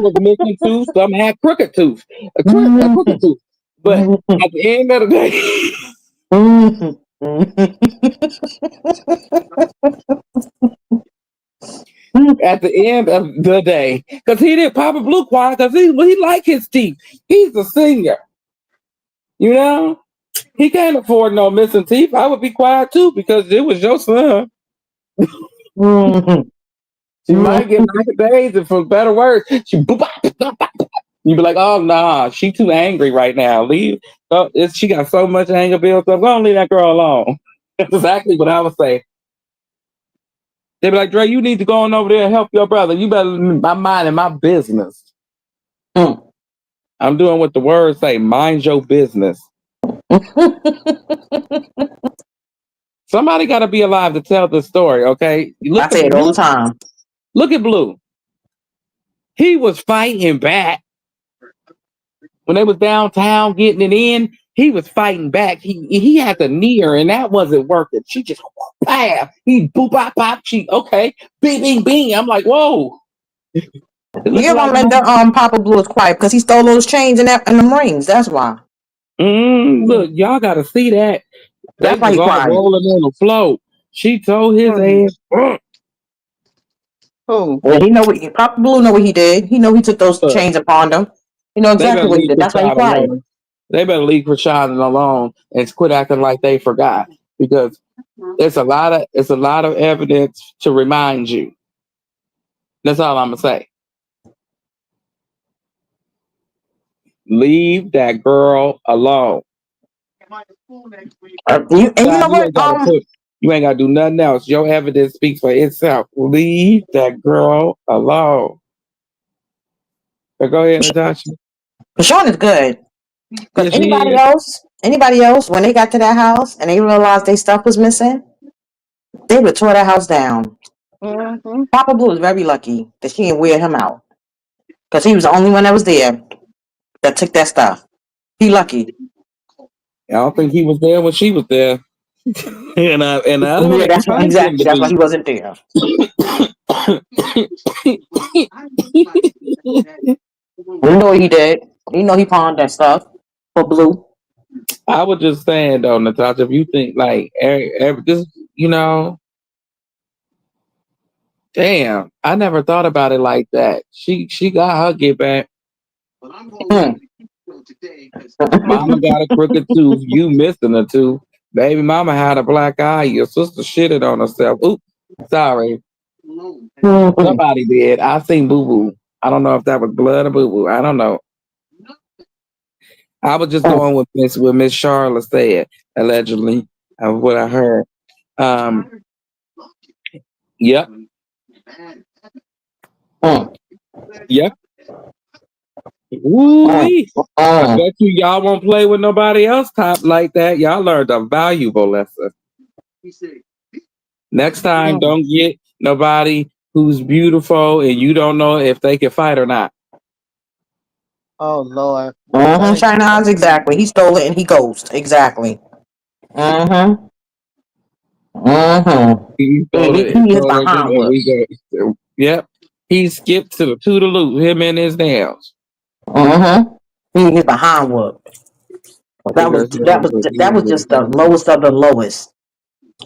was missing tooth, some had crooked tooth. A crooked tooth. But at the end of the day, at the end of the day, because he didn't Papa Blue quiet because he like his teeth. He's a senior. You know? He can't afford no missing teeth. I would be quiet too because it was your son. She might get days and for better words. You'd be like, oh nah, she too angry right now. Leave. Oh, she got so much anger built up. Go on, leave that girl alone. That's exactly what I would say. They'd be like, Dre, you need to go on over there and help your brother. You better mind my business. I'm doing what the words say. Mind your business. Somebody got to be alive to tell the story, okay? I say it all the time. Look at Blue. He was fighting back. When they was downtown getting it in, he was fighting back. He had to knee her, and that wasn't working. She just, bam. He boop, bop, bop. She, okay. Bing, bing, bing. I'm like, whoa. You remember Papa Blue was quiet because he stole those chains and them rings. That's why. Look, y'all got to see that. That's They why was he all quiet. rolling on the float. She told his ass. Who? Well, he know what Papa Blue know what he did. He know he took those chains and pawned them. He know exactly what he did. That's why he quiet. They better leave Chrisean alone and quit acting like they forgot because it's a lot of evidence to remind you. That's all I'm gonna say. Leave that girl alone. You know what? You ain't gotta do nothing else. Your evidence speaks for itself. Leave that girl alone. So go ahead, Natasha. Chrisean is good. Because anybody else, when they got to that house and they realized their stuff was missing, they would tore that house down. Papa Blue was very lucky that she didn't wear him out. Because he was the only one that was there that took that stuff. He lucky. I don't think he was there when she was there. and I don't that's why exactly. That's why he wasn't there. You know he did. You know he pawned that stuff for Blue. I was just saying though, Natasha, if you think like this, you know, Damn, I never thought about it like that. She got her get back. Mm. Mama got a crooked tooth. You missing a tooth. Baby mama had a black eye. Your sister shitted on herself. Oops, sorry. Mhm. Somebody did. I seen boo boo. I don't know if that was blood or boo boo. I don't know. I was just Mm. going with Miss Charlotte said, allegedly, of what I heard. Um, yep, Mm. yep. Woo Mm. wee. I Mm. bet you y'all won't play with nobody else top like that. Y'all learned a valuable lesson. Next time, Mm. don't get nobody who's beautiful and you don't know if they can fight or not. Oh Lord. Mm-hmm. Okay. China Eyes, exactly. He stole it and he ghost. Exactly. Mm-hmm. Mm-hmm. He stole it, He is stole it, behind and whoops. we go. Yep. He skipped to the toodaloo, him and his nails. Mm-hmm. He is behind whoops. I think her That was just the lowest of the lowest.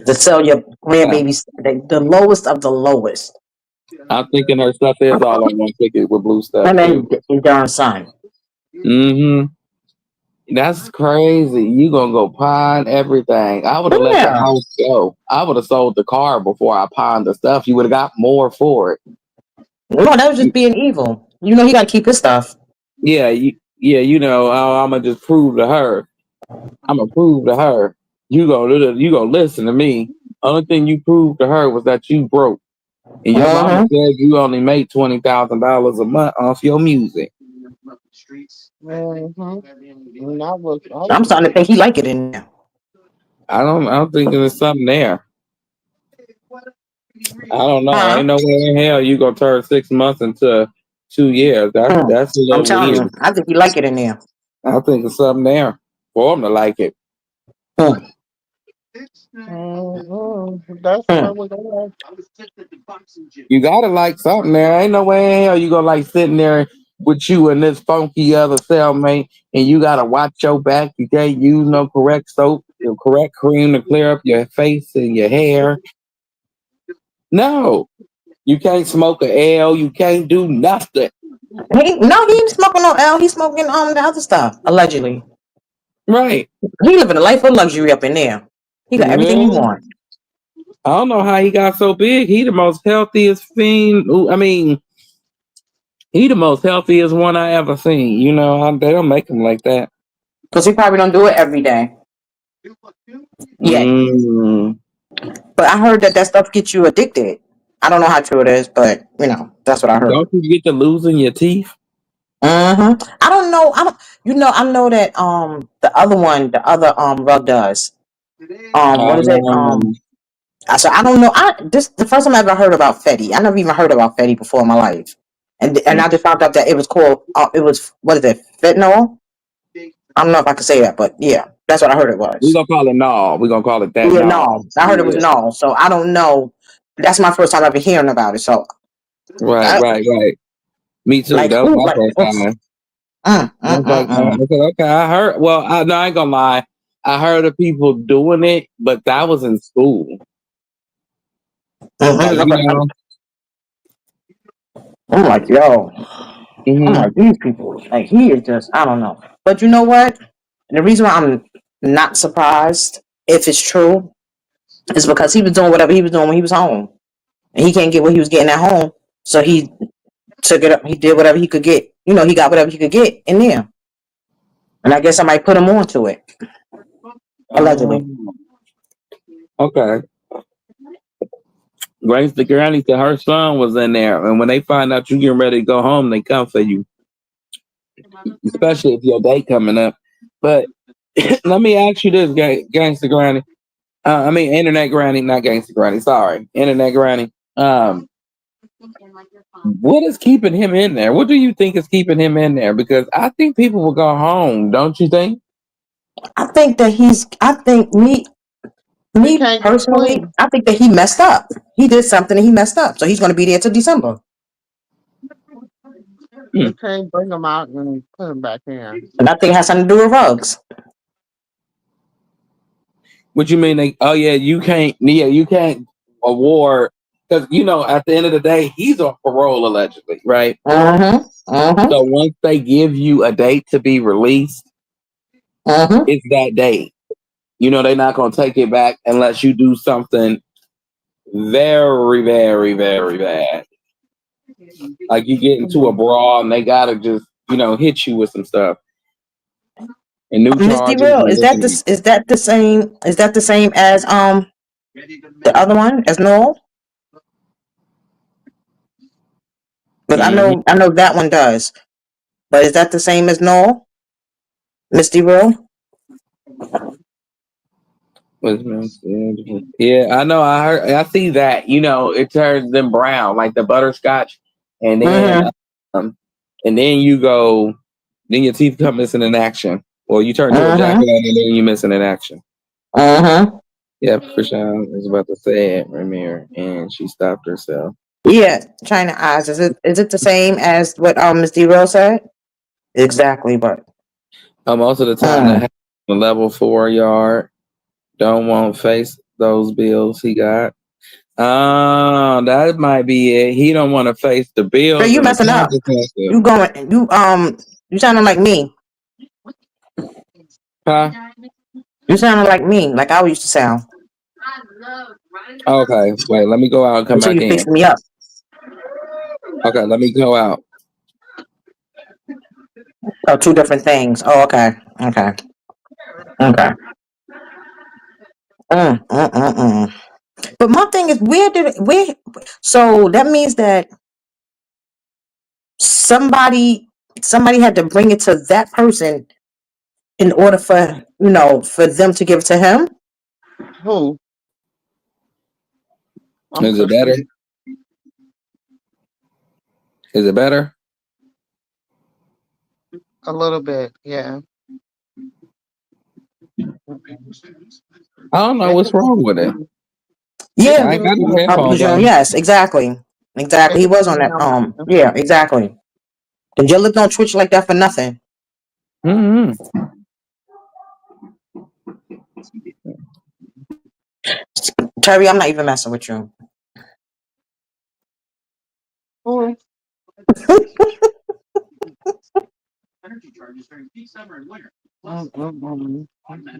To sell your grandbabies, the lowest of the lowest. I'm thinking her stuff is all on one ticket with blue stuff And too. then his darn son. Mm-hmm. That's crazy. You gonna go pawn everything. I would have let the Yeah. house go. I would have sold the car before I pawned the stuff. You would have got more for it. No, that was just being evil. You know he gotta keep his stuff. Yeah, you know, I'm gonna just prove to her. I'm gonna prove to her. You gonna listen to me. Only thing you proved to her was that you broke, and your mama Mm-hmm. said you only made $20,000 a month off your music. Mm-hmm. And I was, I'm starting to think he like it in there. I don't think there's something there. I don't know. Huh? Ain't no way in hell you gonna turn 6 months into 2 years. Hmm. That's a I'm little telling you, weird. I think he like it in there. I think there's something there for him to like it. Hmm. that's Hmm. where we're going. You gotta like something there. Ain't no way in hell you gonna like sitting there with you and this funky other cellmate, and you gotta watch your back. You can't use no correct soap, the correct cream to clear up your face and your hair. No, you can't smoke a L. You can't do nothing. He ain't smoking no L. He's smoking the other stuff allegedly. Right. He living a life of luxury up in there. He got everything he Yeah. wants. I don't know how he got so big. He the most healthiest fiend. I mean, he the most healthiest one I ever seen. You know, they don't make him like that. Because he probably don't do it every day yet. Mm. But I heard that stuff gets you addicted. I don't know how true it is, but that's what I heard. Don't you get to losing your teeth? I don't know. I don't. I know that the other one, the other rug does. What is it? Um, So I don't know. This the first time I ever heard about Fetty. I never even heard about Fetty before in my life, and I just found out that it was called. It was what is it? Fentanyl. I don't know if I can say that, but yeah, that's what I heard it we was. gonna call it null. We gonna call it that Yeah, null. no, I heard it was Yeah. no. So I don't know. That's my first time ever hearing about it. So Right, I, right, right. Me too. like That was who? my Like first time. I was like, mm. I said, okay, I heard. Well, no, I ain't gonna lie. I heard of people doing it, but that was in school. Like, you know. I'm like, yo, I'm Hmm. like, these people, like, he is just, I don't know. But you know what? The reason why I'm not surprised, if it's true, is because he was doing whatever he was doing when he was home. And he can't get what he was getting at home. So he took it up, he did whatever he could get. He got whatever he could get in there. And I guess somebody put him on to it, allegedly. Okay. Grace the granny said her son was in there, and when they find out you getting ready to go home, they come for you, especially if your day coming up. But let me ask you this, gangster granny. I mean, internet granny, not gangster granny. Sorry, internet granny. What is keeping him in there? What do you think is keeping him in there? Because I think people will go home, don't you think? I think He me can't get personally, clean. I think that he messed up. He did something and he messed up. So he's going to be there till December. Hmm. They can't bring him out and put him back in. And I think it has something to do with rugs. What you mean? Oh yeah, you can't. Yeah, you can't award because at the end of the day, he's on parole allegedly, right? Mm-hmm. So once they give you a date to be released, Mm-hmm. it's that date. They're not gonna take it back unless you do something very, very, very bad. Like you get into a brawl and they gotta just, hit you with some stuff and new Miss D charges Real, and is this that and that. this is that the same? Is that the same as the other one as Noel? But Mm-hmm. I know that one does. But is that the same as Noel? Miss D Real? Yeah, I know. I see that. It turns them brown like the butterscotch, and then Mm-hmm. um, and then you go, then your teeth come missing in action. Well, you turn to a jack Mm-hmm. and then you missing in action. Mm-hmm. Yep, Chrisean was about to say it, Ramir, and she stopped herself. Yeah, China eyes. Is it the same as what Miss D Real said? Exactly, but Most of the time that mm. happens on level 4 yard don't want face those bills he got. That might be it. He don't want to face the So bills you and the messing up. consequences. You sounding like me. Huh? You sounding like me, like I used to sound. Okay, wait, let me go out and come Until back you in. fix me up. Okay, let me go out. Oh, two different things. Oh, okay. Okay. Okay. Mm. But my thing is, where? So that means that somebody, somebody had to bring it to that person in order for for them to give it to him. Who? I'm Is it better? confused. Is it better? A little bit, yeah. I don't know It what's could be, wrong with it. it Yeah, could I be ain't got me no having headphones because on. yes, exactly, it exactly. He could be was on me that. having Yeah, exactly. And your lip don't twitch like that for nothing, Mm-hmm. Terry. I'm not even messing with you. mm,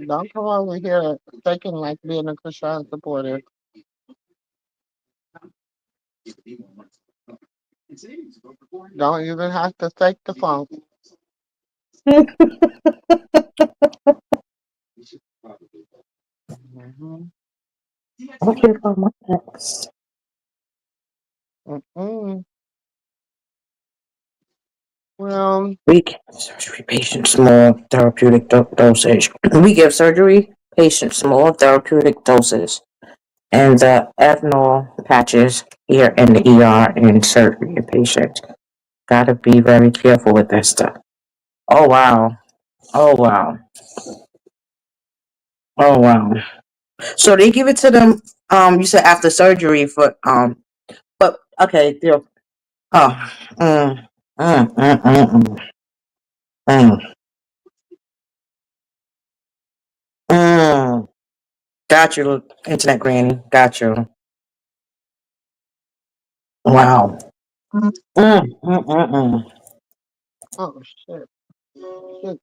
Don't come over here faking like being a Christian supporter. Don't even have to fake the funk. Mhm. Okay, for my ex. Mm-mm. Well, We give surgery patients small therapeutic dosage. We give surgery patients small therapeutic doses, and the ethanol patches here in the ER and surgery patients. Gotta be very careful with that stuff. Oh wow. Oh wow. Oh wow. So they give it to them. You said after surgery for but okay. Oh. Mm, mm, mm, mm, mm, mm, mm. Got you, internet granny. Got you. Wow. Mm. oh shit. Shit.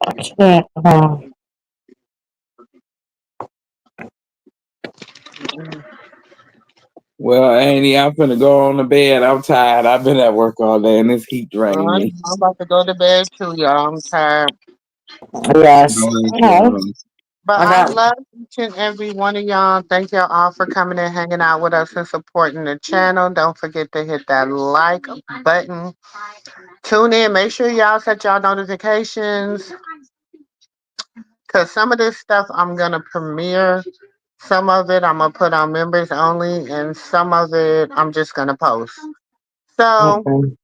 I can't. Mm-mm. Well, Andy, I'm finna go on the bed. I'm tired. I've been at work all day and this heat draining me. I'm about to go to bed too, y'all. I'm tired. Yes. No, Okay. But I I got. love each and every one of y'all. Thank y'all all for coming and hanging out with us and supporting the channel. Don't forget to hit that like button. Tune in. Make sure y'all set y'all notifications. Cause some of this stuff I'm gonna premiere. Some of it I'm gonna put on members only, and some of it I'm just gonna post. So Mm-mm.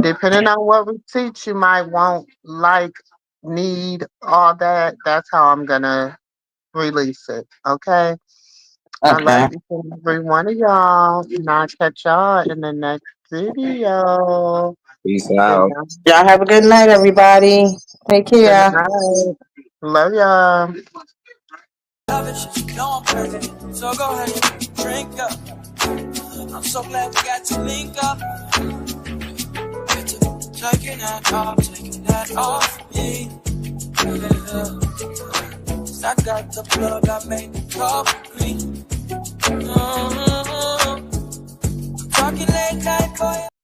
depending on what receipts you might want, like, need, all that, that's how I'm gonna release it. Okay. I love Okay. each and every one of y'all. And I'll catch y'all in the next video. Peace Good out. night. Y'all have a good night, everybody. Take Good care. night. Love y'all. love it, you know I'm crazy. So go ahead and drink up. I'm so glad we got to link up. Get to taking that off me. Cause I got the plug, I made the cup green. Talking late night for you.